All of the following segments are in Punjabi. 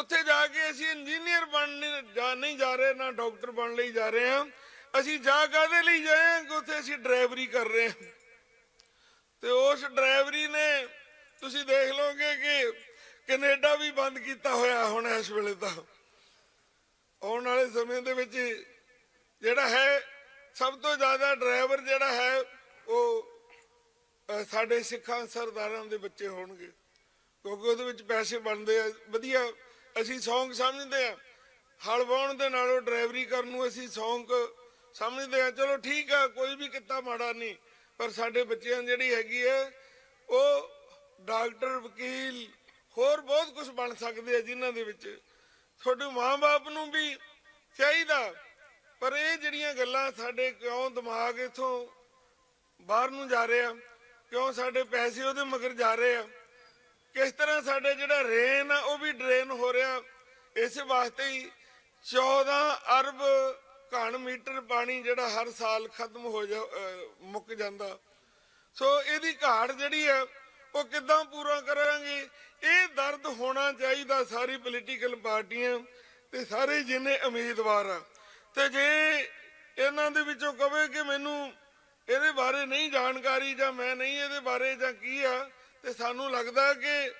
ਉੱਥੇ ਜਾ ਕੇ ਅਸੀਂ ਇੰਜੀਨੀਅਰ ਬਣਨ ਨਹੀਂ ਜਾ ਰਹੇ, ਨਾ ਡਾਕਟਰ ਬਣਨ ਲਈ ਜਾ ਰਹੇ ਹਾਂ। ਅਸੀਂ ਜਾ ਕਾਹਦੇ ਲਈ ਜਾਏ ਹਾਂ ਕਿ ਉੱਥੇ ਅਸੀਂ ਡਰਾਈਵਰੀ ਕਰ ਰਹੇ ਹਾਂ। ਤੇ ਉਸ ਡਰਾਈਵਰੀ ਨੇ ਤੁਸੀਂ ਦੇਖ ਲਓਗੇ ਕਿ ਕੈਨੇਡਾ ਵੀ ਬੰਦ ਕੀਤਾ ਹੋਇਆ ਹੁਣ ਇਸ ਵੇਲੇ। ਤਾਂ ਆਉਣ ਵਾਲੇ ਸਮੇਂ ਦੇ ਵਿੱਚ ਜਿਹੜਾ ਹੈ ਸਭ ਤੋਂ ਜ਼ਿਆਦਾ ਡਰਾਈਵਰ ਜਿਹੜਾ ਹੈ ਉਹ ਸਾਡੇ ਸਿੱਖਾਂ ਸਰਦਾਰਾਂ ਦੇ ਬੱਚੇ ਹੋਣਗੇ, ਕਿਉਂਕਿ ਉਹਦੇ ਵਿੱਚ ਪੈਸੇ ਬਣਦੇ ਆ ਵਧੀਆ। ਅਸੀਂ ਸ਼ੌਂਕ ਸਮਝਦੇ ਆ, ਹਲ ਵਾਹੁਣ ਦੇ ਨਾਲੋਂ ਡਰਾਈਵਰੀ ਕਰਨ ਨੂੰ ਅਸੀਂ ਸ਼ੌਂਕ ਸਮਝਦੇ ਆ। ਚਲੋ ਠੀਕ ਆ, ਕੋਈ ਵੀ ਕਿੱਤਾ ਮਾੜਾ ਨਹੀਂ, ਪਰ ਸਾਡੇ ਬੱਚਿਆਂ ਜਿਹੜੀ ਹੈਗੀ ਹੈ ਉਹ ਡਾਕਟਰ, ਵਕੀਲ, ਹੋਰ ਬਹੁਤ ਕੁਝ ਬਣ ਸਕਦੇ ਆ, ਜਿਨ੍ਹਾਂ ਦੇ ਵਿੱਚ ਤੁਹਾਡੇ ਮਾਂ-ਬਾਪ ਨੂੰ ਵੀ ਚਾਹੀਦਾ। ਪਰ ਇਹ ਜਿਹੜੀਆਂ ਗੱਲਾਂ ਸਾਡੇ ਕਿਉਂ ਦਿਮਾਗ ਇੱਥੋਂ ਬਾਹਰ ਨੂੰ ਜਾ ਰਿਹਾ, ਕਿਉਂ ਸਾਡੇ ਪੈਸੇ ਉਹਦੇ ਮਗਰ ਜਾ ਰਹੇ ਆ, ਕਿਸ ਤਰ੍ਹਾਂ ਸਾਡੇ ਜਿਹੜਾ ਰੇਨ ਆ ਉਹ ਵੀ ਡਰੇਨ ਹੋ ਰਿਹਾ। ਇਸ ਵਾਸਤੇ ਹੀ 14 ਅਰਬ ਘਣ ਮੀਟਰ ਪਾਣੀ ਜਿਹੜਾ ਹਰ ਸਾਲ ਖਤਮ ਹੋ ਮੁੱਕ ਜਾਂਦਾ। ਸੋ ਇਹਦੀ ਘਾਟ ਜਿਹੜੀ ਹੈ ਉਹ ਕਿੱਦਾਂ ਪੂਰਾ ਕਰਾਂਗੇ? ਇਹ ਦਰਦ ਹੋਣਾ ਚਾਹੀਦਾ ਸਾਰੀ ਪੋਲੀਟੀਕਲ ਪਾਰਟੀਆਂ ਤੇ ਸਾਰੇ ਜਿੰਨੇ ਉਮੀਦਵਾਰ ਆ। ਤੇ ਜੇ ਇਹਨਾਂ ਦੇ ਵਿੱਚੋਂ ਕਵੇ ਕਿ ਮੈਨੂੰ ਇਹਦੇ ਬਾਰੇ ਨਹੀਂ ਜਾਣਕਾਰੀ ਜਾਂ ਮੈਂ ਨਹੀਂ ਇਹਦੇ ਬਾਰੇ ਜਾਂ ਕੀ ਆ, ਤੇ ਸਾਨੂੰ ਲੱਗਦਾ ਕਿ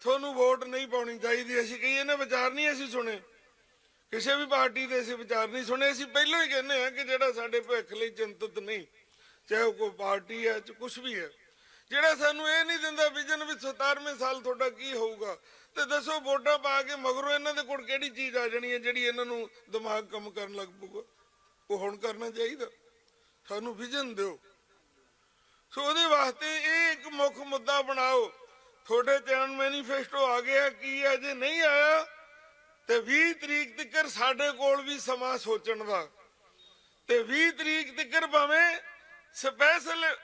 ਤੁਹਾਨੂੰ ਵੋਟ ਨਹੀਂ ਪਾਉਣੀ ਚਾਹੀਦੀ। ਅਸੀਂ ਕਹੀਏ ਨਾ ਵਿਚਾਰ ਨਹੀਂ ਅਸੀਂ ਸੁਣੇ, ਕਿਸੇ ਵੀ ਪਾਰਟੀ ਦੇ ਅਸੀਂ ਵਿਚਾਰ ਨਹੀਂ ਸੁਣੇ। ਅਸੀਂ ਪਹਿਲਾਂ ਹੀ ਕਹਿੰਦੇ ਹਾਂ ਕਿ ਜਿਹੜਾ ਸਾਡੇ ਭਵਿੱਖ ਲਈ ਚਿੰਤਤ ਨਹੀਂ, ਚਾਹੇ ਉਹ ਕੋਈ ਪਾਰਟੀ ਹੈ ਚ ਕੁਛ ਵੀ ਹੈ, ਜਿਹੜਾ ਸਾਨੂੰ ਇਹ ਨਹੀਂ ਦਿੰਦਾ ਵਿਜ਼ਨ ਵੀ 17ਵੇਂ ਸਾਲ ਤੁਹਾਡਾ ਕੀ ਹੋਊਗਾ, ਤੇ ਦੱਸੋ ਵੋਟਾਂ ਪਾ ਕੇ ਮਗਰੋਂ ਇਹਨਾਂ ਦੇ ਕੋਲ ਕਿਹੜੀ ਚੀਜ਼ ਆ ਜਾਣੀ ਹੈ ਜਿਹੜੀ ਇਹਨਾਂ ਨੂੰ ਦਿਮਾਗ ਕੰਮ ਕਰਨ ਲੱਗ ਪਊਗਾ। ਉਹ ਹੁਣ ਕਰਨਾ ਚਾਹੀਦਾ, ਸਾਨੂੰ ਵਿਜ਼ਨ ਦਿਓ। ਸੋ ਉਹਦੇ ਵਾਸਤੇ ਇਹ ਇੱਕ ਮੁੱਖ ਮੁੱਦਾ ਬਣਾਓ। ਤੁਹਾਡੇ ਚੈਨਲ ਮੈਨੀਫੈਸਟੋ ਆ ਗਿਆ, ਕੀ ਹੈ ਜੇ ਨਹੀਂ ਆਇਆ ਤੇ 20 ਤਰੀਕ ਤੱਕ ਸਾਡੇ ਕੋਲ ਵੀ ਸਮਾਂ ਸੋਚਣ ਦਾ, ਤੇ 20 ਤਰੀਕ ਤੱਕ ਭਾਵੇਂ ਸਪੈਸ਼ਲ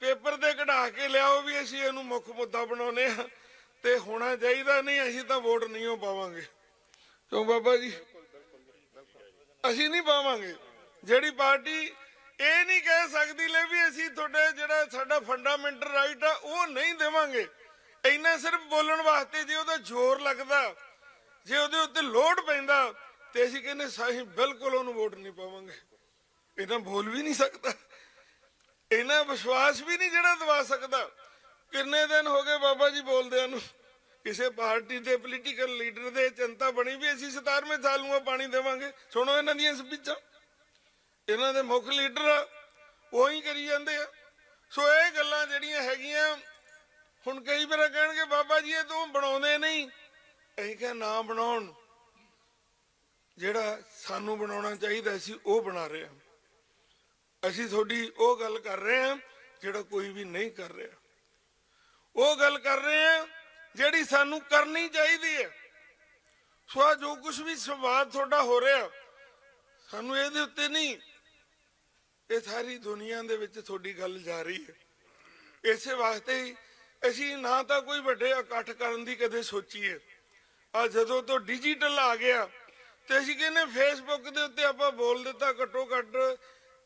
ਪੇਪਰ ਤੇ ਕਢਾ ਕੇ ਲਿਆਓ ਵੀ ਅਸੀਂ ਇਹਨੂੰ ਮੁੱਖ ਮੁੱਦਾ ਬਣਾਉਨੇ ਆ, ਤੇ ਹੋਣਾ ਚਾਹੀਦਾ। ਨਹੀਂ ਅਸੀਂ ਤਾਂ ਵੋਟ ਨਹੀਂ ਪਾਵਾਂਗੇ। ਕਿਉਂ ਬਾਬਾ ਜੀ? ਅਸੀਂ ਨਹੀਂ ਪਾਵਾਂਗੇ। ਜਿਹੜੀ ਪਾਰਟੀ ਇਹ ਨਹੀਂ ਕਹਿ ਸਕਦੀ ਲੈ ਵੀ ਅਸੀਂ ਤੁਹਾਡੇ ਜਿਹੜਾ ਸਾਡਾ ਫੰਡਾਮੈਂਟਲ ਰਾਈਟ ਆ ਉਹ ਨਹੀਂ ਦੇਵਾਂਗੇ, ਇੰਨਾ ਸਿਰਫ ਬੋਲਣ ਵਾਸਤੇ ਜੇ ਉਹਦਾ ਜ਼ੋਰ ਲੱਗਦਾ, ਜੇ ਉਹਦੇ ਉੱਤੇ ਲੋਡ ਪੈਂਦਾ, ਤੇ ਅਸੀਂ ਕਹਿੰਦੇ ਅਸੀਂ ਬਿਲਕੁਲ ਉਹਨੂੰ ਵੋਟ ਨਹੀਂ ਪਾਵਾਂਗੇ। ਇਹਨਾਂ ਬੋਲ ਵੀ ਨਹੀਂ ਸਕਦਾ, ਇਹਨਾਂ ਵਿਸ਼ਵਾਸ ਵੀ ਨਹੀਂ ਜਿਹੜਾ ਦਵਾ ਸਕਦਾ। ਕਿੰਨੇ ਦਿਨ ਹੋ ਗਏ ਬਾਬਾ ਜੀ ਬੋਲਦਿਆਂ ਨੂੰ, ਕਿਸੇ ਪਾਰਟੀ ਦੇ ਪੋਲੀਟੀਕਲ ਲੀਡਰ ਦੇ ਚਿੰਤਾ ਬਣੀ ਵੀ ਅਸੀਂ 17ਵੇਂ ਸਾਲ ਨੂੰ ਪਾਣੀ ਦੇਵਾਂਗੇ। ਸੁਣੋ ਇਹਨਾਂ ਦੀਆਂ ਸਪੀਚਾਂ, ਇਹਨਾਂ ਦੇ ਮੁੱਖ ਲੀਡਰ ਉਹੀ ਕਰੀ ਜਾਂਦੇ ਆ। ਸੋ ਇਹ ਗੱਲਾਂ ਜਿਹੜੀਆਂ ਹੈਗੀਆਂ, ਹੁਣ ਕਈ ਵਾਰ ਕਹਿਣਗੇ ਬਾਬਾ ਜੀ ਇਹ ਤੂੰ ਬਣਾਉਂਦੇ ਨਹੀਂ। ਅਸੀਂ ਕਿਹਾ ਨਾ ਬਣਾਉਣ, ਜਿਹੜਾ ਸਾਨੂੰ ਬਣਾਉਣਾ ਚਾਹੀਦਾ ਸੀ ਉਹ ਬਣਾ ਰਹੇ ਹਾਂ। ਅਸੀਂ ਤੁਹਾਡੀ ਉਹ ਗੱਲ ਕਰ ਰਹੇ ਹਾਂ ਜਿਹੜਾ ਕੋਈ ਵੀ ਨਹੀਂ ਕਰ ਰਿਹਾ, ਉਹ ਗੱਲ ਕਰ ਰਹੇ ਹਾਂ ਜਿਹੜੀ ਸਾਨੂੰ ਕਰਨੀ ਚਾਹੀਦੀ ਹੈ। ਸੋ ਜੋ ਕੁਝ ਵੀ ਸੰਵਾਦ ਤੁਹਾਡਾ ਹੋ ਰਿਹਾ, ਸਾਨੂੰ ਇਹਦੇ ਉੱਤੇ ਨਹੀਂ, ਇਹ ਸਾਰੀ ਦੁਨੀਆ ਦੇ ਵਿੱਚ ਤੁਹਾਡੀ ਗੱਲ ਜਾ ਰਹੀ ਹੈ। ਇਸੇ ਵਾਸਤੇ ਹੀ ਅਸੀਂ ਨਾ ਤਾਂ ਕੋਈ ਵੱਡੇ ਇਕੱਠ ਕਰਨ ਦੀ ਕਦੇ ਸੋਚੀਏ। ਆ ਜਦੋਂ ਤੋਂ ਡਿਜੀਟਲ ਆ ਗਿਆ ਤੇ ਅਸੀਂ ਕਹਿੰਦੇ ਫੇਸਬੁੱਕ ਦੇ ਉੱਤੇ ਆਪਾਂ ਬੋਲ ਦਿੱਤਾ, ਘੱਟੋ ਘੱਟ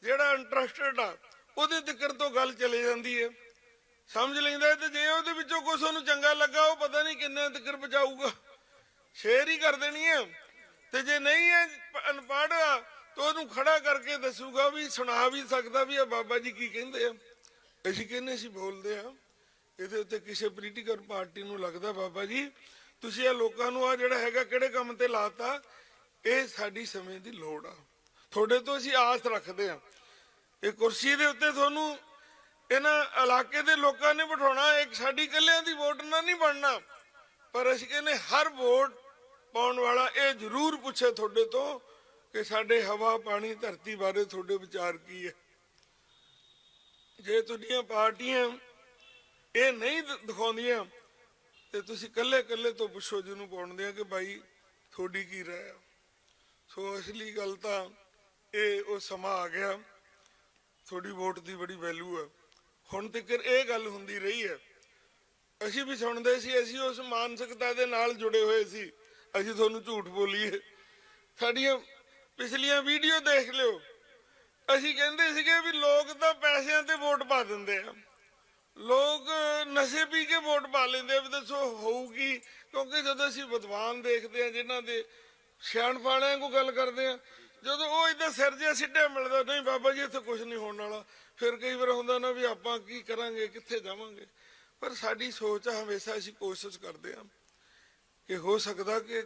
ਜਿਹੜਾ ਇੰਟਰਸਟਡ ਆ ਉਹਦੇ ਤੱਕ ਤੋਂ ਗੱਲ ਚਲੇ ਜਾਂਦੀ ਹੈ, ਸਮਝ ਲੈਂਦਾ। ਤੇ ਜੇ ਉਹਦੇ ਵਿੱਚੋਂ ਕੁਛ ਉਹਨੂੰ ਚੰਗਾ ਲੱਗਾ, ਉਹ ਪਤਾ ਨਹੀਂ ਕਿੰਨੇ ਤੱਕ ਪਹੁੰਚਾਊਗਾ, ਸ਼ੇਅਰ ਹੀ ਕਰ ਦੇਣੀ ਹੈ। ਤੇ ਜੇ ਨਹੀਂ ਹੈ ਅਨਪੜ੍ਹ ਆ ਤਾਂ ਉਹਨੂੰ ਖੜਾ ਕਰਕੇ ਦੱਸੂਗਾ, ਵੀ ਸੁਣਾ ਵੀ ਸਕਦਾ ਵੀ ਆ ਬਾਬਾ ਜੀ ਕੀ ਕਹਿੰਦੇ ਆ। ਅਸੀਂ ਕਹਿੰਦੇ ਅਸੀਂ ਬੋਲਦੇ ਆ ਇਹਦੇ ਉੱਤੇ। ਕਿਸੇ ਪੋਲੀਟੀਕਲ ਪਾਰਟੀ ਨੂੰ ਲੱਗਦਾ ਬਾਬਾ ਜੀ ਤੁਸੀਂ ਇਹ ਲੋਕਾਂ ਨੂੰ ਆ ਜਿਹੜਾ ਹੈਗਾ ਕਿਹੜੇ ਕੰਮ ਤੇ ਲਾਤਾ, ਇਹ ਸਾਡੀ ਸਮੇਂ ਦੀ ਲੋੜ ਆ, ਤੁਹਾਡੇ ਤੋਂ ਅਸੀਂ ਆਸ ਰੱਖਦੇ ਆ। ਇਹ ਕੁਰਸੀ ਦੇ ਉੱਤੇ ਤੁਹਾਨੂੰ ਇਹਨਾਂ ਇਲਾਕੇ ਦੇ ਲੋਕਾਂ ਨੇ ਬਿਠਾਉਣਾ, ਇੱਕ ਸਾਡੀ ਇਕੱਲਿਆਂ ਦੀ ਵੋਟ ਨਾਲ ਨਹੀਂ ਬਣਨਾ। ਪਰ ਅਸੀਂ ਕਹਿੰਦੇ ਹਰ ਵੋਟ ਪਾਉਣ ਵਾਲਾ ਇਹ ਜ਼ਰੂਰ ਪੁੱਛੇ ਤੁਹਾਡੇ ਤੋਂ ਕਿ ਸਾਡੇ ਹਵਾ, ਪਾਣੀ, ਧਰਤੀ ਬਾਰੇ ਤੁਹਾਡੇ ਵਿਚਾਰ ਕੀ ਹੈ। ਜੇ ਤੁਹਾਡੀਆਂ ਪਾਰਟੀਆਂ ਇਹ ਨਹੀਂ ਦਿਖਾਉਂਦੀਆਂ ਤੇ ਤੁਸੀਂ ਇਕੱਲੇ ਤੋਂ ਪੁੱਛੋ ਜਿਹਨੂੰ ਪਾਉਣਦੇ ਆ ਕਿ ਭਾਈ ਤੁਹਾਡੀ ਕੀ ਰਾਏ ਆ। ਸੋ ਅਸਲੀ ਗੱਲ ਤਾਂ ਇਹ ਉਹ ਸਮਾਂ ਆ ਗਿਆ, ਤੁਹਾਡੀ ਵੋਟ ਦੀ ਬੜੀ ਵੈਲਿਊ ਹੈ। ਹੁਣ ਤੱਕ ਇਹ ਗੱਲ ਹੁੰਦੀ ਰਹੀ ਹੈ, ਅਸੀਂ ਵੀ ਸੁਣਦੇ ਸੀ, ਅਸੀਂ ਉਸ ਮਾਨਸਿਕਤਾ ਦੇ ਨਾਲ ਜੁੜੇ ਹੋਏ ਸੀ। ਅਸੀਂ ਤੁਹਾਨੂੰ ਝੂਠ ਬੋਲੀਏ, ਸਾਡੀਆਂ ਪਿਛਲੀਆਂ ਵੀਡੀਓ ਦੇਖ ਲਿਓ, ਅਸੀਂ ਕਹਿੰਦੇ ਸੀਗੇ ਵੀ ਲੋਕ ਤਾਂ ਪੈਸਿਆਂ ਤੇ ਵੋਟ ਪਾ ਦਿੰਦੇ ਆ, ਲੋਕ ਨਸ਼ੇ ਪੀ ਕੇ ਵੋਟ ਪਾ ਲੈਂਦੇ ਆ, ਵੀ ਦੱਸੋ ਹੋਊਗੀ। ਕਿਉਂ ਕਿਉਂਕਿ ਜਦੋਂ ਅਸੀਂ ਵਿਦਵਾਨ ਦੇਖਦੇ ਹਾਂ ਜਿਨ੍ਹਾਂ ਦੇ ਸਿਆਣਪ ਵਾਲਿਆਂ ਕੋਲ ਗੱਲ ਕਰਦੇ ਹਾਂ, ਜਦੋਂ ਉਹ ਇਦਾਂ ਸਿਰ ਜਿਹਾ ਸਿੱਧਾ ਮਿਲਦਾ, ਨਹੀਂ ਬਾਬਾ ਜੀ ਇੱਥੇ ਕੁਝ ਨਹੀਂ ਹੋਣ ਵਾਲਾ, ਫਿਰ ਕਈ ਵਾਰ ਹੁੰਦਾ ਨਾ ਵੀ ਆਪਾਂ ਕੀ ਕਰਾਂਗੇ, ਕਿੱਥੇ ਜਾਵਾਂਗੇ। ਪਰ ਸਾਡੀ ਸੋਚ ਆ, ਹਮੇਸ਼ਾ ਅਸੀਂ ਕੋਸ਼ਿਸ਼ ਕਰਦੇ ਹਾਂ ਕਿ ਹੋ ਸਕਦਾ ਕਿ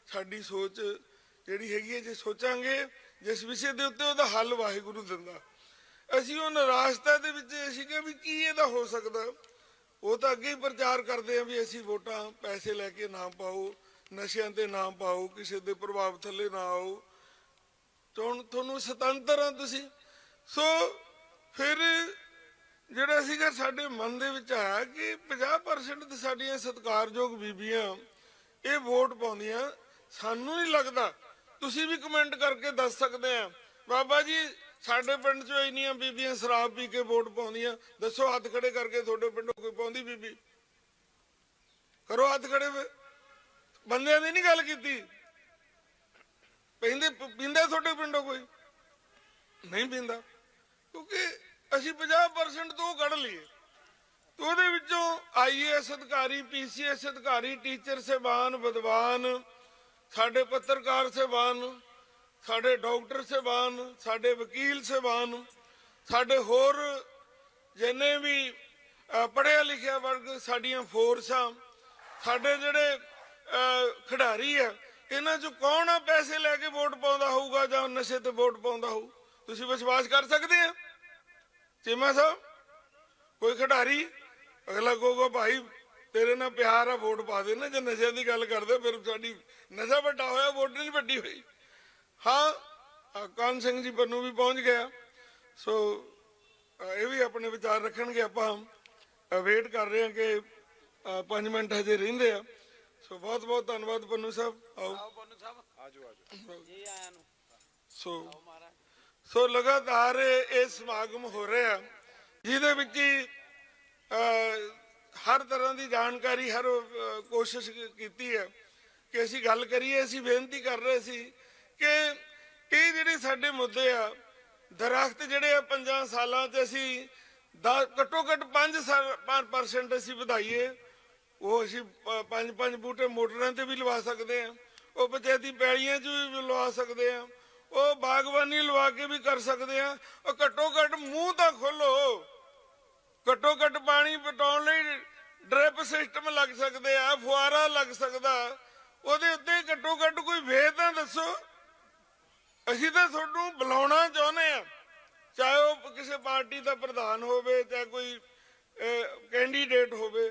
ਸਾਡੀ ਸੋਚ ਜਿਹੜੀ ਹੈਗੀ ਹੈ, ਜੇ ਸੋਚਾਂਗੇ ਜਿਸ ਵਿਸ਼ੇ ਦੇ ਉੱਤੇ, ਉਹਦਾ ਹੱਲ ਵਾਹਿਗੁਰੂ ਦਿੰਦਾ। ਅਸੀਂ ਉਹ ਨਿਰਾਸ਼ਤਾ ਦੇ ਵਿੱਚ ਅਸੀਂ ਕਿਹਾ ਵੀ ਕੀ ਇਹਦਾ ਹੋ ਸਕਦਾ, ਉਹ ਤਾਂ ਅੱਗੇ ਹੀ ਪ੍ਰਚਾਰ ਕਰਦੇ ਆ ਵੀ ਅਸੀਂ ਵੋਟਾਂ ਪੈਸੇ ਲੈ ਕੇ ਨਾ ਪਾਓ, ਨਸ਼ਿਆਂ ਤੇ ਨਾ ਪਾਓ, ਕਿਸੇ ਦੇ ਪ੍ਰਭਾਵ ਥੱਲੇ ਨਾ ਆਓ, ਤੁਹਾਨੂੰ ਸੁਤੰਤਰ ਆ ਤੁਸੀਂ। ਸੋ ਫਿਰ ਜਿਹੜਾ ਸੀਗਾ ਸਾਡੇ ਮਨ ਦੇ ਵਿੱਚ ਆਇਆ ਕਿ 50% ਤੇ ਸਾਡੀਆਂ ਸਤਿਕਾਰਯੋਗ ਬੀਬੀਆਂ ਇਹ ਵੋਟ ਪਾਉਂਦੀਆਂ। ਸਾਨੂੰ ਨਹੀਂ ਲੱਗਦਾ, ਤੁਸੀਂ ਵੀ ਕਮੈਂਟ ਕਰਕੇ ਦੱਸ ਸਕਦੇ ਆ, ਬਾਬਾ ਜੀ ਸਾਡੇ ਪਿੰਡ 'ਚੋਂ ਇੰਨੀਆਂ ਬੀਬੀਆਂ ਸ਼ਰਾਬ ਪੀ ਕੇ ਵੋਟ ਪਾਉਂਦੀਆਂ, ਦੱਸੋ ਹੱਥ ਖੜੇ ਕਰਕੇ ਤੁਹਾਡੇ ਪਿੰਡੋਂ ਕੋਈ ਪਾਉਂਦੀ ਬੀਬੀ? ਕਰੋ ਹੱਥ ਖੜੇ। ਬੰਦਿਆਂ ਦੀ ਨਹੀਂ ਗੱਲ ਕੀਤੀ, ਪੀਂਦਾ ਤੁਹਾਡੇ ਪਿੰਡੋਂ ਕੋਈ? ਨਹੀਂ ਪੀਂਦਾ, ਕਿਉਂਕਿ ਅਸੀਂ 50% ਤੋਂ ਕੱਢ ਲਈਏ। ਤੇ ਉਹਦੇ ਵਿੱਚੋਂ IAS ਅਧਿਕਾਰੀ, PCS ਅਧਿਕਾਰੀ, ਟੀਚਰ ਸਾਹਿਬਾਨ, ਵਿਦਵਾਨ, ਸਾਡੇ ਪੱਤਰਕਾਰ ਸਾਹਿਬਾਨ, ਸਾਡੇ ਡਾਕਟਰ ਸਾਹਿਬਾਨ, ਸਾਡੇ ਵਕੀਲ ਸਾਹਿਬਾਨ, ਸਾਡੇ ਹੋਰ ਜਿੰਨੇ ਵੀ ਪੜ੍ਹਿਆ ਲਿਖਿਆ ਵਰਗ, ਸਾਡੀਆਂ ਫੋਰਸਾਂ, ਸਾਡੇ ਜਿਹੜੇ ਖਿਡਾਰੀ ਆ, ਇਹਨਾਂ 'ਚੋਂ ਕੌਣ ਆ ਪੈਸੇ ਲੈ ਕੇ ਵੋਟ ਪਾਉਂਦਾ ਹੋਊਗਾ ਜਾਂ ਨਸ਼ੇ ਤੇ ਵੋਟ ਪਾਉਂਦਾ ਹੋਊ? ਤੁਸੀਂ ਵਿਸ਼ਵਾਸ ਕਰ ਸਕਦੇ ਆ? ਚੀਮਾ ਸਾਹਿਬ, ਕੋਈ ਖਿਡਾਰੀ ਅਗਲਾ ਕਹੂਗਾ ਭਾਈ ਤੇਰੇ ਨਾਲ ਪਿਆਰ ਆ ਵੋਟ ਪਾ ਦੇ ਨਾ, ਜੇ ਨਸ਼ਿਆਂ ਦੀ ਗੱਲ ਕਰਦੇ ਫਿਰ ਸਾਡੀ ਨਸ਼ਾ ਵੱਡਾ ਹੋਇਆ, ਵੋਟ ਨਹੀਂ ਵੱਡੀ ਹੋਈ। ਹਾਂ, ਕਾਨ ਸਿੰਘ ਜੀ ਪੰਨੂ ਵੀ ਪਹੁੰਚ ਗਿਆ, ਸੋ ਇਹ ਵੀ ਆਪਣੇ ਵਿਚਾਰ ਰੱਖਣਗੇ। ਆਪਾਂ ਵੇਟ ਕਰ ਰਹੇ ਹਾਂ ਕਿ 5 ਮਿੰਟ ਹਜੇ ਰਹਿੰਦੇ ਆ। ਸੋ ਬਹੁਤ ਬਹੁਤ ਧੰਨਵਾਦ ਪੰਨੂ ਸਾਹਿਬ। ਆਓ ਪੰਨੂ ਸਾਹਿਬ, ਆਜੋ ਜੀ ਆਇਆਂ ਨੂੰ। ਸੋ ਲਗਾਤਾਰ ਇਹ ਸਮਾਗਮ ਹੋ ਰਿਹਾ, ਜਿਹਦੇ ਵਿੱਚ ਹਰ ਤਰ੍ਹਾਂ ਦੀ ਜਾਣਕਾਰੀ, ਹਰ ਕੋਸ਼ਿਸ਼ ਕੀਤੀ ਹੈ ਕਿ ਅਸੀਂ ਗੱਲ ਕਰੀਏ। ਅਸੀਂ ਬੇਨਤੀ ਕਰ ਰਹੇ ਸੀ ਕਿ ਇਹ ਜਿਹੜੇ ਸਾਡੇ ਮੁੱਦੇ ਆ, ਦਰਖਤ ਜਿਹੜੇ ਆ 5 ਸਾਲਾਂ 'ਚ ਅਸੀਂ ਘੱਟੋ ਘੱਟ 5% ਅਸੀਂ ਵਧਾਈਏ। ਉਹ ਅਸੀਂ 5 ਬੂਟੇ ਮੋਟਰਾਂ ਤੇ ਵੀ ਲਵਾ ਸਕਦੇ ਹਾਂ, ਉਹ ਪੰਚਾਇਤੀ ਪੈਲੀਆਂ 'ਚ ਵੀ ਲਵਾ ਸਕਦੇ ਹਾਂ, ਉਹ ਬਾਗਬਾਨੀ ਲਵਾ ਕੇ ਵੀ ਕਰ ਸਕਦੇ ਹਾਂ। ਉਹ ਘੱਟੋ ਘੱਟ ਮੂੰਹ ਤਾਂ ਖੋਲੋ, ਘੱਟੋ ਘੱਟ ਪਾਣੀ ਪਟਾਉਣ ਲਈ ਡ੍ਰਿਪ ਸਿਸਟਮ ਲੱਗ ਸਕਦੇ ਆ, ਫੁਆਰਾ ਲੱਗ ਸਕਦਾ, ਉਹਦੇ ਉੱਤੇ ਘੱਟੋ ਘੱਟ ਕੋਈ ਵੇਦ ਤਾਂ ਦੱਸੋ। ਅਸੀਂ ਤਾਂ ਤੁਹਾਨੂੰ ਬੁਲਾਉਣਾ ਚਾਹੁੰਦੇ ਆ, ਚਾਹੇ ਉਹ ਕਿਸੇ ਪਾਰਟੀ ਦਾ ਪ੍ਰਧਾਨ ਹੋਵੇ, ਚਾਹੇ ਕੋਈ ਕੈਂਡੀਡੇਟ ਹੋਵੇ।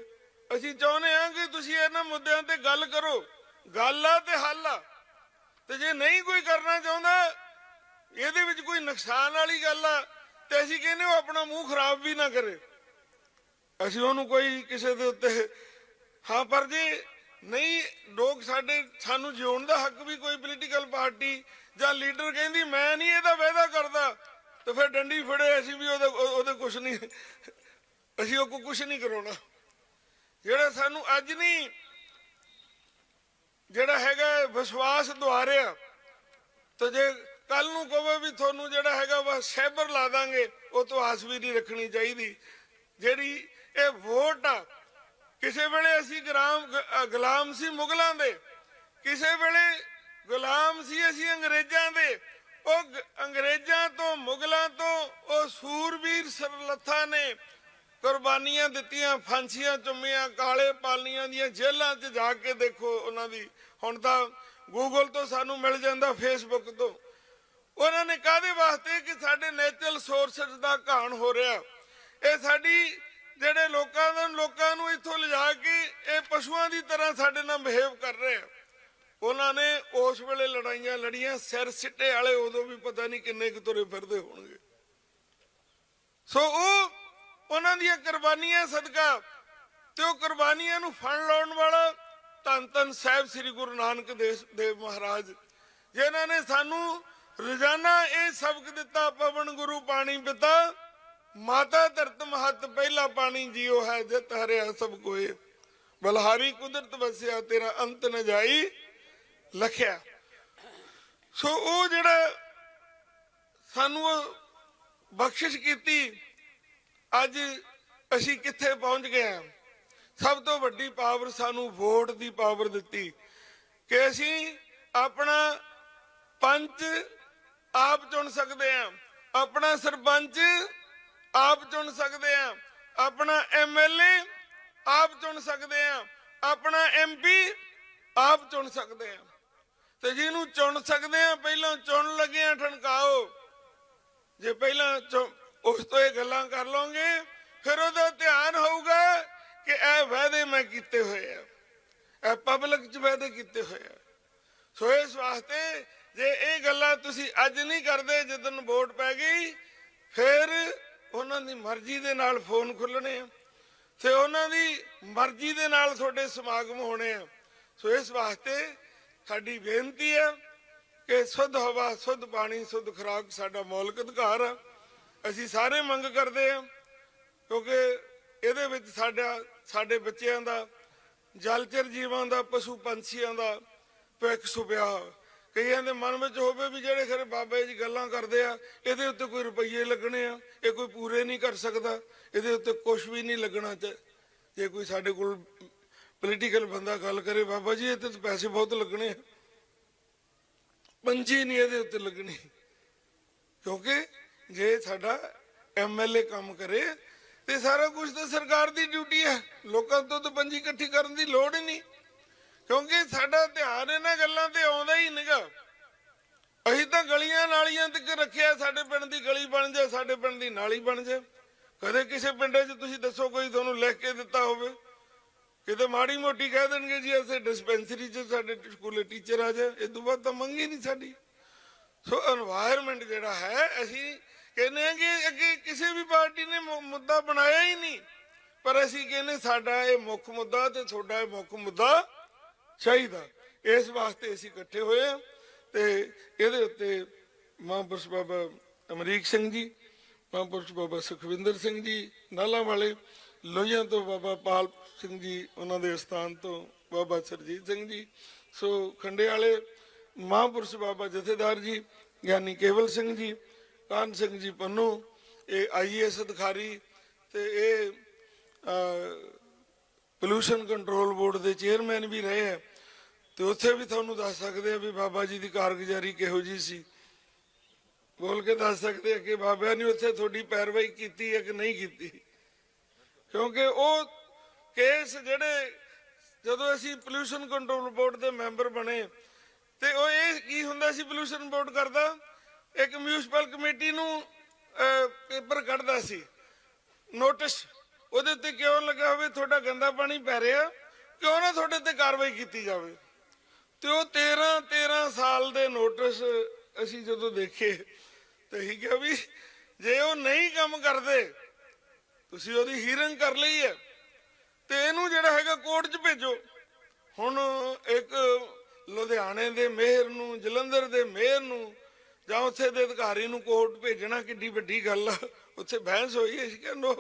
ਅਸੀਂ ਚਾਹੁੰਦੇ ਆ ਕਿ ਤੁਸੀਂ ਇਹਨਾਂ ਮੁੱਦਿਆਂ ਤੇ ਗੱਲ ਕਰੋ, ਗੱਲ ਆ ਤੇ ਹੱਲ ਆ। ਤੇ ਜੇ ਨਹੀਂ ਕੋਈ ਕਰਨਾ ਚਾਹੁੰਦਾ, ਇਹਦੇ ਵਿੱਚ ਕੋਈ ਨੁਕਸਾਨ ਵਾਲੀ ਗੱਲ ਆ, ਤੇ ਅਸੀਂ ਕਹਿੰਦੇ ਉਹ ਆਪਣਾ ਮੂੰਹ ਖਰਾਬ ਵੀ ਨਾ ਕਰੇ, ਅਸੀਂ ਉਹਨੂੰ ਕੋਈ ਕਿਸੇ ਦੇ ਉੱਤੇ। ਹਾਂ, ਪਰ ਜੇ ਨਹੀਂ ਲੋਕ ਸਾਨੂੰ ਜਿਉਣ ਦਾ ਹੱਕ ਵੀ ਕੋਈ ਪੋਲੀਟੀਕਲ ਪਾਰਟੀ ਜਾਂ ਲੀਡਰ ਕਹਿੰਦੀ ਮੈਂ ਨਹੀਂ ਇਹਦਾ ਵਾਅਦਾ ਕਰਦਾ, ਤੇ ਫਿਰ ਡੰਡੀ ਫੜੇ ਅਸੀਂ ਵੀ ਉਹਦੇ ਕੁਛ ਨਹੀਂ, ਅਸੀਂ ਉਹ ਕੁਛ ਨਹੀਂ ਕਰਾਉਣਾ। ਜਿਹੜਾ ਸਾਨੂੰ ਅੱਜ ਨਹੀਂ ਜਿਹੜਾ ਹੈਗਾ ਵਿਸ਼ਵਾਸ ਦੁਆਰਿਆ, ਤੇ ਜੇ ਕੱਲ ਨੂੰ ਕਹੋ ਵੀ ਤੁਹਾਨੂੰ ਜਿਹੜਾ ਹੈਗਾ ਵਾ ਸਹਿਬਰ ਲਾ ਦਾਂਗੇ, ਉਹ ਤੋਂ ਆਸ ਵੀ ਨਹੀਂ ਰੱਖਣੀ ਚਾਹੀਦੀ। ਜਿਹੜੀ ਇਹ ਵੋਟ ਆ, ਕਿਸੇ ਵੇਲੇ ਅਸੀਂ ਗੁਲਾਮ ਸੀ ਮੁਗਲਾਂ ਦੇ, ਕਿਸੇ ਵੇਲੇ ਗੁਲਾਮ ਸੀ ਅਸੀਂ ਅੰਗਰੇਜ਼ਾਂ ਦੇ। ਉਹ ਅੰਗਰੇਜ਼ਾਂ ਤੋਂ, ਮੁਗਲਾਂ ਤੋਂ ਉਹ ਸੂਰਬੀਰ ਸਰਲੱਥਾਂ ਨੇ ਕੁਰਬਾਨੀਆਂ ਦਿੱਤੀਆਂ, ਫਾਂਸੀਆਂ ਚੁੰਮੀਆਂ, ਕਾਲੇ ਪਾਲੀਆਂ ਦੀਆਂ ਜੇਲ੍ਹਾਂ 'ਚ ਜਾ ਕੇ ਦੇਖੋ ਉਹਨਾਂ ਦੀ। ਹੁਣ ਤਾਂ ਗੂਗਲ ਤੋਂ ਸਾਨੂੰ ਮਿਲ ਜਾਂਦਾ, ਫੇਸਬੁੱਕ ਤੋਂ। ਉਹਨਾਂ ਨੇ ਕਾਹਦੇ ਵਾਸਤੇ? ਕਿ ਸਾਡੇ ਨੈਚੁਰਲ ਸੋਰਸਸ ਦਾ ਘਾਣ ਹੋ ਰਿਹਾ। ਇਹ ਸਾਡੀ ਜਿਹੜੇ ਲੋਕਾਂ ਨੂੰ ਇੱਥੋਂ ਲਿਜਾ ਕੇ ਇਹ ਪਸ਼ੂਆਂ ਦੀ ਤਰ੍ਹਾਂ ਸਾਡੇ ਨਾਲ ਬਿਹੇਵ ਕਰ ਰਹੇ ਆ। ਉਹਨਾਂ ਨੇ ਉਸ ਵੇਲੇ ਲੜਾਈਆਂ ਲੜੀਆਂ, ਸਿਰ ਸਿੱਟੇ ਵਾਲੇ ਉਦੋਂ ਵੀ ਪਤਾ ਨਹੀਂ ਕਿੰਨੇ ਕੁ ਤੁਰੇ ਫਿਰਦੇ ਹੋਣਗੇ। ਸੋ ਉਹਨਾਂ ਦੀਆਂ ਕੁਰਬਾਨੀਆਂ ਸਦਕਾ, ਤੇ ਉਹ ਕੁਰਬਾਨੀਆਂ ਨੂੰ ਫੜ ਲਾਉਣ ਵਾਲਾ ਧੰਨ ਧੰਨ ਸਾਹਿਬ ਸ੍ਰੀ ਗੁਰੂ ਨਾਨਕ ਦੇਵ ਮਹਾਰਾਜ, ਜਿਨ੍ਹਾਂ ਨੇ ਸਾਨੂੰ ਰੋਜ਼ਾਨਾ ਇਹ ਸਬਕ ਦਿੱਤਾ, ਪਵਨ ਗੁਰੂ ਪਾਣੀ ਪਿਤਾ, ਮਾਤਾ ਧਰਤ ਮਹਤ ਪਹਿਲਾ ਪਾਣੀ ਜੀਓ ਹੈ, ਜਿਤ ਹਰਿਆ ਸਭ ਕੋਏ, ਬਲਹਾਰੀ ਕੁਦਰਤ ਵਸਿਆ ਤੇਰਾ ਅੰਤ ਨ ਜਾਈ ਲਖਿਆ। ਸੋ ਉਹ ਜਿਹੜਾ ਸਾਨੂੰ ਬਖਸ਼ਿਸ਼ ਕੀਤੀ, ਅੱਜ ਅਸੀਂ ਕਿੱਥੇ ਪਹੁੰਚ ਗਏ ਹਾਂ। ਸਭ ਤੋਂ ਵੱਡੀ ਪਾਵਰ ਸਾਨੂੰ ਵੋਟ ਦੀ ਪਾਵਰ ਦਿੱਤੀ ਕਿ ਅਸੀਂ ਆਪਣਾ ਪੰਚ ਆਪ ਚੁਣ ਸਕਦੇ ਹਾਂ, ਆਪਣਾ ਸਰਪੰਚ ਆਪ ਚੁਣ ਸਕਦੇ ਹਾਂ, ਆਪਣਾ ਐਮਐਲਏ ਆਪ ਚੁਣ ਸਕਦੇ ਹਾਂ, ਆਪਣਾ ਐਮਪੀ ਆਪ ਚੁਣ ਸਕਦੇ ਹਾਂ। ਤੇ ਜਿਹਨੂੰ ਚੁਣ ਸਕਦੇ ਆ ਪਹਿਲਾਂ ਚੁਣ ਲੱਗੇ ਆ ਠਣਕਾਓ। ਜੇ ਪਹਿਲਾਂ ਉਸ ਤੋਂ ਇਹ ਗੱਲਾਂ ਕਰ ਲਓਗੇ ਫਿਰ ਉਹਦਾ ਧਿਆਨ ਹੋਊਗਾ ਕਿ ਇਹ ਵਾਅਦੇ ਮੈਂ ਕੀਤੇ ਹੋਏ ਆ, ਇਹ ਪਬਲਿਕ 'ਚ ਵਾਅਦੇ ਕੀਤੇ ਹੋਏ ਆ। ਸੋ ਇਸ ਵਾਸਤੇ ਜੇ ਇਹ ਗੱਲਾਂ ਤੁਸੀਂ ਅੱਜ ਨਹੀਂ ਕਰਦੇ, ਜਦੋਂ ਵੋਟ ਪੈ ਗਈ ਫਿਰ ਉਹਨਾਂ ਦੀ ਮਰਜ਼ੀ ਦੇ ਨਾਲ ਫੋਨ ਖੁੱਲਣੇ ਆ ਤੇ ਉਹਨਾਂ ਦੀ ਮਰਜ਼ੀ ਦੇ ਨਾਲ ਤੁਹਾਡੇ ਸਮਾਗਮ ਹੋਣੇ ਆ। ਸੋ ਇਸ ਵਾਸਤੇ ਸਾਡੀ ਬੇਨਤੀ ਹੈ ਕਿ ਸ਼ੁੱਧ ਹਵਾ, ਸ਼ੁੱਧ ਪਾਣੀ, ਸ਼ੁੱਧ ਖੁਰਾਕ ਸਾਡਾ ਮੌਲਿਕ ਅਧਿਕਾਰ ਆ। ਅਸੀਂ ਸਾਰੇ ਮੰਗ ਕਰਦੇ ਹਾਂ ਕਿਉਂਕਿ ਇਹਦੇ ਵਿੱਚ ਸਾਡੇ ਬੱਚਿਆਂ ਦਾ, ਜਲਚਰ ਜੀਵਾਂ ਦਾ, ਪਸ਼ੂ ਪੰਛੀਆਂ ਦਾ ਭਵਿੱਖ ਛੁਪਿਆ। ਕਈਆਂ ਦੇ ਮਨ ਵਿੱਚ ਹੋਵੇ ਵੀ ਜਿਹੜੇ ਖਰੇ ਬਾਬਾ ਜੀ ਗੱਲਾਂ ਕਰਦੇ ਆ ਇਹਦੇ ਉੱਤੇ ਕੋਈ ਰੁਪਈਏ ਲੱਗਣੇ ਆ, ਇਹ ਕੋਈ ਪੂਰੇ ਨਹੀਂ ਕਰ ਸਕਦਾ, ਇਹਦੇ ਉੱਤੇ ਕੁਝ ਵੀ ਨਹੀਂ ਲੱਗਣਾ। ਜੇ ਕੋਈ ਸਾਡੇ ਕੋਲ ਪੋਲੀਟੀਕਲ ਬੰਦਾ ਗੱਲ ਕਰੇ ਬਾਬਾ ਜੀ ਇਹਦੇ ਤੇ ਪੈਸੇ ਬਹੁਤ ਲੱਗਣੇ ਆ, ਪੰਜੀ ਨਹੀਂ ਇਹਦੇ ਉੱਤੇ ਲੱਗਣੀ। ਕਿਉਂਕਿ ਜੇ ਸਾਡਾ ਐਮਐਲਏ ਕੰਮ ਕਰੇ ਤੇ ਸਾਰਾ ਕੁਝ ਤਾਂ ਸਰਕਾਰ ਦੀ ਡਿਊਟੀ ਹੈ, ਲੋਕਾਂ ਤੋਂ ਤਾਂ ਪੰਜੀ ਇਕੱਠੀ ਕਰਨ ਦੀ ਲੋੜ ਹੀ ਨਹੀਂ। ਕਿਉਂਕਿ ਸਾਡਾ ਧਿਆਨ ਇਹਨਾਂ ਗੱਲਾਂ ਤੇ ਆਉਂਦਾ ਹੀ ਨਹੀਂਗਾ। ਅਸੀਂ ਤਾਂ ਗਲੀਆਂ ਨਾਲੀਆਂ ਤੱਕ ਰੱਖਿਆ, ਸਾਡੇ ਪਿੰਡ ਦੀ ਗਲੀ ਬਣ ਜਾ, ਸਾਡੇ ਪਿੰਡ ਦੀ ਨਾਲੀ ਬਣ ਜਾ। ਕਦੇ ਕਿਸੇ ਪਿੰਡ 'ਚ ਤੁਸੀਂ ਦੱਸੋ ਕੋਈ ਤੁਹਾਨੂੰ ਲਿਖ ਕੇ ਦਿੱਤਾ ਹੋਵੇ? ਕਿਤੇ ਮਾੜੀ ਮੋਟੀ ਕਹਿ ਦੇਣਗੇ ਜੀ ਅਸੀਂ ਡਿਸਪੈਂਸਰੀ 'ਚ ਸਾਡੇ ਸਕੂਲੇ ਟੀਚਰ ਆ ਜਾ, ਇਹ ਤੋਂ ਬਾਅਦ ਤਾਂ ਮੰਗੀ ਨਹੀਂ ਸਾਡੀ। ਸੋ এনवायरमेंट ਜਿਹੜਾ ਹੈ, ਅਸੀਂ ਕਹਿੰਦੇ ਆ ਕਿ ਅੱਗੇ ਕਿਸੇ ਵੀ ਪਾਰਟੀ ਨੇ ਮੁੱਦਾ ਬਣਾਇਆ ਹੀ ਨਹੀਂ, ਪਰ ਅਸੀਂ ਕਹਿੰਦੇ ਸਾਡਾ ਇਹ ਮੁੱਖ ਮੁੱਦਾ ਤੇ ਤੁਹਾਡਾ ਇਹ ਮੁੱਖ ਮੁੱਦਾ ਚਾਹੀਦਾ। ਇਸ ਵਾਸਤੇ ਅਸੀਂ ਇਕੱਠੇ ਹੋਏ ਆ ਤੇ ਇਹਦੇ ਉੱਤੇ ਮਹਾਂਪੁਰਸ਼ ਬਾਬਾ ਅਮਰੀਕ ਸਿੰਘ ਜੀ, ਮਹਾਂਪੁਰਸ਼ ਬਾਬਾ ਸੁਖਵਿੰਦਰ ਸਿੰਘ ਜੀ ਨਾਲਾ ਵਾਲੇ, ਲੋਹੀਆਂ ਤੋਂ ਬਾਬਾ ਪਾਲ ਸਿੰਘ ਜੀ, ਉਹਨਾਂ ਦੇ ਸਥਾਨ ਤੋਂ ਬਾਬਾ ਸਰਜੀਤ ਸਿੰਘ ਜੀ, ਸੋ ਖੰਡੇ ਵਾਲੇ ਮਹਾਂਪੁਰਸ਼ ਬਾਬਾ ਜਥੇਦਾਰ ਜੀ ਗਿਆਨੀ ਕੇਵਲ ਸਿੰਘ ਜੀ, ਕਾਨ ਸਿੰਘ ਜੀ ਪੰਨੂ, ਇਹ ਆਈਏਐਸ ਅਧਿਕਾਰੀ ਤੇ ਇਹ ਪੋਲੂਸ਼ਨ ਕੰਟਰੋਲ ਬੋਰਡ ਦੇ ਚੇਅਰਮੈਨ ਵੀ ਰਹੇ ਆ। ਤੇ ਉੱਥੇ ਵੀ ਤੁਹਾਨੂੰ ਦੱਸ ਸਕਦੇ ਆ ਵੀ ਬਾਬਾ ਜੀ ਦੀ ਕਾਰਗੁਜ਼ਾਰੀ ਕਿਹੋ ਜੀ ਸੀ, ਬੋਲ ਕੇ ਦੱਸ ਸਕਦੇ ਆ ਕਿ ਬਾਬਿਆਂ ਨੇ ਉੱਥੇ ਤੁਹਾਡੀ ਪੈਰਵਾਈ ਕੀਤੀ ਹੈ ਕਿ ਨਹੀਂ ਕੀਤੀ। ਕਿਉਂਕਿ ਉਹ ਕੇਸ ਜਿਹੜੇ ਜਦੋਂ ਅਸੀਂ ਪੋਲੂਸ਼ਨ ਕੰਟਰੋਲ ਬੋਰਡ ਦੇ ਮੈਂਬਰ ਬਣੇ ਤੇ ਉਹ ਇਹ ਕੀ ਹੁੰਦਾ ਸੀ, ਪੋਲੂਸ਼ਨ ਬੋਰਡ ਕਰਦਾ ਇੱਕ ਮਿਊਨਿਸਪਲ ਕਮੇਟੀ ਨੂੰ ਪੇਪਰ ਕੱਢਦਾ ਸੀ ਨੋਟਿਸ, ਉਹਦੇ ਉੱਤੇ ਕਿਉਂ ਲੱਗਾ ਹੋਵੇ ਤੁਹਾਡਾ ਗੰਦਾ ਪਾਣੀ ਪੈ ਰਿਹਾ, ਕਿਉਂ ਨਾ ਤੁਹਾਡੇ ਤੇ ਕਾਰਵਾਈ ਕੀਤੀ ਜਾਵੇ। ਤੇ ਉਹ 13 ਸਾਲ ਦੇ ਨੋਟਿਸ ਅਸੀਂ ਜਦੋਂ ਦੇਖੇ ਤੇ ਅਸੀਂ ਕਿਹਾ ਵੀ ਜੇ ਉਹ ਨਹੀਂ ਕੰਮ ਕਰਦੇ, ਤੁਸੀਂ ਉਹਦੀ ਹੀਅਰਿੰਗ ਕਰ ਲਈ ਹੈ ਤੇ ਇਹਨੂੰ ਜਿਹੜਾ ਹੈਗਾ ਕੋਰਟ 'ਚ ਭੇਜੋ। ਹੁਣ ਇੱਕ ਲੁਧਿਆਣੇ ਦੇ ਮੇਅਰ ਨੂੰ, ਜਲੰਧਰ ਦੇ ਮੇਅਰ ਨੂੰ ਜਾਂ ਉੱਥੇ ਦੇ ਅਧਿਕਾਰੀ ਨੂੰ ਕੋਰਟ ਭੇਜਣਾ ਕਿੱਡੀ ਵੱਡੀ ਗੱਲ ਆ। ਉੱਥੇ ਬਹਿਸ ਹੋਈ, ਅਸੀਂ ਕਹਿੰਦੇ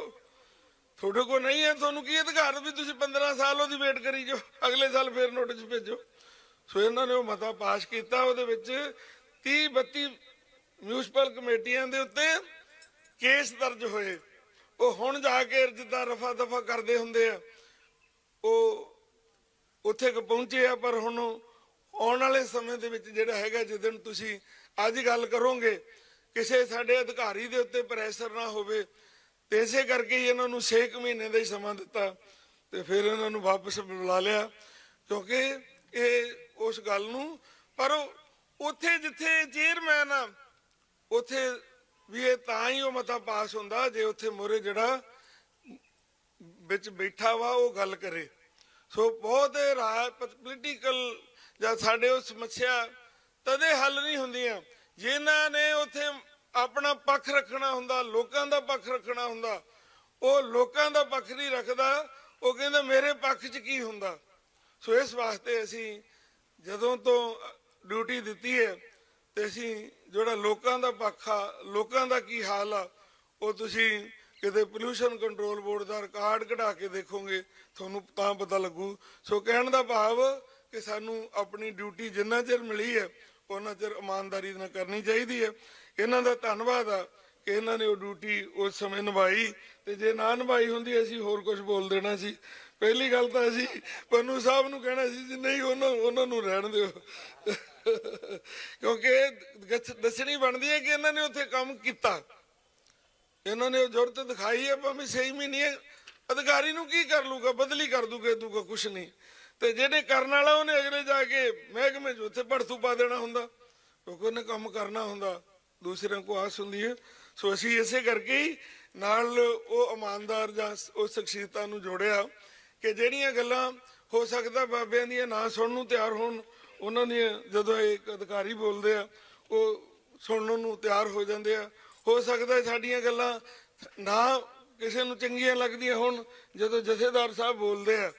ਤੁਹਾਡੇ ਕੋਲ ਨਹੀਂ ਹੈ, ਤੁਹਾਨੂੰ ਕੀ ਅਧਿਕਾਰ ਵੀ ਤੁਸੀਂ 15 ਸਾਲ ਉਹਦੀ ਵੇਟ ਕਰੀ ਜਾਓ, ਅਗਲੇ ਸਾਲ ਫੇਰ ਨੋਟਿਸ ਭੇਜੋ। ਸੋ ਇਹਨਾਂ ਨੇ ਉਹ ਮਤਾ ਪਾਸ ਕੀਤਾ, ਉਹਦੇ ਵਿੱਚ 30-32 ਮਿਊਨਿਸਪਲ ਕਮੇਟੀਆਂ ਦੇ ਉੱਤੇ ਕੇਸ ਦਰਜ ਹੋਏ। ਉਹ ਹੁਣ ਜਾ ਕੇ ਜਿੱਦਾਂ ਰਫਾ ਦਫਾ ਕਰਦੇ ਹੁੰਦੇ ਆ ਉਹ ਉੱਥੇ ਪਹੁੰਚੇ ਆ, ਪਰ ਹੁਣ ਆਉਣ ਵਾਲੇ ਸਮੇਂ ਦੇ ਵਿੱਚ ਜਿਹੜਾ ਹੈਗਾ ਜਿੱਦਣ ਤੁਸੀਂ ਅੱਜ ਗੱਲ ਕਰੋਗੇ ਕਿਸੇ ਸਾਡੇ ਅਧਿਕਾਰੀ ਦੇ ਉੱਤੇ ਪ੍ਰੈਸ਼ਰ ਨਾ ਹੋਵੇ। ਤੇ ਇਸੇ ਕਰਕੇ ਹੀ ਇਹਨਾਂ ਨੂੰ 6 ਮਹੀਨੇ ਦਾ ਹੀ ਸਮਾਂ ਦਿੱਤਾ ਤੇ ਫਿਰ ਇਹਨਾਂ ਨੂੰ ਵਾਪਸ ਬੁਲਾ ਲਿਆ, ਕਿਉਂਕਿ ਇਹ ਉਸ ਗੱਲ ਨੂੰ, ਪਰ ਉੱਥੇ ਜਿੱਥੇ ਚੇਅਰਮੈਨ ਆ ਉੱਥੇ ਵੀ ਇਹ ਤਾਂ ਹੀ ਉਹ ਮਤਾ ਪਾਸ ਹੁੰਦਾ ਜੇ ਉੱਥੇ ਮੋਰੇ ਜਿਹੜਾ ਵਿੱਚ ਬੈਠਾ ਵਾ ਉਹ ਗੱਲ ਕਰੇ। ਸੋ ਬਹੁਤ ਪੋਲੀਟੀਕਲ ਜਾਂ ਸਾਡੇ ਉਹ ਸਮੱਸਿਆ ਤਦੇ ਹੱਲ ਨਹੀਂ ਹੁੰਦੀਆਂ ਜਿਨ੍ਹਾਂ ਨੇ ਉੱਥੇ ਆਪਣਾ ਪੱਖ ਰੱਖਣਾ ਹੁੰਦਾ, ਲੋਕਾਂ ਦਾ ਪੱਖ ਰੱਖਣਾ ਹੁੰਦਾ। ਉਹ ਲੋਕਾਂ ਦਾ ਪੱਖ ਨਹੀਂ ਰੱਖਦਾ, ਉਹ ਕਹਿੰਦਾ ਮੇਰੇ ਪੱਖ 'ਚ ਕੀ ਹੁੰਦਾ। ਸੋ ਇਸ ਵਾਸਤੇ ਅਸੀਂ ਜਦੋਂ ਤੋਂ ਡਿਊਟੀ ਦਿੱਤੀ ਹੈ ਤੇ ਅਸੀਂ ਜਿਹੜਾ ਲੋਕਾਂ ਦਾ ਪੱਖ ਆ, ਲੋਕਾਂ ਦਾ ਕੀ ਹਾਲ ਆ, ਉਹ ਤੁਸੀਂ ਕਿਤੇ ਪੋਲੂਸ਼ਨ ਕੰਟਰੋਲ ਬੋਰਡ ਦਾ ਰਿਕਾਰਡ ਕਢਾ ਕੇ ਦੇਖੋਗੇ ਤੁਹਾਨੂੰ ਤਾਂ ਪਤਾ ਲੱਗੂ। ਸੋ ਕਹਿਣ ਦਾ ਭਾਵ ਕਿ ਸਾਨੂੰ ਆਪਣੀ ਡਿਊਟੀ ਜਿੰਨਾ ਚਿਰ ਮਿਲੀ ਹੈ ਉਹਨਾਂ ਚਿਰ ਇਮਾਨਦਾਰੀ ਨਾਲ ਕਰਨੀ ਚਾਹੀਦੀ ਹੈ। ਇਹਨਾਂ ਦਾ ਧੰਨਵਾਦ ਆ ਕਿ ਇਹਨਾਂ ਨੇ ਉਹ ਡਿਊਟੀ ਉਸ ਸਮੇਂ ਨਿਭਾਈ, ਤੇ ਜੇ ਨਾ ਨਿਭਾਈ ਹੁੰਦੀ ਅਸੀਂ ਹੋਰ ਕੁਝ ਬੋਲ ਦੇਣਾ ਸੀ। ਪਹਿਲੀ ਗੱਲ ਤਾਂ ਅਸੀਂ ਪੰਨੂ ਸਾਹਿਬ ਨੂੰ ਕਹਿਣਾ ਸੀ ਜੀ ਨਹੀਂ ਉਹਨਾਂ ਨੂੰ ਰਹਿਣ ਦਿਓ, ਕਿਉਂਕਿ ਦੱਸਣੀ ਬਣਦੀ ਹੈ ਕਿ ਇਹਨਾਂ ਨੇ ਉੱਥੇ ਕੰਮ ਕੀਤਾ, ਇਹਨਾਂ ਨੇ ਉਹ ਜ਼ਰੂਰਤ ਦਿਖਾਈ ਹੈ। ਭਾਵੇਂ 6 ਮਹੀਨੇ ਅਧਿਕਾਰੀ ਨੂੰ ਕੀ ਕਰ ਲੂਗਾ, ਬਦਲੀ ਕਰ ਦੂਗਾ ਕੁਛ ਨਹੀਂ। ਤੇ ਜਿਹੜੇ ਕਰਨ ਵਾਲਾ ਉਹਨੇ ਅਗਲੇ ਜਾ ਕੇ ਮਹਿਕਮੇ 'ਚ ਉੱਥੇ ਭੜਥੂ ਪਾ ਦੇਣਾ ਹੁੰਦਾ, ਕਿਉਂਕਿ ਉਹਨੇ ਕੰਮ ਕਰਨਾ ਹੁੰਦਾ, ਦੂਸਰਿਆਂ ਕੋ ਆਸ ਹੁੰਦੀ ਹੈ। ਸੋ ਅਸੀਂ ਇਸੇ ਕਰਕੇ ਹੀ ਨਾਲ ਉਹ ਇਮਾਨਦਾਰ ਜਾਂ ਉਹ ਸ਼ਖਸੀਅਤਾਂ ਨੂੰ ਜੋੜਿਆ ਕਿ ਜਿਹੜੀਆਂ ਗੱਲਾਂ ਹੋ ਸਕਦਾ ਬਾਬਿਆਂ ਦੀਆਂ ਨਾ ਸੁਣਨ ਨੂੰ ਤਿਆਰ ਹੋਣ, ਉਹਨਾਂ ਨੇ ਜਦੋਂ ਇੱਕ ਅਧਿਕਾਰੀ ਬੋਲਦੇ ਆ ਉਹ ਸੁਣਨ ਨੂੰ ਤਿਆਰ ਹੋ ਜਾਂਦੇ ਆ। ਹੋ ਸਕਦਾ ਸਾਡੀਆਂ ਗੱਲਾਂ ਨਾ ਕਿਸੇ ਨੂੰ ਚੰਗੀਆਂ ਲੱਗਦੀਆਂ ਹੋਣ, ਜਦੋਂ ਜਥੇਦਾਰ ਸਾਹਿਬ ਬੋਲਦੇ ਆ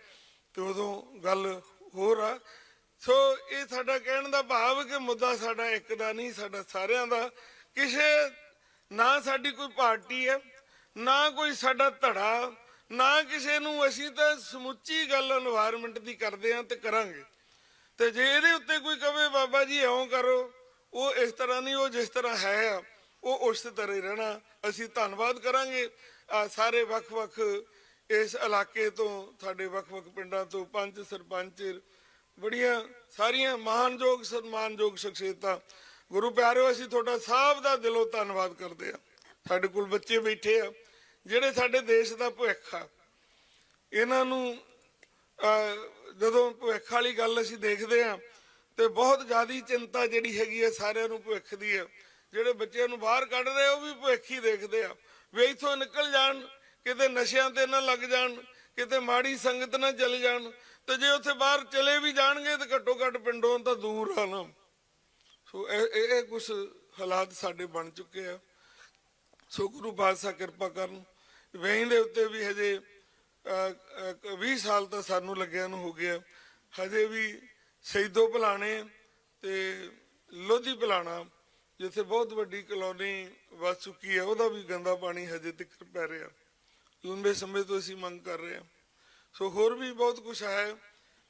ਤੇ ਉਦੋਂ ਗੱਲ ਹੋਰ ਆ। ਸੋ ਇਹ ਸਾਡਾ ਕਹਿਣ ਦਾ ਭਾਵ ਕਿ ਮੁੱਦਾ ਸਾਡਾ ਇੱਕ ਦਾ ਨਹੀਂ, ਸਾਡਾ ਸਾਰਿਆਂ ਦਾ। ਕਿਸੇ ਨਾ ਸਾਡੀ ਕੋਈ ਪਾਰਟੀ ਹੈ, ਨਾ ਕੋਈ ਸਾਡਾ ਧੜਾ, ਨਾ ਕਿਸੇ ਨੂੰ। ਅਸੀਂ ਤਾਂ ਸਮੁੱਚੀ ਗੱਲ এনवायरमेंट ਦੀ ਕਰਦੇ ਆਂ ਤੇ ਕਰਾਂਗੇ। ਤੇ ਜੇ ਇਹਦੇ ਉੱਤੇ ਕੋਈ ਕਵੇ ਬਾਬਾ ਜੀ ਇਉਂ ਕਰੋ, ਉਹ ਇਸ ਤਰ੍ਹਾਂ ਨਹੀਂ, ਉਹ ਜਿਸ ਤਰ੍ਹਾਂ ਹੈ ਉਹ ਉਸ ਤਰ੍ਹਾਂ ਹੀ ਰਹਿਣਾ। ਅਸੀਂ ਧੰਨਵਾਦ ਕਰਾਂਗੇ ਸਾਰੇ ਵੱਖ-ਵੱਖ ਇਸ ਇਲਾਕੇ ਤੋਂ, ਸਾਡੇ ਵੱਖ-ਵੱਖ ਪਿੰਡਾਂ ਤੋਂ ਪੰਚ ਸਰਪੰਚ, ਬੜੀਆਂ ਸਾਰੀਆਂ ਮਾਨਯੋਗ ਸਨਮਾਨਯੋਗ ਸ਼ਖਸੀਅਤਾਂ। ਗੁਰੂ ਪਿਆਰਿਓ, ਅਸੀਂ ਤੁਹਾਡਾ ਸਭ ਦਾ ਦਿਲੋਂ ਧੰਨਵਾਦ ਕਰਦੇ ਆ। ਸਾਡੇ ਕੋਲ ਬੱਚੇ ਬੈਠੇ ਆ ਜਿਹੜੇ ਸਾਡੇ ਦੇਸ਼ ਦਾ ਭਵਿੱਖ ਆ। ਇਹਨਾਂ ਨੂੰ ਜਦੋਂ ਭਵਿੱਖ ਵਾਲੀ ਗੱਲ ਅਸੀਂ ਦੇਖਦੇ ਆ ਤੇ ਬਹੁਤ ਜ਼ਿਆਦਾ ਚਿੰਤਾ ਜਿਹੜੀ ਹੈਗੀ ਹੈ ਸਾਰਿਆਂ ਨੂੰ ਭਵਿੱਖ ਦੀ ਹੈ। ਜਿਹੜੇ ਬੱਚਿਆਂ ਨੂੰ ਬਾਹਰ ਕੱਢ ਰਹੇ ਉਹ ਵੀ ਭਵਿੱਖ ਹੀ ਦੇਖਦੇ ਆ ਵੀ ਇੱਥੋਂ ਨਿਕਲ ਜਾਣ, ਕਿਤੇ ਨਸ਼ਿਆਂ ਤੇ ਨਾ ਲੱਗ ਜਾਣ, ਕਿਤੇ ਮਾੜੀ ਸੰਗਤ ਨਾ ਚਲੇ ਜਾਣ। ਤੇ ਜੇ ਉੱਥੇ ਬਾਹਰ ਚਲੇ ਵੀ ਜਾਣਗੇ ਤੇ ਘੱਟੋ ਘੱਟ ਪਿੰਡੋਂ ਤਾਂ ਦੂਰ ਆ ਨਾ। ਸੋ ਇਹ ਕੁਝ ਹਾਲਾਤ ਸਾਡੇ ਬਣ ਚੁੱਕੇ ਆ। ਸੋ ਗੁਰੂ ਪਾਤਸ਼ਾਹ ਕਿਰਪਾ ਕਰਨ। ਵੇਈਂ ਦੇ ਉੱਤੇ ਵੀ ਹਜੇ 20 ਸਾਲ ਤਾਂ ਸਾਨੂੰ ਲੱਗਿਆ ਨੂੰ ਹੋ ਗਿਆ, ਹਜੇ ਵੀ ਸੈਦੋ ਭਲਾਣੇ ਤੇ ਲੋਧੀ ਭਲਾਣਾ ਜਿੱਥੇ ਬਹੁਤ ਵੱਡੀ ਕਲੋਨੀ ਵਸ ਚੁੱਕੀ ਹੈ, ਉਹਦਾ ਵੀ ਗੰਦਾ ਪਾਣੀ ਹਜੇ ਤੱਕ ਪੈ ਰਿਹਾ। ਲੰਬੇ ਸਮੇਂ ਤੋਂ ਅਸੀਂ ਮੰਗ ਕਰ ਰਹੇ ਹਾਂ। ਸੋ ਹੋਰ ਵੀ ਬਹੁਤ ਕੁਝ ਹੈ।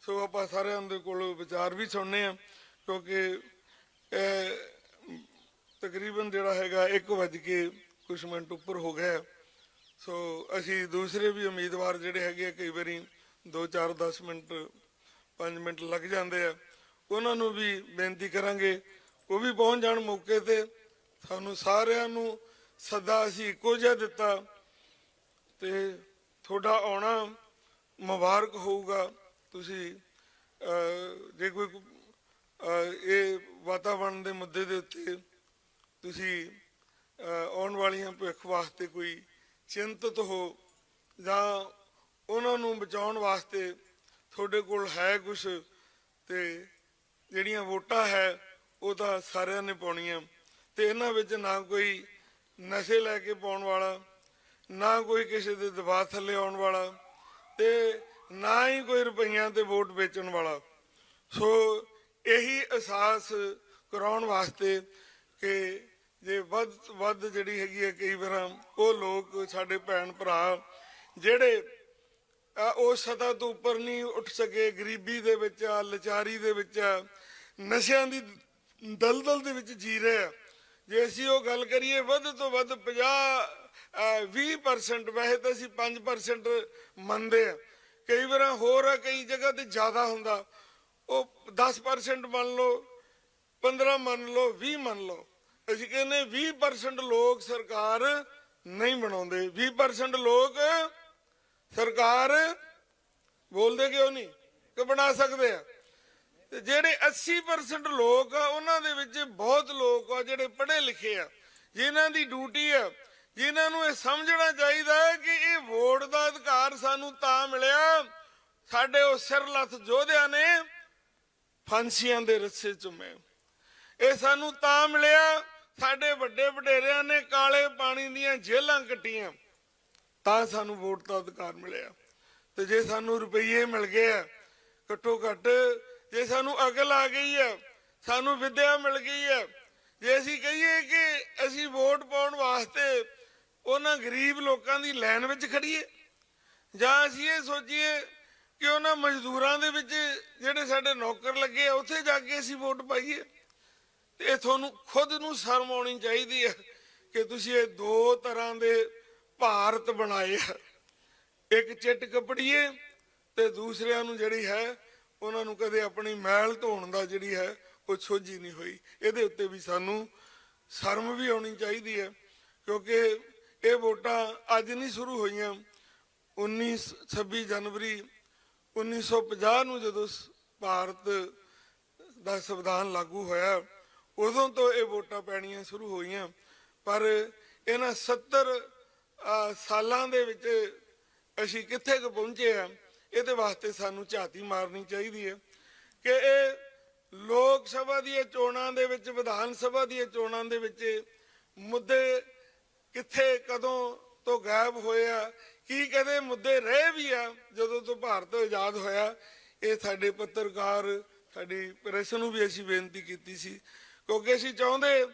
ਸੋ ਆਪਾਂ ਸਾਰਿਆਂ ਦੇ ਕੋਲ ਵਿਚਾਰ ਵੀ ਸੁਣਨੇ ਆ, ਕਿਉਂਕਿ ਤਕਰੀਬਨ ਜਿਹੜਾ ਹੈਗਾ 1:00 ਉੱਪਰ ਹੋ ਗਿਆ। ਸੋ ਅਸੀਂ ਦੂਸਰੇ ਵੀ ਉਮੀਦਵਾਰ ਜਿਹੜੇ ਹੈਗੇ ਆ, ਕਈ ਵਾਰੀ 2-4-10 ਮਿੰਟ 5 ਮਿੰਟ ਲੱਗ ਜਾਂਦੇ ਆ, ਉਹਨਾਂ ਨੂੰ ਵੀ ਬੇਨਤੀ ਕਰਾਂਗੇ ਉਹ ਵੀ ਪਹੁੰਚ ਜਾਣ ਮੌਕੇ ਤੇ। ਸਾਨੂੰ ਸਾਰਿਆਂ ਨੂੰ ਸੱਦਾ ਅਸੀਂ ਇੱਕੋ ਜਿਹਾ ਦਿੱਤਾ ਤੇ ਤੁਹਾਡਾ ਆਉਣਾ ਮੁਬਾਰਕ ਹੋਊਗਾ। ਤੁਸੀਂ ਜੇ ਕੋਈ ਇਹ ਵਾਤਾਵਰਣ ਦੇ ਮੁੱਦੇ ਦੇ ਉੱਤੇ ਤੁਸੀਂ ਆਉਣ ਵਾਲੀਆਂ ਭਵਿੱਖ ਵਾਸਤੇ ਕੋਈ ਚਿੰਤਤ ਹੋ ਜਾਂ ਉਹਨਾਂ ਨੂੰ ਬਚਾਉਣ ਵਾਸਤੇ ਤੁਹਾਡੇ ਕੋਲ ਹੈ ਕੁਛ, ਤੇ ਜਿਹੜੀਆਂ ਵੋਟਾਂ ਹੈ ਉਹ ਤਾਂ ਸਾਰਿਆਂ ਨੇ ਪਾਉਣੀਆਂ। ਤੇ ਇਹਨਾਂ ਵਿੱਚ ਨਾ ਕੋਈ ਨਸ਼ੇ ਲੈ ਕੇ ਪਾਉਣ ਵਾਲਾ, ਨਾ ਕੋਈ ਕਿਸੇ ਦੇ ਦਬਾਅ ਥੱਲੇ ਆਉਣ ਵਾਲਾ, ਤੇ ਨਾ ਹੀ ਕੋਈ ਰੁਪਈਆਂ ਤੇ ਵੋਟ ਵੇਚਣ ਵਾਲਾ। ਸੋ ਇਹੀ ਅਹਿਸਾਸ ਕਰਾਉਣ ਵਾਸਤੇ ਕਿ ਜੇ ਵੱਧ ਜਿਹੜੀ ਹੈਗੀ ਹੈ, ਕਈ ਵਾਰ ਉਹ ਲੋਕ ਸਾਡੇ ਭੈਣ ਭਰਾ ਜਿਹੜੇ ਉਸ ਸਤਹ ਤੋਂ ਉੱਪਰ ਨਹੀਂ ਉੱਠ ਸਕੇ, ਗਰੀਬੀ ਦੇ ਵਿੱਚ ਆ, ਲਾਚਾਰੀ ਦੇ ਵਿੱਚ ਆ, ਨਸ਼ਿਆਂ ਦੀ ਦਲਦਲ ਦੇ ਵਿੱਚ ਜੀ ਰਹੇ ਆ। ਜੇ ਅਸੀਂ ਉਹ ਗੱਲ ਕਰੀਏ ਵੱਧ ਤੋਂ ਵੱਧ 50-20%, ਵੈਸੇ ਤਾਂ ਅਸੀਂ 5% ਮੰਨਦੇ ਆ, ਕਈ ਵਾਰ ਹੋਰ ਆ, ਕਈ ਜਗ੍ਹਾ ਤੇ ਜ਼ਿਆਦਾ ਹੁੰਦਾ। ਉਹ 10% ਮੰਨ ਲਓ, 15 ਮੰਨ ਲਓ, 20 ਮੰਨ ਲਓ। ਅਸੀਂ ਕਹਿੰਦੇ 20% ਲੋਕ ਸਰਕਾਰ ਨਹੀਂ ਬਣਾਉਂਦੇ। 20% ਲੋਕ ਸਰਕਾਰ ਬੋਲਦੇ ਕਿਉਂ ਨਹੀਂ ਕਿ ਬਣਾ ਸਕਦੇ ਆ। ਤੇ ਜਿਹੜੇ 80% ਲੋਕ ਆ ਉਹਨਾਂ ਦੇ ਵਿੱਚ ਬਹੁਤ ਲੋਕ ਆ ਜਿਹੜੇ ਪੜ੍ਹੇ ਲਿਖੇ ਆ, ਜਿਨ੍ਹਾਂ ਦੀ ਡਿਊਟੀ ਆ, ਜਿਨ੍ਹਾਂ ਨੂੰ ਇਹ ਸਮਝਣਾ ਚਾਹੀਦਾ ਹੈ ਕਿ ਇਹ ਵੋਟ ਦਾ ਅਧਿਕਾਰ ਸਾਨੂੰ ਤਾਂ ਮਿਲਿਆ, ਸਾਡੇ ਉਹ ਸਿਰਲੱਥ ਯੋਧਿਆਂ ਨੇ ਫਾਂਸੀਆਂ ਦੇ ਰੱਸੇ ਚੁੰਮੇ। ਇਹ ਸਾਨੂੰ ਤਾਂ ਮਿਲਿਆ, ਸਾਡੇ ਵੱਡੇ ਵਡੇਰਿਆਂ ਨੇ ਕਾਲੇ ਪਾਣੀ ਦੀਆਂ ਜੇਲਾਂ ਕੱਟੀਆਂ, ਤਾਂ ਸਾਨੂੰ ਵੋਟ ਦਾ ਅਧਿਕਾਰ ਮਿਲਿਆ। ਤੇ ਜੇ ਸਾਨੂੰ ਰੁਪਈਏ ਮਿਲ ਗਏ ਆ, ਘੱਟੋ ਘੱਟ ਜੇ ਸਾਨੂੰ ਅਕਲ ਆ ਗਈ ਆ, ਸਾਨੂੰ ਵਿੱਦਿਆ ਮਿਲ ਗਈ ਆ, ਜੇ ਅਸੀਂ ਕਹੀਏ ਕਿ ਅਸੀਂ ਵੋਟ ਪਾਉਣ ਵਾਸਤੇ ਉਹਨਾਂ ਗਰੀਬ ਲੋਕਾਂ ਦੀ ਲਾਈਨ ਵਿੱਚ ਖੜੀਏ, ਜਾਂ ਅਸੀਂ ਇਹ ਸੋਚੀਏ ਕਿ ਉਹਨਾਂ ਮਜ਼ਦੂਰਾਂ ਦੇ ਵਿੱਚ ਜਿਹੜੇ ਸਾਡੇ ਨੌਕਰ ਲੱਗੇ ਆ ਉੱਥੇ ਜਾ ਕੇ ਅਸੀਂ ਵੋਟ ਪਾਈਏ। ਤੇ ਤੁਹਾਨੂੰ ਖੁਦ ਨੂੰ ਸ਼ਰਮ ਆਉਣੀ ਚਾਹੀਦੀ ਹੈ ਕਿ ਤੁਸੀਂ ਇਹ ਦੋ ਤਰ੍ਹਾਂ ਦੇ ਭਾਰਤ ਬਣਾਏ ਆ, ਇੱਕ ਚਿੱਟ ਕਪੜੀਏ ਤੇ ਦੂਸਰਿਆਂ ਨੂੰ ਜਿਹੜੀ ਹੈ ਉਹਨਾਂ ਨੂੰ ਕਦੇ ਆਪਣੀ ਮੈਲ ਧੋਣ ਦਾ ਜਿਹੜੀ ਹੈ ਉਹ ਸੋਝੀ ਨਹੀਂ ਹੋਈ। ਇਹਦੇ ਉੱਤੇ ਵੀ ਸਾਨੂੰ ਸ਼ਰਮ ਵੀ ਆਉਣੀ ਚਾਹੀਦੀ ਹੈ, ਕਿਉਂਕਿ ਇਹ ਵੋਟਾਂ ਅੱਜ ਨਹੀਂ ਸ਼ੁਰੂ ਹੋਈਆਂ। 26 ਜਨਵਰੀ 1950 ਨੂੰ ਜਦੋਂ ਭਾਰਤ ਦਾ ਸੰਵਿਧਾਨ ਲਾਗੂ ਹੋਇਆ ਉਦੋਂ ਤੋਂ ਇਹ ਵੋਟਾਂ ਪੈਣੀਆਂ ਸ਼ੁਰੂ ਹੋਈਆਂ। ਪਰ ਇਹਨਾਂ 70 ਸਾਲਾਂ ਦੇ ਵਿੱਚ ਅਸੀਂ ਕਿੱਥੇ ਕੁ ਪਹੁੰਚੇ ਆ, ਇਹਦੇ ਵਾਸਤੇ ਸਾਨੂੰ ਝਾਤੀ ਮਾਰਨੀ ਚਾਹੀਦੀ ਹੈ ਕਿ ਇਹ ਲੋਕ ਸਭਾ ਦੀਆਂ ਚੋਣਾਂ ਦੇ ਵਿੱਚ, ਵਿਧਾਨ ਸਭਾ ਦੀਆਂ ਚੋਣਾਂ ਦੇ ਵਿੱਚ ਮੁੱਦੇ ਕਿੱਥੇ ਕਦੋਂ ਤੋਂ ਗਾਇਬ ਹੋਏ ਆ, ਕੀ ਕਦੇ ਮੁੱਦੇ ਰਹੇ ਵੀ ਆ ਜਦੋਂ ਤੋਂ ਭਾਰਤ ਆਜ਼ਾਦ ਹੋਇਆ। ਇਹ ਸਾਡੇ ਪੱਤਰਕਾਰ, ਸਾਡੀ ਪ੍ਰੈਸ ਨੂੰ ਵੀ ਅਸੀਂ ਬੇਨਤੀ ਕੀਤੀ ਸੀ, ਕਿਉਂਕਿ ਅਸੀਂ ਚਾਹੁੰਦੇ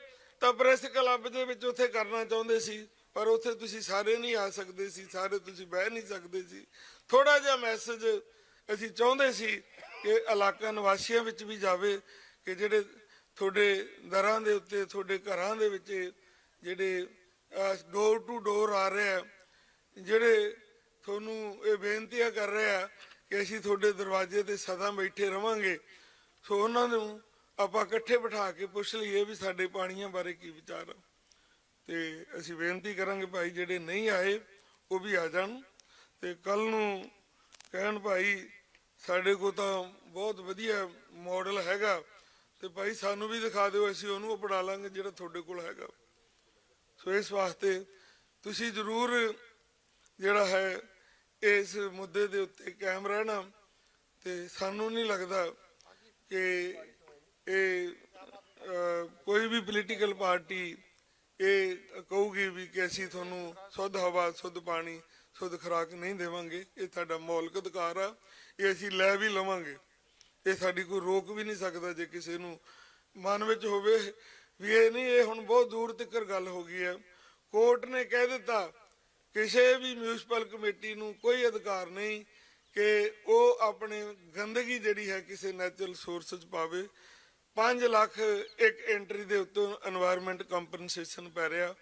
ਤਾਂ ਪ੍ਰੈਸ ਕਲੱਬ ਦੇ ਵਿੱਚ ਉੱਥੇ ਕਰਨਾ ਚਾਹੁੰਦੇ ਸੀ, ਪਰ ਉੱਥੇ ਤੁਸੀਂ ਸਾਰੇ ਨਹੀਂ ਆ ਸਕਦੇ ਸੀ, ਸਾਰੇ ਤੁਸੀਂ ਬਹਿ ਨਹੀਂ ਸਕਦੇ ਸੀ। ਥੋੜਾ ਜਿਹਾ ਮੈਸੇਜ ਅਸੀਂ ਚਾਹੁੰਦੇ ਸੀ ਕਿ ਇਲਾਕਾ ਨਿਵਾਸੀਆਂ ਵਿੱਚ ਵੀ ਜਾਵੇ ਕਿ ਜਿਹੜੇ ਤੁਹਾਡੇ ਦਰਾਂ ਦੇ ਉੱਤੇ, ਤੁਹਾਡੇ ਘਰਾਂ ਦੇ ਵਿੱਚ ਜਿਹੜੇ ਡੋਰ ਟੂ ਡੋਰ ਆ ਰਹੇ ਆ, ਜਿਹੜੇ ਤੁਹਾਨੂੰ ਇਹ ਬੇਨਤੀਆਂ ਕਰ ਰਹੇ ਆ ਕਿ ਅਸੀਂ ਤੁਹਾਡੇ ਦਰਵਾਜ਼ੇ ਤੇ ਸਦਾ ਬੈਠੇ ਰਵਾਂਗੇ, ਸੋ ਉਹਨਾਂ ਨੂੰ ਆਪਾਂ ਇਕੱਠੇ ਬਿਠਾ ਕੇ ਪੁੱਛ ਲਈਏ ਵੀ ਸਾਡੇ ਪਾਣੀਆਂ ਬਾਰੇ ਕੀ ਵਿਚਾਰ ਆ। ਤੇ ਅਸੀਂ ਬੇਨਤੀ ਕਰਾਂਗੇ ਭਾਈ ਜਿਹੜੇ ਨਹੀਂ ਆਏ ਉਹ ਵੀ ਆ ਜਾਣ, ਤੇ ਕੱਲ ਨੂੰ ਕਹਿਣ ਭਾਈ ਸਾਡੇ ਕੋਲ ਤਾਂ ਬਹੁਤ ਵਧੀਆ ਮਾਡਲ ਹੈਗਾ, ਤੇ ਭਾਈ ਸਾਨੂੰ ਵੀ ਦਿਖਾ ਦਿਓ, ਅਸੀਂ ਉਹਨੂੰ ਅਪਣਾ ਲਾਂਗੇ ਜਿਹੜਾ ਤੁਹਾਡੇ ਕੋਲ ਹੈਗਾ। ਸੋ ਇਸ ਵਾਸਤੇ ਤੁਸੀਂ ਜ਼ਰੂਰ ਜਿਹੜਾ ਹੈ ਇਸ ਮੁੱਦੇ ਦੇ ਉੱਤੇ ਕਾਇਮ ਰਹਿਣਾ। ਤੇ ਸਾਨੂੰ ਨਹੀਂ ਲੱਗਦਾ ਕਿ ਇਹ ਕੋਈ ਵੀ ਪੋਲੀਟੀਕਲ ਪਾਰਟੀ ਇਹ ਕਹੂਗੀ ਵੀ ਕਿ ਅਸੀਂ ਤੁਹਾਨੂੰ ਸ਼ੁੱਧ ਹਵਾ, ਸ਼ੁੱਧ ਪਾਣੀ, ਸ਼ੁੱਧ ਖੁਰਾਕ ਨਹੀਂ ਦੇਵਾਂਗੇ। ਇਹ ਸਾਡਾ ਮੌਲਿਕ ਅਧਿਕਾਰ ਆ, ਇਹ ਅਸੀਂ ਲੈ ਵੀ ਲਵਾਂਗੇ, ਇਹ ਸਾਡੀ ਕੋਈ ਰੋਕ ਵੀ ਨਹੀਂ ਸਕਦਾ। ਜੇ ਕਿਸੇ ਨੂੰ ਮਨ ਵਿੱਚ ਹੋਵੇ ਵੀ ਇਹ ਨਹੀਂ, ਇਹ ਹੁਣ ਬਹੁਤ ਦੂਰ ਤੱਕ ਗੱਲ ਹੋ ਗਈ ਹੈ। ਕੋਰਟ ਨੇ ਕਹਿ ਦਿੱਤਾ ਕਿਸੇ ਵੀ ਮਿਊਨਿਸਪਲ ਕਮੇਟੀ ਨੂੰ ਕੋਈ ਅਧਿਕਾਰ ਨਹੀਂ ਕਿ ਉਹ ਆਪਣੇ ਗੰਦਗੀ ਜਿਹੜੀ ਹੈ ਕਿਸੇ ਨੈਚੁਰਲ ਸੋਰਸ 'ਚ ਪਾਵੇ। 5 ਲੱਖ ਇੱਕ ਐਂਟਰੀ ਦੇ ਉੱਤੇ এনवायरमेंट ਕੰਪਨਸੇਸ਼ਨ ਪੈ ਰਿਹਾ,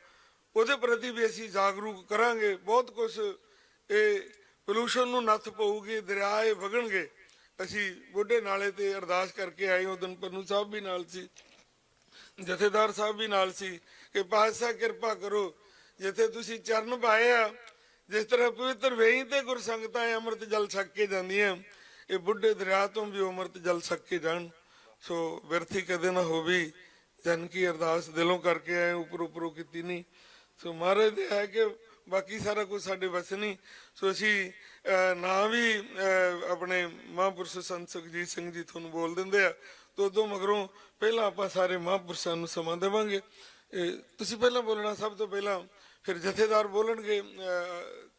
ਉਹਦੇ ਪ੍ਰਤੀ ਵੀ ਅਸੀਂ ਜਾਗਰੂਕ ਕਰਾਂਗੇ। ਬਹੁਤ ਕੁਝ ਇਹ ਪੋਲੂਸ਼ਨ ਨੂੰ ਨੱਥ ਪਊਗੀ, ਦਰਿਆਏ ਵਗਣਗੇ। ਅਸੀਂ ਬੁੱਢੇ ਨਾਲੇ ਤੇ ਅਰਦਾਸ ਕਰਕੇ ਆਏ, ਉਹ ਦਿਨ ਪੰਨੂ ਸਾਹਿਬ ਵੀ ਨਾਲ ਸੀ, ਜਥੇਦਾਰ ਸਾਹਿਬ ਵੀ ਨਾਲ ਸੀ ਕਿ ਪਾਤਸ਼ਾਹ ਕਿਰਪਾ ਕਰੋ, ਜਿੱਥੇ ਤੁਸੀਂ ਚਰਨ ਪਾਏ ਆ, ਜਿਸ ਤਰ੍ਹਾਂ ਪਵਿੱਤਰ ਵੇਈ ਤੇ ਗੁਰਸੰਗਤਾਂ ਅੰਮ੍ਰਿਤ ਜਲ ਛਕ ਕੇ ਜਾਂਦੀਆਂ, ਇਹ ਬੁੱਢੇ ਦਰਿਆ ਤੋਂ ਵੀ ਅੰਮ੍ਰਿਤ ਜਲ ਛਕ ਕੇ ਜਾਣ। ਸੋ ਵਿਅਰਥੀ ਕਦੇ ਨਾ ਹੋਵੇ, ਜਨ ਕੀ ਅਰਦਾਸ ਦਿਲੋਂ ਕਰਕੇ ਆਏ, ਉੱਪਰੋਂ ਕੀਤੀ ਨਹੀਂ। ਸੋ ਮਹਾਰਾਜ ਦੇ ਹੈ ਕਿ ਬਾਕੀ ਸਾਰਾ ਕੁਝ ਸਾਡੇ ਵੱਸ ਨਹੀਂ। ਸੋ ਅਸੀਂ ਨਾ ਵੀ ਆਪਣੇ ਮਹਾਂਪੁਰਸ਼ ਸੰਤ ਸੁਖਜੀਤ ਸਿੰਘ ਜੀ ਤੁਹਾਨੂੰ ਬੋਲ ਦਿੰਦੇ ਆ, ਤੋਂ ਉਦੋਂ ਮਗਰੋਂ ਪਹਿਲਾਂ ਆਪਾਂ ਸਾਰੇ ਮਹਾਂਪੁਰਸ਼ਾਂ ਨੂੰ ਸਮਾਂ ਦੇਵਾਂਗੇ। ਤੁਸੀਂ ਪਹਿਲਾਂ ਬੋਲਣਾ ਸਭ ਤੋਂ ਪਹਿਲਾਂ, ਫਿਰ ਜਥੇਦਾਰ ਬੋਲਣਗੇ,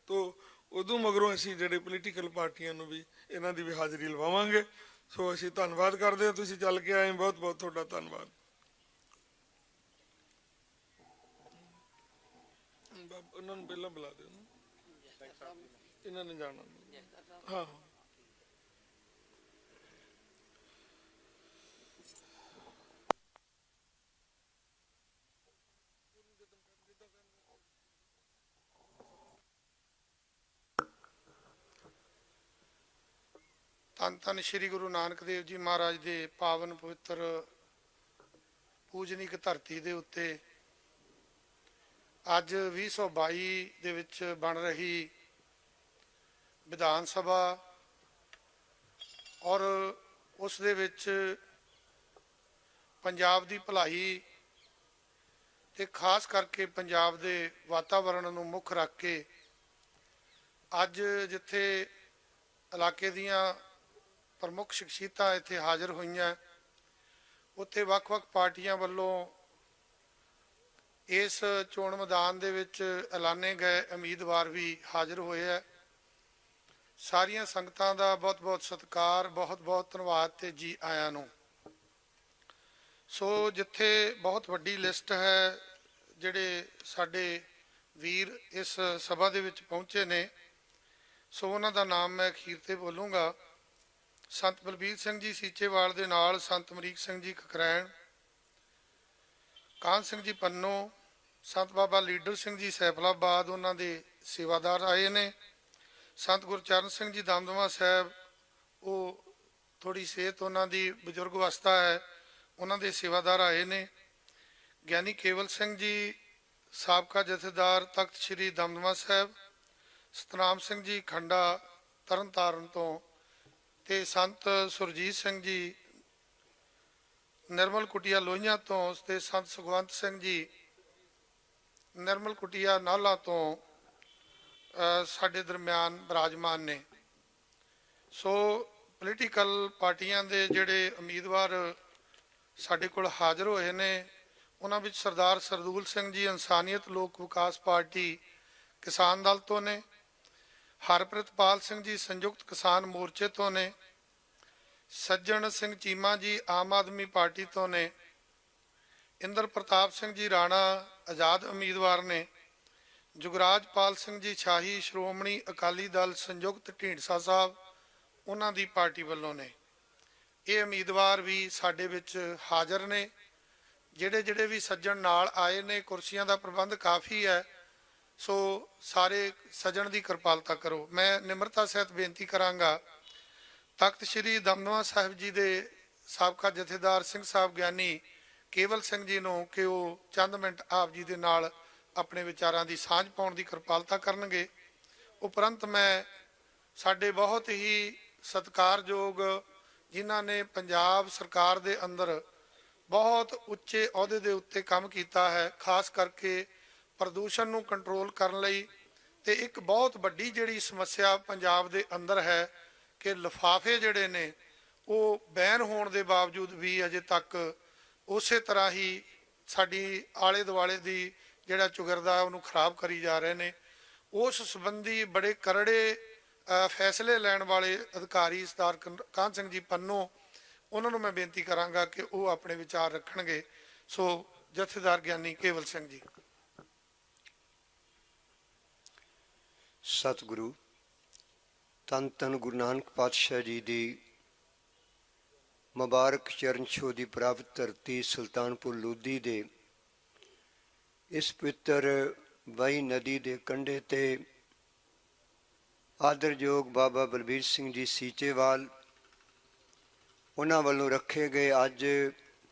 ਤੋਂ ਉਦੋਂ ਮਗਰੋਂ ਅਸੀਂ ਜਿਹੜੇ ਪੋਲੀਟੀਕਲ ਪਾਰਟੀਆਂ ਨੂੰ ਵੀ ਇਹਨਾਂ ਦੀ ਵੀ ਹਾਜ਼ਰੀ ਲਵਾਵਾਂਗੇ। ਸੋ ਅਸੀਂ ਧੰਨਵਾਦ ਕਰਦੇ ਹਾਂ, ਤੁਸੀਂ ਚੱਲ ਕੇ ਆਏ, ਬਹੁਤ ਬਹੁਤ ਤੁਹਾਡਾ ਧੰਨਵਾਦ। ਉਹਨਾਂ ਨੂੰ ਪਹਿਲਾਂ ਬੁਲਾ ਦਿਓ, ਇਹਨਾਂ ਨੇ ਜਾਣਾ। ਹਾਂ ਧੰਨ ਧੰਨ ਸ਼੍ਰੀ ਗੁਰੂ ਨਾਨਕ ਦੇਵ ਜੀ ਮਹਾਰਾਜ ਦੇ ਪਾਵਨ ਪਵਿੱਤਰ ਪੂਜਨੀਕ ਧਰਤੀ ਦੇ ਉੱਤੇ ਅੱਜ 2022 ਦੇ ਵਿੱਚ ਬਣ ਰਹੀ ਵਿਧਾਨ ਸਭਾ ਔਰ ਉਸ ਦੇ ਵਿੱਚ ਪੰਜਾਬ ਦੀ ਭਲਾਈ ਤੇ ਖਾਸ ਕਰਕੇ ਪੰਜਾਬ ਦੇ ਵਾਤਾਵਰਣ ਨੂੰ ਮੁੱਖ ਰੱਖ ਕੇ ਅੱਜ ਜਿੱਥੇ ਇਲਾਕੇ ਦੀਆਂ ਪ੍ਰਮੁੱਖ ਸ਼ਖਸੀਅਤਾਂ ਇੱਥੇ ਹਾਜ਼ਰ ਹੋਈਆਂ, ਉੱਥੇ ਵੱਖ-ਵੱਖ ਪਾਰਟੀਆਂ ਵੱਲੋਂ ਇਸ ਚੋਣ ਮੈਦਾਨ ਦੇ ਵਿੱਚ ਐਲਾਨੇ ਗਏ ਉਮੀਦਵਾਰ ਵੀ ਹਾਜ਼ਰ ਹੋਏ ਹੈ। ਸਾਰੀਆਂ ਸੰਗਤਾਂ ਦਾ ਬਹੁਤ-ਬਹੁਤ ਸਤਿਕਾਰ, ਬਹੁਤ-ਬਹੁਤ ਧੰਨਵਾਦ ਤੇ ਜੀ ਆਇਆਂ ਨੂੰ। ਸੋ ਜਿੱਥੇ ਬਹੁਤ ਵੱਡੀ ਲਿਸਟ ਹੈ ਜਿਹੜੇ ਸਾਡੇ ਵੀਰ ਇਸ ਸਭਾ ਦੇ ਵਿੱਚ ਪਹੁੰਚੇ ਨੇ, ਸੋ ਉਹਨਾਂ ਦਾ ਨਾਮ ਮੈਂ ਅਖੀਰ ਤੇ ਬੋਲੂੰਗਾ। ਸੰਤ ਬਲਬੀਰ ਸਿੰਘ ਜੀ ਸੀਚੇਵਾਲ ਦੇ ਨਾਲ ਸੰਤ ਅਮਰੀਕ ਸਿੰਘ ਜੀ ਖਕਰੈਣ, ਕਾਹਨ ਸਿੰਘ ਜੀ ਪੰਨੋ, ਸੰਤ ਬਾਬਾ ਲੀਡਰ ਸਿੰਘ ਜੀ ਸੈਫਲਾਬਾਦ, ਉਹਨਾਂ ਦੇ ਸੇਵਾਦਾਰ ਆਏ ਨੇ। ਸੰਤ ਗੁਰਚਰਨ ਸਿੰਘ ਜੀ ਦਮਦਮਾ ਸਾਹਿਬ, ਉਹ ਥੋੜੀ ਸਿਹਤ ਉਹਨਾਂ ਦੀ ਬਜ਼ੁਰਗ ਅਵਸਥਾ ਹੈ, ਉਹਨਾਂ ਦੇ ਸੇਵਾਦਾਰ ਆਏ ਨੇ। ਗਿਆਨੀ ਕੇਵਲ ਸਿੰਘ ਜੀ ਸਾਬਕਾ ਜਥੇਦਾਰ ਤਖਤ ਸ੍ਰੀ ਦਮਦਮਾ ਸਾਹਿਬ, ਸਤਨਾਮ ਸਿੰਘ ਜੀ ਖੰਡਾ ਤਰਨਤਾਰਨ ਤੋਂ, ਤੇ ਸੰਤ ਸੁਰਜੀਤ ਸਿੰਘ ਜੀ ਨਿਰਮਲ ਕੁਟੀਆ ਲੋਹੀਆਂ ਤੋਂ, ਤੇ ਸੰਤ ਸੁਖਵੰਤ ਸਿੰਘ ਜੀ ਨਿਰਮਲ ਕੁਟੀਆ ਨਾਲਾ ਤੋਂ ਸਾਡੇ ਦਰਮਿਆਨ ਬਿਰਾਜਮਾਨ ਨੇ। ਸੋ ਪੋਲੀਟੀਕਲ ਪਾਰਟੀਆਂ ਦੇ ਜਿਹੜੇ ਉਮੀਦਵਾਰ ਸਾਡੇ ਕੋਲ ਹਾਜ਼ਰ ਹੋਏ ਨੇ, ਉਹਨਾਂ ਵਿੱਚ ਸਰਦਾਰ ਸਰਦੂਲ ਸਿੰਘ ਜੀ ਇਨਸਾਨੀਅਤ ਲੋਕ ਵਿਕਾਸ ਪਾਰਟੀ ਕਿਸਾਨ ਦਲ ਤੋਂ ਨੇ, ਹਰਪ੍ਰੀਤਪਾਲ ਸਿੰਘ ਜੀ ਸੰਯੁਕਤ ਕਿਸਾਨ ਮੋਰਚੇ ਤੋਂ ਨੇ, ਸੱਜਣ ਸਿੰਘ ਚੀਮਾ ਜੀ ਆਮ ਆਦਮੀ ਪਾਰਟੀ ਤੋਂ ਨੇ, ਇੰਦਰ ਪ੍ਰਤਾਪ ਸਿੰਘ ਜੀ ਰਾਣਾ ਆਜ਼ਾਦ ਉਮੀਦਵਾਰ ਨੇ, ਜੁਗਰਾਜਪਾਲ ਸਿੰਘ ਜੀ ਸ਼ਾਹੀ ਸ਼੍ਰੋਮਣੀ ਅਕਾਲੀ ਦਲ ਸੰਯੁਕਤ ਢੀਂਡਸਾ ਸਾਹਿਬ ਉਹਨਾਂ ਦੀ ਪਾਰਟੀ ਵੱਲੋਂ ਨੇ। ਇਹ ਉਮੀਦਵਾਰ ਵੀ ਸਾਡੇ ਵਿੱਚ ਹਾਜ਼ਰ ਨੇ। ਜਿਹੜੇ ਵੀ ਸੱਜਣ ਨਾਲ ਆਏ ਨੇ, ਕੁਰਸੀਆਂ ਦਾ ਪ੍ਰਬੰਧ ਕਾਫੀ ਹੈ, ਸੋ ਸਾਰੇ ਸੱਜਣ ਦੀ ਕਿਰਪਾਲਤਾ ਕਰੋ। ਮੈਂ ਨਿਮਰਤਾ ਸਹਿਤ ਬੇਨਤੀ ਕਰਾਂਗਾ ਤਖਤ ਸ੍ਰੀ ਦਮਦਮਾ ਸਾਹਿਬ ਜੀ ਦੇ ਸਾਬਕਾ ਜਥੇਦਾਰ ਸਿੰਘ ਸਾਹਿਬ ਗਿਆਨੀ ਕੇਵਲ ਸਿੰਘ ਜੀ ਨੂੰ ਕਿ ਉਹ ਚੰਦ ਮਿੰਟ ਆਪ ਜੀ ਦੇ ਨਾਲ ਆਪਣੇ ਵਿਚਾਰਾਂ ਦੀ ਸਾਂਝ ਪਾਉਣ ਦੀ ਕਿਰਪਾਲਤਾ ਕਰਨਗੇ। ਉਪਰੰਤ ਮੈਂ ਸਾਡੇ ਬਹੁਤ ਹੀ ਸਤਿਕਾਰਯੋਗ ਜਿਨ੍ਹਾਂ ਨੇ ਪੰਜਾਬ ਸਰਕਾਰ ਦੇ ਅੰਦਰ ਬਹੁਤ ਉੱਚੇ ਅਹੁਦੇ ਦੇ ਉੱਤੇ ਕੰਮ ਕੀਤਾ ਹੈ, ਖਾਸ ਕਰਕੇ ਪ੍ਰਦੂਸ਼ਣ ਨੂੰ ਕੰਟਰੋਲ ਕਰਨ ਲਈ, ਤੇ ਇੱਕ ਬਹੁਤ ਵੱਡੀ ਜਿਹੜੀ ਸਮੱਸਿਆ ਪੰਜਾਬ ਦੇ ਅੰਦਰ ਹੈ ਕਿ ਲਿਫਾਫੇ ਜਿਹੜੇ ਨੇ ਉਹ ਬੈਨ ਹੋਣ ਦੇ ਬਾਵਜੂਦ ਵੀ ਅਜੇ ਤੱਕ ਉਸੇ ਤਰ੍ਹਾਂ ਹੀ ਸਾਡੀ ਆਲੇ ਦੁਆਲੇ ਦੀ ਜਿਹੜਾ ਚੁਗਰਦਾ ਉਹਨੂੰ ਖਰਾਬ ਕਰੀ ਜਾ ਰਹੇ ਨੇ। ਉਸ ਸੰਬੰਧੀ ਬੜੇ ਕਰੜੇ ਫੈਸਲੇ ਲੈਣ ਵਾਲੇ ਅਧਿਕਾਰੀ ਸਰਦਾਰ ਕਾਹਨ ਸਿੰਘ ਜੀ ਪੰਨੂ, ਉਹਨਾਂ ਨੂੰ ਮੈਂ ਬੇਨਤੀ ਕਰਾਂਗਾ ਕਿ ਉਹ ਆਪਣੇ ਵਿਚਾਰ ਰੱਖਣਗੇ। ਸੋ ਜਥੇਦਾਰ ਗਿਆਨੀ ਕੇਵਲ ਸਿੰਘ ਜੀ। ਸਤਿਗੁਰੂ ਧੰਨ ਧੰਨ ਗੁਰੂ ਨਾਨਕ ਪਾਤਸ਼ਾਹ ਜੀ ਦੀ ਮੁਬਾਰਕ ਚਰਨ ਛੋਹ ਦੀ ਪ੍ਰਾਪਤ ਧਰਤੀ ਸੁਲਤਾਨਪੁਰ ਲੋਧੀ ਦੇ ਇਸ ਪਵਿੱਤਰ ਬਾਈ ਨਦੀ ਦੇ ਕੰਢੇ ਤੇ ਆਦਰਯੋਗ ਬਾਬਾ ਬਲਬੀਰ ਸਿੰਘ ਜੀ ਸੀਚੇਵਾਲ ਉਹਨਾਂ ਵੱਲੋਂ ਰੱਖੇ ਗਏ ਅੱਜ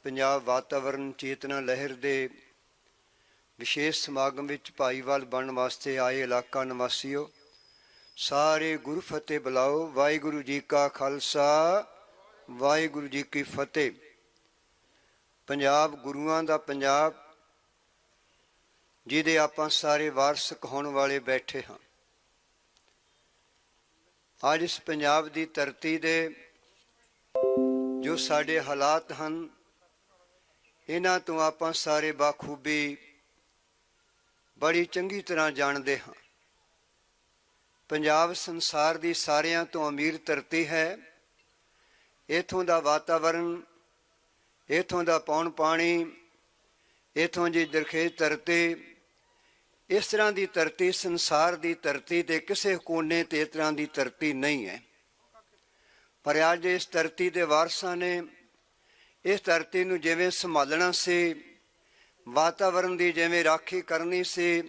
ਪੰਜਾਬ ਵਾਤਾਵਰਣ ਚੇਤਨਾ ਲਹਿਰ ਦੇ ਵਿਸ਼ੇਸ਼ ਸਮਾਗਮ ਵਿੱਚ ਭਾਈਵਾਲ ਬਣਨ ਵਾਸਤੇ ਆਏ ਇਲਾਕਾ ਨਿਵਾਸੀਓ, ਸਾਰੇ ਗੁਰੂ ਫਤਿਹ ਬੁਲਾਓ। ਵਾਹਿਗੁਰੂ ਜੀ ਕਾ ਖਾਲਸਾ, ਵਾਹਿਗੁਰੂ ਜੀ ਕੀ ਫਤਿਹ। ਪੰਜਾਬ ਗੁਰੂਆਂ ਦਾ ਪੰਜਾਬ, ਜਿਹਦੇ ਆਪਾਂ ਸਾਰੇ ਵਾਰਸਕ ਹੋਣ ਵਾਲੇ ਬੈਠੇ ਹਾਂ। ਅੱਜ ਇਸ ਪੰਜਾਬ ਦੀ ਧਰਤੀ ਦੇ ਜੋ ਸਾਡੇ ਹਾਲਾਤ ਹਨ, ਇਹਨਾਂ ਤੋਂ ਆਪਾਂ ਸਾਰੇ ਬਾਖੂਬੀ ਬੜੀ ਚੰਗੀ ਤਰ੍ਹਾਂ ਜਾਣਦੇ ਹਾਂ। ਪੰਜਾਬ ਸੰਸਾਰ ਦੀ ਸਾਰਿਆਂ ਤੋਂ ਅਮੀਰ ਧਰਤੀ ਹੈ। ਇੱਥੋਂ ਦਾ ਵਾਤਾਵਰਣ, ਇੱਥੋਂ ਦਾ ਪੌਣ ਪਾਣੀ, ਇੱਥੋਂ ਦੀ ਦਰਖੇਜ਼ ਧਰਤੀ, ਇਸ ਤਰ੍ਹਾਂ ਦੀ ਧਰਤੀ ਸੰਸਾਰ ਦੀ ਧਰਤੀ ਦੇ ਕਿਸੇ ਕੋਨੇ ਤੇ ਇਸ ਤਰ੍ਹਾਂ ਦੀ ਧਰਤੀ ਨਹੀਂ ਹੈ। ਪਰ ਅੱਜ ਇਸ ਧਰਤੀ ਦੇ ਵਾਰਸਾਂ ਨੇ ਇਸ ਧਰਤੀ ਨੂੰ ਜਿਵੇਂ ਸੰਭਾਲਣਾ ਸੀ, ਵਾਤਾਵਰਣ ਦੀ ਜਿਵੇਂ ਰਾਖੀ ਕਰਨੀ ਸੀ,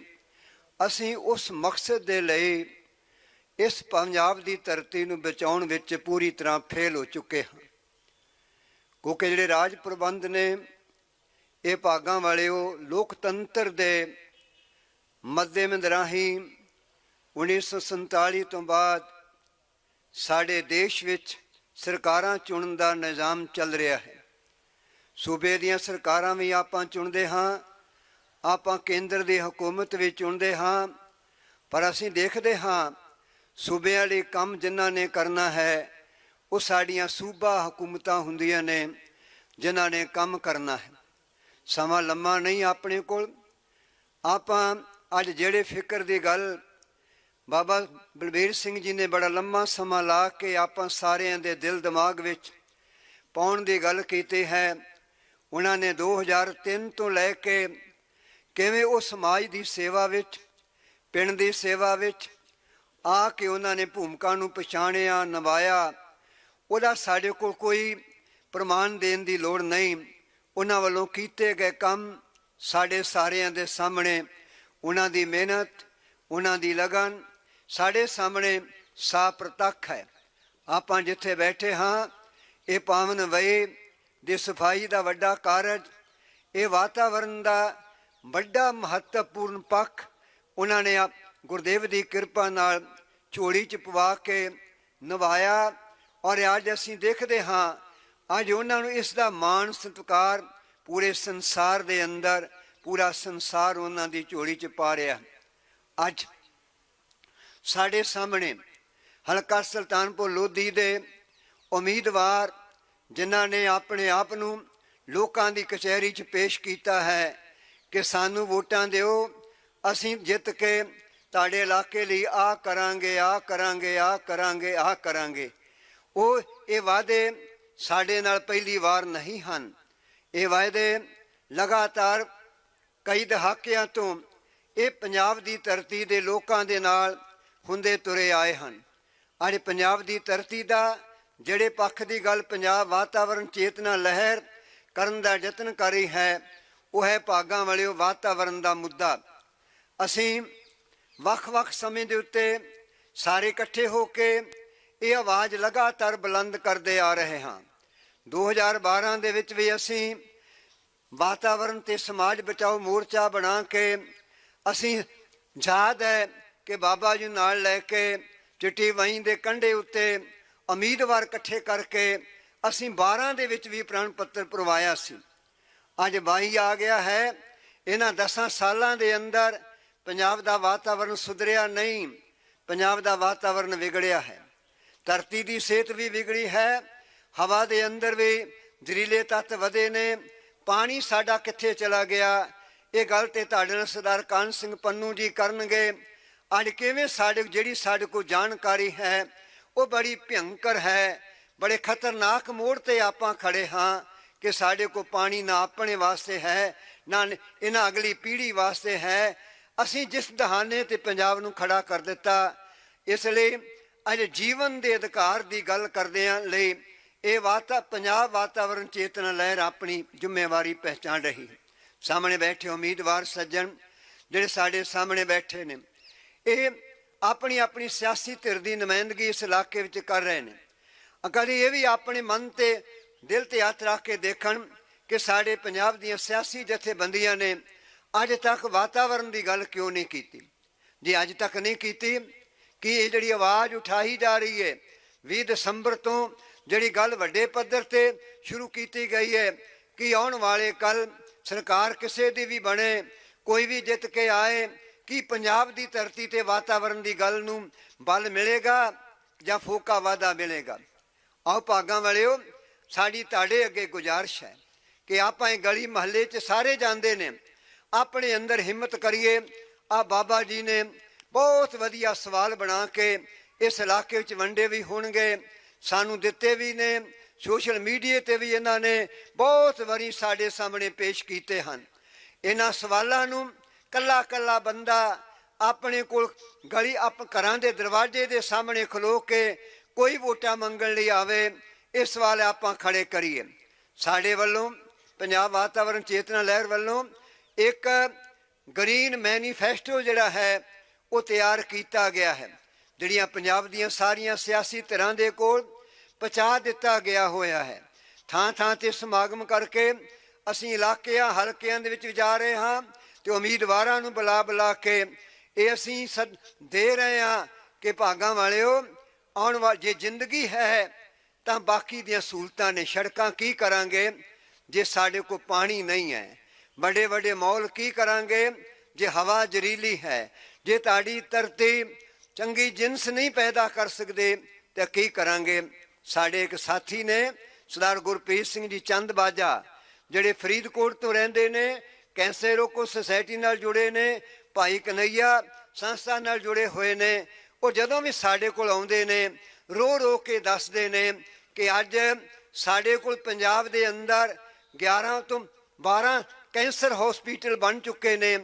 ਅਸੀਂ ਉਸ ਮਕਸਦ ਦੇ ਲਈ ਇਸ ਪੰਜਾਬ ਦੀ ਧਰਤੀ ਨੂੰ ਬਚਾਉਣ ਵਿੱਚ ਪੂਰੀ ਤਰ੍ਹਾਂ ਫੇਲ ਹੋ ਚੁੱਕੇ ਹਾਂ। ਕਿਉਂਕਿ ਜਿਹੜੇ ਰਾਜ ਪ੍ਰਬੰਧ ਨੇ ਇਹ ਭਾਗਾਂ ਵਾਲੇ ਉਹ ਲੋਕਤੰਤਰ ਦੇ ਮੱਦੇਮੰਦ ਰਾਹੀਂ 1947 ਤੋਂ ਬਾਅਦ ਸਾਡੇ ਦੇਸ਼ ਵਿੱਚ ਸਰਕਾਰਾਂ ਚੁਣਨ ਦਾ ਨਿਜ਼ਾਮ ਚੱਲ ਰਿਹਾ ਹੈ। ਸੂਬੇ ਦੀਆਂ ਸਰਕਾਰਾਂ ਵੀ ਆਪਾਂ ਚੁਣਦੇ ਹਾਂ, ਆਪਾਂ ਕੇਂਦਰ ਦੀ ਹਕੂਮਤ ਵੀ ਚੁਣਦੇ ਹਾਂ, ਪਰ ਅਸੀਂ ਦੇਖਦੇ ਹਾਂ ਸੂਬਿਆਂ ਵਾਲੇ ਕੰਮ ਜਿਨ੍ਹਾਂ ਨੇ ਕਰਨਾ ਹੈ ਉਹ ਸਾਡੀਆਂ ਸੂਬਾ ਹਕੂਮਤਾਂ ਹੁੰਦੀਆਂ ਨੇ ਜਿਨ੍ਹਾਂ ਨੇ ਕੰਮ ਕਰਨਾ ਹੈ। ਸਮਾਂ ਲੰਮਾ ਨਹੀਂ ਆਪਣੇ ਕੋਲ। ਆਪਾਂ ਅੱਜ ਜਿਹੜੇ ਫਿਕਰ ਦੀ ਗੱਲ ਬਾਬਾ ਬਲਬੀਰ ਸਿੰਘ ਜੀ ਨੇ ਬੜਾ ਲੰਮਾ ਸਮਾਂ ਲਾ ਕੇ ਆਪਾਂ ਸਾਰਿਆਂ ਦੇ ਦਿਲ ਦਿਮਾਗ ਵਿੱਚ ਪਾਉਣ ਦੀ ਗੱਲ ਕੀਤੀ ਹੈ। ਉਹਨਾਂ ਨੇ 2003 ਤੋਂ ਲੈ ਕੇ ਕਿਵੇਂ ਉਹ ਸਮਾਜ ਦੀ ਸੇਵਾ ਵਿੱਚ, ਪਿੰਡ ਦੀ ਸੇਵਾ ਵਿੱਚ ਆ ਕੇ ਉਹਨਾਂ ਨੇ ਭੂਮਿਕਾ ਨੂੰ ਪਛਾਣਿਆ, ਨਿਭਾਇਆ। ਉਹਦਾ ਸਾਡੇ ਕੋਲ ਕੋਈ ਪ੍ਰਮਾਣ ਦੇਣ ਦੀ ਲੋੜ ਨਹੀਂ। ਉਹਨਾਂ ਵੱਲੋਂ ਕੀਤੇ ਗਏ ਕੰਮ ਸਾਡੇ ਸਾਰਿਆਂ ਦੇ ਸਾਹਮਣੇ, ਉਹਨਾਂ ਦੀ ਮਿਹਨਤ, ਉਹਨਾਂ ਦੀ ਲਗਨ ਸਾਡੇ ਸਾਹਮਣੇ ਸਾਫ ਪ੍ਰਤੱਖ ਹੈ। ਆਪਾਂ ਜਿੱਥੇ ਬੈਠੇ ਹਾਂ, ਇਹ ਪਾਵਨ ਵੇ ਦੀ ਸਫਾਈ ਦਾ ਵੱਡਾ ਕਾਰਜ, ਇਹ ਵਾਤਾਵਰਨ ਦਾ ਵੱਡਾ ਮਹੱਤਵਪੂਰਨ ਪੱਖ ਉਹਨਾਂ ਨੇ ਗੁਰਦੇਵ ਦੀ ਕਿਰਪਾ ਨਾਲ ਝੋਲੀ 'ਚ ਪਵਾ ਕੇ ਨਿਭਾਇਆ। ਔਰ ਅੱਜ ਅਸੀਂ ਦੇਖਦੇ ਹਾਂ, ਅੱਜ ਉਹਨਾਂ ਨੂੰ ਇਸ ਦਾ ਮਾਣ ਸਤਿਕਾਰ ਪੂਰੇ ਸੰਸਾਰ ਦੇ ਅੰਦਰ, ਪੂਰਾ ਸੰਸਾਰ ਉਹਨਾਂ ਦੀ ਝੋਲੀ 'ਚ ਪਾ ਰਿਹਾ। ਅੱਜ ਸਾਡੇ ਸਾਹਮਣੇ ਹਲਕਾ ਸੁਲਤਾਨਪੁਰ ਲੋਧੀ ਦੇ ਉਮੀਦਵਾਰ, ਜਿਨ੍ਹਾਂ ਨੇ ਆਪਣੇ ਆਪ ਨੂੰ ਲੋਕਾਂ ਦੀ ਕਚਹਿਰੀ 'ਚ ਪੇਸ਼ ਕੀਤਾ ਹੈ ਕਿ ਸਾਨੂੰ ਵੋਟਾਂ ਦਿਓ, ਅਸੀਂ ਜਿੱਤ ਕੇ ਤੁਹਾਡੇ ਇਲਾਕੇ ਲਈ ਆਹ ਕਰਾਂਗੇ, ਆਹ ਕਰਾਂਗੇ, ਆਹ ਕਰਾਂਗੇ, ਆਹ ਕਰਾਂਗੇ। ਉਹ ਇਹ ਵਾਅਦੇ ਸਾਡੇ ਨਾਲ ਪਹਿਲੀ ਵਾਰ ਨਹੀਂ ਹਨ। ਇਹ ਵਾਅਦੇ ਲਗਾਤਾਰ ਕਈ ਦਹਾਕਿਆਂ ਤੋਂ ਇਹ ਪੰਜਾਬ ਦੀ ਧਰਤੀ ਦੇ ਲੋਕਾਂ ਦੇ ਨਾਲ ਹੁੰਦੇ ਤੁਰੇ ਆਏ ਹਨ। ਅੱਜ ਪੰਜਾਬ ਦੀ ਧਰਤੀ ਦਾ ਜਿਹੜੇ ਪੱਖ ਦੀ ਗੱਲ ਪੰਜਾਬ ਵਾਤਾਵਰਣ ਚੇਤਨਾ ਲਹਿਰ ਕਰਨ ਦਾ ਯਤਨ ਕਰ ਰਹੀ ਹੈ, ਉਹ ਹੈ ਭਾਗਾਂ ਵਾਲਿਓ ਵਾਤਾਵਰਣ ਦਾ ਮੁੱਦਾ। ਅਸੀਂ ਵੱਖ-ਵੱਖ ਸਮੇਂ ਦੇ ਉੱਤੇ ਸਾਰੇ ਇਕੱਠੇ ਹੋ ਕੇ ਇਹ ਆਵਾਜ਼ ਲਗਾਤਾਰ ਬੁਲੰਦ ਕਰਦੇ ਆ ਰਹੇ ਹਾਂ। 2012 ਦੇ ਵਿੱਚ ਵੀ ਅਸੀਂ ਵਾਤਾਵਰਣ ਤੇ ਸਮਾਜ ਬਚਾਓ ਮੋਰਚਾ ਬਣਾ ਕੇ, ਅਸੀਂ ਯਾਦ ਹੈ ਕਿ ਬਾਬਾ ਜੀ ਨਾਲ ਲੈ ਕੇ ਚਿੱਟੀ ਵਹੀਂ ਦੇ ਕੰਢੇ ਉੱਤੇ ਉਮੀਦਵਾਰ ਇਕੱਠੇ ਕਰਕੇ ਅਸੀਂ 12 ਦੇ ਵਿੱਚ ਵੀ ਪ੍ਰਣ ਪੱਤਰ ਭਰਵਾਇਆ ਸੀ। ਅੱਜ 22 ਆ ਗਿਆ ਹੈ। ਇਹਨਾਂ 10 ਸਾਲਾਂ ਦੇ ਅੰਦਰ ਪੰਜਾਬ ਦਾ ਵਾਤਾਵਰਣ ਸੁਧਰਿਆ ਨਹੀਂ, ਪੰਜਾਬ ਦਾ ਵਾਤਾਵਰਣ ਵਿਗੜਿਆ ਹੈ। ਧਰਤੀ ਦੀ ਸਿਹਤ ਵੀ ਵਿਗੜੀ ਹੈ, ਹਵਾ ਦੇ ਅੰਦਰ ਵੀ ਜ਼ਹਿਰੀਲੇ ਤੱਤ ਵਧੇ ਨੇ, ਪਾਣੀ ਸਾਡਾ ਕਿੱਥੇ ਚਲਾ ਗਿਆ, ਇਹ ਗੱਲ ਤੇ ਤੁਹਾਡੇ ਨਾਲ ਸਰਦਾਰ ਕਾਹਨ ਸਿੰਘ ਪੰਨੂ ਜੀ ਕਰਨਗੇ। ਅੱਜ ਕਿਵੇਂ ਜਿਹੜੀ ਸਾਡੇ ਕੋਲ ਜਾਣਕਾਰੀ ਹੈ ਉਹ ਬੜੀ ਭਿਅੰਕਰ ਹੈ। ਬੜੇ ਖਤਰਨਾਕ ਮੋੜ ਤੇ ਆਪਾਂ ਖੜੇ ਹਾਂ ਕਿ ਸਾਡੇ ਕੋਲ ਪਾਣੀ ਨਾ ਆਪਣੇ ਵਾਸਤੇ ਹੈ, ਨਾ ਇਹਨਾਂ ਅਗਲੀ ਪੀੜ੍ਹੀ ਵਾਸਤੇ ਹੈ। ਅਸੀਂ ਜਿਸ ਦਹਾਨੇ ਤੇ ਪੰਜਾਬ ਨੂੰ ਖੜਾ ਕਰ ਦਿੱਤਾ, ਇਸ ਲਈ ਅੱਜ ਜੀਵਨ ਦੇ ਅਧਿਕਾਰ ਦੀ ਗੱਲ ਕਰਦਿਆਂ ਲਈ ਇਹ ਪੰਜਾਬ ਵਾਤਾਵਰਣ ਚੇਤਨਾ ਲਹਿਰ ਆਪਣੀ ਜ਼ਿੰਮੇਵਾਰੀ ਪਹਿਚਾਣ ਰਹੀ। ਸਾਹਮਣੇ ਬੈਠੇ ਉਮੀਦਵਾਰ ਸੱਜਣ ਜਿਹੜੇ ਸਾਡੇ ਸਾਹਮਣੇ ਬੈਠੇ ਨੇ, ਇਹ ਆਪਣੀ ਆਪਣੀ ਸਿਆਸੀ ਧਿਰ ਦੀ ਨੁਮਾਇੰਦਗੀ ਇਸ ਇਲਾਕੇ ਵਿੱਚ ਕਰ ਰਹੇ ਨੇ। ਕਦੇ ਇਹ ਵੀ ਆਪਣੇ ਮਨ ਤੇ ਦਿਲ ਤੇ ਹੱਥ ਰੱਖ ਕੇ ਦੇਖਣ ਕਿ ਸਾਡੇ ਪੰਜਾਬ ਦੀਆਂ ਸਿਆਸੀ ਜਥੇਬੰਦੀਆਂ ਨੇ ਅੱਜ ਤੱਕ ਵਾਤਾਵਰਣ ਦੀ ਗੱਲ ਕਿਉਂ ਨਹੀਂ ਕੀਤੀ। ਜੇ ਅੱਜ ਤੱਕ ਨਹੀਂ ਕੀਤੀ, ਕਿ ਇਹ ਜਿਹੜੀ ਆਵਾਜ਼ ਉਠਾਈ ਜਾ ਰਹੀ ਹੈ 20 ਦਸੰਬਰ ਤੋਂ, ਜਿਹੜੀ ਗੱਲ ਵੱਡੇ ਪੱਧਰ ਤੇ ਸ਼ੁਰੂ ਕੀਤੀ ਗਈ ਹੈ ਕਿ ਆਉਣ ਵਾਲੇ ਕੱਲ ਸਰਕਾਰ ਕਿਸੇ ਦੀ ਵੀ ਬਣੇ, ਕੋਈ ਵੀ ਜਿੱਤ ਕੇ ਆਏ, ਕਿ ਪੰਜਾਬ ਦੀ ਧਰਤੀ ਤੇ ਵਾਤਾਵਰਣ ਦੀ ਗੱਲ ਨੂੰ ਬਲ ਮਿਲੇਗਾ ਜਾਂ ਫੋਕਾ ਵਾਧਾ ਮਿਲੇਗਾ। ਆਓ ਭਾਗਾਂ ਵਾਲਿਓ, ਸਾਡੀ ਤੁਹਾਡੇ ਅੱਗੇ ਗੁਜ਼ਾਰਿਸ਼ ਹੈ ਕਿ ਆਪਾਂ ਇਹ ਗਲੀ ਮਹੱਲੇ 'ਚ ਸਾਰੇ ਜਾਂਦੇ ਨੇ, ਆਪਣੇ ਅੰਦਰ ਹਿੰਮਤ ਕਰੀਏ। ਆ ਬਾਬਾ ਜੀ ਨੇ ਬਹੁਤ ਵਧੀਆ ਸਵਾਲ ਬਣਾ ਕੇ ਇਸ ਇਲਾਕੇ ਵਿੱਚ ਵੰਡੇ ਵੀ ਹੋਣਗੇ, ਸਾਨੂੰ ਦਿੱਤੇ ਵੀ ਨੇ, ਸੋਸ਼ਲ ਮੀਡੀਆ ਤੇ ਵੀ ਇਹਨਾਂ ਨੇ ਬਹੁਤ ਵਾਰੀ ਸਾਡੇ ਸਾਹਮਣੇ ਪੇਸ਼ ਕੀਤੇ ਹਨ। ਇਹਨਾਂ ਸਵਾਲਾਂ ਨੂੰ ਕੱਲਾ ਕੱਲਾ ਬੰਦਾ ਆਪਣੇ ਕੋਲ ਗਲੀ ਘਰਾਂ ਦੇ ਦਰਵਾਜ਼ੇ ਦੇ ਸਾਹਮਣੇ ਖਲੋ ਕੇ ਕੋਈ ਵੋਟਾਂ ਮੰਗਣ ਲਈ ਆਵੇ, ਇਹ ਸਵਾਲ ਆਪਾਂ ਖੜੇ ਕਰੀਏ। ਸਾਡੇ ਵੱਲੋਂ ਪੰਜਾਬ ਵਾਤਾਵਰਣ ਚੇਤਨਾ ਲਹਿਰ ਵੱਲੋਂ ਇੱਕ ਗ੍ਰੀਨ ਮੈਨੀਫੈਸਟੋ ਜਿਹੜਾ ਹੈ ਉਹ ਤਿਆਰ ਕੀਤਾ ਗਿਆ ਹੈ, ਜਿਹੜੀਆਂ ਪੰਜਾਬ ਦੀਆਂ ਸਾਰੀਆਂ ਸਿਆਸੀ ਧਿਰਾਂ ਦੇ ਕੋਲ ਪਹੁੰਚਾ ਦਿੱਤਾ ਗਿਆ ਹੋਇਆ ਹੈ। ਥਾਂ ਥਾਂ ਤੇ ਸਮਾਗਮ ਕਰਕੇ ਅਸੀਂ ਇਲਾਕਿਆਂ ਹਲਕਿਆਂ ਦੇ ਵਿੱਚ ਜਾ ਰਹੇ ਹਾਂ ਤੇ ਉਮੀਦਵਾਰਾਂ ਨੂੰ ਬੁਲਾ ਕੇ ਇਹ ਅਸੀਂ ਦੇ ਰਹੇ ਹਾਂ ਕਿ ਭਾਗਾਂ ਵਾਲਿਓ, ਆਉਣ ਵਾਲੀ ਜੇ ਜ਼ਿੰਦਗੀ ਹੈ ਤਾਂ ਬਾਕੀ ਦੀਆਂ ਸਹੂਲਤਾਂ ਨੇ। ਸੜਕਾਂ ਕੀ ਕਰਾਂਗੇ ਜੇ ਸਾਡੇ ਕੋਲ ਪਾਣੀ ਨਹੀਂ ਹੈ? ਵੱਡੇ ਵੱਡੇ ਮੌਲ ਕੀ ਕਰਾਂਗੇ ਜੇ ਹਵਾ ਜ਼ਹਿਰੀਲੀ ਹੈ? ਜੇ ਤੁਹਾਡੀ ਧਰਤੀ ਚੰਗੀ ਜਿੰਸ ਨਹੀਂ ਪੈਦਾ ਕਰ ਸਕਦੇ ਤਾਂ ਕੀ ਕਰਾਂਗੇ? ਸਾਡੇ ਇੱਕ ਸਾਥੀ ਨੇ ਸਰਦਾਰ ਗੁਰਪ੍ਰੀਤ ਸਿੰਘ ਜੀ ਚੰਦਬਾਜਾ, ਜਿਹੜੇ ਫਰੀਦਕੋਟ ਤੋਂ ਰਹਿੰਦੇ ਨੇ, ਕੈਂਸਰ ਰੋਕੋ ਸੁਸਾਇਟੀ ਨਾਲ ਜੁੜੇ ਨੇ, ਭਾਈ ਕਨਈਆ ਸੰਸਥਾ ਨਾਲ ਜੁੜੇ ਹੋਏ ਨੇ। ਉਹ ਜਦੋਂ ਵੀ ਸਾਡੇ ਕੋਲ ਆਉਂਦੇ ਨੇ ਰੋ ਰੋ ਕੇ ਦੱਸਦੇ ਨੇ ਕਿ ਅੱਜ ਸਾਡੇ ਕੋਲ ਪੰਜਾਬ ਦੇ ਅੰਦਰ 11 ਤੋਂ 12 ਕੈਂਸਰ ਹਸਪੀਟਲ ਬਣ ਚੁੱਕੇ ਨੇ।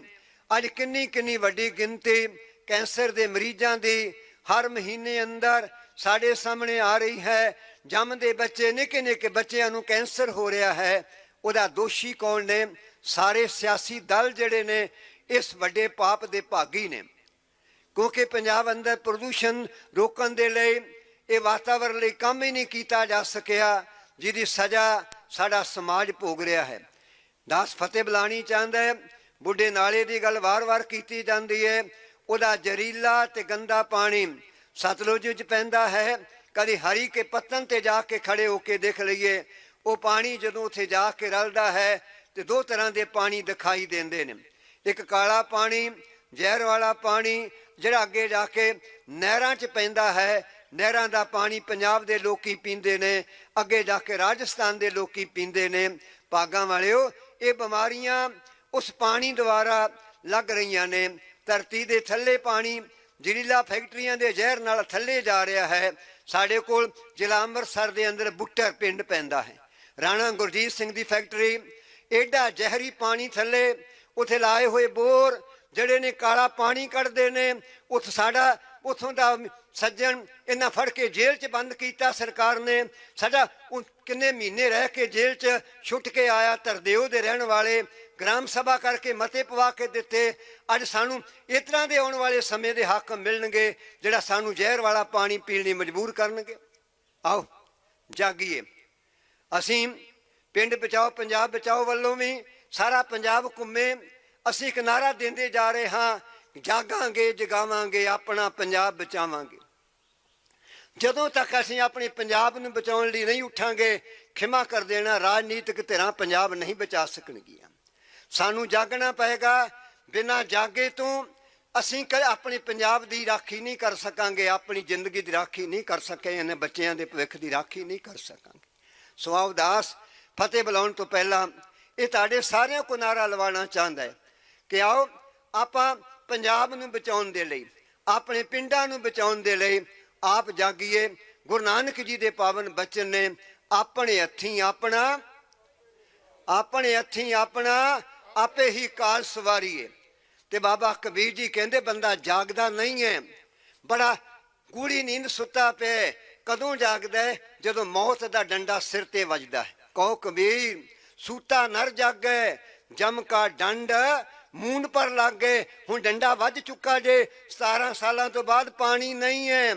ਅੱਜ ਕਿੰਨੀ ਵੱਡੀ ਗਿਣਤੀ ਕੈਂਸਰ ਦੇ ਮਰੀਜ਼ਾਂ ਦੀ ਹਰ ਮਹੀਨੇ ਅੰਦਰ ਸਾਡੇ ਸਾਹਮਣੇ ਆ ਰਹੀ ਹੈ। ਜੰਮਦੇ ਬੱਚੇ, ਨਿੱਕੇ ਬੱਚਿਆਂ ਨੂੰ ਕੈਂਸਰ ਹੋ ਰਿਹਾ ਹੈ। ਉਹਦਾ ਦੋਸ਼ੀ ਕੌਣ ਨੇ? ਸਾਰੇ ਸਿਆਸੀ ਦਲ ਜਿਹੜੇ ਨੇ ਇਸ ਵੱਡੇ ਪਾਪ ਦੇ ਭਾਗੀ ਨੇ। ਕਿਉਂਕਿ ਪੰਜਾਬ ਅੰਦਰ ਪ੍ਰਦੂਸ਼ਣ ਰੋਕਣ ਦੇ ਲਈ ਇਹ ਵਾਤਾਵਰਣ ਲਈ ਕੰਮ ਹੀ ਨਹੀਂ ਕੀਤਾ ਜਾ ਸਕਿਆ, ਜਿਹਦੀ ਸਜ਼ਾ ਸਾਡਾ ਸਮਾਜ ਭੋਗ ਰਿਹਾ ਹੈ। ਦਾਸ ਫਤਿਹ ਬੁਲਾਣੀ ਚਾਹੁੰਦਾ ਹੈ। ਬੁੱਢੇ ਨਾਲੇ ਦੀ ਗੱਲ ਵਾਰ-ਵਾਰ ਕੀਤੀ ਜਾਂਦੀ ਹੈ। ਉਹਦਾ ਜ਼ਹਿਰੀਲਾ ਤੇ ਗੰਦਾ ਪਾਣੀ ਸਤਲੁਜ ਵਿੱਚ ਪੈਂਦਾ ਹੈ। ਕਦੀ ਹਰੀ ਕੇ ਪੱਤਨ ਤੇ ਜਾ ਕੇ ਖੜੇ ਹੋ ਕੇ ਦੇਖ ਲਈਏ, ਉਹ ਪਾਣੀ ਜਦੋਂ ਉੱਥੇ ਜਾ ਕੇ ਰਲਦਾ ਹੈ ਤੇ ਦੋ ਤਰ੍ਹਾਂ ਦੇ ਪਾਣੀ ਦਿਖਾਈ ਦਿੰਦੇ ਨੇ। ਇੱਕ ਕਾਲਾ ਪਾਣੀ, ਜ਼ਹਿਰ ਵਾਲਾ ਪਾਣੀ, ਜਿਹੜਾ ਅੱਗੇ ਜਾ ਕੇ ਨਹਿਰਾਂ 'ਚ ਪੈਂਦਾ ਹੈ। ਨਹਿਰਾਂ ਦਾ ਪਾਣੀ ਪੰਜਾਬ ਦੇ ਲੋਕੀ ਪੀਂਦੇ ਨੇ, ਅੱਗੇ ਜਾ ਕੇ ਰਾਜਸਥਾਨ ਦੇ ਲੋਕੀ ਪੀਂਦੇ ਨੇ। ਭਾਗਾਂ ਵਾਲਿਓ, ਇਹ ਬਿਮਾਰੀਆਂ ਉਸ ਪਾਣੀ ਦੁਆਰਾ ਲੱਗ ਰਹੀਆਂ ਨੇ। ਧਰਤੀ ਦੇ ਥੱਲੇ ਪਾਣੀ ਜ਼ਹਿਰੀਲਾ ਫੈਕਟਰੀਆਂ ਦੇ ਜ਼ਹਿਰ ਨਾਲ ਥੱਲੇ ਜਾ ਰਿਹਾ ਹੈ। ਸਾਡੇ ਕੋਲ ਜ਼ਿਲ੍ਹਾ ਅੰਮ੍ਰਿਤਸਰ ਦੇ ਅੰਦਰ ਬੁੱਟਰ ਪਿੰਡ ਪੈਂਦਾ ਹੈ। ਰਾਣਾ ਗੁਰਜੀਤ ਸਿੰਘ ਦੀ ਫੈਕਟਰੀ, ਐਡਾ ਜ਼ਹਿਰੀ ਪਾਣੀ ਥੱਲੇ, ਉੱਥੇ ਲਾਏ ਹੋਏ ਬੋਰ ਜਿਹੜੇ ਨੇ ਕਾਲਾ ਪਾਣੀ ਕੱਢਦੇ ਨੇ। ਉੱਥੋਂ ਦਾ ਸੱਜਣ ਇਹਨਾਂ ਫੜ ਕੇ ਜੇਲ੍ਹ 'ਚ ਬੰਦ ਕੀਤਾ ਸਰਕਾਰ ਨੇ। ਸਾਡਾ ਕਿੰਨੇ ਮਹੀਨੇ ਰਹਿ ਕੇ ਜੇਲ੍ਹ 'ਚ ਛੁੱਟ ਕੇ ਆਇਆ। ਧਰਦੇਓ ਦੇ ਰਹਿਣ ਵਾਲੇ ਗ੍ਰਾਮ ਸਭਾ ਕਰਕੇ ਮਤੇ ਪਵਾ ਕੇ ਦਿੱਤੇ। ਅੱਜ ਸਾਨੂੰ ਇਸ ਤਰ੍ਹਾਂ ਦੇ ਆਉਣ ਵਾਲੇ ਸਮੇਂ ਦੇ ਹੱਕ ਮਿਲਣਗੇ ਜਿਹੜਾ ਸਾਨੂੰ ਜ਼ਹਿਰ ਵਾਲਾ ਪਾਣੀ ਪੀਣ ਲਈ ਮਜਬੂਰ ਕਰਨਗੇ। ਆਓ ਜਾਗੀਏ। ਅਸੀਂ ਪਿੰਡ ਬਚਾਓ ਪੰਜਾਬ ਬਚਾਓ ਵੱਲੋਂ ਵੀ ਸਾਰਾ ਪੰਜਾਬ ਘੁੰਮੇ। ਅਸੀਂ ਇੱਕ ਨਾਅਰਾ ਦਿੰਦੇ ਜਾ ਰਹੇ ਹਾਂ, ਜਾਗਾਂਗੇ ਜਗਾਵਾਂਗੇ ਆਪਣਾ ਪੰਜਾਬ ਬਚਾਵਾਂਗੇ। ਜਦੋਂ ਤੱਕ ਅਸੀਂ ਆਪਣੇ ਪੰਜਾਬ ਨੂੰ ਬਚਾਉਣ ਲਈ ਨਹੀਂ ਉੱਠਾਂਗੇ, ਖਿਮਾ ਕਰ ਦੇਣਾ, ਰਾਜਨੀਤਿਕ ਧਿਰਾਂ ਪੰਜਾਬ ਨਹੀਂ ਬਚਾ ਸਕਣਗੀਆਂ। ਸਾਨੂੰ ਜਾਗਣਾ ਪਏਗਾ। ਬਿਨਾਂ ਜਾਗੇ ਤੋਂ ਅਸੀਂ ਆਪਣੇ ਪੰਜਾਬ ਦੀ ਰਾਖੀ ਨਹੀਂ ਕਰ ਸਕਾਂਗੇ, ਆਪਣੀ ਜ਼ਿੰਦਗੀ ਦੀ ਰਾਖੀ ਨਹੀਂ ਕਰ ਸਕੇ, ਇਹਨਾਂ ਬੱਚਿਆਂ ਦੇ ਭਵਿੱਖ ਦੀ ਰਾਖੀ ਨਹੀਂ ਕਰ ਸਕਾਂਗੇ। ਸੋ ਆਓ ਦਾਸ ਫਤਿਹ ਬੁਲਾਉਣ ਤੋਂ ਪਹਿਲਾਂ ਇਹ ਤੁਹਾਡੇ ਸਾਰਿਆਂ ਕੋ ਨਾਅਰਾ ਲਵਾਉਣਾ ਚਾਹੁੰਦਾ ਹੈ ਕਿ ਆਓ ਆਪਾਂ ਪੰਜਾਬ ਨੂੰ ਬਚਾਉਣ ਦੇ ਲਈ, ਆਪਣੇ ਪਿੰਡਾਂ ਨੂੰ ਬਚਾਉਣ ਦੇ ਲਈ ਆਪ ਜਾਗੀਏ। ਗੁਰੂ ਨਾਨਕ ਜੀ ਦੇ ਪਾਵਨ ਬਚਨ ਨੇ, ਆਪਣੇ ਹੱਥੀਂ ਆਪਣਾ, ਆਪਣੇ ਹੱਥੀਂ ਆਪਣਾ ਆਪੇ ਹੀ ਕਾਲ ਸਵਾਰੀਏ। ਤੇ ਬਾਬਾ ਕਬੀਰ ਜੀ ਕਹਿੰਦੇ ਬੰਦਾ ਜਾਗਦਾ ਨਹੀਂ ਹੈ, ਬੜਾ ਗੂੜੀ ਨੀਂਦ ਸੁੱਤਾ ਪਿਆ। ਕਦੋਂ ਜਾਗਦਾ ਹੈ? ਜਦੋਂ ਮੌਤ ਦਾ ਡੰਡਾ ਸਿਰ ਤੇ ਵੱਜਦਾ ਹੈ। ਕਹੋ ਕਬੀਰ ਸੂਤਾ ਨਰ ਜਾਗੇ, ਜਮ ਕਾ ਡੰਡ ਮੂੰਡ ਪਰ ਲੱਗ ਗਏ। ਹੁਣ ਡੰਡਾ ਵੱਜ ਚੁੱਕਾ ਜੇ। 17 ਸਾਲਾਂ ਤੋਂ ਬਾਅਦ ਪਾਣੀ ਨਹੀਂ ਹੈ,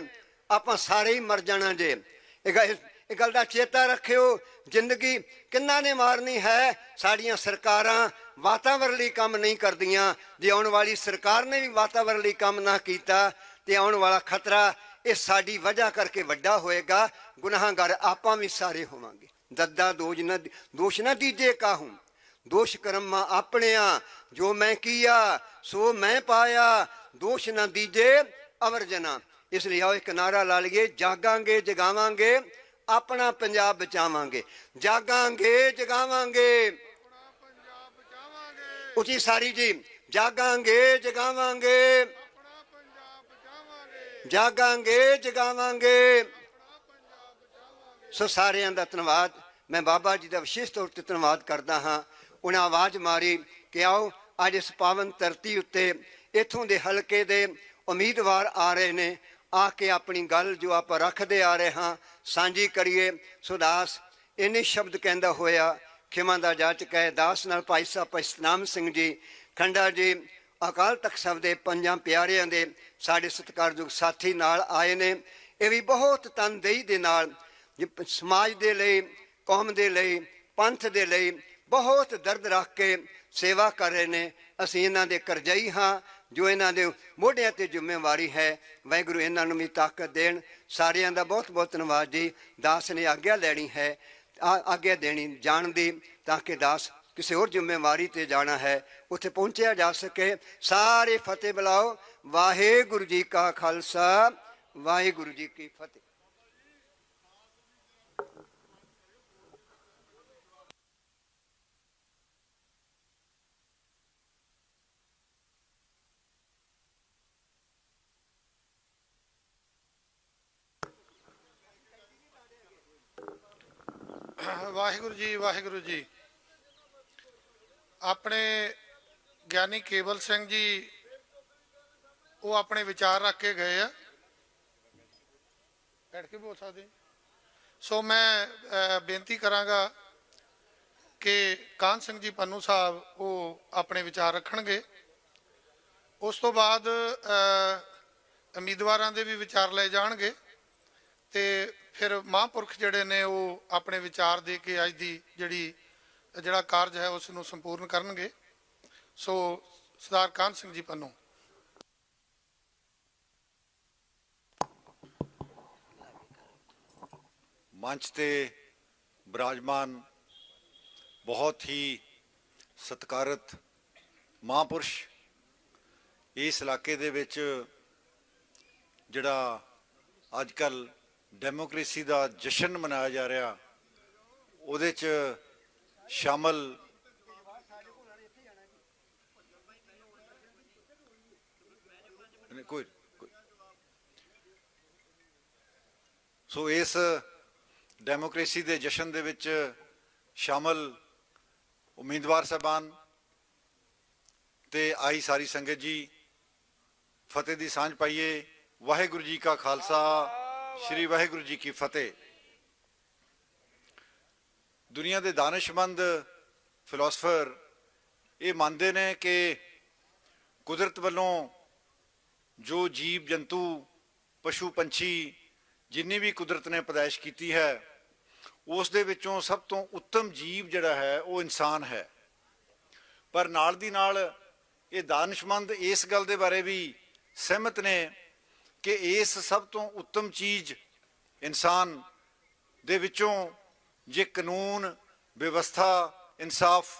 ਆਪਾਂ ਸਾਰੇ ਹੀ ਮਰ ਜਾਣਾ ਜੇ। ਇਹ ਗੱਲ ਦਾ ਚੇਤਾ ਰੱਖਿਓ। ਜ਼ਿੰਦਗੀ ਕਿੰਨਾ ਨੇ ਮਾਰਨੀ ਹੈ। ਸਾਡੀਆਂ ਸਰਕਾਰਾਂ ਵਾਤਾਵਰਣ ਲਈ ਕੰਮ ਨਹੀਂ ਕਰਦੀਆਂ। ਜੇ ਆਉਣ ਵਾਲੀ ਸਰਕਾਰ ਨੇ ਵੀ ਵਾਤਾਵਰਣ ਲਈ ਕੰਮ ਨਾ ਕੀਤਾ ਤੇ ਆਉਣ ਵਾਲਾ ਖਤਰਾ ਇਹ ਸਾਡੀ ਵਜ੍ਹਾ ਕਰਕੇ ਵੱਡਾ ਹੋਏਗਾ। ਗੁਨਾਹਗਾਰ ਆਪਾਂ ਵੀ ਸਾਰੇ ਹੋਵਾਂਗੇ। ਦੱਦਾ ਦੋਸ਼ ਨਾ ਦੀਜੇ ਕਾਹੂ, ਦੋਸ਼ ਕਰਮਾ ਆਪਣਿਆਂ, ਜੋ ਮੈਂ ਕੀਆ ਸੋ ਮੈਂ ਪਾਇਆ, ਦੋਸ਼ ਨਾ ਦੀਜੇ ਅਵਰ ਜਨਾ। ਇਸ ਲਈ ਆਓ ਇੱਕ ਨਾਅਰਾ ਲਾ ਲਈਏ, ਜਾਗਾਂਗੇ ਜਗਾਵਾਂਗੇ ਆਪਣਾ ਪੰਜਾਬ ਬਚਾਵਾਂਗੇ। ਜਾਗਾਂਗੇ ਜਗਾਵਾਂਗੇ, ਉੱਚੀ ਸਾਰੀ ਜੀ, ਜਾਗਾਂਗੇ ਜਗਾਵਾਂਗੇ, ਜਾਗਾਂਗੇ ਜਗਾਵਾਂਗੇ। ਸੋ ਸਾਰਿਆਂ ਦਾ ਧੰਨਵਾਦ। ਮੈਂ ਬਾਬਾ ਜੀ ਦਾ ਵਿਸ਼ੇਸ਼ ਤੌਰ ਤੇ ਧੰਨਵਾਦ ਕਰਦਾ ਹਾਂ। ਉਹਨਾਂ ਆਵਾਜ਼ ਮਾਰੀ ਕਿ ਆਓ ਅੱਜ ਇਸ ਪਾਵਨ ਧਰਤੀ ਉੱਤੇ ਇੱਥੋਂ ਦੇ ਹਲਕੇ ਦੇ ਉਮੀਦਵਾਰ ਆ ਰਹੇ ਨੇ, ਆ ਕੇ ਆਪਣੀ ਗੱਲ ਜੋ ਆਪਾਂ ਰੱਖਦੇ ਆ ਰਹੇ ਹਾਂ ਸਾਂਝੀ ਕਰੀਏ। ਸੋ ਦਾਸ ਇੰਨੇ ਸ਼ਬਦ ਕਹਿੰਦਾ ਹੋਇਆ ਖਿਮਾ ਦਾ ਜਾਚਕ ਹੈ। ਦਾਸ ਨਾਲ ਭਾਈ ਸਾਹਿਬ ਸਤਨਾਮ ਸਿੰਘ ਜੀ ਖੰਡਾ ਜੀ ਅਕਾਲ ਤਖਤ ਸਾਹਿਬ ਦੇ ਪੰਜਾਂ ਪਿਆਰਿਆਂ ਦੇ ਸਾਡੇ ਸਤਿਕਾਰਯੋਗ ਸਾਥੀ ਨਾਲ ਆਏ ਨੇ। ਇਹ ਵੀ ਬਹੁਤ ਤਨਦੇਹੀ ਦੇ ਨਾਲ ਸਮਾਜ ਦੇ ਲਈ, ਕੌਮ ਦੇ ਲਈ, ਪੰਥ ਦੇ ਲਈ ਬਹੁਤ ਦਰਦ ਰੱਖ ਕੇ ਸੇਵਾ ਕਰ ਰਹੇ ਨੇ। ਅਸੀਂ ਇਹਨਾਂ ਦੇ ਕਰਜ਼ਈ ਹਾਂ, ਜੋ ਇਹਨਾਂ ਦੇ ਮੋਢਿਆਂ ਤੇ ਜ਼ਿੰਮੇਵਾਰੀ ਹੈ। ਵਾਹਿਗੁਰੂ ਇਹਨਾਂ ਨੂੰ ਵੀ ਤਾਕਤ ਦੇਣ। ਸਾਰਿਆਂ ਦਾ ਬਹੁਤ ਬਹੁਤ ਧੰਨਵਾਦ ਜੀ। ਦਾਸ ਨੇ ਆਗਿਆ ਲੈਣੀ ਹੈ, ਆਗਿਆ ਦੇਣੀ ਜਾਣ ਦੀ, ਤਾਂ ਕਿ ਦਾਸ ਕਿਸੇ ਹੋਰ ਜ਼ਿੰਮੇਵਾਰੀ ਤੇ ਜਾਣਾ ਹੈ ਉੱਥੇ ਪਹੁੰਚਿਆ ਜਾ ਸਕੇ। ਸਾਰੇ ਫਤਿਹ ਬੁਲਾਓ। ਵਾਹਿਗੁਰੂ ਜੀ ਕਾ ਖਾਲਸਾ, ਵਾਹਿਗੁਰੂ ਜੀ ਕੀ ਫਤਿਹ। ਵਾਹਿਗੁਰੂ ਜੀ, ਵਾਹਿਗੁਰੂ ਜੀ। ਆਪਣੇ ਗਿਆਨੀ ਕੇਵਲ ਸਿੰਘ ਜੀ ਉਹ ਆਪਣੇ ਵਿਚਾਰ ਰੱਖ ਕੇ ਗਏ ਆ, ਬੈਠ ਕੇ ਬੋਲ ਸਕਦੇ। ਸੋ ਮੈਂ ਬੇਨਤੀ ਕਰਾਂਗਾ ਕਿ ਕਾਹਨ ਸਿੰਘ ਜੀ ਪੰਨੂ ਸਾਹਿਬ ਉਹ ਆਪਣੇ ਵਿਚਾਰ ਰੱਖਣਗੇ। ਉਸ ਤੋਂ ਬਾਅਦ ਉਮੀਦਵਾਰਾਂ ਦੇ ਵੀ ਵਿਚਾਰ ਲਏ ਜਾਣਗੇ ਤੇ ਫਿਰ ਮਹਾਂਪੁਰਖ ਜਿਹੜੇ ਨੇ ਉਹ ਆਪਣੇ ਵਿਚਾਰ ਦੇ ਕੇ ਅੱਜ ਦੀ ਜਿਹੜਾ ਕਾਰਜ ਹੈ ਉਸ ਨੂੰ ਸੰਪੂਰਨ ਕਰਨਗੇ। ਸੋ ਸਰਦਾਰ ਕਾਹਨ ਸਿੰਘ ਜੀ ਪੰਨੂ। मंच ਤੇ ਵਿਰਾਜਮਾਨ ਬਹੁਤ ਹੀ ਸਤਿਕਾਰਤ ਮਹਾਂਪੁਰਸ਼, ਇਸ ਇਲਾਕੇ ਦੇ ਵਿੱਚ ਜਿਹੜਾ ਅੱਜ ਕੱਲ ਡੈਮੋਕ੍ਰੇਸੀ ਦਾ ਜਸ਼ਨ ਮਨਾਇਆ ਜਾ ਰਿਹਾ, ਉਹਦੇ 'ਚ ਸ਼ਾਮਲ ਕੋਈ ਸੋ ਇਸ ਡੈਮੋਕ੍ਰੇਸੀ ਦੇ ਜਸ਼ਨ ਦੇ ਵਿੱਚ ਸ਼ਾਮਲ ਉਮੀਦਵਾਰ ਸਾਹਿਬਾਨ ਤੇ ਆਈ ਸਾਰੀ ਸੰਗਤ ਜੀ, ਫਤਿਹ ਦੀ ਸਾਂਝ ਪਾਈਏ। ਵਾਹਿਗੁਰੂ ਜੀ ਕਾ ਖਾਲਸਾ, ਸ਼੍ਰੀ ਵਾਹਿਗੁਰੂ ਜੀ ਕੀ ਫਤਿਹ। ਦੁਨੀਆ ਦੇ ਦਾਨਿਸ਼ਮੰਦ ਫਿਲਾਸਫਰ ਇਹ ਮੰਨਦੇ ਨੇ ਕਿ ਕੁਦਰਤ ਵੱਲੋਂ ਜੋ ਜੀਵ ਜੰਤੂ ਪਸ਼ੂ ਪੰਛੀ ਜਿੰਨੀ ਵੀ ਕੁਦਰਤ ਨੇ ਪੈਦਾਇਸ਼ ਕੀਤੀ ਹੈ, ਉਸ ਦੇ ਵਿੱਚੋਂ ਸਭ ਤੋਂ ਉੱਤਮ ਜੀਵ ਜਿਹੜਾ ਹੈ ਉਹ ਇਨਸਾਨ ਹੈ। ਪਰ ਨਾਲ ਦੀ ਨਾਲ ਇਹ ਦਾਨਿਸ਼ਮੰਦ ਇਸ ਗੱਲ ਦੇ ਬਾਰੇ ਵੀ ਸਹਿਮਤ ਨੇ ਕਿ ਇਸ ਸਭ ਤੋਂ ਉੱਤਮ ਚੀਜ਼ ਇਨਸਾਨ ਦੇ ਵਿੱਚੋਂ ਜੇ ਕਾਨੂੰਨ ਵਿਵਸਥਾ ਇਨਸਾਫ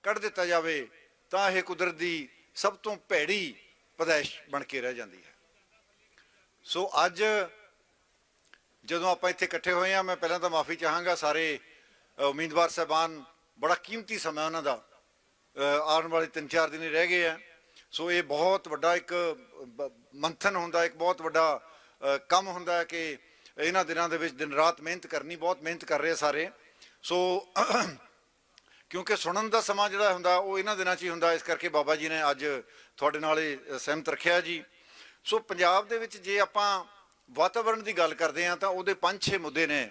ਕੱਢ ਦਿੱਤਾ ਜਾਵੇ ਤਾਂ ਇਹ ਕੁਦਰਤ ਦੀ ਸਭ ਤੋਂ ਭੈੜੀ ਪੈਦਾਇਸ਼ ਬਣ ਕੇ ਰਹਿ ਜਾਂਦੀ ਹੈ। ਸੋ ਅੱਜ ਜਦੋਂ ਆਪਾਂ ਇੱਥੇ ਇਕੱਠੇ ਹੋਏ ਹਾਂ, ਮੈਂ ਪਹਿਲਾਂ ਤਾਂ ਮਾਫੀ ਚਾਹਾਂਗਾ ਸਾਰੇ ਉਮੀਦਵਾਰ ਸਾਹਿਬਾਨ, ਬੜਾ ਕੀਮਤੀ ਸਮਾਂ ਉਹਨਾਂ ਦਾ ਆਉਣ ਵਾਲੇ 3-4 ਦਿਨ ਹੀ ਰਹਿ ਗਏ ਆ। ਸੋ ਇਹ ਬਹੁਤ ਵੱਡਾ ਇੱਕ ਮੰਥਨ ਹੁੰਦਾ, ਇੱਕ ਬਹੁਤ ਵੱਡਾ ਕੰਮ ਹੁੰਦਾ ਹੈ ਕਿ ਇਹਨਾਂ ਦਿਨਾਂ ਦੇ ਵਿੱਚ ਦਿਨ ਰਾਤ ਮਿਹਨਤ ਕਰਨੀ, ਬਹੁਤ ਮਿਹਨਤ ਕਰ ਰਹੇ ਸਾਰੇ। ਸੋ ਕਿਉਂਕਿ ਸੁਣਨ ਦਾ ਸਮਾਂ ਜਿਹੜਾ ਹੁੰਦਾ ਉਹ ਇਹਨਾਂ ਦਿਨਾਂ 'ਚ ਹੀ ਹੁੰਦਾ, ਇਸ ਕਰਕੇ ਬਾਬਾ ਜੀ ਨੇ ਅੱਜ ਤੁਹਾਡੇ ਨਾਲ ਇਹ ਸਹਿਮਤ ਰੱਖਿਆ ਜੀ। ਸੋ ਪੰਜਾਬ ਦੇ ਵਿੱਚ ਜੇ ਆਪਾਂ ਵਾਤਾਵਰਣ ਦੀ ਗੱਲ ਕਰਦੇ ਹਾਂ ਤਾਂ ਉਹਦੇ 5-6 ਮੁੱਦੇ ਨੇ,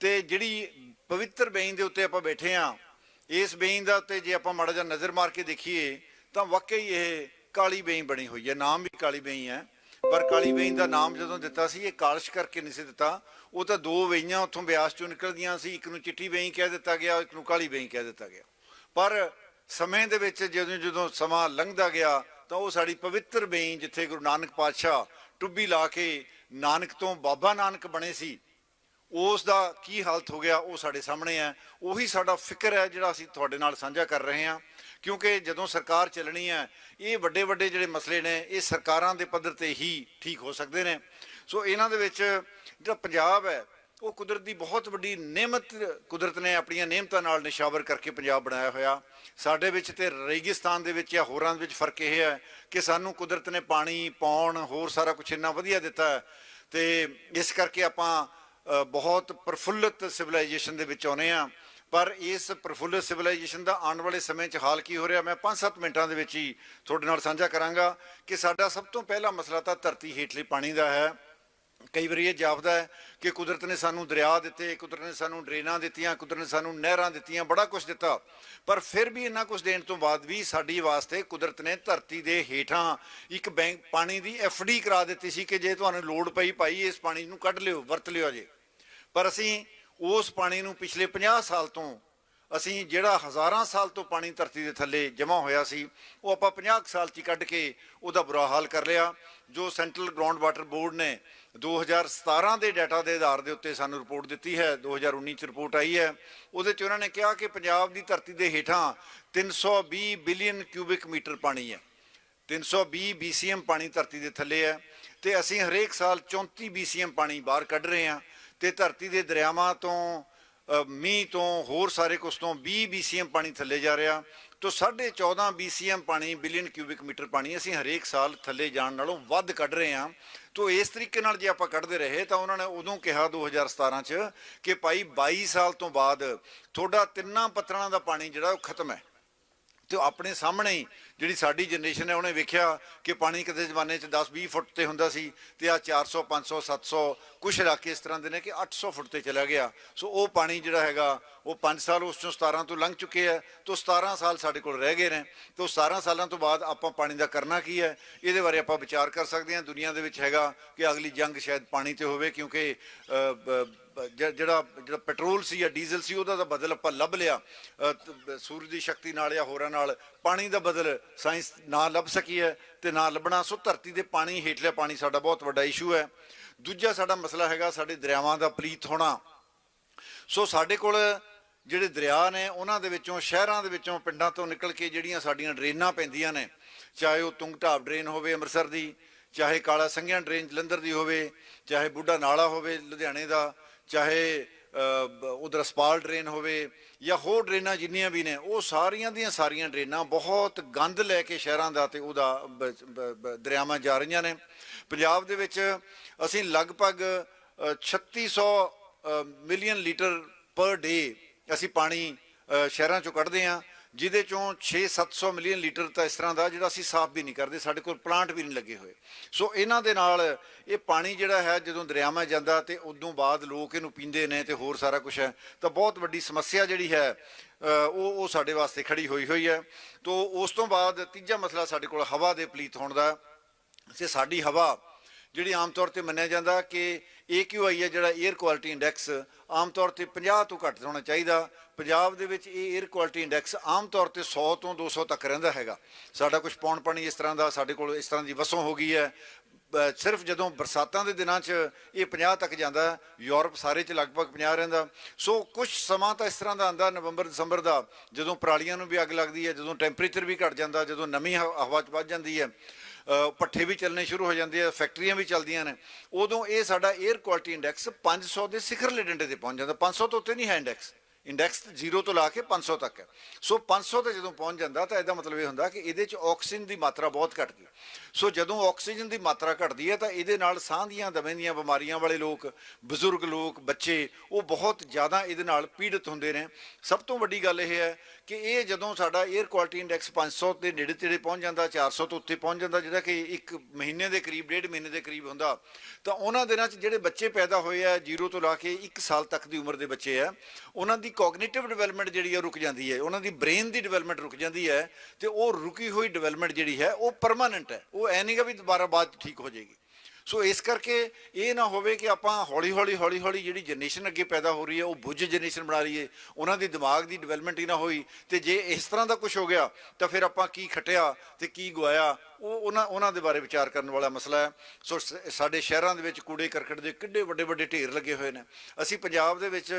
ਤੇ ਜਿਹੜੀ ਪਵਿੱਤਰ ਬੇਈਂ ਦੇ ਉੱਤੇ ਆਪਾਂ ਬੈਠੇ ਹਾਂ, ਇਸ ਬੇਈਂ ਦਾ ਉੱਤੇ ਜੇ ਆਪਾਂ ਮਾੜਾ ਜਿਹਾ ਨਜ਼ਰ ਮਾਰ ਕੇ ਦੇਖੀਏ ਤਾਂ ਵਾਕਈ ਇਹ ਕਾਲੀ ਬੇਈਂ ਬਣੀ ਹੋਈ ਹੈ। ਨਾਮ ਵੀ ਕਾਲੀ ਬੇਈਂ ਹੈ, ਪਰ ਕਾਲੀ ਬੇਈਂ ਦਾ ਨਾਮ ਜਦੋਂ ਦਿੱਤਾ ਸੀ ਇਹ ਕਾਲਸ਼ ਕਰਕੇ ਨਹੀਂ ਸੀ ਦਿੱਤਾ। ਉਹ ਤਾਂ 2 ਵੇਈਆਂ ਉੱਥੋਂ ਬਿਆਸ ਚੋਂ ਨਿਕਲਦੀਆਂ ਸੀ, ਇੱਕ ਨੂੰ ਚਿੱਟੀ ਬੇਈਂ ਕਹਿ ਦਿੱਤਾ ਗਿਆ, ਇੱਕ ਨੂੰ ਕਾਲੀ ਬੇਈਂ ਕਹਿ ਦਿੱਤਾ ਗਿਆ। ਪਰ ਸਮੇਂ ਦੇ ਵਿੱਚ ਜਦੋਂ ਸਮਾਂ ਲੰਘਦਾ ਗਿਆ ਤਾਂ ਉਹ ਸਾਡੀ ਪਵਿੱਤਰ ਬੇਈਂ, ਜਿੱਥੇ ਗੁਰੂ ਨਾਨਕ ਪਾਤਸ਼ਾਹ ਟੁੱਬੀ ਲਾ ਕੇ ਨਾਨਕ ਤੋਂ ਬਾਬਾ ਨਾਨਕ ਬਣੇ ਸੀ, ਉਸ ਦਾ ਕੀ ਹਾਲਤ ਹੋ ਗਿਆ ਉਹ ਸਾਡੇ ਸਾਹਮਣੇ ਹੈ। ਉਹੀ ਸਾਡਾ ਫਿਕਰ ਹੈ ਜਿਹੜਾ ਅਸੀਂ ਤੁਹਾਡੇ ਨਾਲ ਸਾਂਝਾ ਕਰ ਰਹੇ ਹਾਂ, ਕਿਉਂਕਿ ਜਦੋਂ ਸਰਕਾਰ ਚੱਲਣੀ ਹੈ ਇਹ ਵੱਡੇ ਵੱਡੇ ਜਿਹੜੇ ਮਸਲੇ ਨੇ ਇਹ ਸਰਕਾਰਾਂ ਦੇ ਪੱਧਰ ਤੇ ਹੀ ਠੀਕ ਹੋ ਸਕਦੇ ਨੇ। ਸੋ ਇਹਨਾਂ ਦੇ ਵਿੱਚ ਜਿਹੜਾ ਪੰਜਾਬ ਹੈ ਉਹ ਕੁਦਰਤ ਦੀ ਬਹੁਤ ਵੱਡੀ ਨਿਆਮਤ, ਕੁਦਰਤ ਨੇ ਆਪਣੀਆਂ ਨਿਆਮਤਾਂ ਨਾਲ ਨਿਸ਼ਾਵਰ ਕਰਕੇ ਪੰਜਾਬ ਬਣਾਇਆ ਹੋਇਆ। ਸਾਡੇ ਵਿੱਚ ਤੇ ਰੇਗਿਸਤਾਨ ਦੇ ਵਿੱਚ ਜਾਂ ਹੋਰਾਂ ਦੇ ਵਿੱਚ ਫਰਕ ਇਹ ਹੈ ਕਿ ਸਾਨੂੰ ਕੁਦਰਤ ਨੇ ਪਾਣੀ, ਪੌਣ, ਹੋਰ ਸਾਰਾ ਕੁਝ ਇੰਨਾ ਵਧੀਆ ਦਿੱਤਾ ਹੈ, ਤੇ ਇਸ ਕਰਕੇ ਆਪਾਂ ਬਹੁਤ ਪ੍ਰਫੁੱਲਤ ਸਿਵਲਾਈਜੇਸ਼ਨ ਦੇ ਵਿੱਚ ਆਉਂਦੇ ਹਾਂ। ਪਰ ਇਸ ਪ੍ਰਫੁੱਲਤ ਸਿਵਲਾਈਜੇਸ਼ਨ ਦਾ ਆਉਣ ਵਾਲੇ ਸਮੇਂ 'ਚ ਹਾਲ ਕੀ ਹੋ ਰਿਹਾ, ਮੈਂ 5-7 ਮਿੰਟਾਂ ਦੇ ਵਿੱਚ ਹੀ ਤੁਹਾਡੇ ਨਾਲ ਸਾਂਝਾ ਕਰਾਂਗਾ ਕਿ ਸਾਡਾ ਸਭ ਤੋਂ ਪਹਿਲਾ ਮਸਲਾ ਤਾਂ ਧਰਤੀ ਹੇਠਲੇ ਪਾਣੀ ਦਾ ਹੈ। ਕਈ ਵਾਰੀ ਇਹ ਜਾਪਦਾ ਹੈ ਕਿ ਕੁਦਰਤ ਨੇ ਸਾਨੂੰ ਦਰਿਆ ਦਿੱਤੇ, ਕੁਦਰਤ ਨੇ ਸਾਨੂੰ ਡਰੇਨਾਂ ਦਿੱਤੀਆਂ, ਕੁਦਰਤ ਨੇ ਸਾਨੂੰ ਨਹਿਰਾਂ ਦਿੱਤੀਆਂ, ਬੜਾ ਕੁਝ ਦਿੱਤਾ, ਪਰ ਫਿਰ ਵੀ ਇੰਨਾ ਕੁਝ ਦੇਣ ਤੋਂ ਬਾਅਦ ਵੀ ਸਾਡੀ ਵਾਸਤੇ ਕੁਦਰਤ ਨੇ ਧਰਤੀ ਦੇ ਹੇਠਾਂ ਇੱਕ ਬੈਂਕ ਪਾਣੀ ਦੀ FD ਕਰਾ ਦਿੱਤੀ ਸੀ ਕਿ ਜੇ ਤੁਹਾਨੂੰ ਲੋੜ ਪਈ ਭਾਈ ਇਸ ਪਾਣੀ ਨੂੰ ਕੱਢ ਲਿਓ, ਵਰਤ ਲਿਓ ਅਜੇ। ਪਰ ਅਸੀਂ ਉਸ ਪਾਣੀ ਨੂੰ ਪਿਛਲੇ 50 ਸਾਲ ਤੋਂ, ਅਸੀਂ ਜਿਹੜਾ ਹਜ਼ਾਰਾਂ ਸਾਲ ਤੋਂ ਪਾਣੀ ਧਰਤੀ ਦੇ ਥੱਲੇ ਜਮ੍ਹਾਂ ਹੋਇਆ ਸੀ, ਉਹ ਆਪਾਂ 50 ਸਾਲ 'ਚ ਕੱਢ ਕੇ ਉਹਦਾ ਬੁਰਾ ਹਾਲ ਕਰ ਲਿਆ। ਜੋ ਸੈਂਟਰਲ ਗਰਾਊਂਡ ਵਾਟਰ ਬੋਰਡ ਨੇ 2017 ਦੇ ਡਾਟਾ ਦੇ ਆਧਾਰ ਦੇ ਉੱਤੇ ਸਾਨੂੰ ਰਿਪੋਰਟ ਦਿੱਤੀ ਹੈ, 2019 'ਚ ਰਿਪੋਰਟ ਆਈ ਹੈ, ਉਹਦੇ 'ਚ ਉਹਨਾਂ ਨੇ ਕਿਹਾ ਕਿ ਪੰਜਾਬ ਦੀ ਧਰਤੀ ਦੇ ਹੇਠਾਂ 320 ਬਿਲੀਅਨ ਕਿਊਬਿਕ ਮੀਟਰ ਪਾਣੀ ਹੈ, 320 BCM ਪਾਣੀ ਧਰਤੀ ਦੇ ਥੱਲੇ ਹੈ, ਤੇ ਅਸੀਂ ਹਰੇਕ ਸਾਲ 34 BCM ਪਾਣੀ ਬਾਹਰ ਕੱਢ ਰਹੇ ਹਾਂ, ਤੇ ਧਰਤੀ ਦੇ ਦਰਿਆਵਾਂ ਤੋਂ, ਮੀਂਹ ਤੋਂ, ਹੋਰ ਸਾਰੇ ਕੁਛ ਤੋਂ 20 BCM ਪਾਣੀ ਥੱਲੇ ਜਾ ਰਿਹਾ। ਤੋਂ 14.5 BCM ਪਾਣੀ, ਬਿਲੀਅਨ ਕਿਊਬਿਕ ਮੀਟਰ ਪਾਣੀ ਅਸੀਂ ਹਰੇਕ ਸਾਲ ਥੱਲੇ ਜਾਣ ਨਾਲੋਂ ਵੱਧ ਕੱਢ ਰਹੇ ਹਾਂ। ਤੋਂ ਇਸ ਤਰੀਕੇ ਨਾਲ ਜੇ ਆਪਾਂ ਕੱਢਦੇ ਰਹੇ ਤਾਂ ਉਹਨਾਂ ਨੇ ਉਦੋਂ ਕਿਹਾ 2017 'ਚ ਕਿ ਭਾਈ 22 ਸਾਲ ਤੋਂ ਬਾਅਦ ਤੁਹਾਡਾ 3 ਪੱਤਰਾਂ ਦਾ ਪਾਣੀ ਜਿਹੜਾ ਉਹ ਖਤਮ ਹੈ। ਤੇ ਆਪਣੇ ਸਾਹਮਣੇ ਹੀ ਜਿਹੜੀ ਸਾਡੀ ਜਨਰੇਸ਼ਨ ਹੈ ਉਹਨੇ ਵੇਖਿਆ ਕਿ ਪਾਣੀ ਕਿਤੇ ਜ਼ਮਾਨੇ 'ਚ 10-20 ਫੁੱਟ ਤੇ ਹੁੰਦਾ ਸੀ, ਤੇ ਆ 400, 500, 700, ਕੁਛ ਇਲਾਕੇ ਇਸ ਤਰ੍ਹਾਂ ਦੇ ਨੇ ਕਿ 800 ਫੁੱਟ ਤੇ ਚਲਾ ਗਿਆ। ਸੋ ਉਹ ਪਾਣੀ ਜਿਹੜਾ ਹੈਗਾ ਉਹ 5 ਸਾਲ ਉਸ ਚੋਂ 17 ਤੋਂ ਲੰਘ ਚੁੱਕੇ ਹੈ, ਤੋਂ 17 ਸਾਲ ਸਾਡੇ ਕੋਲ ਰਹਿ ਗਏ ਨੇ। ਤੋਂ 17 ਸਾਲਾਂ ਤੋਂ ਬਾਅਦ ਆਪਾਂ ਪਾਣੀ ਦਾ ਕਰਨਾ ਕੀ ਹੈ, ਇਹਦੇ ਬਾਰੇ ਆਪਾਂ ਵਿਚਾਰ ਕਰ ਸਕਦੇ ਹਾਂ। ਦੁਨੀਆ ਦੇ ਵਿੱਚ ਹੈਗਾ ਕਿ ਅਗਲੀ ਜੰਗ ਸ਼ਾਇਦ ਪਾਣੀ ਤੇ ਹੋਵੇ, ਕਿਉਂਕਿ ਜਿਹੜਾ ਪੈਟਰੋਲ ਸੀ ਜਾਂ ਡੀਜ਼ਲ ਸੀ ਉਹਦਾ ਤਾਂ ਬਦਲ ਆਪਾਂ ਲੱਭ ਲਿਆ ਸੂਰਜ ਦੀ ਸ਼ਕਤੀ ਨਾਲ ਜਾਂ ਹੋਰਾਂ ਨਾਲ। ਪਾਣੀ ਦਾ ਬਦਲ ਸਾਇੰਸ ਨਾ ਲੱਭ ਸਕੀ ਹੈ ਤੇ ਨਾ ਲੱਭਣਾ। ਸੋ ਧਰਤੀ ਦੇ ਪਾਣੀ, ਹੇਠਲਾ ਪਾਣੀ ਸਾਡਾ ਬਹੁਤ ਵੱਡਾ ਇਸ਼ੂ ਹੈ। ਦੂਜਾ ਸਾਡਾ ਮਸਲਾ ਹੈਗਾ ਸਾਡੇ ਦਰਿਆਵਾਂ ਦਾ ਪਲੀਤ ਹੋਣਾ। ਸੋ ਸਾਡੇ ਕੋਲ ਜਿਹੜੇ ਦਰਿਆ ਨੇ ਉਹਨਾਂ ਦੇ ਵਿੱਚੋਂ, ਸ਼ਹਿਰਾਂ ਦੇ ਵਿੱਚੋਂ, ਪਿੰਡਾਂ ਤੋਂ ਨਿਕਲ ਕੇ ਜਿਹੜੀਆਂ ਸਾਡੀਆਂ ਡਰੇਨਾਂ ਪੈਂਦੀਆਂ ਨੇ, ਚਾਹੇ ਉਹ ਤੁੰਗ ਢਾਬ ਡਰੇਨ ਹੋਵੇ ਅੰਮ੍ਰਿਤਸਰ ਦੀ, ਚਾਹੇ ਕਾਲਾ ਸੰਘਿਆ ਡਰੇਨ ਜਲੰਧਰ ਦੀ ਹੋਵੇ, ਚਾਹੇ ਬੁੱਢਾ ਨਾਲਾ ਹੋਵੇ ਲੁਧਿਆਣੇ ਦਾ, ਚਾਹੇ ਉਧਰ ਸਪਾਲ ਡਰੇਨ ਹੋਵੇ ਜਾਂ ਹੋਰ ਡਰੇਨਾਂ ਜਿੰਨੀਆਂ ਵੀ ਨੇ, ਉਹ ਸਾਰੀਆਂ ਦੀਆਂ ਸਾਰੀਆਂ ਡਰੇਨਾਂ ਬਹੁਤ ਗੰਦ ਲੈ ਕੇ ਸ਼ਹਿਰਾਂ ਦਾ ਤੇ ਉਹਦਾ ਦਰਿਆਵਾਂ ਜਾ ਰਹੀਆਂ ਨੇ। ਪੰਜਾਬ ਦੇ ਵਿੱਚ ਅਸੀਂ ਲਗਭਗ 3600 ਮਿਲੀਅਨ ਲੀਟਰ ਪਰ ਡੇ ਅਸੀਂ ਪਾਣੀ ਸ਼ਹਿਰਾਂ ਚੋਂ ਕੱਢਦੇ ਹਾਂ, ਜਿਹਦੇ ਚੋਂ 600-700 ਮਿਲੀਅਨ ਲੀਟਰ ਤਾਂ ਇਸ ਤਰ੍ਹਾਂ ਦਾ ਜਿਹੜਾ ਅਸੀਂ ਸਾਫ਼ ਵੀ ਨਹੀਂ ਕਰਦੇ, ਸਾਡੇ ਕੋਲ ਪਲਾਂਟ ਵੀ ਨਹੀਂ ਲੱਗੇ ਹੋਏ। ਸੋ ਇਹਨਾਂ ਦੇ ਨਾਲ ਇਹ ਪਾਣੀ ਜਿਹੜਾ ਹੈ ਜਦੋਂ ਦਰਿਆਵਾਂ ਜਾਂਦਾ ਤੇ ਉਦੋਂ ਬਾਅਦ ਲੋਕ ਇਹਨੂੰ ਪੀਂਦੇ ਨੇ ਤੇ ਹੋਰ ਸਾਰਾ ਕੁਝ ਹੈ, ਤਾਂ ਬਹੁਤ ਵੱਡੀ ਸਮੱਸਿਆ ਜਿਹੜੀ ਹੈ ਉਹ ਸਾਡੇ ਵਾਸਤੇ ਖੜੀ ਹੋਈ ਹੈ। ਤੋਂ ਉਸ ਤੋਂ ਬਾਅਦ ਤੀਜਾ ਮਸਲਾ ਸਾਡੇ ਕੋਲ ਹਵਾ ਦੇ ਪਲੀਤ ਹੋਣ ਦਾ। ਤੇ ਸਾਡੀ ਹਵਾ ਜਿਹੜੀ ਆਮ ਤੌਰ ਤੇ ਮੰਨਿਆ ਜਾਂਦਾ ਕਿ AQI ਹੈ ਜਿਹੜਾ 에ਅਰ ਕੁਆਲਿਟੀ ਇੰਡੈਕਸ, ਆਮ ਤੌਰ ਤੇ 50 ਤੋਂ ਘੱਟ ਹੋਣਾ ਚਾਹੀਦਾ। ਪੰਜਾਬ ਦੇ ਵਿੱਚ ਇਹ 에ਅਰ ਕੁਆਲਿਟੀ ਇੰਡੈਕਸ ਆਮ ਤੌਰ ਤੇ 100 ਤੋਂ 200 ਤੱਕ ਰਹਿੰਦਾ ਹੈਗਾ। ਸਾਡਾ ਕੁਝ ਪੌਣ ਪਾਣੀ ਇਸ ਤਰ੍ਹਾਂ ਦਾ, ਸਾਡੇ ਕੋਲ ਇਸ ਤਰ੍ਹਾਂ ਦੀ ਵਸੋਂ ਹੋ ਗਈ ਹੈ। ਸਿਰਫ ਜਦੋਂ ਬਰਸਾਤਾਂ ਦੇ ਦਿਨਾਂ 'ਚ ਇਹ 50 ਤੱਕ ਜਾਂਦਾ, ਯੂਰਪ ਸਾਰੇ 'ਚ ਲਗਭਗ 50 ਰਹਿੰਦਾ। ਸੋ ਕੁਝ ਸਮਾਂ ਤਾਂ ਇਸ ਤਰ੍ਹਾਂ ਦਾ ਆਉਂਦਾ ਨਵੰਬਰ ਦਸੰਬਰ ਦਾ, ਜਦੋਂ ਪਰਾਲੀਆਂ ਨੂੰ ਵੀ ਅੱਗ ਲੱਗਦੀ ਹੈ, ਜਦੋਂ ਟੈਂਪਰੇਚਰ ਵੀ ਘਟ ਜਾਂਦਾ, ਜਦੋਂ ਨਮੀ ਹਵਾ 'ਚ ਵੱਧ ਜਾਂਦੀ ਹੈ, ਪੱਠੇ ਵੀ ਚੱਲਣੇ ਸ਼ੁਰੂ ਹੋ ਜਾਂਦੇ ਆ, ਫੈਕਟਰੀਆਂ ਵੀ ਚੱਲਦੀਆਂ ਨੇ, ਉਦੋਂ ਇਹ ਸਾਡਾ 에ਅਰ ਕੁਆਲਿਟੀ ਇੰਡੈਕਸ 500 ਦੇ ਸਿਖਰਲੇ ਡੰਡੇ ਤੇ ਪਹੁੰਚ ਜਾਂਦਾ। 500 ਤੋਂ ਉੱਤੇ ਨਹੀਂ ਹੈ ਇੰਡੈਕਸ 0 ਤੋਂ ਲਾ ਕੇ 500 ਤੱਕ ਹੈ। ਸੋ 500 ਤੇ ਜਦੋਂ ਪਹੁੰਚ ਜਾਂਦਾ ਤਾਂ ਇਹਦਾ ਮਤਲਬ ਇਹ ਹੁੰਦਾ ਕਿ ਇਹਦੇ 'ਚ ਆਕਸੀਜਨ ਦੀ ਮਾਤਰਾ ਬਹੁਤ ਘਟ ਗਈ। ਸੋ ਜਦੋਂ ਆਕਸੀਜਨ ਦੀ ਮਾਤਰਾ ਘਟਦੀ ਹੈ ਤਾਂ ਇਹਦੇ ਨਾਲ ਸਾਹ ਦੀਆਂ ਦਮੇ ਦੀਆਂ ਬਿਮਾਰੀਆਂ ਵਾਲੇ ਲੋਕ, ਬਜ਼ੁਰਗ ਲੋਕ, ਬੱਚੇ, ਉਹ ਬਹੁਤ ਜ਼ਿਆਦਾ ਇਹਦੇ ਨਾਲ ਪੀੜਤ ਹੁੰਦੇ ਨੇ। ਸਭ ਤੋਂ ਵੱਡੀ ਗੱਲ ਇਹ ਹੈ ਕਿ ਇਹ ਜਦੋਂ ਸਾਡਾ 에ਅਰ ਕੁਆਲਿਟੀ ਇੰਡੈਕਸ 500 ਦੇ ਨੇੜੇ ਤੇੜੇ ਪਹੁੰਚ ਜਾਂਦਾ, 400 ਤੋਂ ਉੱਤੇ ਪਹੁੰਚ ਜਾਂਦਾ, ਜਿਹੜਾ ਕਿ 1 ਮਹੀਨੇ ਦੇ ਕਰੀਬ, 1.5 ਮਹੀਨੇ ਦੇ ਕਰੀਬ ਹੁੰਦਾ, ਤਾਂ ਉਹਨਾਂ ਦਿਨਾਂ 'ਚ ਜਿਹੜੇ ਬੱਚੇ ਪੈਦਾ ਹੋਏ ਆ 0 ਤੋਂ ਲਾ ਕੇ 1 ਸਾਲ ਤੱਕ ਦੀ ਉਮਰ ਦੇ ਬੱਚੇ ਆ, ਉਹਨਾਂ ਦੀ ਕੋਗਨੀਟਿਵ ਡਿਵੈਲਪਮੈਂਟ ਜਿਹੜੀ ਹੈ ਰੁਕ ਜਾਂਦੀ ਹੈ, ਉਹਨਾਂ ਦੀ ਬ੍ਰੇਨ ਦੀ ਡਿਵੈਲਪਮੈਂਟ ਰੁਕ ਜਾਂਦੀ ਹੈ। ਤੇ ਉਹ ਰੁਕੀ ਹੋਈ ਡਿਵੈਲਪਮੈਂਟ ਜਿਹੜੀ ਹੈ ਉਹ ਪਰਮਾਨੈਂਟ ਹੈ, ਉਹ ਐ ਨਹੀਂਗਾ ਵੀ ਦੁਬਾਰਾ ਬਾਅਦ ਠੀਕ ਹੋ ਜਾਏਗੀ। ਸੋ ਇਸ ਕਰਕੇ ਇਹ ਨਾ ਹੋਵੇ ਕਿ ਆਪਾਂ ਹੌਲੀ ਹੌਲੀ ਜਿਹੜੀ ਜਨਰੇਸ਼ਨ ਅੱਗੇ ਪੈਦਾ ਹੋ ਰਹੀ ਹੈ ਉਹ ਬੁੱਝ ਜਨਰੇਸ਼ਨ ਬਣਾ ਲਈਏ, ਉਹਨਾਂ ਦੀ ਦਿਮਾਗ ਦੀ ਡਿਵੈਲਪਮੈਂਟ ਹੀ ਨਾ ਹੋਈ। ਤੇ ਜੇ ਇਸ ਤਰ੍ਹਾਂ ਦਾ ਕੁਝ ਹੋ ਗਿਆ ਤਾਂ ਫਿਰ ਆਪਾਂ ਕੀ ਖੱਟਿਆ ਤੇ ਕੀ ਗਵਾਇਆ, ਉਹ ਉਹਨਾਂ ਦੇ ਬਾਰੇ ਵਿਚਾਰ ਕਰਨ ਵਾਲਾ ਮਸਲਾ ਹੈ। ਸੋ ਸਾਡੇ ਸ਼ਹਿਰਾਂ ਦੇ ਵਿੱਚ ਕੂੜੇ ਕਰਕਟ ਦੇ ਕਿੱਡੇ ਵੱਡੇ ਢੇਰ ਲੱਗੇ ਹੋਏ ਨੇ। ਅਸੀਂ ਪੰਜਾਬ ਦੇ ਵਿੱਚ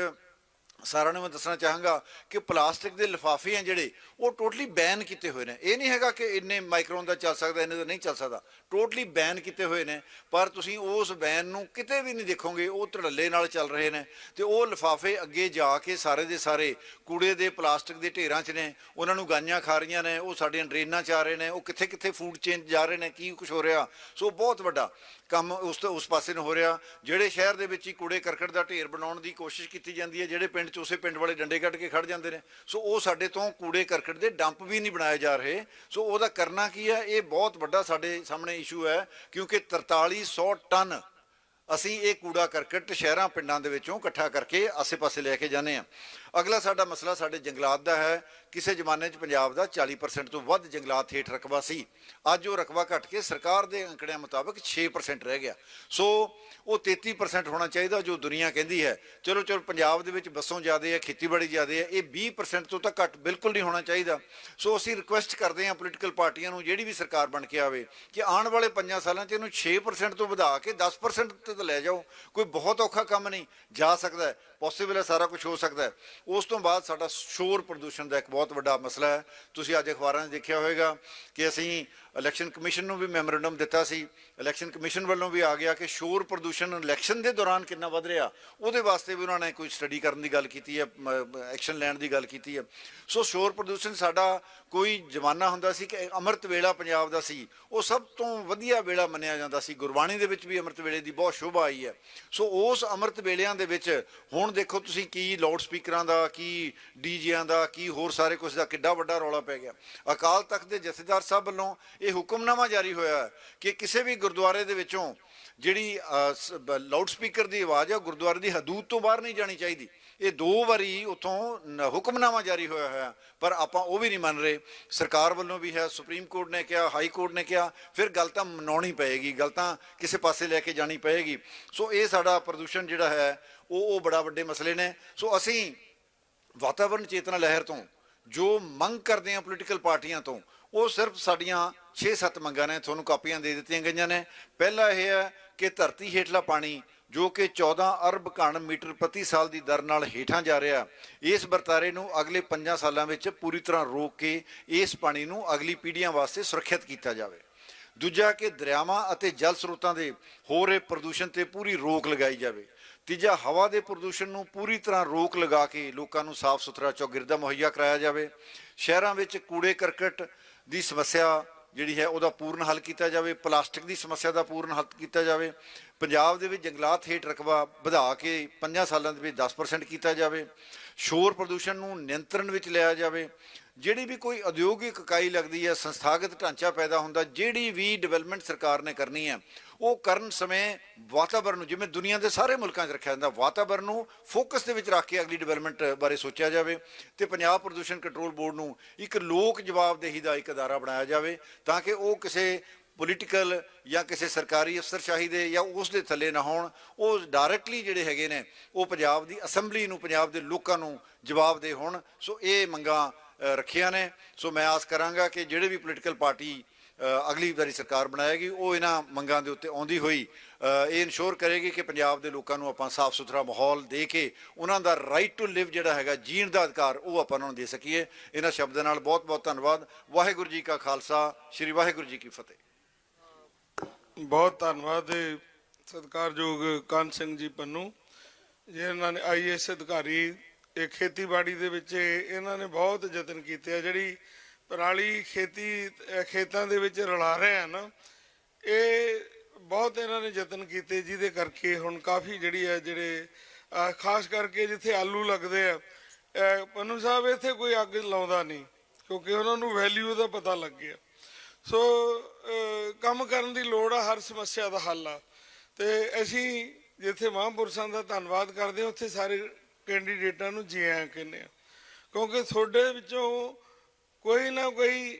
ਸਾਰਿਆਂ ਨੂੰ ਮੈਂ ਦੱਸਣਾ ਚਾਹਾਂਗਾ ਕਿ ਪਲਾਸਟਿਕ ਦੇ ਲਿਫਾਫੇ ਆ ਜਿਹੜੇ ਉਹ ਟੋਟਲੀ ਬੈਨ ਕੀਤੇ ਹੋਏ ਨੇ। ਇਹ ਨਹੀਂ ਹੈਗਾ ਕਿ ਇੰਨੇ ਮਾਈਕਰੋਨ ਦਾ ਚੱਲ ਸਕਦਾ, ਇੰਨੇ ਦਾ ਨਹੀਂ ਚੱਲ ਸਕਦਾ, ਟੋਟਲੀ ਬੈਨ ਕੀਤੇ ਹੋਏ ਨੇ। ਪਰ ਤੁਸੀਂ ਉਸ ਬੈਨ ਨੂੰ ਕਿਤੇ ਵੀ ਨਹੀਂ ਦੇਖੋਗੇ, ਉਹ ਧੜੱਲੇ ਨਾਲ ਚੱਲ ਰਹੇ ਨੇ। ਤੇ ਉਹ ਲਿਫਾਫੇ ਅੱਗੇ ਜਾ ਕੇ ਸਾਰੇ ਦੇ ਸਾਰੇ ਕੂੜੇ ਦੇ ਪਲਾਸਟਿਕ ਦੇ ਢੇਰਾਂ 'ਚ ਨੇ, ਉਹਨਾਂ ਨੂੰ ਗਾਈਆਂ ਖਾ ਰਹੀਆਂ ਨੇ, ਉਹ ਸਾਡੀਆਂ ਡਰੇਨਾਂ 'ਚ ਆ ਰਹੇ ਨੇ, ਉਹ ਕਿੱਥੇ ਫੂਡ ਚੇਨ ਜਾ ਰਹੇ ਨੇ, ਕੀ ਕੁਝ ਹੋ ਰਿਹਾ। ਸੋ ਬਹੁਤ ਵੱਡਾ ਕੰਮ ਉਸ ਪਾਸੇ ਨੂੰ ਹੋ ਰਿਹਾ। ਜਿਹੜੇ ਸ਼ਹਿਰ ਦੇ ਵਿੱਚ ਹੀ ਕੂੜੇ ਕਰਕਟ ਦਾ ਢੇਰ ਬਣਾਉਣ ਦੀ ਕੋਸ਼ਿਸ਼ ਕੀਤੀ ਜਾਂਦੀ ਹੈ, ਜਿਹੜੇ ਪਿੰਡ 'ਚ ਉਸੇ ਪਿੰਡ ਵਾਲੇ ਡੰਡੇ ਕੱਢ ਕੇ ਖੜ ਜਾਂਦੇ ਨੇ। ਸੋ ਉਹ ਸਾਡੇ ਤੋਂ ਕੂੜੇ ਕਰਕਟ ਦੇ ਡੰਪ ਵੀ ਨਹੀਂ ਬਣਾਏ ਜਾ ਰਹੇ। ਸੋ ਉਹਦਾ ਕਰਨਾ ਕੀ ਹੈ, ਇਹ ਬਹੁਤ ਵੱਡਾ ਸਾਡੇ ਸਾਹਮਣੇ ਇਸ਼ੂ ਹੈ, ਕਿਉਂਕਿ 4300 ਟਨ ਅਸੀਂ ਇਹ ਕੂੜਾ ਕਰਕਟ ਸ਼ਹਿਰਾਂ ਪਿੰਡਾਂ ਦੇ ਵਿੱਚੋਂ ਇਕੱਠਾ ਕਰਕੇ ਆਸੇ-ਪਾਸੇ ਲੈ ਕੇ ਜਾਂਦੇ ਹਾਂ। ਅਗਲਾ ਸਾਡਾ ਮਸਲਾ ਸਾਡੇ ਜੰਗਲਾਤ ਦਾ ਹੈ। ਕਿਸੇ ਜ਼ਮਾਨੇ 'ਚ ਪੰਜਾਬ ਦਾ 40% ਤੋਂ ਵੱਧ ਜੰਗਲਾਤ ਹੇਠ ਰਕਬਾ ਸੀ। ਅੱਜ ਉਹ ਰਕਬਾ ਘਟ ਕੇ ਸਰਕਾਰ ਦੇ ਅੰਕੜਿਆਂ ਮੁਤਾਬਕ 6% ਰਹਿ ਗਿਆ। ਸੋ ਉਹ 33% ਹੋਣਾ ਚਾਹੀਦਾ ਜੋ ਦੁਨੀਆ ਕਹਿੰਦੀ ਹੈ। ਚਲੋ ਪੰਜਾਬ ਦੇ ਵਿੱਚ ਵਸੋਂ ਜ਼ਿਆਦਾ ਹੈ, ਖੇਤੀਬਾੜੀ ਜ਼ਿਆਦਾ ਹੈ, ਇਹ 20% ਤੋਂ ਤਾਂ ਘੱਟ ਬਿਲਕੁਲ ਨਹੀਂ ਹੋਣਾ ਚਾਹੀਦਾ। ਸੋ ਅਸੀਂ ਰਿਕੁਐਸਟ ਕਰਦੇ ਹਾਂ ਪੋਲੀਟੀਕਲ ਪਾਰਟੀਆਂ ਨੂੰ, ਜਿਹੜੀ ਵੀ ਸਰਕਾਰ ਬਣ ਕੇ ਆਵੇ, ਕਿ ਆਉਣ ਵਾਲੇ 5 ਸਾਲਾਂ 'ਚ ਇਹਨੂੰ 6% ਤੋਂ ਵਧਾ ਕੇ 10% ਤੇ ਲੈ ਜਾਓ। ਕੋਈ ਬਹੁਤ ਔਖਾ ਕੰਮ ਨਹੀਂ, ਜਾ ਸਕਦਾ ਹੈ, ਪੋਸੀਬਲ ਹੈ, ਸਾਰਾ ਕੁਝ ਹੋ ਸਕਦਾ ਹੈ। ਉਸ ਤੋਂ ਬਾਅਦ ਸਾਡਾ ਸ਼ੋਰ ਪ੍ਰਦੂਸ਼ਣ ਦਾ ਇੱਕ ਬਹੁਤ ਵੱਡਾ ਮਸਲਾ ਹੈ। ਤੁਸੀਂ ਅੱਜ ਅਖਬਾਰਾਂ 'ਚ ਦੇਖਿਆ ਹੋਵੇਗਾ ਕਿ ਅਸੀਂ ਇਲੈਕਸ਼ਨ ਕਮਿਸ਼ਨ ਨੂੰ ਵੀ ਮੈਮੋਰੈਂਡਮ ਦਿੱਤਾ ਸੀ। ਇਲੈਕਸ਼ਨ ਕਮਿਸ਼ਨ ਵੱਲੋਂ ਵੀ ਆ ਗਿਆ ਕਿ ਸ਼ੋਰ ਪ੍ਰਦੂਸ਼ਣ ਇਲੈਕਸ਼ਨ ਦੇ ਦੌਰਾਨ ਕਿੰਨਾ ਵੱਧ ਰਿਹਾ, ਉਹਦੇ ਵਾਸਤੇ ਵੀ ਉਹਨਾਂ ਨੇ ਕੋਈ ਸਟੱਡੀ ਕਰਨ ਦੀ ਗੱਲ ਕੀਤੀ ਹੈ, ਐਕਸ਼ਨ ਲੈਣ ਦੀ ਗੱਲ ਕੀਤੀ ਹੈ। ਸੋ ਸ਼ੋਰ ਪ੍ਰਦੂਸ਼ਣ ਸਾਡਾ ਕੋਈ ਜ਼ਮਾਨਾ ਹੁੰਦਾ ਸੀ ਕਿ ਅੰਮ੍ਰਿਤ ਵੇਲਾ ਪੰਜਾਬ ਦਾ ਸੀ, ਉਹ ਸਭ ਤੋਂ ਵਧੀਆ ਵੇਲਾ ਮੰਨਿਆ ਜਾਂਦਾ ਸੀ। ਗੁਰਬਾਣੀ ਦੇ ਵਿੱਚ ਵੀ ਅੰਮ੍ਰਿਤ ਵੇਲੇ ਦੀ ਬਹੁਤ ਸ਼ੋਭਾ ਆਈ ਹੈ। ਸੋ ਉਸ ਅੰਮ੍ਰਿਤ ਵੇਲਿਆਂ ਦੇ ਵਿੱਚ ਹੁਣ ਦੇਖੋ ਤੁਸੀਂ ਕੀ ਲਾਊਡ ਸਪੀਕਰਾਂ ਦਾ, ਕੀ ਡੀਜਿਆਂ ਦਾ, ਕੀ ਹੋਰ ਸਾਰੇ ਕੁਝ ਦਾ ਕਿੱਡਾ ਵੱਡਾ ਰੌਲਾ ਪੈ ਗਿਆ। ਅਕਾਲ ਤਖਤ ਦੇ ਜਥੇਦਾਰ ਸਾਹਿਬ ਵੱਲੋਂ ਇਹ ਹੁਕਮਨਾਮਾ ਜਾਰੀ ਹੋਇਆ ਕਿ ਕਿਸੇ ਵੀ ਗੁਰਦੁਆਰੇ ਦੇ ਵਿੱਚੋਂ ਜਿਹੜੀ ਲਾਊਡ ਸਪੀਕਰ ਦੀ ਆਵਾਜ਼ ਹੈ ਗੁਰਦੁਆਰੇ ਦੀ ਹਦੂਦ ਤੋਂ ਬਾਹਰ ਨਹੀਂ ਜਾਣੀ ਚਾਹੀਦੀ। ਇਹ 2 ਵਾਰੀ ਉਥੋਂ ਹੁਕਮਨਾਮਾ ਜਾਰੀ ਹੋਇਆ ਪਰ ਆਪਾਂ ਉਹ ਵੀ ਨਹੀਂ ਮੰਨ ਰਹੇ। ਸਰਕਾਰ ਵੱਲੋਂ ਵੀ ਹੈ, ਸੁਪਰੀਮ ਕੋਰਟ ਨੇ ਕਿਹਾ, ਹਾਈ ਕੋਰਟ ਨੇ ਕਿਹਾ, ਫਿਰ ਗੱਲ ਤਾਂ ਮਨਾਉਣੀ ਪਏਗੀ, ਗੱਲ ਤਾਂ ਕਿਸੇ ਪਾਸੇ ਲੈ ਕੇ ਜਾਣੀ ਪਏਗੀ। ਸੋ ਇਹ ਸਾਡਾ ਪ੍ਰਦੂਸ਼ਣ ਜਿਹੜਾ ਹੈ ਉਹ ਬੜਾ ਵੱਡੇ ਮਸਲੇ ਨੇ। ਸੋ ਅਸੀਂ ਵਾਤਾਵਰਣ ਚੇਤਨਾ ਲਹਿਰ ਤੋਂ ਜੋ ਮੰਗ ਕਰਦੇ ਹਾਂ ਪੋਲੀਟੀਕਲ ਪਾਰਟੀਆਂ ਤੋਂ, ਉਹ ਸਿਰਫ ਸਾਡੀਆਂ 6-7 ਮੰਗਾਂ ਨੇ, ਤੁਹਾਨੂੰ ਕਾਪੀਆਂ ਦੇ ਦਿੱਤੀਆਂ ਗਈਆਂ ਨੇ। ਪਹਿਲਾ ਇਹ ਹੈ ਕਿ ਧਰਤੀ ਹੇਠਲਾ ਪਾਣੀ ਜੋ ਕਿ 14 ਅਰਬ ਘਣ ਮੀਟਰ ਪ੍ਰਤੀ ਸਾਲ ਦੀ ਦਰ ਨਾਲ ਹੇਠਾਂ ਜਾ ਰਿਹਾ, ਇਸ ਵਰਤਾਰੇ ਨੂੰ ਅਗਲੇ 5 ਸਾਲਾਂ ਵਿੱਚ ਪੂਰੀ ਤਰ੍ਹਾਂ ਰੋਕ ਕੇ ਇਸ ਪਾਣੀ ਨੂੰ ਅਗਲੀ ਪੀੜ੍ਹੀਆਂ ਵਾਸਤੇ ਸੁਰੱਖਿਅਤ ਕੀਤਾ ਜਾਵੇ। ਦੂਜਾ ਕਿ ਦਰਿਆਵਾਂ ਅਤੇ ਜਲ ਸਰੋਤਾਂ ਦੇ ਹੋ ਰਹੇ ਪ੍ਰਦੂਸ਼ਣ ਤੇ ਪੂਰੀ ਰੋਕ ਲਗਾਈ ਜਾਵੇ। ਤੀਜਾ, ਹਵਾ ਦੇ ਪ੍ਰਦੂਸ਼ਣ ਨੂੰ ਪੂਰੀ ਤਰ੍ਹਾਂ ਰੋਕ ਲਗਾ ਕੇ ਲੋਕਾਂ ਨੂੰ ਸਾਫ਼ ਸੁਥਰਾ ਚੌਗਿਰਦਾ ਮੁਹੱਈਆ ਕਰਾਇਆ ਜਾਵੇ। ਸ਼ਹਿਰਾਂ ਵਿੱਚ ਕੂੜੇ ਕਰਕਟ ਦੀ ਸਮੱਸਿਆ ਜਿਹੜੀ ਹੈ ਉਹਦਾ ਪੂਰਨ ਹੱਲ ਕੀਤਾ ਜਾਵੇ। ਪਲਾਸਟਿਕ ਦੀ ਸਮੱਸਿਆ ਦਾ ਪੂਰਨ ਹੱਲ ਕੀਤਾ ਜਾਵੇ। ਪੰਜਾਬ ਦੇ ਵਿੱਚ ਜੰਗਲਾਤ ਹੇਠ ਰਕਬਾ ਵਧਾ ਕੇ 5 ਸਾਲਾਂ ਦੇ ਵਿੱਚ 10% ਕੀਤਾ ਜਾਵੇ। ਸ਼ੋਰ ਪ੍ਰਦੂਸ਼ਣ ਨੂੰ ਨਿਯੰਤਰਣ ਵਿੱਚ ਲਿਆ ਜਾਵੇ। ਜਿਹੜੀ ਵੀ ਕੋਈ ਉਦਯੋਗਿਕ ਇਕਾਈ ਲੱਗਦੀ ਹੈ, ਸੰਸਥਾਗਤ ਢਾਂਚਾ ਪੈਦਾ ਹੁੰਦਾ, ਜਿਹੜੀ ਵੀ ਡਿਵੈਲਪਮੈਂਟ ਸਰਕਾਰ ਨੇ ਕਰਨੀ ਹੈ, ਉਹ ਕਰਨ ਸਮੇਂ ਵਾਤਾਵਰਣ ਨੂੰ, ਜਿਵੇਂ ਦੁਨੀਆ ਦੇ ਸਾਰੇ ਮੁਲਕਾਂ 'ਚ ਰੱਖਿਆ ਜਾਂਦਾ, ਵਾਤਾਵਰਣ ਨੂੰ ਫੋਕਸ ਦੇ ਵਿੱਚ ਰੱਖ ਕੇ ਅਗਲੀ ਡਿਵੈਲਪਮੈਂਟ ਬਾਰੇ ਸੋਚਿਆ ਜਾਵੇ। ਤੇ ਪੰਜਾਬ ਪ੍ਰਦੂਸ਼ਣ ਕੰਟਰੋਲ ਬੋਰਡ ਨੂੰ ਇੱਕ ਲੋਕ ਜਵਾਬਦੇਹੀ ਦਾ ਇੱਕ ਅਦਾਰਾ ਬਣਾਇਆ ਜਾਵੇ ਤਾਂ ਕਿ ਉਹ ਕਿਸੇ ਪੋਲੀਟੀਕਲ ਜਾਂ ਕਿਸੇ ਸਰਕਾਰੀ ਅਫਸਰਸ਼ਾਹੀ ਦੇ ਜਾਂ ਉਸ ਦੇ ਥੱਲੇ ਨਾ ਹੋਣ। ਉਹ ਡਾਇਰੈਕਟਲੀ ਜਿਹੜੇ ਹੈਗੇ ਨੇ ਉਹ ਪੰਜਾਬ ਦੀ ਅਸੈਂਬਲੀ ਨੂੰ, ਪੰਜਾਬ ਦੇ ਲੋਕਾਂ ਨੂੰ ਜਵਾਬਦੇਹ ਹੋਣ। ਸੋ ਇਹ ਮੰਗਾਂ ਰੱਖੀਆਂ ਨੇ। ਸੋ ਮੈਂ ਆਸ ਕਰਾਂਗਾ ਕਿ ਜਿਹੜੇ ਵੀ ਪੋਲੀਟੀਕਲ ਪਾਰਟੀ ਅਗਲੀ ਵਾਰੀ ਸਰਕਾਰ ਬਣਾਏਗੀ ਉਹ ਇਹਨਾਂ ਮੰਗਾਂ ਦੇ ਉੱਤੇ ਆਉਂਦੀ ਹੋਈ ਇਹ ਇਨਸ਼ੋਰ ਕਰੇਗੀ ਕਿ ਪੰਜਾਬ ਦੇ ਲੋਕਾਂ ਨੂੰ ਆਪਾਂ ਸਾਫ਼ ਸੁਥਰਾ ਮਾਹੌਲ ਦੇ ਕੇ ਉਹਨਾਂ ਦਾ ਰਾਈਟ ਟੂ ਲਿਵ ਜਿਹੜਾ ਹੈਗਾ, ਜੀਣ ਦਾ ਅਧਿਕਾਰ, ਉਹ ਆਪਾਂ ਉਹਨਾਂ ਨੂੰ ਦੇ ਸਕੀਏ। ਇਹਨਾਂ ਸ਼ਬਦਾਂ ਨਾਲ ਬਹੁਤ ਬਹੁਤ ਧੰਨਵਾਦ। ਵਾਹਿਗੁਰੂ ਜੀ ਕਾ ਖਾਲਸਾ, ਸ਼੍ਰੀ ਵਾਹਿਗੁਰੂ ਜੀ ਕੀ ਫਤਿਹ। ਬਹੁਤ ਧੰਨਵਾਦ ਸਤਿਕਾਰਯੋਗ ਕਾਨ ਸਿੰਘ ਜੀ ਪੰਨੂ, ਜਿਨ੍ਹਾਂ ਨੇ IAS ਅਧਿਕਾਰੀ। ਇਹ ਖੇਤੀਬਾੜੀ ਦੇ ਵਿੱਚ ਇਹਨਾਂ ਨੇ ਬਹੁਤ ਯਤਨ ਕੀਤੇ ਆ। ਜਿਹੜੀ ਪਰਾਲੀ ਖੇਤਾਂ ਦੇ ਵਿੱਚ ਰਲਾ ਰਹੇ ਆ ਨਾ, ਇਹ ਬਹੁਤ ਇਹਨਾਂ ਨੇ ਯਤਨ ਕੀਤੇ, ਜਿਹਦੇ ਕਰਕੇ ਹੁਣ ਕਾਫੀ ਜਿਹੜੀ ਹੈ ਜਿਹੜੇ ਖਾਸ ਕਰਕੇ ਜਿੱਥੇ ਆਲੂ ਲੱਗਦੇ ਆ, ਪੰਨੂ ਸਾਹਿਬ ਇੱਥੇ ਕੋਈ ਅੱਗ ਲਾਉਂਦਾ ਨਹੀਂ ਕਿਉਂਕਿ ਉਹਨਾਂ ਨੂੰ ਵੈਲਿਊ ਦਾ ਪਤਾ ਲੱਗ ਗਿਆ। ਸੋ ਕੰਮ ਕਰਨ ਦੀ ਲੋੜ ਆ, ਹਰ ਸਮੱਸਿਆ ਦਾ ਹੱਲ ਆ। ਤੇ ਅਸੀਂ ਜਿੱਥੇ ਮਹਾਂਪੁਰਸ਼ਾਂ ਦਾ ਧੰਨਵਾਦ ਕਰਦੇ ਹਾਂ, ਉੱਥੇ ਸਾਰੇ ਕੈਂਡੀਡੇਟਾਂ ਨੂੰ ਜੀ ਆਇਆਂ ਕਹਿੰਦੇ ਆ, ਕਿਉਂਕਿ ਤੁਹਾਡੇ ਵਿੱਚੋਂ ਕੋਈ ਨਾ ਕੋਈ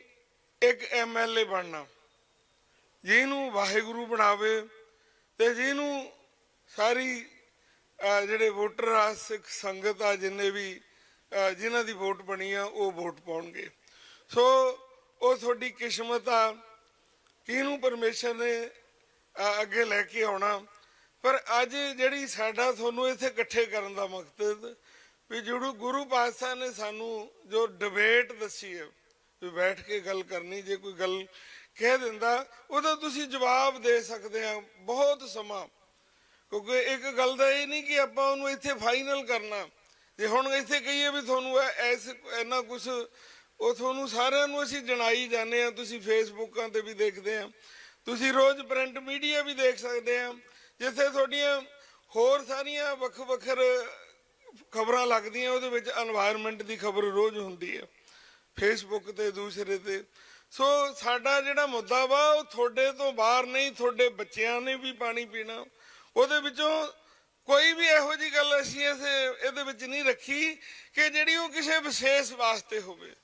ਇੱਕ MLA ਬਣਨਾ, ਜਿਹਨੂੰ ਵਾਹਿਗੁਰੂ ਬਣਾਵੇ ਤੇ ਜਿਹਨੂੰ ਸਾਰੀ ਜਿਹੜੇ ਵੋਟਰ ਆ, ਸਿੱਖ ਸੰਗਤ ਆ, ਜਿੰਨੇ ਵੀ ਜਿਨ੍ਹਾਂ ਦੀ ਵੋਟ ਬਣੀ ਆ, ਉਹ ਵੋਟ ਪਾਉਣਗੇ। ਸੋ ਉਹ ਤੁਹਾਡੀ ਕਿਸਮਤ ਆ, ਕਿਹਨੂੰ ਪਰਮੇਸ਼ਰ ਨੇ ਅੱਗੇ ਲੈ ਕੇ ਆਉਣਾ। ਪਰ ਅੱਜ ਜਿਹੜੀ ਸਾਡਾ ਤੁਹਾਨੂੰ ਇੱਥੇ ਇਕੱਠੇ ਕਰਨ ਦਾ ਮਕਸਦ ਵੀ ਜਦੋਂ ਗੁਰੂ ਪਾਤਸ਼ਾਹ ਨੇ ਸਾਨੂੰ ਜੋ ਡਿਬੇਟ ਦੱਸੀ ਹੈ ਵੀ ਬੈਠ ਕੇ ਗੱਲ ਕਰਨੀ, ਜੇ ਕੋਈ ਗੱਲ ਕਹਿ ਦਿੰਦਾ ਉਹਦਾ ਤੁਸੀਂ ਜਵਾਬ ਦੇ ਸਕਦੇ ਆ ਬਹੁਤ ਸਮਾਂ। ਕਿਉਂਕਿ ਇੱਕ ਗੱਲ ਦਾ ਇਹ ਨਹੀਂ ਕਿ ਆਪਾਂ ਉਹਨੂੰ ਇੱਥੇ ਫਾਈਨਲ ਕਰਨਾ। ਜੇ ਹੁਣ ਇੱਥੇ ਕਹੀਏ ਵੀ ਤੁਹਾਨੂੰ ਇੰਨਾ ਕੁਛ, ਉਹ ਤੁਹਾਨੂੰ ਸਾਰਿਆਂ ਨੂੰ ਅਸੀਂ ਜਣਾਈ ਜਾਂਦੇ ਆ। ਤੁਸੀਂ ਫੇਸਬੁੱਕਾਂ ਤੇ ਵੀ ਦੇਖਦੇ ਆ, ਤੁਸੀਂ ਰੋਜ਼ ਪ੍ਰਿੰਟ ਮੀਡੀਆ ਵੀ ਦੇਖ ਸਕਦੇ ਆ, ਜਿੱਥੇ ਤੁਹਾਡੀਆਂ ਹੋਰ ਸਾਰੀਆਂ ਵੱਖ-ਵੱਖਰ ਖਬਰਾਂ ਲੱਗਦੀਆਂ, ਉਹਦੇ ਵਿੱਚ এনवायरमेंट ਦੀ ਖਬਰ ਰੋਜ਼ ਹੁੰਦੀ ਹੈ ਫੇਸਬੁੱਕ ਤੇ, ਦੂਸਰੇ ਤੇ। ਸੋ ਸਾਡਾ ਜਿਹੜਾ ਮੁੱਦਾ ਵਾ ਉਹ ਤੁਹਾਡੇ ਤੋਂ ਬਾਹਰ ਨਹੀਂ, ਤੁਹਾਡੇ ਬੱਚਿਆਂ ਨੇ ਵੀ ਪਾਣੀ ਪੀਣਾ। ਉਹਦੇ ਵਿੱਚੋਂ ਕੋਈ ਵੀ ਇਹੋ ਜਿਹੀ ਗੱਲ ਅਸੀਂ ਇਹਦੇ ਵਿੱਚ ਨਹੀਂ ਰੱਖੀ ਕਿ ਜਿਹੜੀ ਉਹ ਕਿਸੇ ਵਿਸ਼ੇਸ਼ ਵਾਸਤੇ ਹੋਵੇ।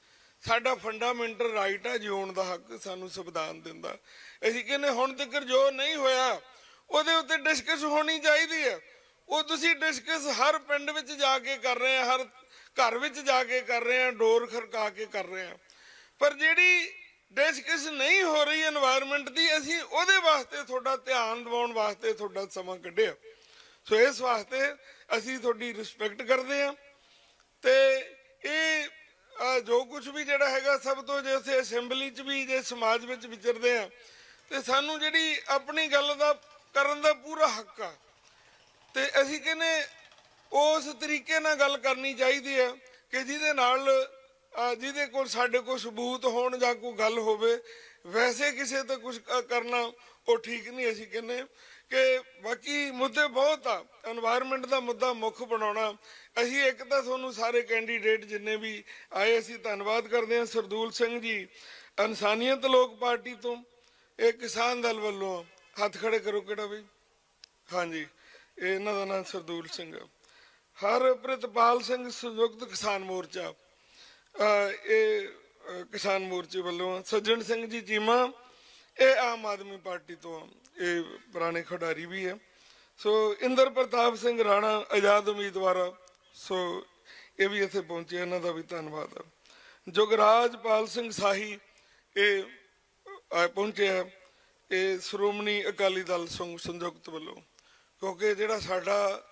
ਸਾਡਾ ਫੰਡਾਮੈਂਟਲ ਰਾਈਟ ਆ ਜਿਉਣ ਦਾ ਹੱਕ, ਸਾਨੂੰ ਸੰਵਿਧਾਨ ਦਿੰਦਾ। ਅਸੀਂ ਕਹਿੰਦੇ ਹੁਣ ਤੱਕ ਜੋ ਨਹੀਂ ਹੋਇਆ ਉਹਦੇ ਉੱਤੇ ਡਿਸਕਸ ਹੋਣੀ ਚਾਹੀਦੀ ਹੈ। ਉਹ ਤੁਸੀਂ ਡਿਸਕਸ ਹਰ ਪਿੰਡ ਵਿੱਚ ਜਾ ਕੇ ਕਰ ਰਹੇ ਆ, ਹਰ ਘਰ ਵਿੱਚ ਜਾ ਕੇ ਕਰ ਰਹੇ ਆ, ਡੋਰ ਖੜਕਾ ਕੇ ਕਰ ਰਹੇ ਆ। ਪਰ ਜਿਹੜੀ ਡਿਸਕਸ ਨਹੀਂ ਹੋ ਰਹੀ এনवायरमेंट ਦੀ, ਅਸੀਂ ਉਹਦੇ ਵਾਸਤੇ ਤੁਹਾਡਾ ਧਿਆਨ ਦਿਵਾਉਣ ਵਾਸਤੇ ਤੁਹਾਡਾ ਸਮਾਂ ਕੱਢਿਆ। ਸੋ ਇਸ ਵਾਸਤੇ ਅਸੀਂ ਤੁਹਾਡੀ ਰਿਸਪੈਕਟ ਕਰਦੇ ਆ। ਤੇ ਇਹ ਜੋ ਕੁਝ ਵੀ ਜਿਹੜਾ ਹੈਗਾ, ਸਭ ਤੋਂ ਜੇ ਉੱਥੇ ਅਸੈਂਬਲੀ 'ਚ ਵੀ, ਜੇ ਸਮਾਜ ਵਿੱਚ ਵਿਚਰਦੇ ਆ, ਤੇ ਸਾਨੂੰ ਜਿਹੜੀ ਆਪਣੀ ਗੱਲ ਦਾ ਕਰਨ ਦਾ ਪੂਰਾ ਹੱਕ ਆ। ਤੇ ਅਸੀਂ ਕਹਿੰਦੇ ਉਸ ਤਰੀਕੇ ਨਾਲ ਗੱਲ ਕਰਨੀ ਚਾਹੀਦੀ ਹੈ ਕਿ ਜਿਹਦੇ ਨਾਲ ਜਿਹਦੇ ਕੋਲ ਸਾਡੇ ਕੋਲ ਸਬੂਤ ਹੋਣ ਜਾਂ ਕੋਈ ਗੱਲ ਹੋਵੇ। ਵੈਸੇ ਕਿਸੇ ਤੇ ਕੁਝ ਕਰਨਾ ਉਹ ਠੀਕ ਨਹੀਂ। ਅਸੀਂ ਕਹਿੰਦੇ ਕਿ ਬਾਕੀ ਮੁੱਦੇ ਬਹੁਤ ਆ, এনवायरमेंट ਦਾ ਮੁੱਦਾ ਮੁੱਖ ਬਣਾਉਣਾ। ਅਸੀਂ ਇੱਕ ਤਾਂ ਤੁਹਾਨੂੰ ਸਾਰੇ ਕੈਂਡੀਡੇਟ ਜਿੰਨੇ ਵੀ ਆਏ, ਅਸੀਂ ਧੰਨਵਾਦ ਕਰਦੇ ਹਾਂ। ਸਰਦੂਲ ਸਿੰਘ ਜੀ ਇਨਸਾਨੀਅਤ ਲੋਕ ਪਾਰਟੀ ਤੋਂ, ਇਹ ਕਿਸਾਨ ਦਲ ਵੱਲੋਂ, ਹੱਥ ਖੜੇ ਕਰੋ ਕਿਹੜਾ ਬਈ, ਹਾਂਜੀ, ਇਹਨਾਂ ਦਾ ਨਾਮ ਸਰਦੂਲ ਸਿੰਘ। ਹਰਪ੍ਰੀਤਪਾਲ ਸਿੰਘ ਸੰਯੁਕਤ ਕਿਸਾਨ ਮੋਰਚਾ, ਇਹ ਕਿਸਾਨ ਮੋਰਚੇ ਵੱਲੋਂ ਆ। ਸੱਜਣ ਸਿੰਘ ਜੀ ਚੀਮਾ, ਇਹ ਆਮ ਆਦਮੀ ਪਾਰਟੀ ਤੋਂ ਆ, ਇਹ ਪੁਰਾਣੇ ਖਿਡਾਰੀ ਵੀ ਹੈ। ਸੋ ਇੰਦਰ ਪ੍ਰਤਾਪ ਸਿੰਘ ਰਾਣਾ ਆਜ਼ਾਦ ਉਮੀਦਵਾਰ ਆ, ਸੋ ਇਹ ਵੀ ਇੱਥੇ ਪਹੁੰਚੇ, ਇਹਨਾਂ ਦਾ ਵੀ ਧੰਨਵਾਦ ਆ। ਜੁਗਰਾਜਪਾਲ ਸਿੰਘ ਸਾਹੀ, ਇਹ ਪਹੁੰਚੇ ਆ, ਇਹ ਸ਼੍ਰੋਮਣੀ ਅਕਾਲੀ ਦਲ ਸੰਯੁਕਤ ਵੱਲੋਂ, ਕਿਉਂਕਿ ਜਿਹੜਾ ਸਾਡਾ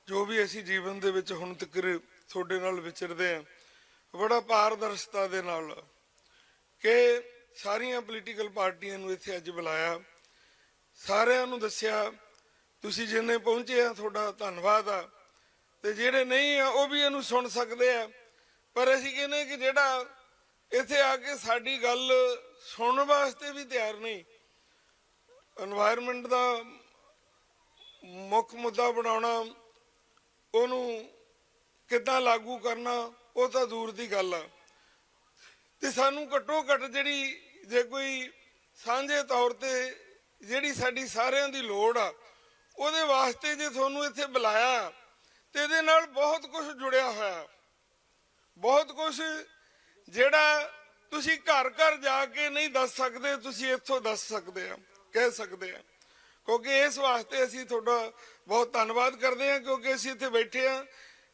ਜੋ ਵੀ ਅਸੀਂ ਜੀਵਨ ਦੇ ਵਿੱਚ ਹੁਣ ਤੱਕ ਤੁਹਾਡੇ ਨਾਲ ਵਿਚਰਦੇ ਆ, ਬੜਾ ਪਾਰਦਰਸ਼ਤਾ ਦੇ ਨਾਲ ਕਿ ਸਾਰੀਆਂ ਪੋਲੀਟੀਕਲ ਪਾਰਟੀਆਂ ਨੂੰ ਇੱਥੇ ਅੱਜ ਬੁਲਾਇਆ, ਸਾਰਿਆਂ ਨੂੰ ਦੱਸਿਆ, ਤੁਸੀਂ ਜਿੰਨੇ ਪਹੁੰਚੇ ਆ ਤੁਹਾਡਾ ਧੰਨਵਾਦ ਆ, ਤੇ ਜਿਹੜੇ ਨਹੀਂ ਆ ਉਹ ਵੀ ਇਹਨੂੰ ਸੁਣ ਸਕਦੇ ਆ। ਪਰ ਅਸੀਂ ਕਹਿੰਦੇ ਕਿ ਜਿਹੜਾ ਇੱਥੇ ਆ ਕੇ ਸਾਡੀ ਗੱਲ ਸੁਣਨ ਵਾਸਤੇ ਵੀ ਤਿਆਰ ਨਹੀਂ, এনवायरमेंट ਦਾ ਮੁੱਖ ਮੁੱਦਾ ਬਣਾਉਣਾ, ਉਹਨੂੰ ਕਿੱਦਾਂ ਲਾਗੂ ਕਰਨਾ, ਉਹ ਤਾਂ ਦੂਰ ਦੀ ਗੱਲ ਆ। ਤੇ ਸਾਨੂੰ ਘੱਟੋ ਘੱਟ ਜਿਹੜੀ ਜੇ ਕੋਈ ਸਾਂਝੇ ਤੌਰ ਤੇ ਜਿਹੜੀ ਸਾਡੀ ਸਾਰਿਆਂ ਦੀ ਲੋੜ ਆ, ਉਹਦੇ ਵਾਸਤੇ ਜੇ ਤੁਹਾਨੂੰ ਇੱਥੇ ਬੁਲਾਇਆ ਤੇ ਇਹਦੇ ਨਾਲ ਬਹੁਤ ਕੁਝ ਜੁੜਿਆ ਹੋਇਆ, ਬਹੁਤ ਕੁਝ ਜਿਹੜਾ ਤੁਸੀਂ ਘਰ ਘਰ ਜਾ ਕੇ ਨਹੀਂ ਦੱਸ ਸਕਦੇ, ਤੁਸੀਂ ਇੱਥੋਂ ਦੱਸ ਸਕਦੇ ਆ, ਕਹਿ ਸਕਦੇ ਆ। ਕਿਉਂਕਿ ਇਸ ਵਾਸਤੇ ਅਸੀਂ ਤੁਹਾਡਾ ਬਹੁਤ ਧੰਨਵਾਦ ਕਰਦੇ ਹਾਂ, ਕਿਉਂਕਿ ਅਸੀਂ ਇੱਥੇ ਬੈਠੇ ਆ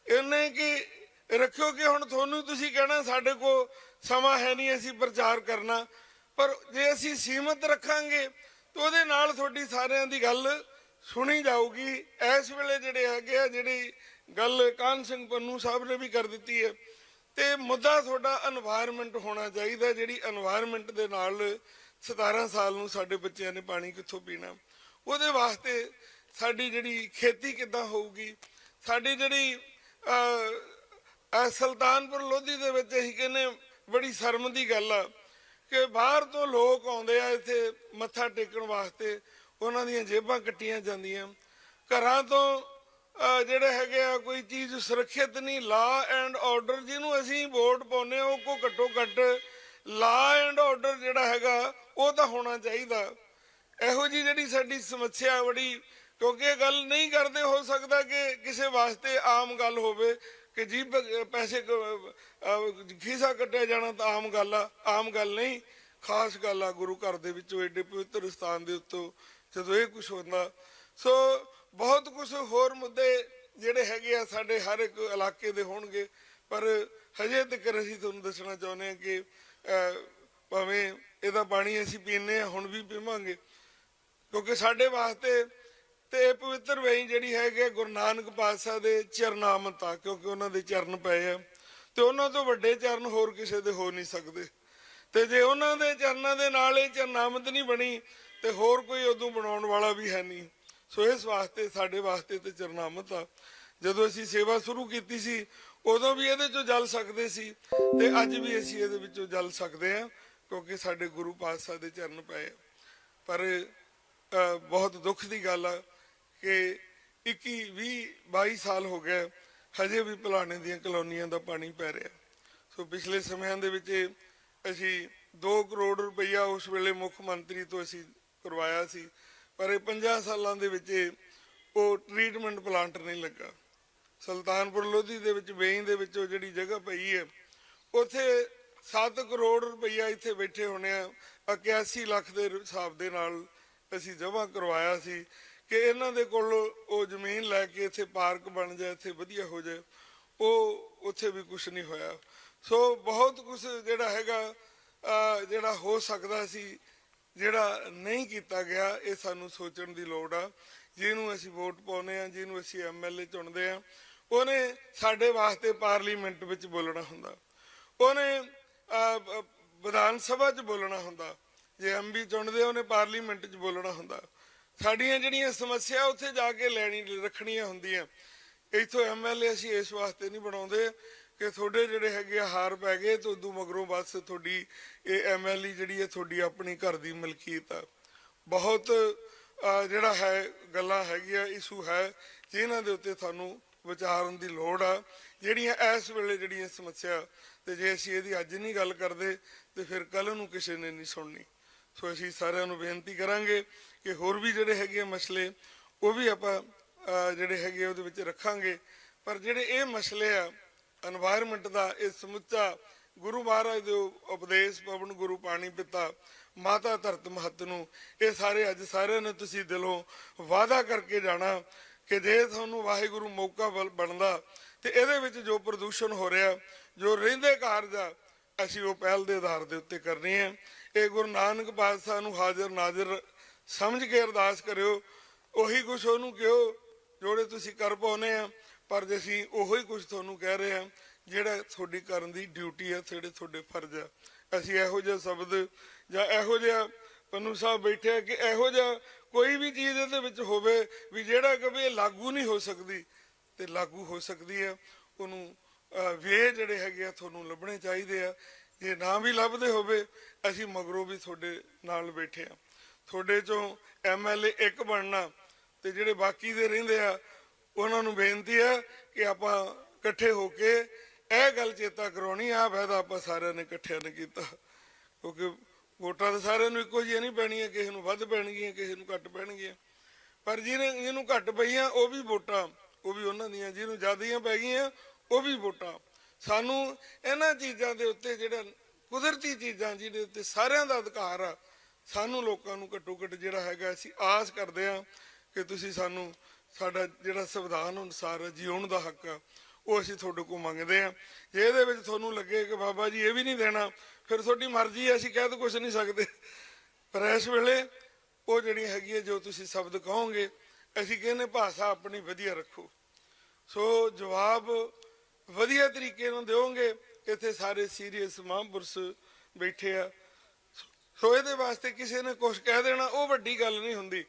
ਇਹਨੇ ਕਿ ਰੱਖਿਓ ਕਿ ਹੁਣ ਤੁਹਾਨੂੰ ਤੁਸੀਂ ਕਹਿਣਾ ਸਾਡੇ ਕੋਲ ਸਮਾਂ ਹੈ ਨਹੀਂ ਅਸੀਂ ਪ੍ਰਚਾਰ ਕਰਨਾ, ਪਰ ਜੇ ਅਸੀਂ ਸੀਮਤ ਰੱਖਾਂਗੇ ਤਾਂ ਉਹਦੇ ਨਾਲ ਤੁਹਾਡੀ ਸਾਰਿਆਂ ਦੀ ਗੱਲ ਸੁਣੀ ਜਾਊਗੀ। ਇਸ ਵੇਲੇ ਜਿਹੜੇ ਹੈਗੇ ਆ, ਜਿਹੜੀ ਗੱਲ ਕਾਹਨ ਸਿੰਘ ਪੰਨੂ ਸਾਹਿਬ ਨੇ ਵੀ ਕਰ ਦਿੱਤੀ ਹੈ, ਤੇ ਮੁੱਦਾ ਤੁਹਾਡਾ এনवायरमेंट ਹੋਣਾ ਚਾਹੀਦਾ, ਜਿਹੜੀ এনवायरमेंट ਦੇ ਨਾਲ 17 ਸਾਲ ਨੂੰ ਸਾਡੇ ਬੱਚਿਆਂ ਨੇ ਪਾਣੀ ਕਿੱਥੋਂ ਪੀਣਾ, ਉਹਦੇ ਵਾਸਤੇ ਸਾਡੀ ਜਿਹੜੀ ਖੇਤੀ ਕਿੱਦਾਂ ਹੋਊਗੀ, ਸਾਡੀ ਜਿਹੜੀ ਸੁਲਤਾਨਪੁਰ ਲੋਧੀ ਦੇ ਵਿੱਚ ਅਸੀਂ ਕਹਿੰਦੇ ਬੜੀ ਸ਼ਰਮ ਦੀ ਗੱਲ ਆ ਕਿ ਬਾਹਰ ਤੋਂ ਲੋਕ ਆਉਂਦੇ ਆ ਇੱਥੇ ਮੱਥਾ ਟੇਕਣ ਵਾਸਤੇ, ਉਹਨਾਂ ਦੀਆਂ ਜੇਬਾਂ ਕੱਟੀਆਂ ਜਾਂਦੀਆਂ, ਘਰਾਂ ਤੋਂ ਜਿਹੜੇ ਹੈਗੇ ਆ ਕੋਈ ਚੀਜ਼ ਸੁਰੱਖਿਅਤ ਨਹੀਂ। ਲਾ ਐਂਡ ਆਰਡਰ ਜਿਹਨੂੰ ਅਸੀਂ ਵੋਟ ਪਾਉਂਦੇ ਆ, ਉਹ ਕੋ ਘੱਟੋ ਘੱਟ ਲਾ ਐਂਡ ਆਰਡਰ ਜਿਹੜਾ ਹੈਗਾ ਉਹ ਤਾਂ ਹੋਣਾ ਚਾਹੀਦਾ। ਇਹੋ ਜੀ ਜਿਹੜੀ ਸਾਡੀ ਸਮੱਸਿਆ ਬੜੀ, ਕਿਉਂਕਿ ਇਹ ਗੱਲ ਨਹੀਂ ਕਰਦੇ, ਹੋ ਸਕਦਾ ਕਿ ਕਿਸੇ ਵਾਸਤੇ ਆਮ ਗੱਲ ਹੋਵੇ ਕਿ ਜੀ ਪੈਸੇ ਖੀਸਾ ਕੱਟਿਆ ਜਾਣਾ ਤਾਂ ਆਮ ਗੱਲ ਆ, ਆਮ ਗੱਲ ਨਹੀਂ, ਖਾਸ ਗੱਲ ਆ ਗੁਰੂ ਘਰ ਦੇ ਵਿੱਚੋਂ ਏਡੇ ਪਵਿੱਤਰ ਸਥਾਨ ਦੇ ਉੱਤੋਂ ਜਦੋਂ ਇਹ ਕੁਝ ਹੁੰਦਾ। ਸੋ ਬਹੁਤ ਕੁਝ ਹੋਰ ਮੁੱਦੇ ਜਿਹੜੇ ਹੈਗੇ ਆ ਸਾਡੇ ਹਰ ਇੱਕ ਇਲਾਕੇ ਦੇ ਹੋਣਗੇ, ਪਰ ਹਜੇ ਤੱਕ ਅਸੀਂ ਤੁਹਾਨੂੰ ਦੱਸਣਾ ਚਾਹੁੰਦੇ ਹਾਂ ਕਿ ਭਾਵੇਂ ਇਹਦਾ ਪਾਣੀ ਅਸੀਂ ਪੀਂਦੇ ਹਾਂ, ਹੁਣ ਵੀ ਪੀਵਾਂਗੇ, ਕਿਉਂਕਿ ਸਾਡੇ ਵਾਸਤੇ ਤੇ ਪਵਿੱਤਰ ਵੇਈ ਜਿਹੜੀ ਹੈਗੇ ਗੁਰੂ ਨਾਨਕ ਪਾਤਸ਼ਾਹ ਦੇ ਚਰਨਾਮਤ ਆ, ਕਿਉਂਕਿ ਉਹਨਾਂ ਦੇ ਚਰਨ ਪਏ ਆ, ਤੇ ਉਹਨਾਂ ਤੋਂ ਵੱਡੇ ਚਰਨ ਹੋਰ ਕਿਸੇ ਦੇ ਹੋ ਨਹੀਂ ਸਕਦੇ। ਤੇ ਜੇ ਉਹਨਾਂ ਦੇ ਚਰਨਾਂ ਦੇ ਨਾਲ ਇਹ ਚਰਨਾਮਤ ਨਹੀਂ ਬਣੀ ਤੇ ਹੋਰ ਕੋਈ ਉਦੋਂ ਬਣਾਉਣ ਵਾਲਾ ਵੀ ਹੈ ਨਹੀਂ। ਸੋ ਇਸ ਵਾਸਤੇ ਸਾਡੇ ਵਾਸਤੇ ਤੇ ਚਰਨਾਮਤ ਆ। ਜਦੋਂ ਅਸੀਂ ਸੇਵਾ ਸ਼ੁਰੂ ਕੀਤੀ ਸੀ ਉਦੋਂ ਵੀ ਇਹਦੇ ਚੋਂ ਜਲ ਸਕਦੇ ਸੀ, ਤੇ ਅੱਜ ਵੀ ਅਸੀਂ ਇਹਦੇ ਵਿੱਚੋਂ ਜਲ ਸਕਦੇ ਹਾਂ, ਕਿਉਂਕਿ ਸਾਡੇ ਗੁਰੂ ਪਾਤਸ਼ਾਹ ਦੇ ਚਰਨ ਪਏ। ਪਰ ਬਹੁਤ ਦੁੱਖ ਦੀ ਗੱਲ ਆ ਕਿ 21, 20, 22 ਸਾਲ ਹੋ ਗਏ, ਹਜੇ ਵੀ ਭਲਾਣੇ ਦੀਆਂ ਕਲੋਨੀਆਂ ਦਾ ਪਾਣੀ ਪੈ ਰਿਹਾ। ਸੋ ਪਿਛਲੇ ਸਮਿਆਂ ਦੇ ਵਿੱਚ ਅਸੀਂ 2 ਕਰੋੜ ਰੁਪਈਆ ਉਸ ਵੇਲੇ ਮੁੱਖ ਮੰਤਰੀ ਤੋਂ ਅਸੀਂ ਕਰਵਾਇਆ ਸੀ, ਪਰ ਇਹ 50 ਸਾਲਾਂ ਦੇ ਵਿੱਚ ਉਹ ਟ੍ਰੀਟਮੈਂਟ ਪਲਾਂਟ ਨਹੀਂ ਲੱਗਾ। ਸੁਲਤਾਨਪੁਰ ਲੋਧੀ ਦੇ ਵਿੱਚ ਵੇਈ ਦੇ ਵਿੱਚ ਉਹ ਜਿਹੜੀ ਜਗ੍ਹਾ ਪਈ ਹੈ, ਉੱਥੇ 7 ਕਰੋੜ ਰੁਪਈਆ ਇੱਥੇ ਬੈਠੇ ਹੋਣੇ ਆ, 81 ਲੱਖ ਦੇ ਹਿਸਾਬ ਦੇ ਨਾਲ ਅਸੀਂ ਜਮ੍ਹਾਂ ਕਰਵਾਇਆ ਸੀ ਕਿ ਇਹਨਾਂ ਦੇ ਕੋਲ ਉਹ ਜ਼ਮੀਨ ਲੈ ਕੇ ਇੱਥੇ ਪਾਰਕ ਬਣ ਜਾਏ, ਇੱਥੇ ਵਧੀਆ ਹੋ ਜਾਏ। ਉਹ ਉੱਥੇ ਵੀ ਕੁਝ ਨਹੀਂ ਹੋਇਆ। ਸੋ ਬਹੁਤ ਕੁਝ ਜਿਹੜਾ ਹੈਗਾ ਜਿਹੜਾ ਹੋ ਸਕਦਾ ਸੀ, ਜਿਹੜਾ ਨਹੀਂ ਕੀਤਾ ਗਿਆ, ਇਹ ਸਾਨੂੰ ਸੋਚਣ ਦੀ ਲੋੜ ਆ। ਜਿਹਨੂੰ ਅਸੀਂ ਵੋਟ ਪਾਉਂਦੇ ਆ, ਜਿਹਨੂੰ ਅਸੀਂ MLA ਚੁਣਦੇ ਆ, ਉਹਨੇ ਸਾਡੇ ਵਾਸਤੇ ਪਾਰਲੀਮੈਂਟ ਵਿੱਚ ਬੋਲਣਾ ਹੁੰਦਾ, ਉਹਨੇ ਵਿਧਾਨ ਸਭਾ 'ਚ ਬੋਲਣਾ ਹੁੰਦਾ, ਜੇ MB ਚੁਣਦੇ ਉਹਨੇ ਪਾਰਲੀਮੈਂਟ 'ਚ ਬੋਲਣਾ ਹੁੰਦਾ। ਸਾਡੀਆਂ ਜਿਹੜੀਆਂ ਸਮੱਸਿਆ ਉੱਥੇ ਜਾ ਕੇ ਰੱਖਣੀਆਂ ਹੁੰਦੀਆਂ। ਇੱਥੋਂ MLA ਅਸੀਂ ਇਸ ਵਾਸਤੇ ਨਹੀਂ ਬਣਾਉਂਦੇ ਕਿ ਤੁਹਾਡੇ ਜਿਹੜੇ ਹੈਗੇ ਹਾਰ ਪੈ ਗਏ ਤੇ ਉਦੋਂ ਮਗਰੋਂ ਬਸ ਤੁਹਾਡੀ ਇਹ MLA ਜਿਹੜੀ ਹੈ ਤੁਹਾਡੀ ਆਪਣੀ ਘਰ ਦੀ ਮਲਕੀਅਤ ਆ। ਬਹੁਤ ਜਿਹੜਾ ਹੈ ਗੱਲਾਂ ਹੈਗੀਆਂ, ਇਸ਼ੂ ਹੈ ਜਿਨ੍ਹਾਂ ਦੇ ਉੱਤੇ ਤੁਹਾਨੂੰ ਵਿਚਾਰਨ ਦੀ ਲੋੜ ਆ, ਜਿਹੜੀਆਂ ਇਸ ਵੇਲੇ ਜਿਹੜੀਆਂ ਸਮੱਸਿਆ, ਤੇ ਜੇ ਅਸੀਂ ਇਹਦੀ ਅੱਜ ਨਹੀਂ ਗੱਲ ਕਰਦੇ ਤੇ ਫਿਰ ਕੱਲ ਨੂੰ ਕਿਸੇ ਨੇ ਨਹੀਂ ਸੁਣਨੀ। ਸੋ ਅਸੀਂ ਸਾਰਿਆਂ ਨੂੰ ਬੇਨਤੀ ਕਰਾਂਗੇ ਕਿ ਹੋਰ ਵੀ ਜਿਹੜੇ ਹੈਗੇ ਮਸਲੇ ਉਹ ਵੀ ਆਪਾਂ ਜਿਹੜੇ ਹੈਗੇ ਉਹਦੇ ਵਿੱਚ ਰੱਖਾਂਗੇ, ਪਰ ਜਿਹੜੇ ਇਹ ਮਸਲੇ ਆ এনवायरमेंट ਦਾ, ਇਹ ਸਮੁੱਚਾ ਗੁਰੂ ਮਹਾਰਾਜ ਦੇ ਉਪਦੇਸ਼ ਪਵਨ ਗੁਰੂ ਪਾਣੀ ਪਿਤਾ ਮਾਤਾ ਧਰਤ ਮਹੱਤ ਨੂੰ, ਇਹ ਸਾਰੇ ਅੱਜ ਸਾਰਿਆਂ ਨੇ ਤੁਸੀਂ ਦਿਲੋਂ ਵਾਅਦਾ ਕਰਕੇ ਜਾਣਾ ਕਿ ਜੇ ਤੁਹਾਨੂੰ ਵਾਹਿਗੁਰੂ ਮੌਕਾ ਬਣਦਾ ਤੇ ਇਹਦੇ ਵਿੱਚ ਜੋ ਪ੍ਰਦੂਸ਼ਣ ਹੋ ਰਿਹਾ, ਜੋ ਰਹਿੰਦੇ ਕਾਰਜ ਆ, ਅਸੀਂ ਉਹ ਪਹਿਲ ਦੇ ਆਧਾਰ ਦੇ ਉੱਤੇ ਕਰਨੀ ਹੈ। ਇਹ ਗੁਰੂ ਨਾਨਕ ਪਾਤਸ਼ਾਹ ਨੂੰ ਹਾਜ਼ਰ ਨਾਜ਼ਰ ਸਮਝ ਕੇ ਅਰਦਾਸ ਕਰਿਓ, ਉਹੀ ਕੁਛ ਉਹਨੂੰ ਕਿਹੋ ਜਿਹੜੇ ਤੁਸੀਂ ਕਰ ਪਾਉਨੇ ਆ। ਪਰ ਜੇ ਅਸੀਂ ਉਹੀ ਕੁਝ ਤੁਹਾਨੂੰ ਕਹਿ ਰਹੇ ਹਾਂ ਜਿਹੜਾ ਤੁਹਾਡੀ ਕਰਨ ਦੀ ਡਿਊਟੀ ਆ, ਜਿਹੜੇ ਤੁਹਾਡੇ ਫਰਜ਼ ਆ। ਅਸੀਂ ਇਹੋ ਜਿਹਾ ਸ਼ਬਦ ਜਾਂ ਇਹੋ ਜਿਹਾ ਪੰਨੂ ਸਾਹਿਬ ਬੈਠੇ ਕਿ ਇਹੋ ਜਿਹਾ ਕੋਈ ਵੀ ਚੀਜ਼ ਇਹਦੇ ਵਿੱਚ ਹੋਵੇ ਵੀ ਜਿਹੜਾ ਕਦੇ ਇਹ ਲਾਗੂ ਨਹੀਂ ਹੋ ਸਕਦੀ ਤੇ ਲਾਗੂ ਹੋ ਸਕਦੀ ਆ, ਉਹਨੂੰ ਵੇ ਜਿਹੜੇ ਹੈਗੇ ਆ ਤੁਹਾਨੂੰ ਲੱਭਣੇ ਚਾਹੀਦੇ ਆ। ਜੇ ਨਾ ਵੀ ਲੱਭਦੇ ਹੋਵੇ, ਅਸੀਂ ਮਗਰੋਂ ਵੀ ਤੁਹਾਡੇ ਨਾਲ ਬੈਠੇ ਆ। ਤੁਹਾਡੇ ਚੋਂ MLA ਇੱਕ ਬਣਨਾ ਤੇ ਜਿਹੜੇ ਬਾਕੀ ਦੇ ਰਹਿੰਦੇ ਆ ਉਹਨਾਂ ਨੂੰ ਬੇਨਤੀ ਆ ਕਿ ਆਪਾਂ ਇਕੱਠੇ ਹੋ ਕੇ ਇਹ ਗੱਲ ਚੇਤਾ ਕਰਾਉਣੀ ਆ, ਵਾਅਦਾ ਆਪਾਂ ਸਾਰਿਆਂ ਨੇ ਇਕੱਠਿਆਂ ਨੇ ਕੀਤਾ। ਕਿਉਂਕਿ ਵੋਟਾਂ ਤਾਂ ਸਾਰਿਆਂ ਨੂੰ ਇੱਕੋ ਜਿਹੀਆਂ ਨਹੀਂ ਪੈਣੀਆਂ, ਕਿਸੇ ਨੂੰ ਵੱਧ ਪੈਣਗੀਆਂ, ਕਿਸੇ ਨੂੰ ਘੱਟ ਪੈਣਗੀਆਂ। ਪਰ ਜਿਹਨੂੰ ਘੱਟ ਪਈਆਂ ਉਹ ਵੀ ਵੋਟਾਂ, ਉਹ ਵੀ ਉਹਨਾਂ ਦੀਆਂ। ਜਿਹਨੂੰ ਜ਼ਿਆਦੀਆਂ ਪੈ ਗਈਆਂ ਉਹ ਵੀ ਵੋਟਾਂ। ਸਾਨੂੰ ਇਹਨਾਂ ਚੀਜ਼ਾਂ ਦੇ ਉੱਤੇ, ਜਿਹੜਾ ਕੁਦਰਤੀ ਚੀਜ਼ਾਂ ਜਿਹਦੇ ਉੱਤੇ ਸਾਰਿਆਂ ਦਾ ਅਧਿਕਾਰ ਆ, ਸਾਨੂੰ ਲੋਕਾਂ ਨੂੰ ਘੱਟੋ ਘੱਟ ਜਿਹੜਾ ਹੈਗਾ ਅਸੀਂ ਆਸ ਕਰਦੇ ਹਾਂ ਕਿ ਤੁਸੀਂ ਸਾਨੂੰ ਸਾਡਾ ਜਿਹੜਾ ਸੰਵਿਧਾਨ ਅਨੁਸਾਰ ਜਿਉਣ ਦਾ ਹੱਕ ਆ ਉਹ ਅਸੀਂ ਤੁਹਾਡੇ ਕੋਲ ਮੰਗਦੇ ਹਾਂ। ਜੇ ਇਹਦੇ ਵਿੱਚ ਤੁਹਾਨੂੰ ਲੱਗੇ ਕਿ ਬਾਬਾ ਜੀ ਇਹ ਵੀ ਨਹੀਂ ਦੇਣਾ, ਫਿਰ ਤੁਹਾਡੀ ਮਰਜ਼ੀ ਹੈ, ਅਸੀਂ ਕਹਿ ਤਾਂ ਕੁਛ ਨਹੀਂ ਸਕਦੇ। ਪਰ ਇਸ ਵੇਲੇ ਉਹ ਜਿਹੜੀ ਹੈਗੀ ਹੈ, ਜੋ ਤੁਸੀਂ ਸ਼ਬਦ ਕਹੋਗੇ, ਅਸੀਂ ਕਹਿੰਦੇ ਭਾਸ਼ਾ ਆਪਣੀ ਵਧੀਆ ਰੱਖੋ। ਸੋ ਜਵਾਬ ਵਧੀਆ ਤਰੀਕੇ ਨਾਲ ਦਿਓਗੇ। ਇੱਥੇ ਸਾਰੇ ਸੀਰੀਅਸ ਮਹਾਂਪੁਰਸ਼ ਬੈਠੇ ਆ। ਸੋ ਇਹਦੇ ਵਾਸਤੇ ਕਿਸੇ ਨੇ ਕੁਛ ਕਹਿ ਦੇਣਾ ਉਹ ਵੱਡੀ ਗੱਲ ਨਹੀਂ ਹੁੰਦੀ।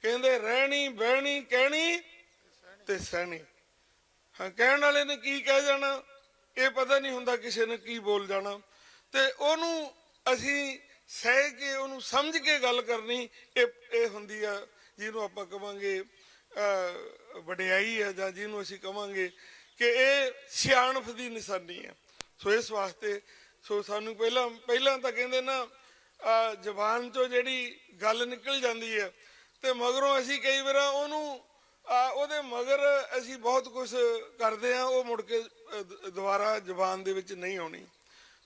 ਕਹਿੰਦੇ ਰਹਿਣੀ ਬਹਿਣੀ ਕਹਿਣੀ ਤੇ ਸਹਿਣੀ। ਹਾਂ, ਕਹਿਣ ਵਾਲੇ ਨੇ ਕੀ ਕਹਿ ਜਾਣਾ ਇਹ ਪਤਾ ਨਹੀਂ ਹੁੰਦਾ, ਕਿਸੇ ਨੇ ਕੀ ਬੋਲ ਜਾਣਾ, ਤੇ ਉਹਨੂੰ ਅਸੀਂ ਸਹਿ ਕੇ ਉਹਨੂੰ ਸਮਝ ਕੇ ਗੱਲ ਕਰਨੀ, ਇਹ ਹੁੰਦੀ ਆ ਜਿਹਨੂੰ ਆਪਾਂ ਕਵਾਂਗੇ ਵਡਿਆਈ ਆ, ਜਾਂ ਜਿਹਨੂੰ ਅਸੀਂ ਕਵਾਂਗੇ ਕਿ ਇਹ ਸਿਆਣਪ ਦੀ ਨਿਸ਼ਾਨੀ ਆ। ਸੋ ਇਸ ਵਾਸਤੇ ਸਾਨੂੰ ਪਹਿਲਾਂ ਤਾਂ ਕਹਿੰਦੇ ਨਾ ਜ਼ਬਾਨ ਚੋਂ ਜਿਹੜੀ ਗੱਲ ਨਿਕਲ ਜਾਂਦੀ ਹੈ ਤੇ ਮਗਰੋਂ ਅਸੀਂ ਕਈ ਵਾਰ ਉਹਦੇ ਮਗਰ ਅਸੀਂ ਬਹੁਤ ਕੁਝ ਕਰਦੇ ਆ, ਉਹ ਮੁੜ ਕੇ ਦੁਬਾਰਾ ਜ਼ਬਾਨ ਦੇ ਵਿੱਚ ਨਹੀਂ ਆਉਣੀ।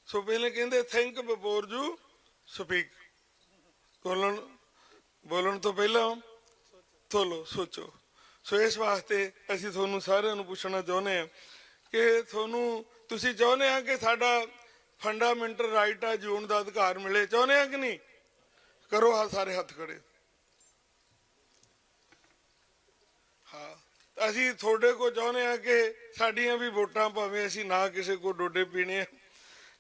ਸੋ ਪਹਿਲੇ ਕਹਿੰਦੇ ਥਿੰਕ ਬਿਫੋਰ ਯੂ ਸਪੀਕ, ਬੋਲਣ ਤੋਂ ਪਹਿਲਾਂ ਸੋਚੋ। ਸੋ ਇਸ ਵਾਸਤੇ ਅਸੀਂ ਤੁਹਾਨੂੰ ਸਾਰਿਆਂ ਨੂੰ ਪੁੱਛਣਾ ਚਾਹੁੰਦੇ ਆ ਕਿ ਤੁਸੀਂ ਚਾਹੁੰਦੇ ਆ ਕਿ ਸਾਡਾ ਫੰਡਾਮੈਂਟਲ ਰਾਈਟ ਆ ਜਿਉਣ ਦਾ ਅਧਿਕਾਰ ਮਿਲੇ, ਚਾਹੁੰਦੇ ਆ ਕਿ ਨਹੀਂ? ਕਰੋ ਹਾਂ ਸਾਰੇ ਹੱਥ ਖੜੇ। ਹਾਂ, ਅਸੀਂ ਤੁਹਾਡੇ ਕੋਲ ਚਾਹੁੰਦੇ ਆ ਕਿ ਸਾਡੀਆਂ ਵੀ ਵੋਟਾਂ, ਭਾਵੇਂ ਅਸੀਂ ਨਾ ਕਿਸੇ ਕੋ ਡੋਡੇ ਪੀਣੇ ਆ,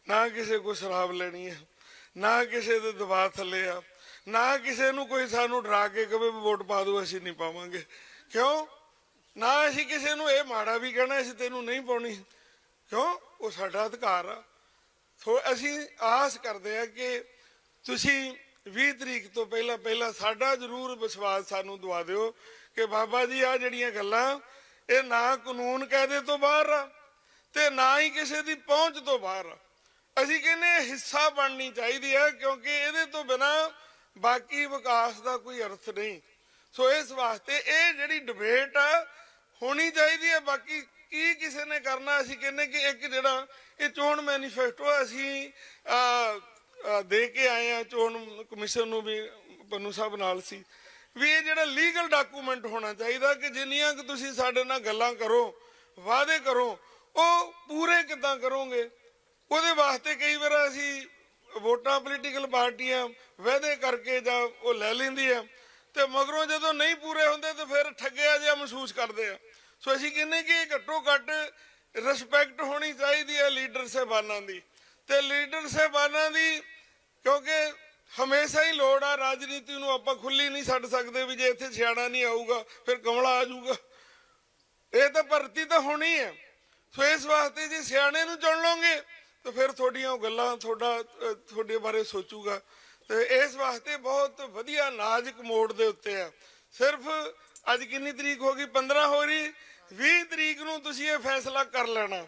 ਨਾ ਕਿਸੇ ਕੋ ਸ਼ਰਾਬ ਲੈਣੀ ਆ, ਨਾ ਕਿਸੇ ਦੇ ਦਬਾਅ ਥੱਲੇ ਆ, ਨਾ ਕਿਸੇ ਨੂੰ ਕੋਈ ਸਾਨੂੰ ਡਰਾ ਕੇ ਕਵੇ ਵੋਟ ਪਾ ਦਿਓ, ਅਸੀਂ ਨਹੀਂ ਪਾਵਾਂਗੇ। ਕਿਉਂ? ਨਾ ਅਸੀਂ ਕਿਸੇ ਨੂੰ ਇਹ ਮਾੜਾ ਵੀ ਕਹਿਣਾ ਅਸੀਂ ਤੈਨੂੰ ਨਹੀਂ ਪਾਉਣੀ। ਕਿਉਂ? ਉਹ ਸਾਡਾ ਅਧਿਕਾਰ ਆ। ਸੋ ਅਸੀਂ ਆਸ ਕਰਦੇ ਆ ਕਿ ਤੁਸੀਂ 20 ਤਰੀਕ ਤੋਂ ਪਹਿਲਾਂ ਸਾਡਾ ਜ਼ਰੂਰ ਵਿਸ਼ਵਾਸ ਸਾਨੂੰ ਦਵਾ ਦਿਓ ਕਿ ਬਾਬਾ ਜੀ ਆ ਜਿਹੜੀਆਂ ਗੱਲਾਂ ਇਹ ਨਾ ਕਾਨੂੰਨ ਕਾਇਦੇ ਤੋਂ ਬਾਹਰ ਆ ਤੇ ਨਾ ਹੀ ਕਿਸੇ ਦੀ ਪਹੁੰਚ ਤੋਂ ਬਾਹਰ ਆ। ਅਸੀਂ ਕਹਿੰਦੇ ਹਿੱਸਾ ਬਣਨੀ ਚਾਹੀਦੀ ਹੈ, ਕਿਉਂਕਿ ਇਹਦੇ ਤੋਂ ਬਿਨਾਂ ਬਾਕੀ ਵਿਕਾਸ ਦਾ ਕੋਈ ਅਰਥ ਨਹੀਂ। ਸੋ ਇਸ ਵਾਸਤੇ ਇਹ ਜਿਹੜੀ ਡਿਬੇਟ ਆ ਹੋਣੀ ਚਾਹੀਦੀ ਹੈ। ਬਾਕੀ ਕੀ ਕਿਸੇ ਨੇ ਕਰਨਾ, ਅਸੀਂ ਕਹਿੰਦੇ ਕਿ ਇੱਕ ਜਿਹੜਾ ਇਹ ਚੋਣ ਮੈਨੀਫੈਸਟੋ ਅਸੀਂ ਦੇ ਕੇ ਆਏ ਆ ਚੋਣ ਕਮਿਸ਼ਨ ਨੂੰ, ਵੀ ਪੰਨੂ ਸਾਹਿਬ ਨਾਲ ਸੀ, ਵੀ ਇਹ ਜਿਹੜਾ ਲੀਗਲ ਡਾਕੂਮੈਂਟ ਹੋਣਾ ਚਾਹੀਦਾ ਕਿ ਜਿੰਨੀਆਂ ਕਿ ਤੁਸੀਂ ਸਾਡੇ ਨਾਲ ਗੱਲਾਂ ਕਰੋ, ਵਾਅਦੇ ਕਰੋ, ਉਹ ਪੂਰੇ ਕਿੱਦਾਂ ਕਰੋਗੇ। ਉਹਦੇ ਵਾਸਤੇ ਕਈ ਵਾਰ ਅਸੀਂ ਵੋਟਾਂ ਪੋਲੀਟੀਕਲ ਪਾਰਟੀਆਂ ਵਾਅਦੇ ਕਰਕੇ ਜਾਂ ਉਹ ਲੈ ਲੈਂਦੀ ਆ ਤੇ ਮਗਰੋਂ ਜਦੋਂ ਨਹੀਂ ਪੂਰੇ ਹੁੰਦੇ ਤੇ ਫਿਰ ਠੱਗਿਆ ਜਿਹਾ ਮਹਿਸੂਸ ਕਰਦੇ ਆ। ਸੋ ਅਸੀਂ ਕਹਿੰਦੇ ਕਿ ਘੱਟੋ ਘੱਟ ਰਿਸਪੈਕਟ ਹੋਣੀ ਚਾਹੀਦੀ ਹੈ ਲੀਡਰ ਸਾਹਿਬਾਨਾਂ ਦੀ, ਤੇ ਲੀਡਰ ਸਾਹਿਬਾਨਾਂ ਦੀ, ਕਿਉਂਕਿ ਹਮੇਸ਼ਾ ਹੀ ਲੋੜ ਆ। ਰਾਜਨੀਤੀ ਨੂੰ ਆਪਾਂ ਖੁੱਲੀ ਨਹੀਂ ਛੱਡ ਸਕਦੇ ਵੀ ਜੇ ਇੱਥੇ ਸਿਆਣਾ ਨਹੀਂ ਆਊਗਾ ਫਿਰ ਕਮਲਾ ਆ ਜਾਊਗਾ। ਇਹ ਤਾਂ ਭਰਤੀ ਤਾਂ ਹੋਣੀ ਹੈ। ਸੋ ਇਸ ਵਾਸਤੇ ਜੇ ਸਿਆਣੇ ਨੂੰ ਚੁਣ ਲਓਗੇ ਤਾਂ ਫਿਰ ਤੁਹਾਡੀਆਂ ਉਹ ਗੱਲਾਂ ਤੁਹਾਡੇ ਬਾਰੇ ਸੋਚੂਗਾ। ਤੇ ਇਸ ਵਾਸਤੇ ਬਹੁਤ ਵਧੀਆ ਨਾਜ਼ੁਕ ਮੋੜ ਦੇ ਉੱਤੇ ਆ। ਸਿਰਫ ਅੱਜ ਕਿੰਨੀ ਤਰੀਕ ਹੋ ਗਈ? 15 ਹੋ ਰਹੀ। 20 ਤਰੀਕ ਨੂੰ ਤੁਸੀਂ ਇਹ ਫੈਸਲਾ ਕਰ ਲੈਣਾ।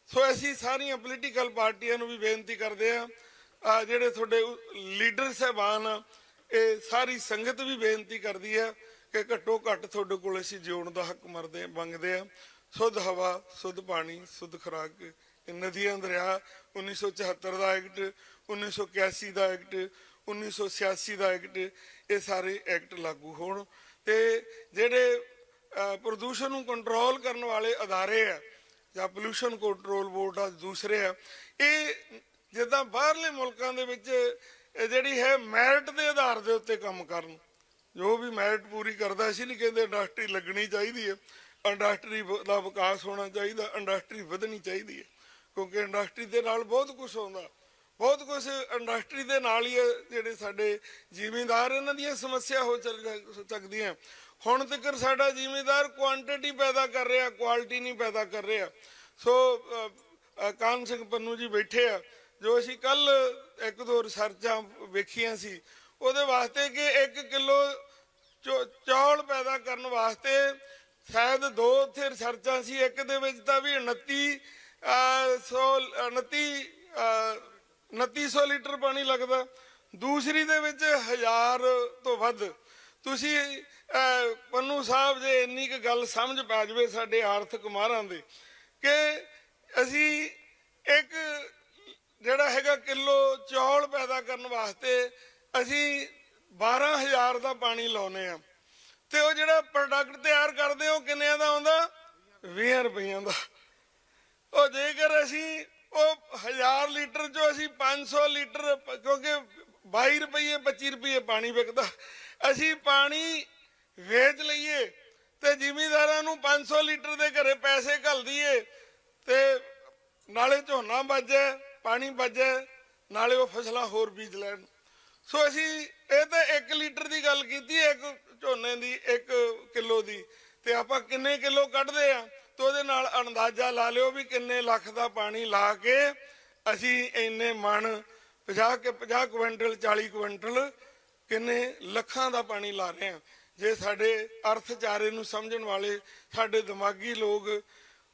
ਸੋ ਅਸੀਂ ਸਾਰੀਆਂ ਪੋਲੀਟੀਕਲ ਪਾਰਟੀਆਂ ਨੂੰ ਵੀ ਬੇਨਤੀ ਕਰਦੇ ਆ, ਜਿਹੜੇ ਤੁਹਾਡੇ ਲੀਡਰ ਸਾਹਿਬਾਨ ਆ, ਇਹ ਸਾਰੀ ਸੰਗਤ ਵੀ ਬੇਨਤੀ ਕਰਦੀ ਆ ਕਿ ਘੱਟੋ ਘੱਟ ਤੁਹਾਡੇ ਕੋਲ ਅਸੀਂ ਜਿਉਣ ਦਾ ਹੱਕ ਮੰਗਦੇ ਆ। शुद्ध हवा, शुद्ध पानी, शुद्ध खुराक, नदियां दरिया, 1974 का एक्ट, 1981 का एक्ट, 1986 का एक्ट, ये सारे एक्ट लागू होण ते ਜਿਹੜੇ ਪ੍ਰਦੂਸ਼ਣ ਨੂੰ ਕੰਟਰੋਲ ਕਰਨ ਵਾਲੇ ਅਦਾਰੇ ਆ ਜਾਂ ਪੋਲੂਸ਼ਨ ਕੰਟਰੋਲ ਬੋਰਡ ਆ ਦੂਸਰੇ ਆ, ਇਹ ਜਿੱਦਾਂ ਬਾਹਰਲੇ ਮੁਲਕਾਂ ਦੇ ਵਿੱਚ ਜਿਹੜੀ ਹੈ ਮੈਰਿਟ ਦੇ ਆਧਾਰ ਦੇ ਉੱਤੇ ਕੰਮ ਕਰਨ। ਜੋ ਵੀ ਮੈਰਿਟ ਪੂਰੀ ਕਰਦਾ, ਅਸੀਂ ਨਹੀਂ ਕਹਿੰਦੇ ਇੰਡਸਟਰੀ ਲੱਗਣੀ ਚਾਹੀਦੀ ਹੈ, ਇੰਡਸਟਰੀ ਦਾ ਵਿਕਾਸ ਹੋਣਾ ਚਾਹੀਦਾ, ਇੰਡਸਟਰੀ ਵਧਣੀ ਚਾਹੀਦੀ ਹੈ, ਕਿਉਂਕਿ ਇੰਡਸਟਰੀ ਦੇ ਨਾਲ ਬਹੁਤ ਕੁਝ ਆਉਂਦਾ, ਬਹੁਤ ਕੁਝ ਇੰਡਸਟਰੀ ਦੇ ਨਾਲ ਹੀ ਜਿਹੜੇ ਸਾਡੇ ਜ਼ਿਮੀਂਦਾਰ ਇਹਨਾਂ ਦੀਆਂ ਸਮੱਸਿਆ ਹੋ ਸਕਦੀਆਂ। ਹੁਣ ਤੱਕ ਸਾਡਾ ਜ਼ਿਮੀਂਦਾਰ ਕੁਆਂਟੀਟੀ ਪੈਦਾ ਕਰ ਰਿਹਾ, ਕੁਆਲਿਟੀ ਨਹੀਂ ਪੈਦਾ ਕਰ ਰਿਹਾ। ਸੋ ਕਾਨ ਸਿੰਘ ਪੰਨੂ ਜੀ ਬੈਠੇ ਆ, ਜੋ ਅਸੀਂ ਕੱਲ ਇੱਕ ਦੋ ਰਿਸਰਚਾਂ ਵੇਖੀਆਂ ਸੀ, ਉਹਦੇ ਵਾਸਤੇ ਕਿ 1 ਕਿਲੋ ਚੌਲ ਪੈਦਾ ਕਰਨ ਵਾਸਤੇ ਸ਼ਾਇਦ 2 ਉੱਥੇ ਰਿਸਰਚਾਂ ਸੀ, ਇੱਕ ਦੇ ਵਿੱਚ ਤਾਂ ਵੀ 2900 ਲੀਟਰ ਪਾਣੀ ਲੱਗਦਾ, ਦੂਸਰੀ ਦੇ ਵਿੱਚ 1000 ਤੋਂ ਵੱਧ। ਤੁਸੀਂ ਪੰਨੂ ਸਾਹਿਬ ਜੇ ਇੰਨੀ ਕੁ ਗੱਲ ਸਮਝ ਪਾ ਜਾਵੇ ਸਾਡੇ ਆਰਥਿਕ ਮਾਹਰਾਂ ਦੇ ਕਿ ਅਸੀਂ ਇੱਕ ਜਿਹੜਾ ਹੈਗਾ ਕਿਲੋ ਚੌਲ ਪੈਦਾ ਕਰਨ ਵਾਸਤੇ ਅਸੀਂ 12000 ਦਾ ਪਾਣੀ ਲਾਉਨੇ ਆ, ਤੇ ਉਹ ਜਿਹੜਾ ਪ੍ਰੋਡਕਟ ਤਿਆਰ ਕਰਦੇ ਉਹ ਕਿੰਨਿਆਂ ਦਾ ਆਉਂਦਾ? 20 ਰੁਪਈਆਂ ਦਾ। ਉਹ ਜੇਕਰ ਅਸੀਂ ਉਹ 1000 ਲੀਟਰ ਚੋਂ ਅਸੀਂ 500 ਲੀਟਰ, ਕਿਉਂਕਿ 22 ਰੁਪਏ 25 ਰੁਪਏ ਪਾਣੀ ਵਿਕਦਾ, ਅਸੀਂ ਪਾਣੀ ਵੇਚ ਲਈਏ ਤੇ ਜ਼ਿਮੀਂਦਾਰਾਂ ਨੂੰ 500 ਲੀਟਰ ਦੇ ਘਰੇ ਪੈਸੇ ਘੱਲ ਦਈਏ ਤੇ ਨਾਲੇ ਝੋਨਾ ਬਚੇ, ਪਾਣੀ ਬਚੇ, ਨਾਲੇ ਉਹ ਫਸਲਾਂ ਹੋਰ ਬੀਜ ਲੈਣ। ਸੋ ਅਸੀਂ ਇਹ ਤਾਂ 1 ਲੀਟਰ ਦੀ ਗੱਲ ਕੀਤੀ, ਇੱਕ ਝੋਨੇ ਦੀ 1 ਕਿਲੋ ਦੀ, ਤੇ ਆਪਾਂ ਕਿੰਨੇ ਕਿਲੋ ਕੱਢਦੇ ਆ ਤੇ ਉਹਦੇ ਨਾਲ ਅੰਦਾਜ਼ਾ ਲਾ ਲਿਓ ਵੀ ਕਿੰਨੇ ਲੱਖ ਦਾ ਪਾਣੀ ਲਾ ਕੇ ਅਸੀਂ ਇੰਨੇ ਮਣ 50 ਕੁਇੰਟਲ 40 ਕੁਇੰਟਲ ਕਿੰਨੇ ਲੱਖਾਂ ਦਾ ਪਾਣੀ ਲਾ ਰਹੇ ਆ। ਜੇ ਸਾਡੇ ਅਰਥਚਾਰੇ ਨੂੰ ਸਮਝਣ ਵਾਲੇ ਸਾਡੇ ਦਿਮਾਗੀ ਲੋਕ,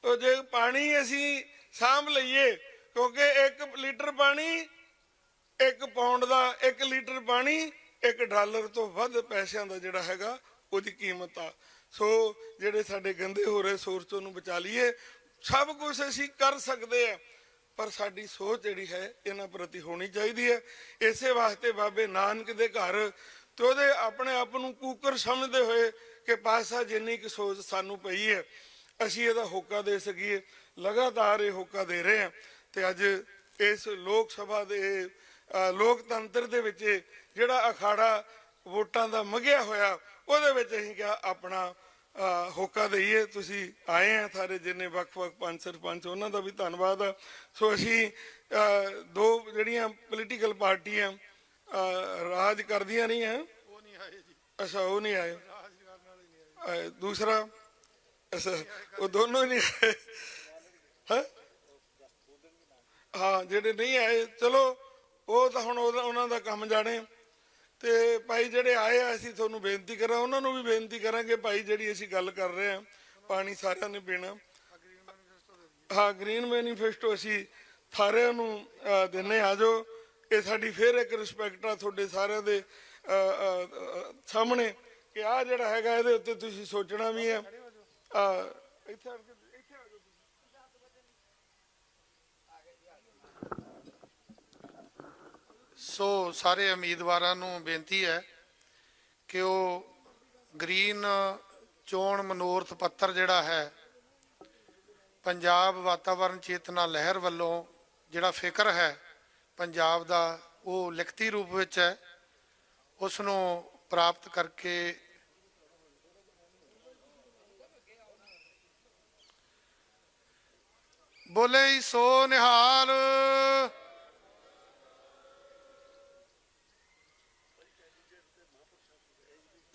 ਉਹ ਜੇ ਪਾਣੀ ਅਸੀਂ ਸਾਂਭ ਲਈਏ, ਕਿਉਂਕਿ 1 ਲੀਟਰ ਪਾਣੀ 1 ਪਾਉਂਡ ਦਾ, 1 ਲੀਟਰ ਪਾਣੀ $1 ਤੋਂ ਵੱਧ ਪੈਸਿਆਂ ਦਾ ਜਿਹੜਾ ਹੈਗਾ ਉਹਦੀ ਕੀਮਤ ਆ। ਸੋ ਜਿਹੜੇ ਸਾਡੇ ਗੰਦੇ ਹੋ ਰਹੇ ਸੋਰਸ ਨੂੰ ਬਚਾ ਲਈਏ। ਸਭ ਕੁਝ ਅਸੀਂ ਕਰ ਸਕਦੇ ਆ, ਪਰ ਸਾਡੀ ਸੋਚ ਜਿਹੜੀ ਹੈ ਇਹਨਾਂ ਪ੍ਰਤੀ ਹੋਣੀ ਚਾਹੀਦੀ ਹੈ। ਇਸੇ ਵਾਸਤੇ ਬਾਬੇ ਨਾਨਕ ਦੇ ਘਰ ਤੇ ਉਹਦੇ ਆਪਣੇ ਆਪ ਨੂੰ ਕੂਕਰ ਸਮਝਦੇ ਹੋਏ ਕਿ ਪਾਸਾ ਜਿੰਨੀ ਕੁ ਸੋਚ ਸਾਨੂੰ ਪਈ ਹੈ ਅਸੀਂ ਇਹਦਾ ਹੋਕਾ ਦੇ ਸਕੀਏ, ਲਗਾਤਾਰ ਇਹ ਹੋਕਾ ਦੇ ਰਹੇ ਹਾਂ। ਤੇ ਅੱਜ ਇਸ ਲੋਕ ਸਭਾ ਦੇ ਲੋਕਤੰਤਰ ਦੇ ਵਿੱਚ ਜਿਹੜਾ ਅਖਾੜਾ ਵੋਟਾਂ ਦਾ ਮੰਗਿਆ ਹੋਇਆ, ਉਹਦੇ ਵਿੱਚ ਅਸੀਂ ਕਿਹਾ ਆਪਣਾ ਹੋਕਾ ਦਈਏ। ਤੁਸੀਂ ਆਏ ਆ ਸਾਰੇ ਜਿੰਨੇ ਵੱਖ-ਵੱਖ ਪੰਚ ਸਰਪੰਚ, ਉਹਨਾਂ ਦਾ ਵੀ ਧੰਨਵਾਦ ਆ। ਸੋ ਅਸੀਂ 2 ਜਿਹੜੀਆਂ ਪੋਲੀਟੀਕਲ ਪਾਰਟੀਆਂ ਰਾਜ ਕਰਦੀਆਂ ਨਹੀਂ ਹੈ, ਉਹ ਨਹੀਂ ਆਏ ਜੀ। ਅੱਛਾ, ਉਹ ਨਹੀਂ ਆਏ। ਰਾਜ ਕਰਨ ਵਾਲੇ ਨਹੀਂ ਆਏ। ਦੂਸਰਾ ਅੱਛਾ, ਉਹ ਦੋਨੋਂ ਨਹੀਂ ਆਏ ਹੈ। ਹਾਂ, ਜਿਹੜੇ ਨਹੀਂ ਆਏ ਚਲੋ ਉਹ ਤਾਂ ਹੁਣ ਉਹਨਾਂ ਦਾ ਕੰਮ ਜਾਣੇ। ਤੇ ਭਾਈ ਜਿਹੜੇ ਆਏ ਆ, ਅਸੀਂ ਤੁਹਾਨੂੰ ਬੇਨਤੀ ਕਰਾਂ, ਉਹਨਾਂ ਨੂੰ ਵੀ ਬੇਨਤੀ ਕਰਾਂਗੇ ਭਾਈ ਜਿਹੜੀ ਅਸੀਂ ਗੱਲ ਕਰ ਰਹੇ ਹਾਂ ਪਾਣੀ ਸਾਰਿਆਂ ਨੇ ਪੀਣਾ। ਹਾਂ, ਗ੍ਰੀਨ ਮੈਨੀਫੈਸਟੋ ਅਸੀਂ ਸਾਰਿਆਂ ਨੂੰ ਦਿੰਨੇ ਆ ਜਾਓ। ਇਹ ਸਾਡੀ ਫਿਰ ਇੱਕ ਰਿਸਪੈਕਟ ਆ ਤੁਹਾਡੇ ਸਾਰਿਆਂ ਦੇ ਸਾਹਮਣੇ ਕਿ ਆਹ ਜਿਹੜਾ ਹੈਗਾ ਇਹਦੇ ਉੱਤੇ ਤੁਸੀਂ ਸੋਚਣਾ ਵੀ ਹੈ। ਇੱਥੇ ਆ ਜਾਓ। ਸੋ ਸਾਰੇ ਉਮੀਦਵਾਰਾਂ ਨੂੰ ਬੇਨਤੀ ਹੈ ਕਿ ਉਹ ਗ੍ਰੀਨ ਚੋਣ ਮਨੋਰਥ ਪੱਤਰ ਜਿਹੜਾ ਹੈ ਪੰਜਾਬ ਵਾਤਾਵਰਣ ਚੇਤਨਾ ਲਹਿਰ ਵੱਲੋਂ ਜਿਹੜਾ ਫਿਕਰ ਹੈ ਪੰਜਾਬ ਦਾ, ਉਹ ਲਿਖਤੀ ਰੂਪ ਵਿੱਚ ਹੈ, ਉਸ ਨੂੰ ਪ੍ਰਾਪਤ ਕਰਕੇ ਬੋਲੇ ਸੋ ਨਿਹਾਲ।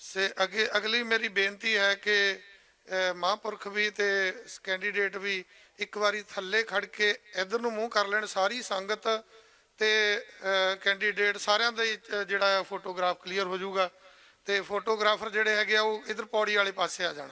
ਸੇ ਅੱਗੇ ਅਗਲੀ ਮੇਰੀ ਬੇਨਤੀ ਹੈ ਕਿ ਮਹਾਂਪੁਰਖ ਵੀ ਤੇ ਕੈਂਡੀਡੇਟ ਵੀ ਇੱਕ ਵਾਰੀ ਥੱਲੇ ਖੜ ਕੇ ਇਧਰ ਨੂੰ ਮੂੰਹ ਕਰ ਲੈਣ, ਸਾਰੀ ਸੰਗਤ ਤੇ ਕੈਂਡੀਡੇਟ ਸਾਰਿਆਂ ਦਾ ਜਿਹੜਾ ਫੋਟੋਗ੍ਰਾਫ ਕਲੀਅਰ ਹੋ ਜਾਊਗਾ। ਤੇ ਫੋਟੋਗ੍ਰਾਫਰ ਜਿਹੜੇ ਹੈਗੇ ਆ ਉਹ ਇਧਰ ਪੌੜੀ ਵਾਲੇ ਪਾਸੇ ਆ ਜਾਣ।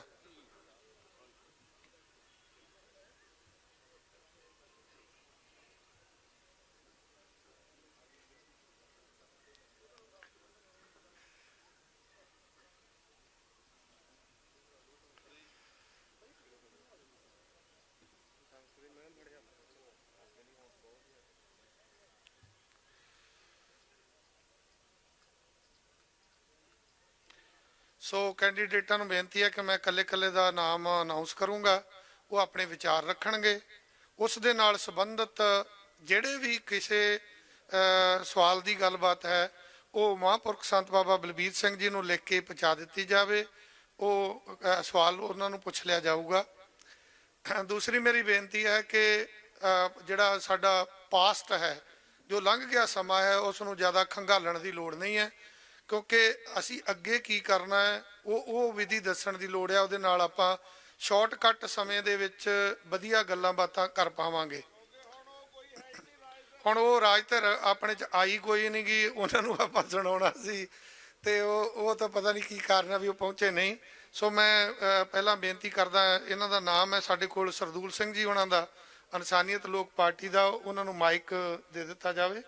ਸੋ ਕੈਂਡੀਡੇਟਾਂ ਨੂੰ ਬੇਨਤੀ ਹੈ ਕਿ ਮੈਂ ਇਕੱਲੇ ਦਾ ਨਾਮ ਅਨਾਉਂਸ ਕਰੂੰਗਾ, ਉਹ ਆਪਣੇ ਵਿਚਾਰ ਰੱਖਣਗੇ। ਉਸ ਦੇ ਨਾਲ ਸੰਬੰਧਿਤ ਜਿਹੜੇ ਵੀ ਕਿਸੇ ਸਵਾਲ ਦੀ ਗੱਲਬਾਤ ਹੈ ਉਹ ਮਹਾਂਪੁਰਖ ਸੰਤ ਬਾਬਾ ਬਲਬੀਰ ਸਿੰਘ ਜੀ ਨੂੰ ਲਿਖ ਕੇ ਪਹੁੰਚਾ ਦਿੱਤੀ ਜਾਵੇ, ਉਹ ਸਵਾਲ ਉਹਨਾਂ ਨੂੰ ਪੁੱਛ ਲਿਆ ਜਾਊਗਾ। ਦੂਸਰੀ ਮੇਰੀ ਬੇਨਤੀ ਹੈ ਕਿ ਜਿਹੜਾ ਸਾਡਾ ਪਾਸਟ ਹੈ, ਜੋ ਲੰਘ ਗਿਆ ਸਮਾਂ ਹੈ, ਉਸ ਨੂੰ ਜ਼ਿਆਦਾ ਖੰਗਾਲਣ ਦੀ ਲੋੜ ਨਹੀਂ ਹੈ, ਕਿਉਂਕਿ ਅਸੀਂ ਅੱਗੇ ਕੀ ਕਰਨਾ ਹੈ ਉਹ ਵਿਧੀ ਦੱਸਣ ਦੀ ਲੋੜ ਹੈ। ਉਹਦੇ ਨਾਲ ਆਪਾਂ ਸ਼ਾਰਟਕਟ ਸਮੇਂ ਦੇ ਵਿੱਚ ਵਧੀਆ ਗੱਲਾਂ ਬਾਤਾਂ ਕਰ ਪਾਵਾਂਗੇ। ਹੁਣ ਉਹ ਰਾਜਧਰ ਆਪਣੇ 'ਚ ਆਈ ਕੋਈ ਨਹੀਂ ਗੀ, ਉਹਨਾਂ ਨੂੰ ਆਪਾਂ ਸੁਣਾਉਣਾ ਸੀ ਤੇ ਉਹ ਤਾਂ ਪਤਾ ਨਹੀਂ ਕੀ ਕਾਰਨ ਹੈ ਵੀ ਉਹ ਪਹੁੰਚੇ ਨਹੀਂ। ਸੋ ਮੈਂ ਪਹਿਲਾਂ ਬੇਨਤੀ ਕਰਦਾ, ਇਹਨਾਂ ਦਾ ਨਾਮ ਹੈ ਸਾਡੇ ਕੋਲ ਸਰਦੂਲ ਸਿੰਘ ਜੀ ਉਹਨਾਂ ਦਾ, ਇਨਸਾਨੀਅਤ ਲੋਕ ਪਾਰਟੀ ਦਾ, ਉਹਨਾਂ ਨੂੰ ਮਾਈਕ ਦੇ ਦਿੱਤਾ ਜਾਵੇ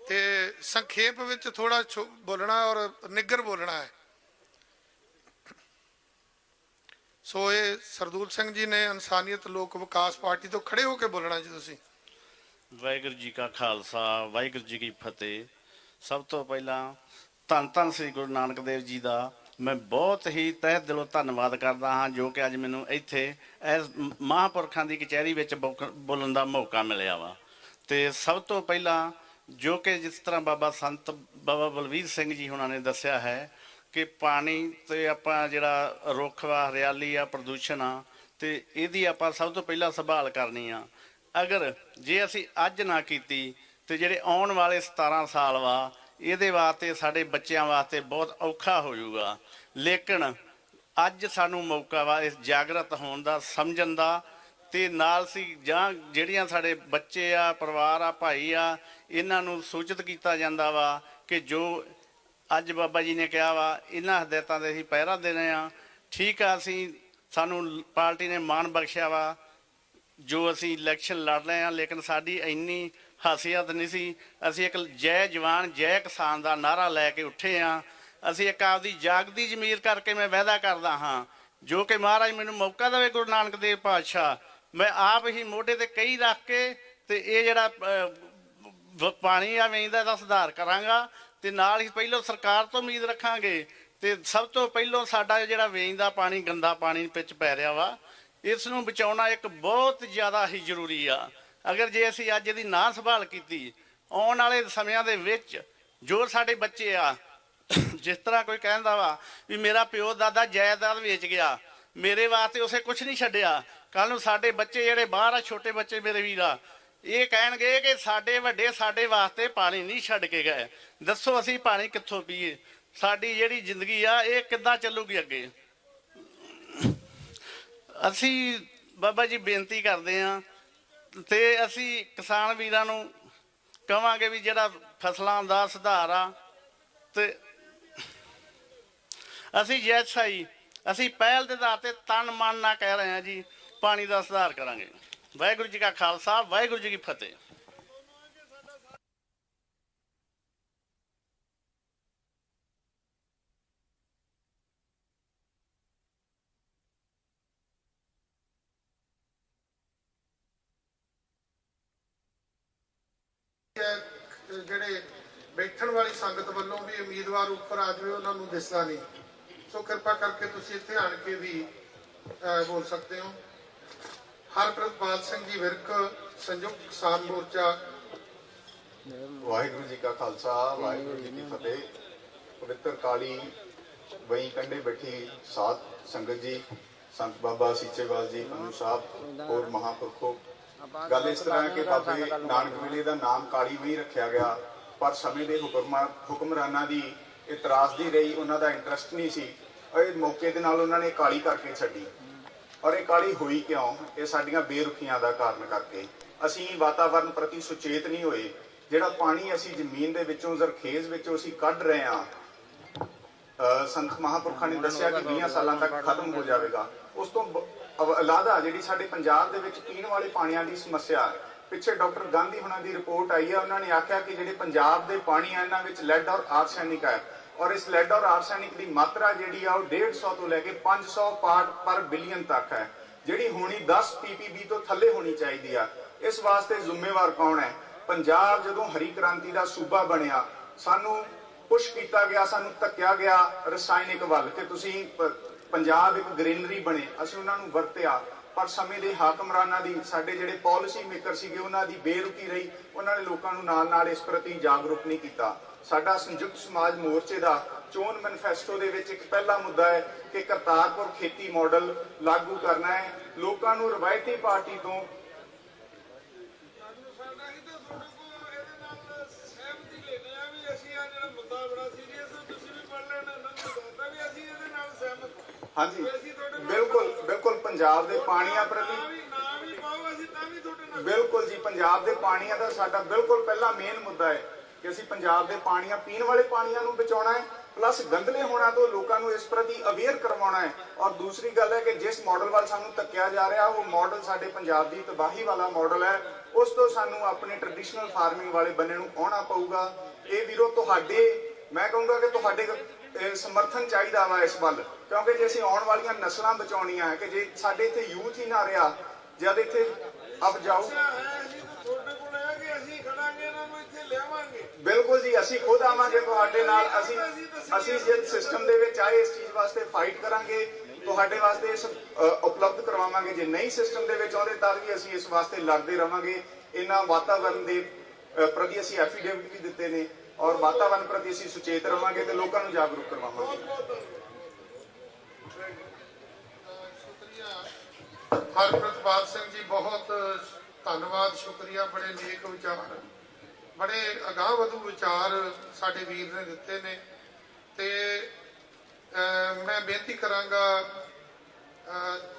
ਤੇ ਸੰਖੇਪ ਵਿੱਚ ਥੋੜਾ ਬੋਲਣਾ ਔਰ ਨਿੱਘਰ ਬੋਲਣਾ ਹੈ। ਸੋ ਇਹ ਸਰਦੂਲ ਸਿੰਘ ਜੀ ਨੇ ਇਨਸਾਨੀਅਤ ਲੋਕ ਵਿਕਾਸ ਪਾਰਟੀ ਤੋਂ ਖੜੇ ਹੋ ਕੇ ਬੋਲਣਾ ਜੀ ਤੁਸੀਂ। ਵਾਹਿਗੁਰੂ ਜੀ ਕਾ ਖਾਲਸਾ, ਵਾਹਿਗੁਰੂ ਜੀ ਕੀ ਫਤਿਹ। ਸਭ ਤੋਂ ਪਹਿਲਾਂ ਧੰਨ ਧੰਨ ਸ੍ਰੀ ਗੁਰੂ ਨਾਨਕ ਦੇਵ ਜੀ ਦਾ ਮੈਂ ਬਹੁਤ ਹੀ ਤਹਿ ਦਿਲੋਂ ਧੰਨਵਾਦ ਕਰਦਾ ਹਾਂ, ਜੋ ਕਿ ਅੱਜ ਮੈਨੂੰ ਇੱਥੇ ਇਸ ਮਹਾਂਪੁਰਖਾਂ ਦੀ ਕਚਹਿਰੀ ਵਿੱਚ ਬੋਲਣ ਦਾ ਮੌਕਾ ਮਿਲਿਆ ਵਾ। ਤੇ ਸਭ ਤੋਂ ਪਹਿਲਾਂ ਜੋ ਕਿ ਜਿਸ ਤਰ੍ਹਾਂ ਬਾਬਾ ਬਲਵੀਰ ਸਿੰਘ ਜੀ ਹੁਣਾਂ ਨੇ ਦੱਸਿਆ ਹੈ ਕਿ ਪਾਣੀ ਤੇ ਆਪਾਂ ਜਿਹੜਾ ਰੁੱਖ ਵਾ, ਹਰਿਆਲੀ ਆ, ਪ੍ਰਦੂਸ਼ਣ ਆ, ਤੇ ਇਹਦੀ ਆਪਾਂ ਸਭ ਤੋਂ ਪਹਿਲਾਂ ਸੰਭਾਲ ਕਰਨੀ ਆ। ਅਗਰ ਜੇ ਅਸੀਂ ਅੱਜ ਨਾ ਕੀਤੀ ਤੇ ਜਿਹੜੇ ਆਉਣ ਵਾਲੇ 17 ਸਾਲ ਵਾ, ਇਹਦੇ ਵਾਸਤੇ ਸਾਡੇ ਬੱਚਿਆਂ ਵਾਸਤੇ ਬਹੁਤ ਔਖਾ ਹੋ ਜਾਊਗਾ। ਲੇਕਿਨ ਅੱਜ ਸਾਨੂੰ ਮੌਕਾ ਵਾ ਇਸ ਜਾਗਰਤ ਹੋਣ ਦਾ, ਸਮਝਣ ਦਾ, ਤੇ ਨਾਲ ਸੀ ਜਾਂ ਜਿਹੜੀਆਂ ਸਾਡੇ ਬੱਚੇ ਆ, ਪਰਿਵਾਰ ਆ, ਭਾਈ ਆ, ਇਹਨਾਂ ਨੂੰ ਸੂਚਿਤ ਕੀਤਾ ਜਾਂਦਾ ਵਾ ਕਿ ਜੋ ਅੱਜ ਬਾਬਾ ਜੀ ਨੇ ਕਿਹਾ ਵਾ, ਇਹਨਾਂ ਹਦਾਇਤਾਂ ਦੇ ਅਸੀਂ ਪਹਿਰਾ ਦੇਣੇ ਆ। ਠੀਕ ਆ, ਸਾਨੂੰ ਪਾਰਟੀ ਨੇ ਮਾਣ ਬਖਸ਼ਿਆ ਵਾ ਜੋ ਅਸੀਂ ਇਲੈਕਸ਼ਨ ਲੜ ਰਹੇ ਹਾਂ, ਲੇਕਿਨ ਸਾਡੀ ਇੰਨੀ ਹਾਸੀਅਤ ਨਹੀਂ ਸੀ। ਅਸੀਂ ਇੱਕ ਜੈ ਜਵਾਨ ਜੈ ਕਿਸਾਨ ਦਾ ਨਾਰਾ ਲੈ ਕੇ ਉੱਠੇ ਹਾਂ। ਅਸੀਂ ਇੱਕ ਆਪਦੀ ਜਾਗਦੀ ਜ਼ਮੀਰ ਕਰਕੇ ਮੈਂ ਵਾਅਦਾ ਕਰਦਾ ਹਾਂ, ਜੋ ਕਿ ਮਹਾਰਾਜ ਮੈਨੂੰ ਮੌਕਾ ਦੇਵੇ ਗੁਰੂ ਨਾਨਕ ਦੇਵ ਪਾਤਸ਼ਾਹ, ਮੈਂ ਆਪ ਹੀ ਮੋਢੇ ਤੇ ਕਈ ਰੱਖ ਕੇ ਤੇ ਇਹ ਜਿਹੜਾ ਪਾਣੀ ਆ ਵੇਂਦਾ ਦਾ ਸੁਧਾਰ ਕਰਾਂਗਾ। ਤੇ ਨਾਲ ਹੀ ਪਹਿਲੋਂ ਸਰਕਾਰ ਤੋਂ ਉਮੀਦ ਰੱਖਾਂਗੇ। ਤੇ ਸਭ ਤੋਂ ਪਹਿਲੋਂ ਸਾਡਾ ਜਿਹੜਾ ਵੇਂਦਾ ਪਾਣੀ, ਗੰਦਾ ਪਾਣੀ ਵਿੱਚ ਪੈ ਰਿਹਾ ਵਾ, ਇਸ ਨੂੰ ਬਚਾਉਣਾ ਇੱਕ ਬਹੁਤ ਜ਼ਿਆਦਾ ਹੀ ਜ਼ਰੂਰੀ ਆ। ਅਗਰ ਜੇ ਅਸੀਂ ਅੱਜ ਇਹਦੀ ਨਾ ਸੰਭਾਲ ਕੀਤੀ, ਆਉਣ ਵਾਲੇ ਸਮਿਆਂ ਦੇ ਵਿੱਚ ਜੋ ਸਾਡੇ ਬੱਚੇ ਆ, ਜਿਸ ਤਰ੍ਹਾਂ ਕੋਈ ਕਹਿੰਦਾ ਵਾ ਵੀ ਮੇਰਾ ਪਿਓ ਦਾਦਾ ਜਾਇਦਾਦ ਵੇਚ ਗਿਆ, ਮੇਰੇ ਵਾਸਤੇ ਉਸੇ ਕੁਝ ਨਹੀਂ ਛੱਡਿਆ। ਕੱਲ ਨੂੰ ਸਾਡੇ ਬੱਚੇ ਜਿਹੜੇ ਬਾਹਰ ਆ, ਛੋਟੇ ਬੱਚੇ ਮੇਰੇ ਵੀਰਾ, ਇਹ ਕਹਿਣਗੇ ਕਿ ਸਾਡੇ ਵੱਡੇ ਸਾਡੇ ਵਾਸਤੇ ਪਾਣੀ ਨਹੀਂ ਛੱਡ ਕੇ ਗਏ। ਦੱਸੋ ਅਸੀਂ ਪਾਣੀ ਕਿੱਥੋਂ ਪੀਏ? ਸਾਡੀ ਜਿਹੜੀ ਜ਼ਿੰਦਗੀ ਆ ਇਹ ਕਿੱਦਾਂ ਚੱਲੂਗੀ ਅੱਗੇ? ਅਸੀਂ ਬਾਬਾ ਜੀ ਬੇਨਤੀ ਕਰਦੇ ਹਾਂ ਤੇ ਅਸੀਂ ਕਿਸਾਨ ਵੀਰਾਂ ਨੂੰ ਕਹਾਂਗੇ ਵੀ ਜਿਹੜਾ ਫਸਲਾਂ ਦਾ ਸੁਧਾਰ ਆ, ਤੇ ਅਸੀਂ ਜੈਸਾਈ ਅਸੀਂ ਪਹਿਲ ਦੇ ਆਧਾਰ ਤੇ ਤਨ ਮਨ ਨਾਲ ਕਹਿ ਰਹੇ ਹਾਂ ਜੀ, ਪਾਣੀ ਦਾ ਸੁਧਾਰ ਕਰਾਂਗੇ। ਵਾਹਿਗੁਰੂ ਜੀ ਕਾ ਖਾਲਸਾ, ਵਾਹਿਗੁਰੂ ਜੀ ਕੀ ਫਤਿਹ। ਜਿਹੜੇ ਬੈਠਣ ਵਾਲੀ ਸੰਗਤ ਵੱਲੋਂ ਵੀ ਉਮੀਦਵਾਰ ਉੱਪਰ ਆ ਜਾਵੇ, ਉਹਨਾਂ ਨੂੰ ਦਿਸਦਾ ਨਹੀਂ। ਸੋ ਕਿਰਪਾ ਕਰਕੇ ਤੁਸੀਂ ਇੱਥੇ ਆਣ ਕੇ ਵੀ ਬੋਲ ਸਕਦੇ ਹੋ। ਹਰਪ੍ਰਤਪਾਲ ਸਿੰਘ ਜੀ ਵਿਰਕ, ਸੰਯੁਕਤ ਕਿਸਾਨ ਮੋਰਚਾ। ਵਾਹਿਗੁਰੂ ਜੀ ਕਾ ਖਾਲਸਾ, ਵਾਹਿਗੁਰੂ ਜੀ ਕੀ ਫਤਿਹ। ਪਵਿੱਤਰ ਕਾਲੀ ਵਈ ਕੰਢੇ ਬੈਠੀ ਸਾਧ ਸੰਗਤ ਜੀ, ਸੰਤ ਬਾਬਾ ਸੀਚੇਵਾਲ ਜੀ, ਅਨੂ ਸਾਹਿਬ, ਹੋਰ ਮਹਾਂਪੁਰਖੋ, ਗੱਲ ਇਸ ਤਰ੍ਹਾਂ ਕਿ ਬਾਬੇ ਨਾਨਕ ਵੇਲੇ ਦਾ ਨਾਮ ਕਾਲੀ ਵਈ ਰੱਖਿਆ ਗਿਆ, ਪਰ ਸਮੇਂ ਦੇ ਹੁਕਮਰਾਨਾਂ ਦੀ ਇਤਰਾਜ਼ ਦੀ ਰਹੀ, ਉਹਨਾਂ ਦਾ ਇੰਟਰਸਟ ਨਹੀਂ ਸੀ। ਇਹ ਮੌਕੇ ਦੇ ਨਾਲ ਉਹਨਾਂ ਨੇ ਕਾਲੀ ਕਰਕੇ ਛੱਡੀ। ਔਰ ਇਹ ਕਾਲੀ ਹੋਈ ਕਿਉਂ? ਇਹ ਸਾਡੀਆਂ ਬੇਰੁਖੀਆਂ ਦਾ ਕਾਰਨ ਕਰਕੇ। ਅਸੀਂ ਵਾਤਾਵਰਨ ਪ੍ਰਤੀ ਸੁਚੇਤ ਨਹੀਂ ਹੋਏ। ਜਿਹੜਾ ਪਾਣੀ ਅਸੀਂ ਜ਼ਮੀਨ ਦੇ ਵਿੱਚੋਂ, ਜ਼ਰਖੇਜ਼ ਵਿੱਚੋਂ ਅਸੀਂ ਕੱਢ ਰਹੇ ਹਾਂ, ਸੰਤ ਮਹਾਂਪੁਰਖਾਂ ਨੇ ਦੱਸਿਆ ਕਿ 20 ਸਾਲਾਂ ਤੱਕ ਖਤਮ ਹੋ ਜਾਵੇਗਾ। ਉਸ ਤੋਂ ਇਲਾਵਾ ਜਿਹੜੀ ਸਾਡੇ ਪੰਜਾਬ ਦੇ ਵਿੱਚ ਪੀਣ ਵਾਲੇ ਪਾਣੀਆਂ ਦੀ ਸਮੱਸਿਆ, ਪਿੱਛੇ ਡਾਕਟਰ ਗਾਂਧੀ ਹੁਣਾਂ ਦੀ ਰਿਪੋਰਟ ਆਈ ਹੈ, ਉਹਨਾਂ ਨੇ ਆਖਿਆ ਕਿ ਜਿਹੜੇ ਪੰਜਾਬ ਦੇ ਪਾਣੀ ਆ, ਇਹਨਾਂ ਵਿੱਚ ਲੈਡ ਔਰ ਆਰਸੈਨਿਕ ਹੈ, ਔਰ ਇਸ ਲੈਡ ਔਰ ਆਰਸੈਨਿਕ ਦੀ ਮਾਤਰਾ ਜਿਹੜੀ ਆ ਉਹ 150 ਤੋਂ ਲੈ ਕੇ 500 ਪਾਰਟ ਪਰ ਬਿਲੀਅਨ ਤੱਕ ਹੈ, ਜਿਹੜੀ ਹੋਣੀ 10 ppb ਤੋਂ ਥੱਲੇ ਹੋਣੀ ਚਾਹੀਦੀ ਆ। ਇਸ ਵਾਸਤੇ ਜ਼ਿੰਮੇਵਾਰ ਕੌਣ ਹੈ? ਪੰਜਾਬ ਜਦੋਂ ਹਰੀ ਕ੍ਰਾਂਤੀ ਦਾ ਸੂਬਾ ਬਣਿਆ, ਸਾਨੂੰ ਪੁਸ਼ ਕੀਤਾ ਗਿਆ, ਸਾਨੂੰ ਧੱਕਿਆ ਗਿਆ ਰਸਾਇਣਿਕ ਵੱਲ ਕਿ ਤੁਸੀਂ ਪੰਜਾਬ ਇੱਕ ਗ੍ਰੀਨਰੀ ਬਣੇ, ਅਸੀਂ ਉਹਨਾਂ ਨੂੰ ਵਰਤਿਆ। ਪਰ ਸਮੇਂ ਦੇ ਹਾਕਮਰਾਨਾਂ ਦੀ, ਸਾਡੇ ਜਿਹੜੇ ਪਾਲਿਸੀ ਮੇਕਰ ਸੀਗੇ, ਉਹਨਾਂ ਦੀ ਬੇਰੁਖੀ ਰਹੀ। ਉਹਨਾਂ ਨੇ ਲੋਕਾਂ ਨੂੰ ਨਾਲ ਇਸ ਪ੍ਰਤੀ ਜਾਗਰੂਕ ਨਹੀਂ ਕੀਤਾ। ਸਾਡਾ ਸੰਯੁਕਤ ਸਮਾਜ ਮੋਰਚੇ ਦਾ ਚੋਣ ਮੈਨੀਫੈਸਟੋ ਦੇ ਵਿੱਚ ਇੱਕ ਪਹਿਲਾ ਮੁੱਦਾ ਹੈ ਕਿ ਕਰਤਾਰਪੁਰ ਖੇਤੀ ਮਾਡਲ ਲਾਗੂ ਕਰਨਾ ਹੈ। ਲੋਕਾਂ ਨੂੰ ਰਵਾਇਤੀ ਪਾਰਟੀ ਤੋਂ ਹਾਂਜੀ ਬਿਲਕੁਲ ਪੰਜਾਬ ਦੇ ਪਾਣੀਆਂ ਪ੍ਰਤੀ ਬਿਲਕੁਲ ਜੀ, ਪੰਜਾਬ ਦੇ ਪਾਣੀਆਂ ਦਾ ਸਾਡਾ ਬਿਲਕੁਲ ਪਹਿਲਾ ਮੇਨ ਮੁੱਦਾ ਹੈ ਕਿ ਅਸੀਂ ਪੰਜਾਬ ਦੇ ਪਾਣੀਆਂ, ਪੀਣ ਵਾਲੇ ਪਾਣੀਆਂ ਨੂੰ ਬਚਾਉਣਾ ਹੈ, ਪਲੱਸ ਗੰਦਲੇ ਹੋਣਾ ਤੋਂ ਲੋਕਾਂ ਨੂੰ ਇਸ ਪ੍ਰਤੀ ਅਵੇਅਰ ਕਰਵਾਉਣਾ ਹੈ। ਔਰ ਦੂਸਰੀ ਗੱਲ ਹੈ ਕਿ ਜਿਸ ਮਾਡਲ ਵੱਲ ਸਾਨੂੰ ਧੱਕਿਆ ਜਾ ਰਿਹਾ, ਉਹ ਮਾਡਲ ਸਾਡੇ ਪੰਜਾਬ ਦੀ ਤਬਾਹੀ ਵਾਲਾ ਮਾਡਲ ਹੈ। ਉਸ ਤੋਂ ਸਾਨੂੰ ਆਪਣੇ ਟ੍ਰੈਡੀਸ਼ਨਲ ਫਾਰਮਿੰਗ ਵਾਲੇ ਬੰਨੇ ਨੂੰ ਆਉਣਾ ਪਊਗਾ। ਇਹ ਵੀਰੋ ਤੁਹਾਡੇ, ਮੈਂ ਕਹੂੰਗਾ ਕਿ ਤੁਹਾਡੇ ਸਮਰਥਨ ਚਾਹੀਦਾ ਵਾ ਇਸ ਵੱਲ, ਕਿਉਂਕਿ ਜੇ ਅਸੀਂ ਆਉਣ ਵਾਲੀਆਂ ਨਸਲਾਂ ਬਚਾਉਣੀਆਂ ਹੈ, ਕਿ ਜੇ ਸਾਡੇ ਇੱਥੇ ਯੂਥ ਹੀ ਨਾ ਰਿਹਾ, ਜਦ ਇੱਥੇ ਉਪਜਾਊ ਬਿਲਕੁਲ ਜੀ, ਅਸੀਂ ਖੁਦ ਆਵਾਂਗੇ ਤੁਹਾਡੇ ਨਾਲ। ਅਸੀਂ ਜਿਸ ਸਿਸਟਮ ਦੇ ਵਿੱਚ ਆਏ, ਇਸ ਚੀਜ਼ ਵਾਸਤੇ ਫਾਈਟ ਕਰਾਂਗੇ, ਤੁਹਾਡੇ ਵਾਸਤੇ ਇਸ ਉਪਲਬਧ ਕਰਵਾਵਾਂਗੇ। ਜੇ ਨਹੀਂ ਸਿਸਟਮ ਦੇ ਵਿੱਚ ਆਉਂਦੇ ਤਾਂ ਵੀ ਅਸੀਂ ਇਸ ਵਾਸਤੇ ਲੜਦੇ ਰਵਾਂਗੇ। ਇਹਨਾਂ ਵਾਤਾਵਰਣ ਦੇ ਪ੍ਰਤੀ ਅਸੀਂ ਐਫੀਡੇਵਿਟ ਵੀ ਦਿੱਤੇ ਨੇ, ਔਰ ਵਾਤਾਵਰਣ ਪ੍ਰਤੀ ਅਸੀਂ ਸੁਚੇਤ ਰਵਾਂਗੇ ਤੇ ਲੋਕਾਂ ਨੂੰ ਜਾਗਰੂਕ ਕਰਵਾਵਾਂਗੇ। ਹਰਪ੍ਰਤਪਾਲ ਸਿੰਘ ਜੀ, ਬਹੁਤ ਧੰਨਵਾਦ, ਸ਼ੁਕਰੀਆ। ਬੜੇ ਨੇਕ ਵਿਚਾਰ, ਬੜੇ ਅਗਾਂਹ-ਵਧੂ ਵਿਚਾਰ ਸਾਡੇ ਵੀਰ ਨੇ ਦਿੱਤੇ ਨੇ। ਤੇ ਮੈਂ ਬੇਨਤੀ ਕਰਾਂਗਾ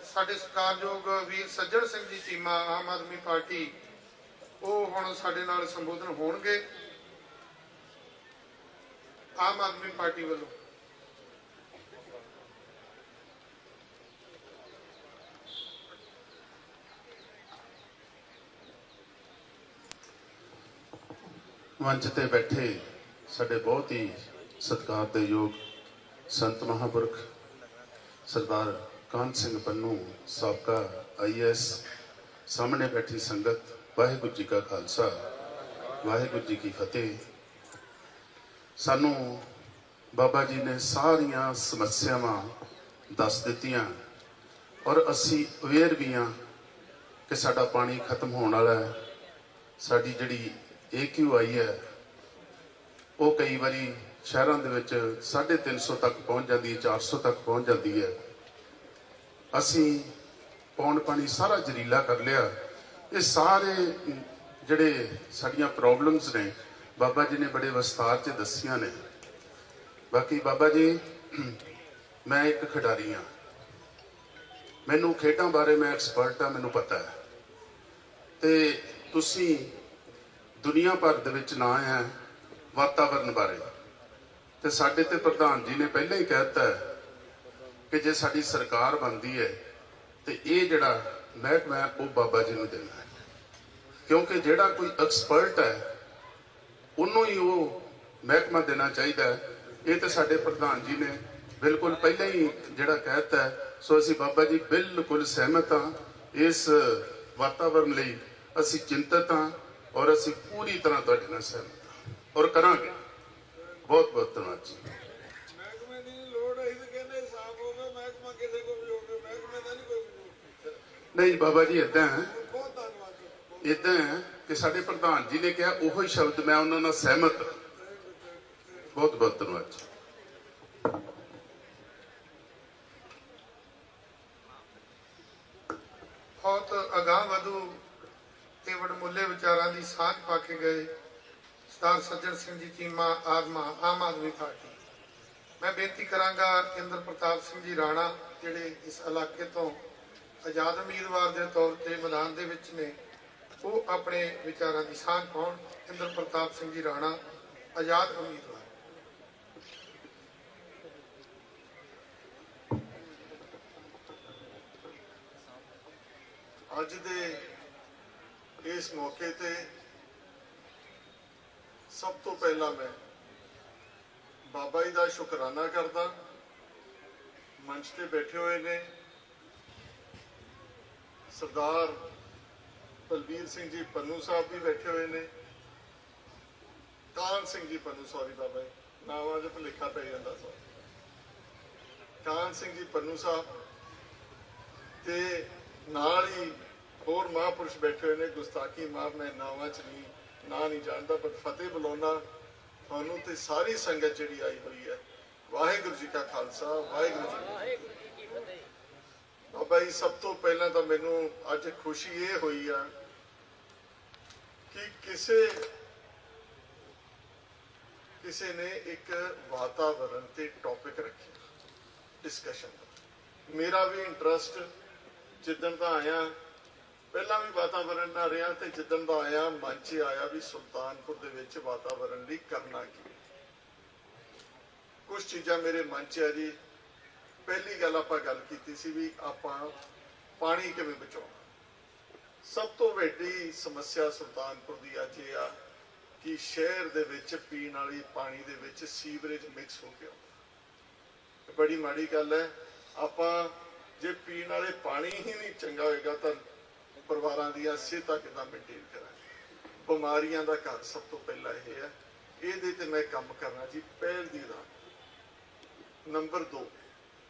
ਸਾਡੇ ਸਤਿਕਾਰਯੋਗ ਵੀਰ ਸੱਜਣ ਸਿੰਘ ਜੀ ਚੀਮਾ, ਆਮ ਆਦਮੀ ਪਾਰਟੀ, ਉਹ ਹੁਣ ਸਾਡੇ ਨਾਲ ਸੰਬੋਧਨ ਹੋਣਗੇ ਆਮ ਆਦਮੀ ਪਾਰਟੀ ਵੱਲੋਂ। ਮੰਚ ਤੇ ਬੈਠੇ ਸਾਡੇ ਬਹੁਤ ਹੀ ਸਤਿਕਾਰ ਦੇ ਯੋਗ ਸੰਤ ਮਹਾਂਪੁਰਖ ਸਰਦਾਰ ਕਾਹਨ ਸਿੰਘ ਪੰਨੂ, ਸਾਬਕਾ IAS, ਸਾਹਮਣੇ ਬੈਠੀ ਸੰਗਤ, ਵਾਹਿਗੁਰੂ ਜੀ ਕਾ ਖਾਲਸਾ, ਵਾਹਿਗੁਰੂ ਜੀ ਕੀ ਫਤਿਹ। ਸਾਨੂੰ ਬਾਬਾ ਜੀ ਨੇ ਸਾਰੀਆਂ ਸਮੱਸਿਆਵਾਂ ਦੱਸ ਦਿੱਤੀਆਂ, ਔਰ ਅਸੀਂ ਅਵੇਅਰ ਵੀ ਹਾਂ ਕਿ ਸਾਡਾ ਪਾਣੀ ਖਤਮ ਹੋਣ ਵਾਲਾ ਹੈ। ਸਾਡੀ ਜਿਹੜੀ AQI ਹੈ, ਉਹ ਕਈ ਵਾਰੀ ਸ਼ਹਿਰਾਂ ਦੇ ਵਿੱਚ 350 ਤੱਕ ਪਹੁੰਚ ਜਾਂਦੀ ਹੈ, 400 ਤੱਕ ਪਹੁੰਚ ਜਾਂਦੀ ਹੈ। ਅਸੀਂ ਪੌਣ ਪਾਣੀ ਸਾਰਾ ਜ਼ਹਿਰੀਲਾ ਕਰ ਲਿਆ। ਇਹ ਸਾਰੇ ਜਿਹੜੇ ਸਾਡੀਆਂ ਪ੍ਰੋਬਲਮਸ ਨੇ, ਬਾਬਾ ਜੀ ਨੇ ਬੜੇ ਵਿਸਤਾਰ 'ਚ ਦੱਸੀਆਂ ਨੇ। ਬਾਕੀ ਬਾਬਾ ਜੀ, ਮੈਂ ਇੱਕ ਖਿਡਾਰੀ ਹਾਂ, ਮੈਨੂੰ ਖੇਡਾਂ ਬਾਰੇ ਮੈਂ ਐਕਸਪਰਟ ਹਾਂ, ਮੈਨੂੰ ਪਤਾ ਹੈ। ਤੇ ਤੁਸੀਂ ਦੁਨੀਆ ਭਰ ਦੇ ਵਿੱਚ ਨਾਂ ਹੈ ਵਾਤਾਵਰਨ ਬਾਰੇ, ਤੇ ਸਾਡੇ ਤੇ ਪ੍ਰਧਾਨ ਜੀ ਨੇ ਪਹਿਲਾਂ ਹੀ ਕਹਿ ਦਿੱਤਾ ਕਿ ਜੇ ਸਾਡੀ ਸਰਕਾਰ ਬਣਦੀ ਹੈ ਤੇ ਇਹ ਜਿਹੜਾ ਮਹਿਕਮਾ ਹੈ ਉਹ ਬਾਬਾ ਜੀ ਨੂੰ ਦੇਣਾ ਹੈ, ਕਿਉਂਕਿ ਜਿਹੜਾ ਕੋਈ ਐਕਸਪਰਟ ਹੈ ਉਹਨੂੰ ਹੀ ਉਹ ਮਹਿਕਮਾ ਦੇਣਾ ਚਾਹੀਦਾ ਹੈ। ਇਹ ਤਾਂ ਸਾਡੇ ਪ੍ਰਧਾਨ ਜੀ ਨੇ ਬਿਲਕੁਲ ਪਹਿਲਾਂ ਹੀ ਜਿਹੜਾ ਕਹਿ ਦਿੱਤਾ ਹੈ। ਸੋ ਅਸੀਂ ਬਾਬਾ ਜੀ ਬਿਲਕੁਲ ਸਹਿਮਤ ਹਾਂ। ਇਸ ਵਾਤਾਵਰਨ ਲਈ ਅਸੀਂ ਚਿੰਤਤ ਹਾਂ, ਔਰ ਅਸੀਂ ਪੂਰੀ ਤਰ੍ਹਾਂ ਤੁਹਾਡੇ ਨਾਲ ਸਹਿਮਤ ਹਾਂ, ਔਰ ਕਰਾਂਗੇ। ਬਹੁਤ ਬਹੁਤ ਧੰਨਵਾਦ ਜੀ। ਮਹਿਕਮੇ ਦੀ ਲੋੜ ਹੈ, ਇਹ ਕਹਿੰਦੇ ਸਾਫ ਹੋਵੇ, ਮਹਿਕਮਾ ਕਿਸੇ ਕੋ ਵੀ ਹੋਵੇ, ਮਹਿਕਮੇ ਦਾ ਨਹੀਂ ਕੋਈ। ਨਹੀਂ ਬਾਬਾ ਜੀ, ਏਦਾਂ ਹੈ, ਬਹੁਤ ਧੰਨਵਾਦ। ਏਦਾਂ ਹੈ ਕਿ ਸਾਡੇ ਪ੍ਰਧਾਨ ਜੀ ਨੇ ਕਿਹਾ ਉਹੋ ਹੀ ਸ਼ਬਦ, ਮੈਂ ਉਹਨਾਂ ਨਾਲ ਸਹਿਮਤ। ਬਹੁਤ ਬਹੁਤ ਧੰਨਵਾਦ ਜੀ। ਬਹੁਤ ਅਗਾਂਹ-ਵਧੂ ਤੇ ਵਡਮੁੱਲੇ ਵਿਚਾਰਾਂ ਦੀ ਸਾਂਝ ਪਾ ਕੇ ਗਏ ਸਰਦਾਰ ਸੱਜਣ ਸਿੰਘ ਜੀ ਚੀਮਾ, ਆਮ ਆਦਮੀ ਪਾਰਟੀ। ਮੈਂ ਬੇਨਤੀ ਕਰਾਂਗਾ ਇੰਦਰ ਪ੍ਰਤਾਪ ਸਿੰਘ ਜੀ ਰਾਣਾ, ਜਿਹੜੇ ਇਸ ਇਲਾਕੇ ਤੋਂ ਆਜ਼ਾਦ ਉਮੀਦਵਾਰ ਦੇ ਤੌਰ ਤੇ ਮੈਦਾਨ ਦੇ ਵਿੱਚ ਨੇ, ਉਹ ਆਪਣੇ ਵਿਚਾਰਾਂ ਦੀ ਸਾਂਝ ਪਾਉਣ। ਇੰਦਰ ਪ੍ਰਤਾਪ ਸਿੰਘ ਜੀ ਰਾਣਾ, ਆਜ਼ਾਦ ਉਮੀਦਵਾਰ। ਅੱਜ ਦੇ ਇਸ ਮੌਕੇ ਤੇ ਸਭ ਤੋਂ ਪਹਿਲਾਂ ਮੈਂ ਬਾਬਾ ਜੀ ਦਾ ਸ਼ੁਕਰਾਨਾ ਕਰਦਾ। ਮੰਚ ਤੇ ਬੈਠੇ ਹੋਏ ਨੇ ਸਰਦਾਰ ਬਲਬੀਰ ਸਿੰਘ ਜੀ ਪੰਨੂ ਸਾਹਿਬ ਵੀ ਬੈਠੇ ਹੋਏ ਨੇ, ਕਾਹਨ ਸਿੰਘ ਜੀ ਪੰਨੂ, ਸੌਰੀ ਬਾਬਾ ਜੀ, ਨਾਵਾਂ 'ਚ ਭੁਲੇਖਾ ਪੈ ਜਾਂਦਾ ਸੋ ਕਾਹਨ ਸਿੰਘ ਜੀ ਪੰਨੂ ਸਾਹਿਬ ਤੇ ਨਾਲ ਹੀ ਹੋਰ ਮਹਾਂਪੁਰਸ਼ ਬੈਠੇ ਹੋਏ ਨੇ। ਗੁਸਤਾਖੀ ਮਾਫ, ਮੈਂ ਨਾਵਾਂ 'ਚ ਨਹੀਂ ਨਾਂ ਨਹੀਂ ਜਾਣਦਾ, ਪਰ ਫਤਿਹ ਬੁਲਾਉਣਾ ਤੁਹਾਨੂੰ ਤੇ ਸਾਰੀ ਸੰਗਤ ਜਿਹੜੀ ਆਈ ਹੋਈ ਹੈ। ਵਾਹਿਗੁਰੂ ਜੀ ਕਾ ਖਾਲਸਾ, ਵਾਹਿਗੁਰੂ ਜੀ ਕੀ ਫਤਿਹ। ਬਾਬਾ ਜੀ, ਸਭ ਤੋਂ ਪਹਿਲਾਂ ਤਾਂ ਮੈਨੂੰ ਅੱਜ ਖੁਸ਼ੀ ਇਹ ਹੋਈ ਆ ਕਿ ਕਿਸੇ ਨੇ ਇੱਕ ਵਾਤਾਵਰਣ ਤੇ ਟੌਪਿਕ ਰੱਖਿਆ ਡਿਸਕਸ਼ਨ ਦਾ। ਮੇਰਾ ਵੀ ਇੰਟਰਸਟ ਜਿੱਦਣ ਦਾ ਆਇਆ, ਪਹਿਲਾਂ ਵੀ ਵਾਤਾਵਰਣ ਨਾਲ ਰਿਹਾ, ਤੇ ਜਿੱਦਣ ਦਾ ਆਇਆ ਮਨ 'ਚ ਆਇਆ ਵੀ ਸੁਲਤਾਨਪੁਰ ਦੇ ਵਿੱਚ ਵਾਤਾਵਰਣ ਲਈ ਕਰਨਾ ਕੀ। ਕੁਝ ਚੀਜ਼ਾਂ ਮੇਰੇ ਮਨ 'ਚ ਆ ਜੀ। ਪਹਿਲੀ ਗੱਲ ਆਪਾਂ ਗੱਲ ਕੀਤੀ ਸੀ ਵੀ ਆਪਾਂ ਪਾਣੀ ਕਿਵੇਂ ਬਚਾਉਣਾ। ਸਭ ਤੋਂ ਵੱਡੀ ਸਮੱਸਿਆ ਸੁਲਤਾਨਪੁਰ ਦੀ ਅੱਜ ਇਹ ਆ ਕਿ ਸ਼ਹਿਰ ਦੇ ਵਿੱਚ ਪੀਣ ਵਾਲੀ ਪਾਣੀ ਦੇ ਵਿੱਚ ਸੀਵਰੇਜ ਮਿਕਸ ਹੋ ਗਿਆ। ਬੜੀ ਮਾੜੀ ਗੱਲ ਹੈ। ਆਪਾਂ ਜੇ ਪੀਣ ਵਾਲੇ ਪਾਣੀ ਹੀ ਨਹੀਂ ਚੰਗਾ ਹੋਏਗਾ ਤਾਂ ਪਰਿਵਾਰਾਂ ਦੀਆਂ ਸਿਹਤਾਂ ਕਿੱਦਾਂ ਮੇਨਟੇਨ ਕਰਾਂਗੇ। ਬਿਮਾਰੀਆਂ ਦਾ ਘਰ ਸਭ ਤੋਂ ਪਹਿਲਾਂ ਇਹ ਹੈ। ਇਹਦੇ ਤੇ ਮੈਂ ਕੰਮ ਕਰਨਾ ਜੀ ਪਹਿਲ ਦੀ ਰਾਹ। ਨੰਬਰ 2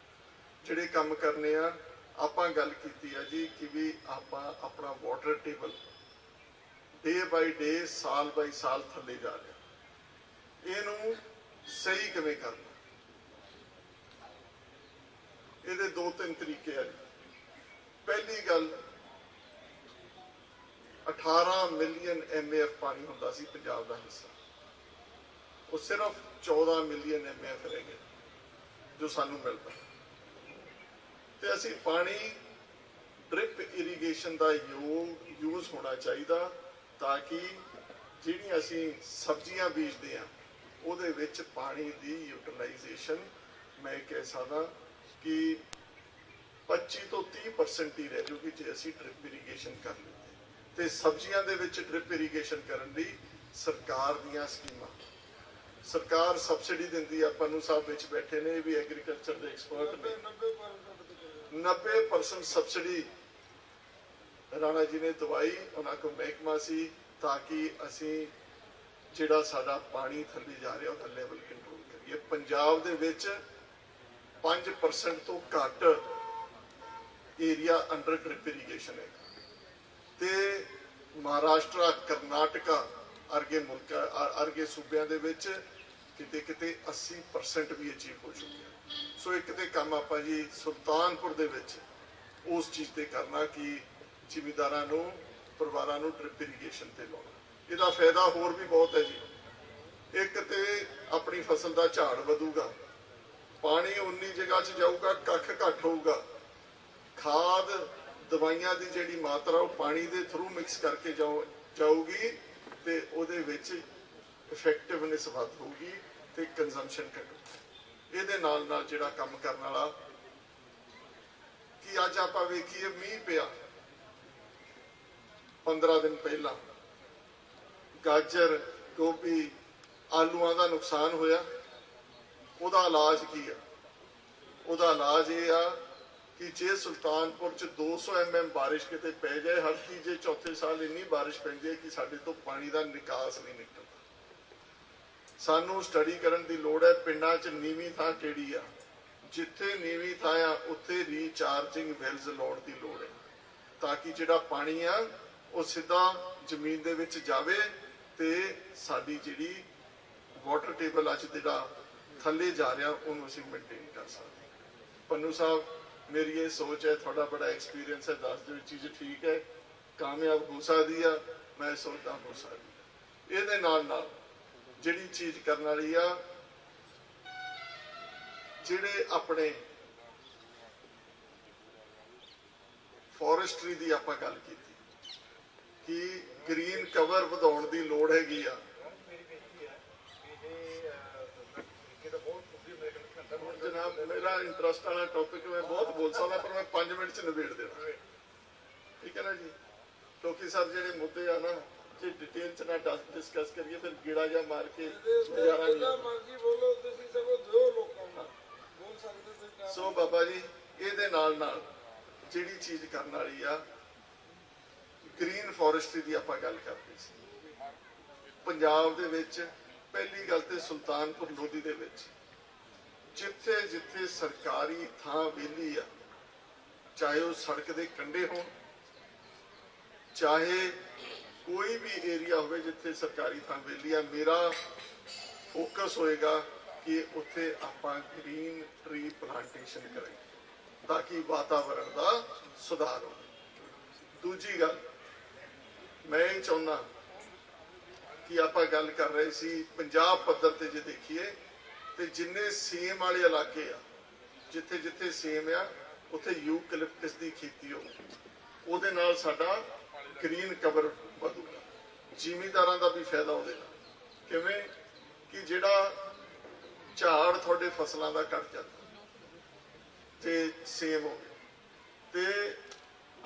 ਜਿਹੜੇ ਕੰਮ ਕਰਨੇ ਆ, ਆਪਾਂ ਗੱਲ ਕੀਤੀ ਆ ਜੀ ਕਿ ਵੀ ਆਪਾਂ ਆਪਣਾ ਵਾਟਰ ਟੇਬਲ ਡੇ ਬਾਈ ਡੇ, ਸਾਲ ਬਾਈ ਸਾਲ ਥੱਲੇ ਜਾ ਰਿਹਾ। ਇਹਨੂੰ ਸਹੀ ਕਿਵੇਂ ਕਰਨਾ, ਇਹਦੇ 2-3 ਤਰੀਕੇ ਆ ਜੀ। ਪਹਿਲੀ ਗੱਲ, 18 ਮਿਲੀਅਨ MAF ਪਾਣੀ ਹੁੰਦਾ ਸੀ ਪੰਜਾਬ ਦਾ ਹਿੱਸਾ, ਉਹ ਸਿਰਫ 14 ਮਿਲੀਅਨ MAF ਰਹਿ ਗਏ ਜੋ ਸਾਨੂੰ ਮਿਲਦਾ। ਤੇ ਅਸੀਂ ਪਾਣੀ ਡ੍ਰਿਪ ਇਰੀਗੇਸ਼ਨ ਦਾ ਯੂਜ਼ ਹੋਣਾ ਚਾਹੀਦਾ ਤਾਂ ਕਿ ਜਿਹੜੀਆਂ ਅਸੀਂ ਸਬਜ਼ੀਆਂ ਬੀਜਦੇ ਆ ਉਹਦੇ ਵਿੱਚ ਪਾਣੀ ਦੀ ਯੂਟਿਲਾਈਜੇਸ਼ਨ ਮੈਂ ਕਹਿ ਸਕਦਾ ਕਿ 25 ਤੋਂ 30% ਹੀ ਰਹਿ ਜੂਗੀ ਜੇ ਅਸੀਂ ਡ੍ਰਿਪ ਇਰੀਗੇਸ਼ਨ ਕਰ ਲਈਏ। ਤੇ ਸਬਜ਼ੀਆਂ ਦੇ ਵਿੱਚ ਡ੍ਰਿਪ ਇਰੀਗੇਸ਼ਨ ਕਰਨ ਲਈ ਸਰਕਾਰ ਦੀਆਂ ਸਕੀਮਾਂ, ਸਰਕਾਰ ਸਬਸਿਡੀ ਦਿੰਦੀ ਆ। ਪੰਨੂ ਸਾਹਿਬ ਵਿੱਚ ਬੈਠੇ ਨੇ, ਇਹ ਵੀ ਐਗਰੀਕਲਚਰ ਦੇ ਐਕਸਪਰਟ ਨੇ। 90% ਸਬਸਿਡੀ ਰਾਣਾ ਜੀ ਨੇ ਦਵਾਈ, ਉਹਨਾਂ ਕੋਲ ਮਹਿਕਮਾ ਸੀ ਤਾਂ ਕਿ ਅਸੀਂ ਜਿਹੜਾ ਸਾਡਾ ਪਾਣੀ ਥੱਲੇ ਜਾ ਰਿਹਾ ਉਹਦਾ ਲੈਵਲ ਕੰਟਰੋਲ ਕਰੀਏ। ਪੰਜਾਬ ਦੇ ਵਿੱਚ 5% ਤੋਂ ਘੱਟ ਏਰੀਆ ਅੰਡਰ ਡ੍ਰਿਪ ਇਰੀਗੇਸ਼ਨ ਹੈ ਤੇ ਮਹਾਰਾਸ਼ਟਰ, ਕਰਨਾਟਕਾ ਅਰਗੇ ਸੂਬਿਆਂ ਦੇ ਵਿੱਚ ਕਿਤੇ 80% ਵੀ ਅਚੀਵ ਹੋ ਚੁੱਕਿਆ। ਸੋ ਇੱਕ ਤੇ ਕੰਮ ਆਪਾਂ ਜੀ ਸੁਲਤਾਨਪੁਰ ਦੇ ਵਿੱਚ ਉਸ ਚੀਜ਼ ਤੇ ਕਰਨਾ ਕਿ ਜ਼ਿਮੀਂਦਾਰਾਂ ਨੂੰ, ਪਰਿਵਾਰਾਂ ਨੂੰ ਡ੍ਰਿਪ ਇਰੀਗੇਸ਼ਨ ਤੇ ਲਾਉਣਾ। ਇਹਦਾ ਫਾਇਦਾ ਹੋਰ ਵੀ ਬਹੁਤ ਹੈ ਜੀ। ਇੱਕ ਤੇ ਆਪਣੀ ਫਸਲ ਦਾ ਝਾੜ ਵਧੂਗਾ, ਪਾਣੀ ਉਨੀ ਜਗ੍ਹਾ 'ਚ ਜਾਊਗਾ, ਕੱਖ ਘੱਟ ਹੋਊਗਾ, ਖਾਦ ਦਵਾਈਆਂ ਦੀ ਜਿਹੜੀ ਮਾਤਰਾ ਉਹ ਪਾਣੀ ਦੇ ਥਰੂ ਮਿਕਸ ਕਰਕੇ ਜਾਊਗੀ ਤੇ ਉਹਦੇ ਵਿੱਚ ਇਫੈਕਟਿਵਨੈਸ ਵੱਧ ਹੋਊਗੀ ਤੇ ਕੰਜ਼ੰਪਸ਼ਨ ਘਟੂ। ਇਹਦੇ ਨਾਲ ਨਾਲ ਜਿਹੜਾ ਕੰਮ ਕਰਨ ਵਾਲਾ ਕਿ ਅੱਜ ਆਪਾਂ ਵੇਖੀਏ ਮੀਂਹ ਪਿਆ 15 ਦਿਨ ਪਹਿਲਾਂ, ਗਾਜਰ, ਗੋਭੀ, ਆਲੂਆਂ ਦਾ ਨੁਕਸਾਨ ਹੋਇਆ। ਉਹਦਾ ਇਲਾਜ ਕੀ ਆ? ਉਹਦਾ ਇਲਾਜ ਇਹ ਆ ਕਿ ਜੇ ਸੁਲਤਾਨਪੁਰ 'ਚ 200 mm ਬਾਰਿਸ਼ ਕਿਤੇ ਪੈ ਜਾਏ, ਹਰ ਤੀਜੇ ਚੌਥੇ ਸਾਲ ਇੰਨੀ ਬਾਰਿਸ਼ ਪੈਂਦੀ ਹੈ ਕਿ ਸਾਡੇ ਤੋਂ ਪਾਣੀ ਦਾ ਨਿਕਾਸ ਨਹੀਂ ਨਿਕਲਦਾ। ਸਾਨੂੰ ਸਟੱਡੀ ਕਰਨ ਦੀ ਲੋੜ ਹੈ ਪਿੰਡਾਂ 'ਚ ਨੀਵੀਂ ਥਾਂ ਕਿਹੜੀ ਆ, ਜਿੱਥੇ ਨੀਵੀਂ ਥਾਂ ਆ ਉੱਥੇ ਰੀਚਾਰਜਿੰਗ ਵੈਲਜ਼ ਲਾਉਣ ਦੀ ਲੋੜ ਹੈ ਤਾਂ ਕਿ ਜਿਹੜਾ ਪਾਣੀ ਆ ਉਹ ਸਿੱਧਾ ਜ਼ਮੀਨ ਦੇ ਵਿੱਚ ਜਾਵੇ ਤੇ ਸਾਡੀ ਜਿਹੜੀ ਵਾਟਰ ਟੇਬਲ ਅੱਜ ਜਿਹੜਾ ਥੱਲੇ ਜਾ ਰਿਹਾ ਉਹਨੂੰ ਅਸੀਂ ਮੇਨਟੇਨ ਕਰ ਸਕਦੇ। ਪੰਨੂ ਸਾਹਿਬ, ਮੇਰੀ ਇਹ ਸੋਚ ਹੈ, ਤੁਹਾਡਾ ਬੜਾ ਐਕਸਪੀਰੀਅੰਸ ਹੈ, ਦੱਸ ਦਿਓ ਚੀਜ਼ ਠੀਕ ਹੈ, ਕਾਮਯਾਬ ਹੋ ਸਕਦੀ ਆ, ਮੈਂ ਸੋਚਦਾ ਹੋ ਸਕਦੀ। ਇਹਦੇ ਨਾਲ ਨਾਲ ਜਿਹੜੀ ਚੀਜ਼ ਕਰਨ ਵਾਲੀ ਆ, ਜਿਹੜੇ ਆਪਣੇ ਫੋਰੈਸਟਰੀ ਦੀ ਆਪਾਂ ਗੱਲ ਕੀਤੀ ਕਿ ਗ੍ਰੀਨ ਕਵਰ ਵਧਾਉਣ ਦੀ ਲੋੜ ਹੈਗੀ ਆ। ਜਨਾਬ, ਮੇਰਾ ਇੰਟਰਸਟ ਵਾਲਾ ਟੌਪਿਕ ਮੈਂ ਬਹੁਤ ਬੋਲ ਸਕਦਾ ਪਰ ਮੈਂ 5 ਮਿੰਟ 'ਚ ਨਿਬੇੜ ਦੇਣਾ, ਠੀਕ ਹੈ ਨਾ ਜੀ? ਕਿਉਂਕਿ ਸਰ ਜਿਹੜੇ ਮੁੱਦੇ ਆ ਨਾ, ਜੇ ਡਿਟੇਲ 'ਚ ਨਾ ਡਿਸਕਸ ਕਰੀਏ ਫਿਰ ਗੇੜਾ ਜਾਂ ਮਾਰ ਕੇ ਗੁਜ਼ਾਰਾ ਨਹੀਂ। ਸੋ ਬਾਬਾ ਜੀ, ਇਹਦੇ ਨਾਲ ਨਾਲ ਜਿਹੜੀ ਚੀਜ਼ ਕਰਨ ਵਾਲੀ ਆ, ਗ੍ਰੀਨ ਫੋਰੈਸਟਰੀ ਦੀ ਆਪਾਂ ਗੱਲ ਕਰਦੇ ਸੀ। ਪੰਜਾਬ ਦੇ ਵਿੱਚ ਪਹਿਲੀ ਗੱਲ ਤੇ ਸੁਲਤਾਨਪੁਰ ਲੋਧੀ ਦੇ ਵਿੱਚ ਜਿੱਥੇ ਜਿੱਥੇ ਸਰਕਾਰੀ ਥਾਂ ਵਿਹਲੀ ਆ, ਚਾਹੇ ਉਹ ਸੜਕ ਦੇ ਕੰਢੇ ਹੋਣ, ਚਾਹੇ ਕੋਈ ਵੀ ਏਰੀਆ ਹੋਵੇ ਜਿੱਥੇ ਸਰਕਾਰੀ ਥਾਂ ਵਿਹਲੀ ਆ, ਮੇਰਾ ਫੋਕਸ ਹੋਏਗਾ ਕਿ ਉੱਥੇ ਆਪਾਂ ਗ੍ਰੀਨ ਟਰੀ ਪਲਾਂਟੇਸ਼ਨ ਕਰਾਂਗੇ ਤਾਂ ਕਿ ਵਾਤਾਵਰਣ ਦਾ ਸੁਧਾਰ ਹੋਵੇ। ਦੂਜੀ ਗੱਲ, ਮੈਂ ਇਹ ਚਾਹੁੰਦਾ ਕਿ ਆਪਾਂ ਗੱਲ ਕਰ ਰਹੇ ਸੀ ਪੰਜਾਬ ਪੱਧਰ ਤੇ ਜੇ ਦੇਖੀਏ ਤੇ ਜਿੰਨੇ ਸੇਮ ਵਾਲੇ ਇਲਾਕੇ ਆ, ਜਿੱਥੇ ਜਿੱਥੇ ਸੇਮ ਆ ਉੱਥੇ ਯੂਕਲਿਪਟਸ ਦੀ ਖੇਤੀ ਹੋਵੇ, ਉਹਦੇ ਨਾਲ ਸਾਡਾ ਗ੍ਰੀਨ ਕਵਰ ਵਧੂਗਾ, ਜ਼ਿਮੀਂਦਾਰਾਂ ਦਾ ਵੀ ਫਾਇਦਾ ਉਹਦੇ ਨਾਲ। ਕਿਵੇਂ ਕਿ ਜਿਹੜਾ ਝਾੜ ਤੁਹਾਡੇ ਫਸਲਾਂ ਦਾ ਘਟ ਜਾਂਦਾ ਤੇ ਸੇਮ ਹੋ ਗਿਆ, ਤੇ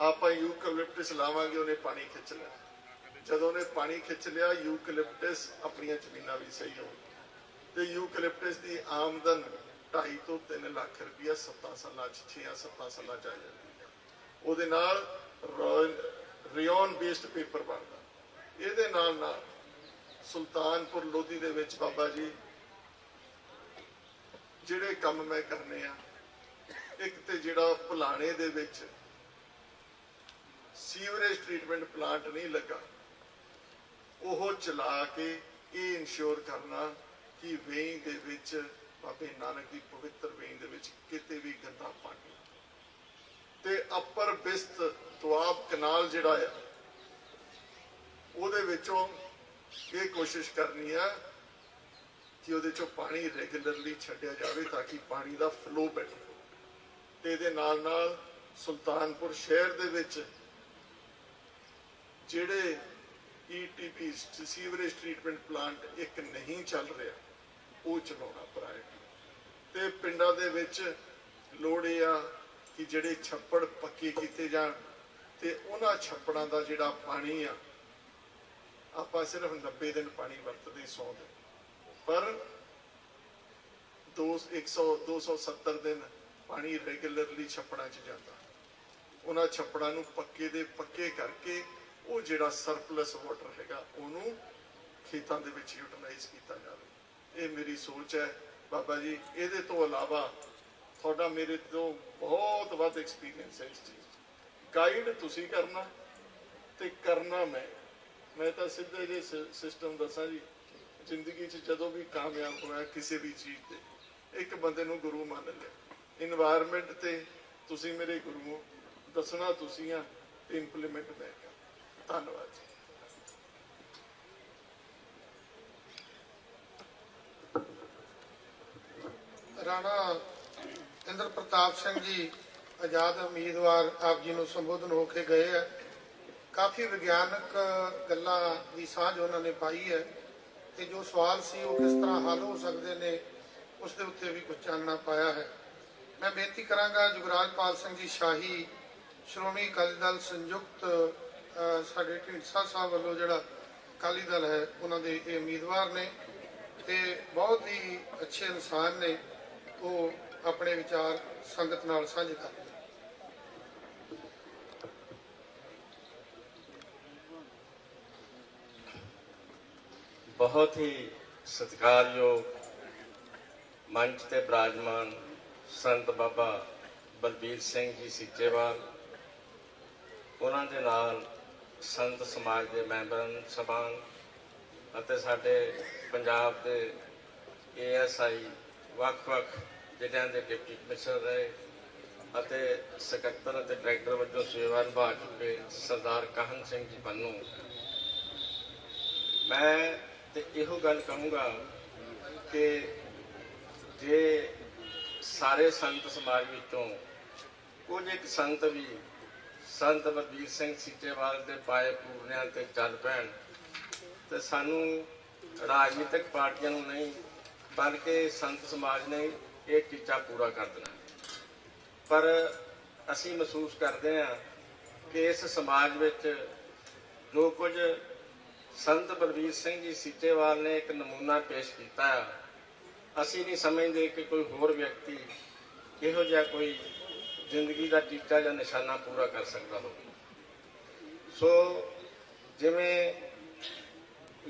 ਆਪਾਂ ਯੂਕਲਿਪਟਸ ਲਾਵਾਂਗੇ, ਉਹਨੇ ਪਾਣੀ ਖਿੱਚ ਲਿਆ। ਜਦੋਂ ਉਹਨੇ ਪਾਣੀ ਖਿੱਚ ਲਿਆ, ਯੂਕਲਿਪਟਸ ਆਪਣੀਆਂ ਜ਼ਮੀਨਾਂ ਵੀ ਸਹੀ ਹੋ ਤੇ ਯੂਕਲਿਪਟਸ ਦੀ ਆਮਦਨ 2.5 ਤੋਂ 3 ਲੱਖ ਰੁਪਇਆ 7 ਸਾਲਾਂ 'ਚ 6-7 ਸਾਲਾਂ 'ਚ ਆ ਜਾਂਦੀ ਹੈ। ਉਹਦੇ ਨਾਲ ਰਿਓਨ ਬੇਸਡ ਪੇਪਰ ਬਣਦਾ। ਇਹਦੇ ਨਾਲ ਨਾਲ ਸੁਲਤਾਨਪੁਰ ਲੋਧੀ ਦੇ ਵਿੱਚ ਬਾਬਾ ਜੀ ਜਿਹੜੇ ਕੰਮ ਮੈਂ ਕਰਨੇ ਆ, ਇੱਕ ਤੇ ਜਿਹੜਾ ਭੁਲਾਣੇ ਦੇ ਵਿੱਚ ਸੀਵਰੇਜ ਟ੍ਰੀਟਮੈਂਟ ਪਲਾਂਟ ਨਹੀਂ ਲੱਗਾ, ਉਹ ਚਲਾ ਕੇ ਇਹ ਇਨਸ਼ੋਰ ਕਰਨਾ ਕਿ ਵੇਈਂ ਦੇ ਵਿੱਚ, ਬਾਬੇ ਨਾਨਕ ਦੀ ਪਵਿੱਤਰ ਵੇਈਂ ਦੇ ਵਿੱਚ ਕਿਤੇ ਵੀ ਗੰਦਾ ਪਾਣੀ, ਤੇ ਅਪਰ ਬਿਸਤ ਦੁਆਬ ਕਨਾਲ ਜਿਹੜਾ ਆ ਉਹਦੇ ਵਿੱਚੋਂ ਇਹ ਕੋਸ਼ਿਸ਼ ਕਰਨੀ ਆ ਕਿ ਉਹਦੇ ਚੋਂ ਪਾਣੀ ਰੈਗੂਲਰਲੀ ਛੱਡਿਆ ਜਾਵੇ ਤਾਂ ਕਿ ਪਾਣੀ ਦਾ ਫਲੋ ਬੈਟਰ ਹੋ। ਤੇ ਇਹਦੇ ਨਾਲ ਨਾਲ ਸੁਲਤਾਨਪੁਰ ਸ਼ਹਿਰ ਦੇ ਵਿੱਚ ਜਿਹੜੇ ETP ਸੀਵਰੇਜ ਟ੍ਰੀਟਮੈਂਟ ਪਲਾਂਟ ਇੱਕ ਨਹੀਂ ਚੱਲ ਰਿਹਾ, ਉਹ ਚਲਾਉਣਾ ਪ੍ਰਾਇਓਰਟੀ। ਤੇ ਪਿੰਡਾਂ ਦੇ ਵਿੱਚ ਲੋੜ ਇਹ ਆ ਕਿ ਜਿਹੜੇ ਛੱਪੜ ਪੱਕੇ ਕੀਤੇ ਜਾਣ ਤੇ ਉਹਨਾਂ ਛੱਪੜਾਂ ਦਾ ਜਿਹੜਾ ਪਾਣੀ ਆ, ਆਪਾਂ ਸਿਰਫ 90 ਦਿਨ ਪਾਣੀ ਵਰਤਦੇ 100 ਦਿਨ, ਪਰ 270 ਦਿਨ ਪਾਣੀ ਰੈਗੂਲਰਲੀ ਛੱਪੜਾਂ 'ਚ ਜਾਂਦਾ। ਉਹਨਾਂ ਛੱਪੜਾਂ ਨੂੰ ਪੱਕੇ ਦੇ ਪੱਕੇ ਕਰਕੇ ਉਹ ਜਿਹੜਾ ਸਰਪਲਸ ਵਾਟਰ ਹੈਗਾ ਉਹਨੂੰ ਖੇਤਾਂ ਦੇ ਵਿੱਚ ਯੂਟਿਲਾਈਜ਼ ਕੀਤਾ ਜਾਵੇ। ਇਹ ਮੇਰੀ ਸੋਚ ਹੈ ਬਾਬਾ ਜੀ। ਇਹਦੇ ਤੋਂ ਇਲਾਵਾ ਤੁਹਾਡਾ ਮੇਰੇ ਤੋਂ ਬਹੁਤ ਵੱਧ ਐਕਸਪੀਰੀਅੰਸ ਹੈ ਇਸ ਚੀਜ਼। ਗਾਈਡ ਤੁਸੀਂ ਕਰਨਾ ਤੇ ਕਰਨਾ ਮੈਂ ਤਾਂ ਸਿੱਧੇ ਜੇ ਸਿਸਟਮ ਦੱਸਾਂ ਜੀ, ਜ਼ਿੰਦਗੀ 'ਚ ਜਦੋਂ ਵੀ ਕਾਮਯਾਬ ਹੋਇਆ ਕਿਸੇ ਵੀ ਚੀਜ਼ ਤੇ, ਇੱਕ ਬੰਦੇ ਨੂੰ ਗੁਰੂ ਮੰਨ ਲਿਆ। ਇਨਵਾਇਰਨਮੈਂਟ ਤੇ ਤੁਸੀਂ ਮੇਰੇ ਗੁਰੂ ਹੋ, ਦੱਸਣਾ ਤੁਸੀਂ ਆ ਤੇ ਇੰਪਲੀਮੈਂਟ ਮੈਂ ਕਰਾਂ। ਧੰਨਵਾਦ ਜੀ। ਰਾਣਾ ਇੰਦਰ ਪ੍ਰਤਾਪ ਸਿੰਘ ਜੀ ਆਜ਼ਾਦ ਉਮੀਦਵਾਰ ਆਪ ਜੀ ਨੂੰ ਸੰਬੋਧਨ ਹੋ ਕੇ ਗਏ ਹੈ। ਕਾਫੀ ਵਿਗਿਆਨਕ ਗੱਲਾਂ ਦੀ ਸਾਂਝ ਉਹਨਾਂ ਨੇ ਪਾਈ ਹੈ ਤੇ ਜੋ ਸਵਾਲ ਸੀ ਉਹ ਕਿਸ ਤਰ੍ਹਾਂ ਹੱਲ ਹੋ ਸਕਦੇ ਨੇ ਉਸ ਦੇ ਉੱਤੇ ਵੀ ਕੁਝ ਚਾਨਣਾ ਪਾਇਆ ਹੈ। ਮੈਂ ਬੇਨਤੀ ਕਰਾਂਗਾ ਜੁਗਰਾਜਪਾਲ ਸਿੰਘ ਜੀ ਸ਼ਾਹੀ, ਸ਼੍ਰੋਮਣੀ ਅਕਾਲੀ ਦਲ ਸੰਯੁਕਤ ਸਾਡੇ ਢੀਂਡਸਾ ਸਾਹਿਬ ਵੱਲੋਂ ਜਿਹੜਾ ਅਕਾਲੀ ਦਲ ਹੈ ਉਹਨਾਂ ਦੇ ਇਹ ਉਮੀਦਵਾਰ ਨੇ ਤੇ ਬਹੁਤ ਹੀ ਅੱਛੇ ਇਨਸਾਨ ਨੇ, ਉਹ ਆਪਣੇ ਵਿਚਾਰ ਸੰਗਤ ਨਾਲ ਸਾਂਝੇ ਕਰਦੇ। बहुत ही सत्कारयोग मंच ते विराजमान संत बाबा बलबीर सिंह जी सीचेवाल, उन्हां दे नाल संत समाज के मैंबर सभान ਅਤੇ ਸਾਡੇ ਪੰਜਾਬ ਦੇ ASI ਵੱਖ-ਵੱਖ ਜ਼ਿਲ੍ਹਿਆਂ ਦੇ ਡਿਪਟੀ ਕਮਿਸ਼ਨਰ ਰਹੇ ਅਤੇ ਸਕੱਤਰ ਅਤੇ ਡਾਇਰੈਕਟਰ ਵਜੋਂ ਸੇਵਾ ਨਿਭਾ ਚੁੱਕੇ ਸਰਦਾਰ ਕਾਹਨ ਸਿੰਘ ਜੀ ਪੰਨੂ, ਮੈਂ ਤੇ ਇਹੋ ਗੱਲ ਕਹੂੰਗਾ ਕਿ ਜੇ ਸਾਰੇ ਸੰਤ ਸਮਾਜ ਵਿੱਚੋਂ ਕੁਝ ਇੱਕ ਸੰਤ ਵੀ ਸੰਤ ਬਲਬੀਰ ਸਿੰਘ ਸੀਚੇਵਾਲ ਦੇ ਪਾਏ ਪੂਰਨਿਆਂ ਤੇ ਚੱਲ ਪੈਣ ਤੇ ਸਾਨੂੰ ਰਾਜਨੀਤਿਕ ਪਾਰਟੀਆਂ ਨੂੰ ਨਹੀਂ ਬਲਕਿ ਸੰਤ ਸਮਾਜ ਨੇ ਇਹ ਟੀਚਾ ਪੂਰਾ ਕਰ ਦੇਣਾ। ਪਰ ਅਸੀਂ ਮਹਿਸੂਸ ਕਰਦੇ ਹਾਂ ਕਿ ਇਸ ਸਮਾਜ ਵਿੱਚ ਜੋ ਕੁਝ ਸੰਤ ਬਲਬੀਰ ਸਿੰਘ ਜੀ ਸੀਚੇਵਾਲ ਨੇ ਇੱਕ ਨਮੂਨਾ ਪੇਸ਼ ਕੀਤਾ, ਅਸੀਂ ਨਹੀਂ ਸਮਝਦੇ ਕਿ ਕੋਈ ਹੋਰ ਵਿਅਕਤੀ ਇਹੋ ਜਿਹਾ ਕੋਈ ਜ਼ਿੰਦਗੀ ਦਾ ਟੀਚਾ ਜਾਂ ਨਿਸ਼ਾਨਾ ਪੂਰਾ ਕਰ ਸਕਦਾ ਹੋਵੇ। ਸੋ ਜਿਵੇਂ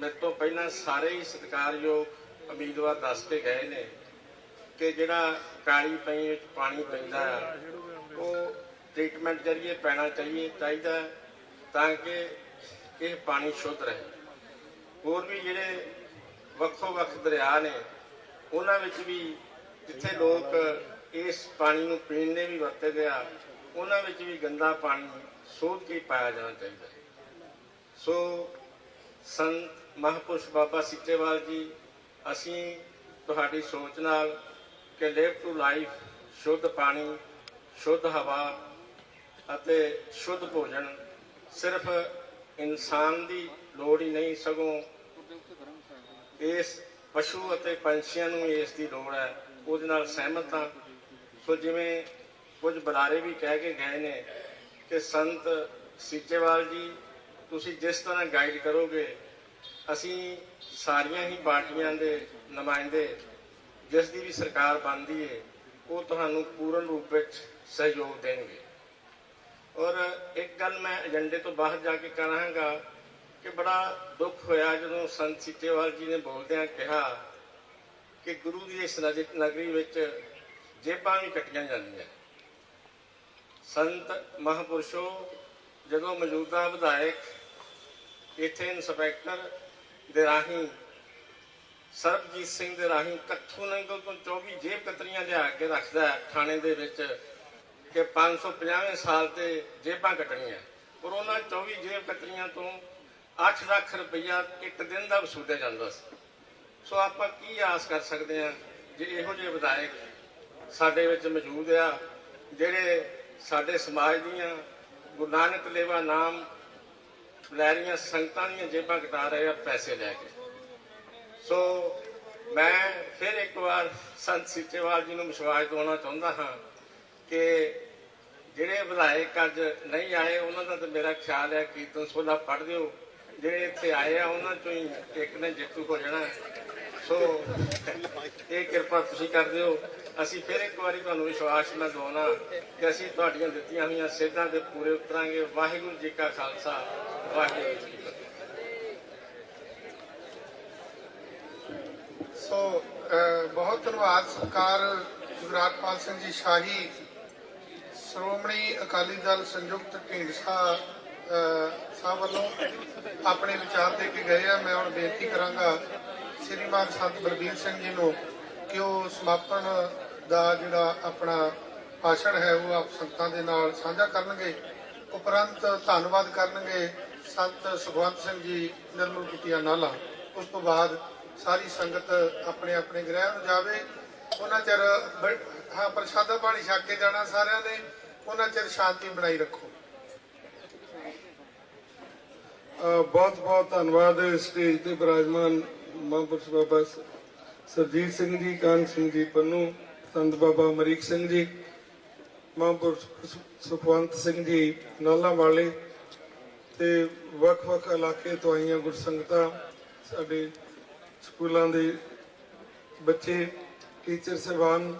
ਮੇਰੇ ਤੋਂ ਪਹਿਲਾਂ ਸਾਰੇ ਹੀ ਸਤਿਕਾਰਯੋਗ ਉਮੀਦਵਾਰ ਦੱਸ ਕੇ ਗਏ ਨੇ ਕਿ ਜਿਹੜਾ ਕਾਲੀ ਪਈ ਵਿੱਚ ਪਾਣੀ ਪੈਂਦਾ ਆ ਉਹ ਟ੍ਰੀਟਮੈਂਟ ਜਰੀਏ ਪੈਣਾ ਚਾਹੀਦਾ ਤਾਂ ਕਿ ਇਹ ਪਾਣੀ ਸ਼ੁੱਧ ਰਹੇ। ਹੋਰ ਵੀ ਜਿਹੜੇ ਵੱਖੋ ਵੱਖ ਦਰਿਆ ਨੇ ਉਹਨਾਂ ਵਿੱਚ ਵੀ ਜਿੱਥੇ ਲੋਕ ਇਸ ਪਾਣੀ ਨੂੰ ਪੀਣ ਲਈ ਵੀ ਵਰਤਦੇ ਆ ਉਹਨਾਂ ਵਿੱਚ ਵੀ ਗੰਦਾ ਪਾਣੀ ਸੋਧ ਕੇ ਪਾਇਆ ਜਾਣਾ ਚਾਹੀਦਾ। ਸੋ ਸੰਤ ਮਹਾਂਪੁਰਸ਼ ਬਾਬਾ ਸੀਚੇਵਾਲ ਜੀ, ਅਸੀਂ ਤੁਹਾਡੀ ਸੋਚ ਨਾਲ ਕਿ ਲਿਵ ਟੂ ਲਾਈਫ, ਸ਼ੁੱਧ ਪਾਣੀ, ਸ਼ੁੱਧ ਹਵਾ ਅਤੇ ਸ਼ੁੱਧ ਭੋਜਨ ਸਿਰਫ ਇਨਸਾਨ ਦੀ ਲੋੜ ਹੀ ਨਹੀਂ ਸਗੋਂ ਇਸ ਪਸ਼ੂ ਅਤੇ ਪੰਛੀਆਂ ਨੂੰ ਇਸ ਦੀ ਲੋੜ ਹੈ, ਉਹਦੇ ਨਾਲ ਸਹਿਮਤ ਹਾਂ। ਸੋ ਜਿਵੇਂ ਕੁਝ ਬੁਲਾਰੇ ਵੀ ਕਹਿ ਕੇ ਗਏ ਨੇ ਕਿ ਸੰਤ ਸੀਚੇਵਾਲ ਜੀ ਤੁਸੀਂ ਜਿਸ ਤਰ੍ਹਾਂ ਗਾਈਡ ਕਰੋਗੇ ਅਸੀਂ ਸਾਰੀਆਂ ਹੀ ਪਾਰਟੀਆਂ ਦੇ ਨੁਮਾਇੰਦੇ ਜਿਸ ਦੀ ਵੀ ਸਰਕਾਰ ਬਣਦੀ ਹੈ ਉਹ ਤੁਹਾਨੂੰ ਪੂਰਨ ਰੂਪ ਵਿੱਚ ਸਹਿਯੋਗ ਦੇਣਗੇ। ਔਰ ਇੱਕ ਗੱਲ ਮੈਂ ਏਜੰਡੇ ਤੋਂ ਬਾਹਰ ਜਾ ਕੇ ਕਹਾਂਗਾ ਕਿ ਬੜਾ ਦੁੱਖ ਹੋਇਆ ਜਦੋਂ ਸੰਤ ਸੀਚੇਵਾਲ ਜੀ ਨੇ ਬੋਲਦਿਆਂ ਕਿਹਾ ਕਿ ਗੁਰੂ ਦੀ ਇਸ ਨਗਰੀ ਵਿੱਚ ਜੇਬਾਂ ਵੀ ਕੱਟੀਆਂ ਜਾਂਦੀਆਂ। ਸੰਤ ਮਹਾਂਪੁਰਸ਼ੋ, ਜਦੋਂ ਮੌਜੂਦਾ ਵਿਧਾਇਕ ਇੱਥੇ ਇੰਸਪੈਕਟਰ ਦੇ ਰਾਹੀਂ ਸਰਬਜੀਤ ਸਿੰਘ ਦੇ ਰਾਹੀਂ ਕੱਥੂ ਨੰਗਲ ਤੋਂ 24 ਜੇਬ ਕਤਰੀਆਂ ਲਿਆ ਕੇ ਰੱਖਦਾ ਥਾਣੇ ਦੇ ਵਿੱਚ ਕਿ 550ਵੇਂ ਸਾਲ ਤੇ ਜੇਬਾਂ ਕੱਟਣੀਆਂ, ਪਰ ਉਹਨਾਂ 24 ਜੇਬ ਕਤਰੀਆਂ ਤੋਂ 8 ਲੱਖ ਰੁਪਈਆ ਇੱਕ ਦਿਨ ਦਾ ਵਸੂਲਿਆ ਜਾਂਦਾ ਸੀ। ਸੋ ਆਪਾਂ ਕੀ ਆਸ ਕਰ ਸਕਦੇ ਹਾਂ ਜੇ ਇਹੋ ਜਿਹੇ ਵਿਧਾਇਕ ਸਾਡੇ ਵਿੱਚ ਮੌਜੂਦ ਆ ਜਿਹੜੇ ਸਾਡੇ ਸਮਾਜ ਦੀਆਂ ਗੁਰੂ ਨਾਨਕ ਲੇਵਾ ਨਾਮ ਲੈ ਰਹੀਆਂ ਸੰਗਤਾਂ ਦੀਆਂ ਜੇਬਾਂ ਕਟਾ ਰਹੇ ਆ ਪੈਸੇ ਲੈ ਕੇ। ਸੋ ਮੈਂ ਫਿਰ ਇੱਕ ਵਾਰ ਸੰਤ ਸੀਚੇਵਾਲ ਜੀ ਨੂੰ ਵਿਸ਼ਵਾਸ ਦਿਵਾਉਣਾ ਚਾਹੁੰਦਾ ਹਾਂ ਕਿ ਜਿਹੜੇ ਵਿਧਾਇਕ ਅੱਜ ਨਹੀਂ ਆਏ ਉਹਨਾਂ ਦਾ ਤਾਂ ਮੇਰਾ ਖਿਆਲ ਹੈ ਕੀਰਤਨ ਸੋਲਾ ਪੜ੍ਹ ਦਿਓ, ਜਿਹੜੇ ਇੱਥੇ ਆਏ ਆ ਉਹਨਾਂ ਚੋਂ ਹੀ ਇੱਕ ਨੇ ਜੇਤੂ ਹੋ ਜਾਣਾ। ਸੋ ਇਹ ਕਿਰਪਾ ਤੁਸੀਂ ਕਰ ਦਿਓ। ਅਸੀਂ ਫਿਰ ਇੱਕ ਵਾਰੀ ਤੁਹਾਨੂੰ ਵਿਸ਼ਵਾਸ ਨਾਲ ਦਿਵਾਉਣਾ ਕਿ ਅਸੀਂ ਤੁਹਾਡੀਆਂ ਦਿੱਤੀਆਂ ਹੋਈਆਂ ਸੇਧਾਂ ਤੇ ਪੂਰੇ ਉਤਰਾਂਗੇ। ਵਾਹਿਗੁਰੂ ਜੀ ਕਾ ਖਾਲਸਾ, ਵਾਹਿਗੁਰੂ ਜੀ ਕੀ ਫਤਿਹ। ਸੋ ਬਹੁਤ ਧੰਨਵਾਦ ਸਰਕਾਰ ਗੁਰਰਾਜਪਾਲ ਸਿੰਘ ਜੀ ਸ਼ਾਹੀ, ਸ਼੍ਰੋਮਣੀ ਅਕਾਲੀ ਦਲ ਸੰਯੁਕਤ ਢੀਂਡਸਾ ਸਾਹਿਬ ਵੱਲੋਂ ਆਪਣੇ ਵਿਚਾਰ ਦੇ ਕੇ ਗਏ ਆ। ਮੈਂ ਹੁਣ ਬੇਨਤੀ ਕਰਾਂਗਾ ਸ਼੍ਰੀਮਾਨ ਸੰਤ ਬਲਬੀਰ ਸਿੰਘ ਜੀ ਨੂੰ ਕਿ ਉਹ ਸਮਾਪਨ ਦਾ ਜਿਹੜਾ ਆਪਣਾ ਭਾਸ਼ਣ ਹੈ ਉਹ ਆਪ ਸੰਗਤਾਂ ਦੇ ਨਾਲ ਸਾਂਝਾ ਕਰਨਗੇ। ਉਪਰੰਤ ਧੰਨਵਾਦ ਕਰਨਗੇ ਸੰਤ ਸੁਖਵੰਤ ਸਿੰਘ ਜੀ ਨਿਰਮਲ ਕੁਟੀਆ ਨਾਲਾ। ਉਸ ਤੋਂ ਬਾਅਦ ਸਾਰੀ ਸੰਗਤ ਆਪਣੇ ਆਪਣੇ ਗ੍ਰਹਿ ਨੂੰ ਜਾਵੇ। ਉਹਨਾਂ ਚਿਰ ਹਾਂ ਪ੍ਰਸ਼ਾਦਾ ਪਾਣੀ ਛਕ ਕੇ ਜਾਣਾ ਸਾਰਿਆਂ ਨੇ, ਉਹਨਾਂ ਚਿਰ ਸ਼ਾਂਤੀ ਬਣਾਈ ਰੱਖੋ। ਬਹੁਤ ਬਹੁਤ ਧੰਨਵਾਦ ਸਟੇਜ ਤੇ ਬਿਰਾਜਮਾਨ ਮਹਾਂਪੁਰਸ਼ ਬਾਬਾ ਸਰਜੀਤ ਸਿੰਘ ਜੀ, ਕਾਨ ਸਿੰਘ ਜੀ ਪੰਨੂ, ਸੰਤ ਬਾਬਾ ਅਮਰੀਕ ਸਿੰਘ ਜੀ, ਮਹਾਂਪੁਰਸ਼ ਸੁਖਵੰਤ ਸਿੰਘ ਜੀ ਨਾਲਾ ਵਾਲੇ ਤੇ ਵੱਖ-ਵੱਖ ਇਲਾਕੇ ਤੋਂ ਆਈਆਂ ਗੁਰਸੰਗਤਾਂ, ਸਾਡੇ ਸਕੂਲਾਂ ਦੇ ਬੱਚੇ, ਟੀਚਰ ਸਾਹਿਬਾਨ,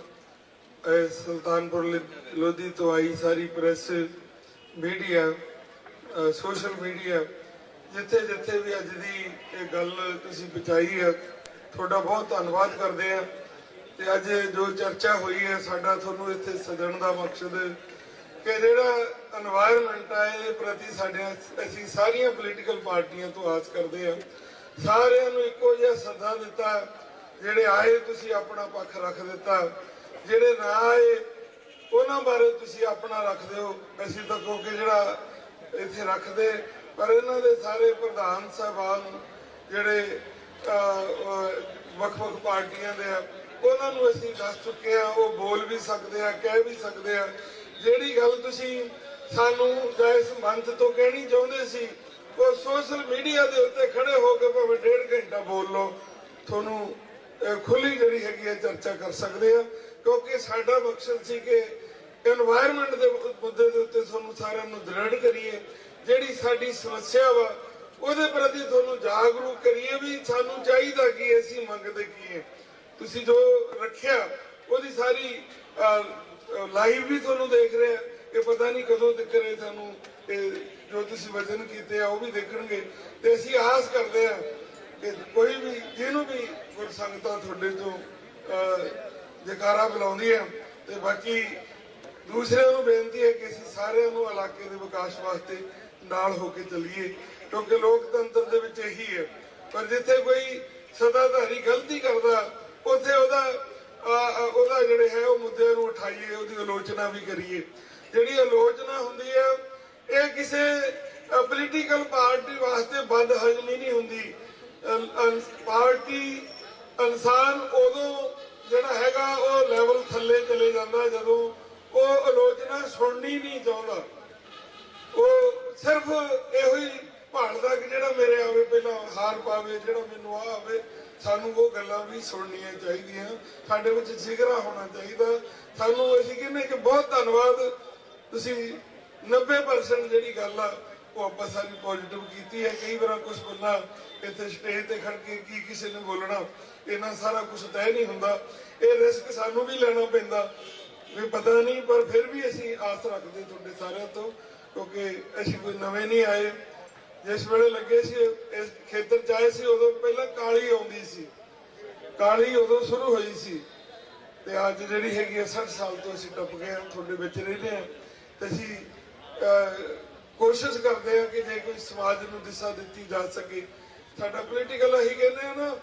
ਸੁਲਤਾਨਪੁਰ ਲੋਧੀ ਤੋਂ ਆਈ ਸਾਰੀ ਪ੍ਰੈਸ, ਮੀਡੀਆ, ਸੋਸ਼ਲ ਮੀਡੀਆ, ਜਿੱਥੇ ਜਿੱਥੇ ਵੀ ਅੱਜ ਦੀ ਇਹ ਗੱਲ ਤੁਸੀਂ ਪਹੁੰਚਾਈ ਹੈ, ਤੁਹਾਡਾ ਬਹੁਤ ਧੰਨਵਾਦ ਕਰਦੇ ਹਾਂ। ਤੇ ਅੱਜ ਜੋ ਚਰਚਾ ਹੋਈ ਹੈ, ਸਾਡਾ ਤੁਹਾਨੂੰ ਇੱਥੇ ਸੱਦਣ ਦਾ ਮਕਸਦ ਕਿ ਜਿਹੜਾ এনवायरमेंट ਹੈ ਇਹਦੇ ਪ੍ਰਤੀ ਸਾਡੇ ਅਸੀਂ ਸਾਰੀਆਂ ਪੋਲੀਟੀਕਲ ਪਾਰਟੀਆਂ ਤੋਂ ਆਸ ਕਰਦੇ ਹਾਂ। ਸਾਰਿਆਂ ਨੂੰ ਇੱਕੋ ਜਿਹਾ ਸੱਦਾ ਦਿੱਤਾ, ਜਿਹੜੇ ਆਏ ਤੁਸੀਂ ਆਪਣਾ ਪੱਖ ਰੱਖ ਦਿੱਤਾ, ਜਿਹੜੇ ਨਾ ਆਏ ਉਹਨਾਂ ਬਾਰੇ ਤੁਸੀਂ ਆਪਣਾ ਰੱਖ ਦਿਓ। ਅਸੀਂ ਤਾਂ ਕਿਉਂਕਿ ਜਿਹੜਾ ਇੱਥੇ ਰੱਖਦੇ, ਪਰ ਇਹਨਾਂ ਦੇ ਸਾਰੇ ਪ੍ਰਧਾਨ ਸਾਹਿਬਾਨ ਜਿਹੜੇ ਵੱਖ-ਵੱਖ ਪਾਰਟੀਆਂ ਦੇ ਆ ਉਹਨਾਂ ਨੂੰ ਅਸੀਂ ਦੱਸ ਚੁੱਕੇ ਆ, ਉਹ ਬੋਲ ਵੀ ਸਕਦੇ ਆ, ਕਹਿ ਵੀ ਸਕਦੇ ਆ। ਜਿਹੜੀ ਗੱਲ ਤੁਸੀਂ ਸਾਨੂੰ ਜਾਂ ਇਸ ਮੰਚ ਤੋਂ ਕਹਿਣੀ ਚਾਹੁੰਦੇ ਸੀ ਉਹ ਸੋਸ਼ਲ ਮੀਡੀਆ ਦੇ ਉੱਤੇ ਖੜੇ ਹੋ ਕੇ ਭਾਵੇਂ 1.5 ਘੰਟਾ ਬੋਲ ਲਓ, ਤੁਹਾਨੂੰ ਖੁੱਲੀ ਜਿਹੜੀ ਹੈਗੀ ਹੈ ਚਰਚਾ ਕਰ ਸਕਦੇ ਆ। ਕਿਉਂਕਿ ਸਾਡਾ ਮਕਸਦ ਸੀ ਕਿ এনवायरमेंट ਦੇ ਮੁੱਦੇ ਦੇ ਉੱਤੇ ਤੁਹਾਨੂੰ ਸਾਰਿਆਂ ਨੂੰ ਦ੍ਰਿੜ ਕਰੀਏ, ਜਿਹੜੀ ਸਾਡੀ ਸਮੱਸਿਆ ਵਾ ਉਹਦੇ ਪ੍ਰਤੀ ਤੁਹਾਨੂੰ ਜਾਗਰੂਕ ਕਰੀਏ ਵੀ ਸਾਨੂੰ ਚਾਹੀਦਾ ਕੀ, ਅਸੀਂ ਮੰਗਦੇ ਕੀ ਹੈ। ਤੁਸੀਂ ਜੋ ਰੱਖਿਆ ਉਹਦੀ ਸਾਰੀ ਲਾਈਵ ਵੀ ਤੁਹਾਨੂੰ ਦੇਖ ਰਿਹਾ, ਇਹ ਪਤਾ ਨਹੀਂ ਕਦੋਂ ਤੱਕ ਤੁਹਾਨੂੰ ਜੋ ਤੁਸੀਂ ਵਚਨ ਕੀਤੇ ਆ ਉਹ ਵੀ ਦੇਖਣਗੇ। ਤੇ ਅਸੀਂ ਆਸ ਕਰਦੇ ਆ ਕੋਈ ਵੀ ਜਿਹਨੂੰ ਵੀ ਗੁਰਸੰਗਤਾਂ ਤੁਹਾਡੇ ਤੋਂ ਜੈਕਾਰਾ ਬੁਲਾਉਂਦੀ ਹੈ, ਤੇ ਬਾਕੀ ਦੂਸਰਿਆਂ ਨੂੰ ਬੇਨਤੀ ਹੈ ਕਿ ਅਸੀਂ ਸਾਰਿਆਂ ਨੂੰ ਇਲਾਕੇ ਦੇ ਵਿਕਾਸ ਵਾਸਤੇ ਨਾਲ ਹੋ ਕੇ ਚੱਲੀਏ, ਕਿਉਂਕਿ ਲੋਕਤੰਤਰ ਦੇ ਵਿੱਚ ਇਹੀ ਹੈ। ਪਰ ਜਿੱਥੇ ਕੋਈ ਸੱਤਾਧਾਰੀ ਗਲਤੀ ਕਰਦਾ ਉੱਥੇ ਉਹਦਾ ਜਿਹੜੇ ਹੈ ਉਹ ਮੁੱਦੇ ਨੂੰ ਉਠਾਈਏ, ਉਹਦੀ ਆਲੋਚਨਾ ਵੀ ਕਰੀਏ। ਜਿਹੜੀ ਆਲੋਚਨਾ ਹੁੰਦੀ ਹੈ ਇਹ ਕਿਸੇ ਪੋਲੀਟੀਕਲ ਪਾਰਟੀ ਵਾਸਤੇ ਬੰਦ ਹਜ਼ਮੀ ਨਹੀਂ ਹੁੰਦੀ। ਪਾਰਟੀ ਇਨਸਾਨ ਉਦੋਂ ਜਿਹੜਾ ਹੈਗਾ ਉਹ ਲੈਵਲ ਥੱਲੇ ਚਲੇ ਜਾਂਦਾ ਜਦੋਂ ਉਹ ਆਲੋਚਨਾ ਸੁਣਨੀ ਨਹੀਂ ਚਾਹੁੰਦਾ। ਉਹ ਸਿਰਫ ਇਹੋ ਹੀ ਭਾਲਦਾ ਕਿ ਜਿਹੜਾ ਮੇਰੇ ਆਵੇ ਪਹਿਲਾਂ ਹਾਰ ਪਾਵੇ, ਜਿਹੜਾ ਮੈਨੂੰ ਆ ਆਵੇ। ਸਾਨੂੰ ਉਹ ਗੱਲਾਂ ਵੀ ਸੁਣਨੀਆਂ ਚਾਹੀਦੀਆਂ, ਸਾਡੇ ਵਿੱਚ ਜਿਗਰਾ ਹੋਣਾ ਚਾਹੀਦਾ। ਸਾਨੂੰ ਅਸੀਂ ਕਹਿੰਦੇ ਕਿ ਬਹੁਤ ਧੰਨਵਾਦ, ਤੁਸੀਂ 90% ਜਿਹੜੀ ਗੱਲ ਆ ਉਹ ਆਪਾਂ ਸਾਰੀ ਪੋਜ਼ਿਟਿਵ ਕੀਤੀ ਹੈ। ਕਈ ਵਾਰ ਕੁਝ ਬੰਦਾ ਇੱਥੇ ਸਟੇਜ ਤੇ ਖੜ ਕੇ ਕੀ ਕਿਸੇ ਨੇ ਬੋਲਣਾ, ਇਹਨਾਂ ਸਾਰਾ ਕੁਝ ਤੈਅ ਨਹੀਂ ਹੁੰਦਾ। ਇਹ ਰਿਸਕ ਸਾਨੂੰ ਵੀ ਲੈਣਾ ਪੈਂਦਾ ਵੀ ਪਤਾ ਨਹੀਂ, ਪਰ ਫਿਰ ਵੀ ਅਸੀਂ ਆਸ ਰੱਖਦੇ ਤੁਹਾਡੇ ਸਾਰਿਆਂ ਤੋਂ, ਕਿਉਂਕਿ ਅਸੀਂ ਕੋਈ ਨਵੇਂ ਨਹੀਂ ਆਏ। ਜਿਸ ਵੇਲੇ ਲੱਗੇ ਸੀ ਇਸ ਖੇਤਰ ਚ ਆਏ ਸੀ ਉਦੋਂ ਪਹਿਲਾਂ ਕਾਲੀ ਆਉਂਦੀ ਸੀ, ਕਾਲੀ ਉਦੋਂ ਸ਼ੁਰੂ ਹੋਈ ਸੀ, ਤੇ ਅੱਜ ਜਿਹੜੀ ਹੈਗੀ ਆ 60 ਸਾਲ ਤੋਂ ਅਸੀਂ ਟੱਪ ਗਏ ਹਾਂ, ਤੁਹਾਡੇ ਵਿੱਚ ਰਹਿੰਦੇ ਹਾਂ। ਤੇ ਅਸੀਂ ਕੋਸ਼ਿਸ਼ ਕਰਦੇ ਹਾਂ ਕਿ ਜੇ ਕੋਈ ਸਮਾਜ ਨੂੰ ਦਿਸ਼ਾ ਦਿੱਤੀ ਜਾ ਸਕੇ। ਸਾਡਾ ਪੋਲੀਟੀਕਲ ਅਸੀਂ ਕਹਿੰਦੇ ਹਾਂ ਨਾ,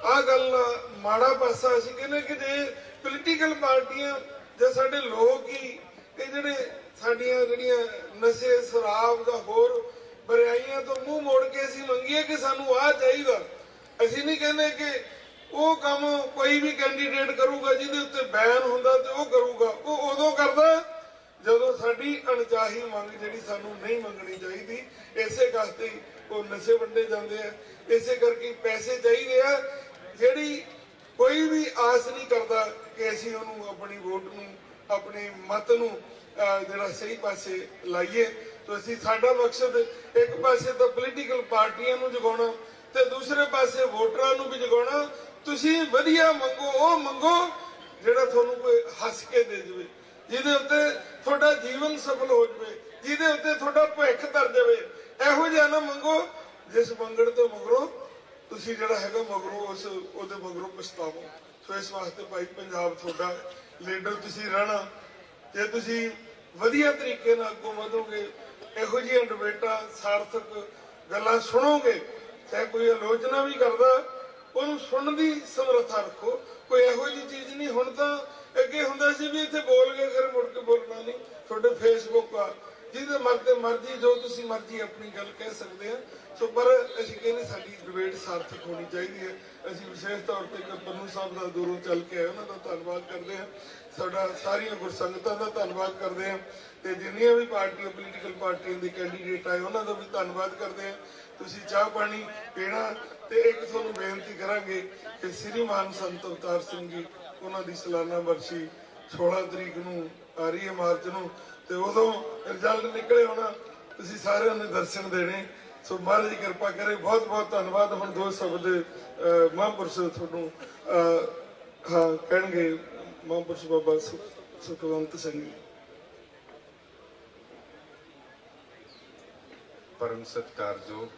ਆਹ ਗੱਲ ਮਾੜਾ ਪਾਸਾ ਅਸੀਂ ਕਹਿੰਦੇ ਕਿ ਜੇ ਪੋਲੀਟੀਕਲ ਪਾਰਟੀਆਂ ਜਾਂ ਸਾਡੇ ਲੋਕ ਹੀ ਇਹ ਜਿਹੜੇ ਸਾਡੀਆਂ ਜਿਹੜੀਆਂ ਨਸ਼ੇ ਸ਼ਰਾਬ ਜਾਂ ਹੋਰ ਬੁਰਾਈਆਂ ਤੋਂ ਮੂੰਹ ਮੋੜ ਕੇ ਅਸੀਂ ਮੰਗੀਏ ਕਿ ਸਾਨੂੰ ਆਹ ਚਾਹੀਦਾ। ਅਸੀਂ ਨਹੀਂ ਕਹਿੰਦੇ ਕਿ ਉਹ ਕੰਮ ਕੋਈ ਵੀ ਕੈਂਡੀਡੇਟ ਕਰੂਗਾ ਜਿਹਦੇ ਉੱਤੇ ਬੈਨ ਹੁੰਦਾ ਤੇ ਉਹ ਕਰੂਗਾ। ਉਹ ਉਦੋਂ ਕਰਦਾ ਜਦੋਂ ਸਾਡੀ ਅਣਚਾਹੀ ਮੰਗ ਜਿਹੜੀ ਸਾਨੂੰ ਨਹੀਂ ਮੰਗਣੀ ਚਾਹੀਦੀ। ਇਸੇ ਕਰਕੇ ਉਹ ਨਸ਼ੇ ਵੰਡੇ ਜਾਂਦੇ ਆ, ਇਸੇ ਕਰਕੇ ਪੈਸੇ ਚਾਹੀਦੇ ਆ। ਜਿਹੜੀ ਕੋਈ ਵੀ ਆਸ ਨਹੀਂ ਕਰਦਾ ਕਿ ਅਸੀਂ ਉਹਨੂੰ ਆਪਣੀ ਵੋਟ ਨੂੰ, ਆਪਣੇ ਮਤ ਨੂੰ ਜਿਹੜਾ ਸਹੀ ਪਾਸੇ ਲਾਈਏ। तो ਅਸੀਂ ਸਾਡਾ ਮਕਸਦ ਇੱਕ ਪਾਸੇ ਤਾਂ ਪੋਲੀਟੀਕਲ ਪਾਰਟੀਆਂ ਨੂੰ ਜਗਾਉਣਾ ਤੇ ਦੂਸਰੇ ਪਾਸੇ ਵੋਟਰਾਂ ਨੂੰ ਵੀ ਜਗਾਉਣਾ। ਤੁਸੀਂ ਵਧੀਆ ਮੰਗੋ, ਉਹ ਮੰਗੋ ਜਿਹੜਾ ਤੁਹਾਨੂੰ ਕੋਈ ਹੱਸ ਕੇ ਦੇ ਦੇਵੇ, ਜਿਹਦੇ ਉੱਤੇ ਤੁਹਾਡਾ ਜੀਵਨ ਸਫਲ ਹੋ ਜਾਵੇ, ਜਿਹਦੇ ਉੱਤੇ ਤੁਹਾਡਾ ਭਵਿੱਖ ਤਰ ਜਾਵੇ। ਇਹੋ ਜਿਹਾ ਨਾ ਮੰਗੋ ਜਿਸ ਮੰਗਣ ਤੋਂ ਮਗਰੋਂ ਤੁਸੀਂ ਜਿਹੜਾ ਹੈਗਾ ਮਗਰੋਂ ਉਹਦੇ ਮਗਰੋਂ ਪਛਤਾਵੋ। ਸੋ ਇਸ ਵਾਸਤੇ ਭਾਈ ਪੰਜਾਬ ਤੁਹਾਡਾ ਲੀਡਰ ਤੁਸੀਂ ਰਹਿਣਾ, ਤੇ ਤੁਸੀਂ ਵਧੀਆ ਤਰੀਕੇ ਨਾਲ ਅੱਗੋਂ ਵਧੋਗੇ। ਇਹੋ ਜਿਹੀਆਂ ਡਿਬੇਟਾਂ ਸਾਰਥਕ ਗੱਲਾਂ ਸੁਣੋਗੇ। ਚਾਹੇ ਕੋਈ ਆਲੋਚਨਾ ਵੀ ਕਰਦਾ ਉਹਨੂੰ ਸੁਣਨ ਦੀ ਸਮਰੱਥਾ ਰੱਖੋ। ਕੋਈ ਇਹੋ ਜਿਹੀ ਚੀਜ਼ ਨਹੀਂ। ਹੁਣ ਤਾਂ ਅੱਗੇ ਹੁੰਦਾ ਸੀ ਵੀ ਇੱਥੇ ਬੋਲ ਕੇ ਫਿਰ ਮੁੜ ਕੇ ਬੋਲਣਾ ਨਹੀਂ। ਤੁਹਾਡੇ ਫੇਸਬੁੱਕ ਆ, ਜਿਹਦੇ ਮਰਜ਼ੀ ਜੋ ਤੁਸੀਂ ਮਰਜ਼ੀ ਆਪਣੀ ਗੱਲ ਕਹਿ ਸਕਦੇ ਆ। ਸੋ ਪਰ ਅਸੀਂ ਕਹਿੰਦੇ ਸਾਡੀ ਡਿਬੇਟ ਸਾਰਥਕ ਹੋਣੀ ਚਾਹੀਦੀ ਹੈ। ਅਸੀਂ ਵਿਸ਼ੇਸ਼ ਤੌਰ ਤੇ ਪੰਨੂ ਸਾਹਿਬ ਦਾ ਦੂਰੋਂ ਚੱਲ ਕੇ ਆਏ, ਉਹਨਾਂ ਦਾ ਧੰਨਵਾਦ ਕਰਦੇ ਹਾਂ। ਸਾਡਾ ਸਾਰੀਆਂ ਗੁਰਸੰਗਤਾਂ ਦਾ ਧੰਨਵਾਦ ਕਰਦੇ ਹਾਂ, ਤੇ ਜਿੰਨੀਆਂ ਵੀ ਪਾਰਟੀਆਂ ਪੋਲੀਟੀਕਲ ਪਾਰਟੀਆਂ ਦੇ ਕੈਂਡੀਡੇਟ ਆਏ ਉਹਨਾਂ ਦਾ ਵੀ ਧੰਨਵਾਦ ਕਰਦੇ ਹਾਂ। ਤੁਸੀਂ ਚਾਹ ਪਾਣੀ ਪੀਣਾ। ਤੇ ਇੱਕ ਤੁਹਾਨੂੰ ਬੇਨਤੀ ਕਰਾਂਗੇ ਕਿ ਸ੍ਰੀਮਾਨ ਸੰਤ ਅਵਤਾਰ ਸਿੰਘ ਜੀ, ਉਹਨਾਂ ਦੀ ਸਾਲਾਨਾ ਵਰਸੀ 16 ਤਰੀਕ ਨੂੰ ਆ ਰਹੀ ਹੈ, ਮਾਰਚ ਨੂੰ, ਤੇ ਉਦੋਂ ਰਿਜ਼ਲਟ ਨਿਕਲੇ ਹੋਣਾ, ਤੁਸੀਂ ਸਾਰਿਆਂ ਨੇ ਦਰਸ਼ਨ ਦੇਣੇ। ਸੋ ਮਹਾਰਾਜ ਜੀ ਕਿਰਪਾ ਕਰੇ। ਬਹੁਤ ਬਹੁਤ ਧੰਨਵਾਦ। ਹੁਣ ਦੋ ਸ਼ਬਦ ਮਹਾਂਪੁਰਸ਼ ਤੁਹਾਨੂੰ ਕਹਿਣਗੇ। ਮਹਾਂਪੁਰਸ਼ ਬਾਬਾ ਸੁਖਵੰਤ ਸਿੰਘ ਜੀ। परम सत्कारयोग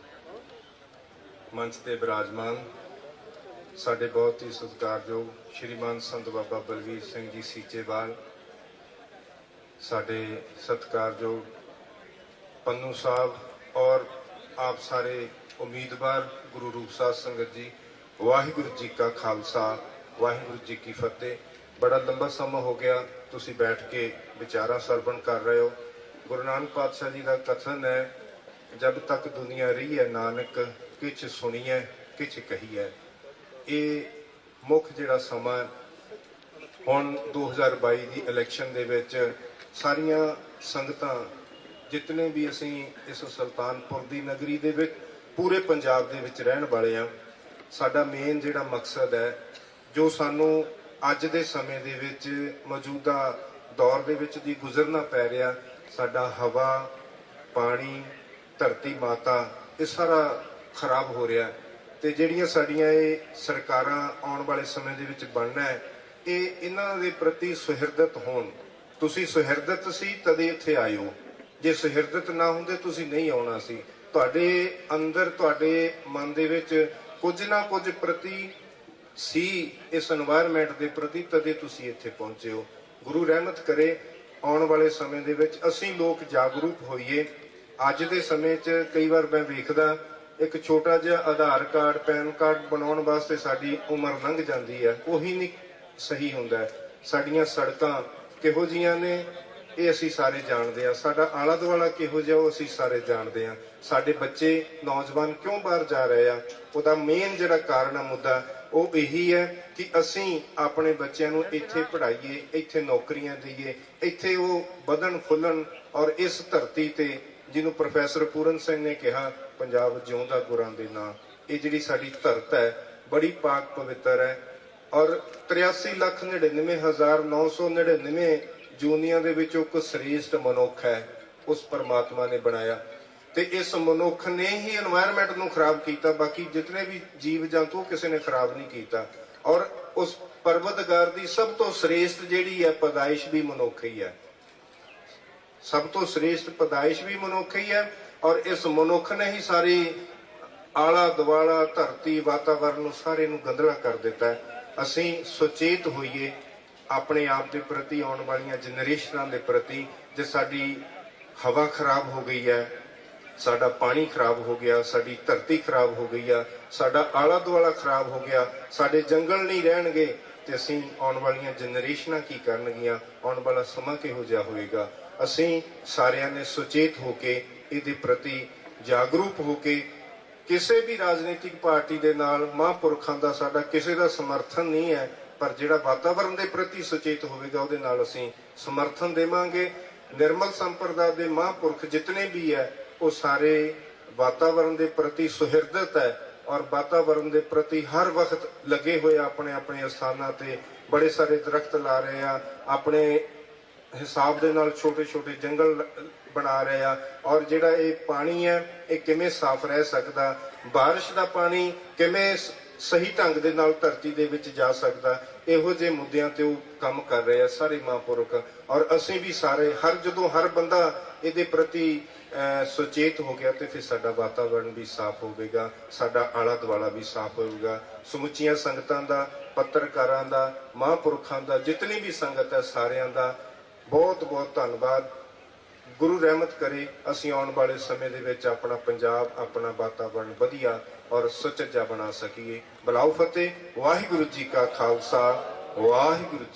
मंच ते विराजमान साडे बहुत ही सत्कारयोग श्रीमान संत बाबा बलवीर सिंह जी सीचेवाल, साडे सत्कारयोग पन्नू साहब और आप सारे उम्मीदवार गुरु रूप साध संगत जी, वाहिगुरु जी का खालसा वाहिगुरु जी की फतेह। बड़ा लंबा समा हो गया तुसी बैठ के विचारा सरवण कर रहे हो। गुरु नानक पातशाह जी का कथन है, जब तक दुनिया रही है नानक किछ सुनी है किछ कही है। ये मुख जिहड़ा समा हुण 2022 की इलैक्शन दे विच सारियां संगतां जितने भी असीं इस सुल्तानपुर दी नगरी दे विच पूरे पंजाब दे विच रहण वाले आ, साडा मेन जिहड़ा मकसद है जो सानू अज दे समय दे विच मौजूदा दौर दे विच दी गुजरना पै रिहा, साडा हवा पानी धरती माता ये सारा खराब हो रहा है। तो जिहड़ियां साडियां ये सरकारां आउण वाले समय दे विच बनना है, ये इन्हां दे प्रति सुहिरदत होण। तुसीं सुहिरदत सी तदे इत्थे आए हो, जे सुहिरदत ना हुंदे तुसीं नहीं आउणा सी। तुहाडे अंदर तुहाडे मन दे विच ਕੁਝ ਨਾ ਕੁਝ ਪ੍ਰਤੀ ਸੀ ਇਸ এনवायरमेंट ਦੇ ਪ੍ਰਤੀ, ਤਦੇ ਤੁਸੀਂ ਇੱਥੇ ਪਹੁੰਚੇ ਹੋ। ਗੁਰੂ ਰਹਿਮਤ ਕਰੇ ਆਉਣ ਵਾਲੇ ਸਮੇਂ ਦੇ ਵਿੱਚ ਅਸੀਂ ਲੋਕ ਜਾਗਰੂਕ ਹੋਈਏ। ਅੱਜ ਦੇ ਸਮੇਂ 'ਚ ਕਈ ਵਾਰ ਮੈਂ ਵੇਖਦਾ ਇੱਕ ਛੋਟਾ ਜਿਹਾ ਆਧਾਰ ਕਾਰਡ, ਪੈਨ ਕਾਰਡ ਬਣਾਉਣ ਵਾਸਤੇ ਸਾਡੀ ਉਮਰ ਲੰਘ ਜਾਂਦੀ ਹੈ, ਉਹੀ ਨਹੀਂ ਸਹੀ ਹੁੰਦਾ। ਸਾਡੀਆਂ ਸੜਕਾਂ ਕਿਹੋ ਜੀਆਂ ਨੇ ਇਹ ਅਸੀਂ ਸਾਰੇ ਜਾਣਦੇ ਹਾਂ, ਸਾਡਾ ਆਲਾ ਦੁਆਲਾ ਕਿਹੋ ਜਿਹਾ ਉਹ ਅਸੀਂ ਸਾਰੇ ਜਾਣਦੇ ਹਾਂ। ਸਾਡੇ ਬੱਚੇ ਨੌਜਵਾਨ ਕਿਉਂ ਬਾਹਰ ਜਾ ਰਹੇ ਆ, ਉਹਦਾ ਮੇਨ ਜਿਹੜਾ ਕਾਰਨ ਆ, ਮੁੱਦਾ ਉਹ ਇਹੀ ਹੈ ਕਿ ਅਸੀਂ ਆਪਣੇ ਬੱਚਿਆਂ ਨੂੰ ਇੱਥੇ ਪੜ੍ਹਾਈਏ, ਇੱਥੇ ਨੌਕਰੀਆਂ ਦਈਏ, ਇੱਥੇ ਉਹ ਵਧਣ ਫੁੱਲਣ। ਔਰ ਇਸ ਧਰਤੀ ਤੇ ਜਿਹਨੂੰ ਪ੍ਰੋਫੈਸਰ ਪੂਰਨ ਸਿੰਘ ਨੇ ਕਿਹਾ ਪੰਜਾਬ ਜਿਉਂਦਾ ਗੁਰਾਂ ਦੇ ਨਾਂ, ਇਹ ਜਿਹੜੀ ਸਾਡੀ ਧਰਤ ਹੈ ਬੜੀ ਪਾਕ ਪਵਿੱਤਰ ਹੈ। ਔਰ 83,99,999 ਜੂਨੀਆਂ ਦੇ ਵਿੱਚੋਂ ਇੱਕ ਸ੍ਰੇਸ਼ਟ ਮਨੁੱਖ ਹੈ, ਉਸ ਪਰਮਾਤਮਾ ਨੇ ਬਣਾਇਆ। ਤੇ ਇਸ ਮਨੁੱਖ ਨੇ ਹੀ এনवायरमेंट ਨੂੰ ਖਰਾਬ ਕੀਤਾ, ਬਾਕੀ ਜਿਤਨੇ ਵੀ ਜੀਵ ਜੰਤੂ ਕਿਸੇ ਨੇ ਖਰਾਬ ਨਹੀਂ ਕੀਤਾ। ਔਰ ਉਸ ਪਰਵਤਗਾਰ ਦੀ ਸਭ ਤੋਂ ਸ੍ਰੇਸ਼ਟ ਜਿਹੜੀ ਹੈ ਪੈਦਾਇਸ਼ ਵੀ ਮਨੁੱਖ ਹੀ ਹੈ, ਸਭ ਤੋਂ ਸ੍ਰੇਸ਼ਟ ਪੈਦਾਇਸ਼ ਵੀ ਮਨੁੱਖ ਹੀ ਹੈ। ਔਰ ਇਸ ਮਨੁੱਖ ਨੇ ਹੀ ਸਾਰੀ ਆਲਾ ਦੁਆਲਾ, ਧਰਤੀ, ਵਾਤਾਵਰਨ ਨੂੰ ਸਾਰੇ ਨੂੰ ਗੰਦਲਾ ਕਰ ਦਿੱਤਾ। ਅਸੀਂ ਸੁਚੇਤ ਹੋਈਏ ਆਪਣੇ ਆਪ ਦੇ ਪ੍ਰਤੀ, ਆਉਣ ਵਾਲੀਆਂ ਜਨਰੇਸ਼ਨਾਂ ਦੇ ਪ੍ਰਤੀ। ਜੇ ਸਾਡੀ ਹਵਾ ਖਰਾਬ ਹੋ ਗਈ ਹੈ, ਸਾਡਾ ਪਾਣੀ ਖਰਾਬ ਹੋ ਗਿਆ, ਸਾਡੀ ਧਰਤੀ ਖਰਾਬ ਹੋ ਗਈ ਆ, ਸਾਡਾ ਆਲਾ ਦੁਆਲਾ ਖਰਾਬ ਹੋ ਗਿਆ, ਸਾਡੇ ਜੰਗਲ ਨਹੀਂ ਰਹਿਣਗੇ, ਤੇ ਅਸੀਂ ਆਉਣ ਵਾਲੀਆਂ ਜਨਰੇਸ਼ਨਾਂ ਕੀ ਕਰਨਗੀਆਂ, ਆਉਣ ਵਾਲਾ ਸਮਾਂ ਕਿਹੋ ਜਿਹਾ ਹੋਏਗਾ। ਅਸੀਂ ਸਾਰਿਆਂ ਨੇ ਸੁਚੇਤ ਹੋ ਕੇ ਇਹਦੇ ਪ੍ਰਤੀ ਜਾਗਰੂਕ ਹੋ ਕੇ, ਕਿਸੇ ਵੀ ਰਾਜਨੀਤਿਕ ਪਾਰਟੀ ਦੇ ਨਾਲ ਮਹਾਂਪੁਰਖਾਂ ਦਾ ਸਾਡਾ ਕਿਸੇ ਦਾ ਸਮਰਥਨ ਨਹੀਂ ਹੈ, ਪਰ ਜਿਹੜਾ ਵਾਤਾਵਰਣ ਦੇ ਪ੍ਰਤੀ ਸੁਚੇਤ ਹੋਵੇਗਾ ਉਹਦੇ ਨਾਲ ਅਸੀਂ ਸਮਰਥਨ ਦੇਵਾਂਗੇ। ਨਿਰਮਲ ਸੰਪਰਦਾ ਦੇ ਮਹਾਂਪੁਰਖ ਜਿਤਨੇ ਵੀ ਹੈ ਉਹ ਸਾਰੇ ਵਾਤਾਵਰਣ ਦੇ ਪ੍ਰਤੀ ਸੁਹਿਰਦਤ ਹੈ, ਔਰ ਵਾਤਾਵਰਣ ਦੇ ਪ੍ਰਤੀ ਹਰ ਵਕਤ ਲੱਗੇ ਹੋਏ ਆਪਣੇ ਆਪਣੇ ਸਥਾਨਾਂ ਤੇ ਬੜੇ ਸਾਰੇ ਦਰਖਤ ਲਾ ਰਹੇ ਆ, ਆਪਣੇ ਹਿਸਾਬ ਦੇ ਨਾਲ ਛੋਟੇ ਛੋਟੇ ਜੰਗਲ ਬਣਾ ਰਹੇ ਆ। ਔਰ ਜਿਹੜਾ ਇਹ ਪਾਣੀ ਹੈ ਇਹ ਕਿਵੇਂ ਸਾਫ਼ ਰਹਿ ਸਕਦਾ, ਬਾਰਿਸ਼ ਦਾ ਪਾਣੀ ਕਿਵੇਂ ਸਹੀ ਢੰਗ ਦੇ ਨਾਲ ਧਰਤੀ ਦੇ ਵਿੱਚ ਜਾ ਸਕਦਾ, ਇਹੋ ਜਿਹੇ ਮੁੱਦਿਆਂ ਤੇ ਉਹ ਕੰਮ ਕਰ ਰਹੇ ਆ ਸਾਰੇ ਮਹਾਂਪੁਰਖ। ਔਰ ਅਸੀਂ ਵੀ ਸਾਰੇ ਜਦੋਂ ਹਰ ਬੰਦਾ ਇਹਦੇ ਪ੍ਰਤੀ ਸੁਚੇਤ ਹੋ ਗਿਆ ਤੇ ਫਿਰ ਸਾਡਾ ਵਾਤਾਵਰਣ ਵੀ ਸਾਫ਼ ਹੋਵੇਗਾ, ਸਾਡਾ ਆਲਾ ਦੁਆਲਾ ਵੀ ਸਾਫ਼ ਹੋਵੇਗਾ। ਸਮੁੱਚੀਆਂ ਸੰਗਤਾਂ ਦਾ, ਪੱਤਰਕਾਰਾਂ ਦਾ, ਮਹਾਂਪੁਰਖਾਂ ਦਾ, ਜਿਤਨੀ ਵੀ ਸੰਗਤ ਹੈ ਸਾਰਿਆਂ ਦਾ ਬਹੁਤ ਬਹੁਤ ਧੰਨਵਾਦ। ਗੁਰੂ ਰਹਿਮਤ ਕਰੇ ਅਸੀਂ ਆਉਣ ਵਾਲੇ ਸਮੇਂ ਦੇ ਵਿੱਚ ਆਪਣਾ ਪੰਜਾਬ, ਆਪਣਾ ਵਾਤਾਵਰਣ ਵਧੀਆ ਔਰ ਸੁਚੱਜਾ ਬਣਾ ਸਕੀਏ। ਬਲਾਓ ਫਤਿਹ। ਵਾਹਿਗੁਰੂ ਜੀ ਕਾ ਖਾਲਸਾ, ਵਾਹਿਗੁਰੂ ਜੀ।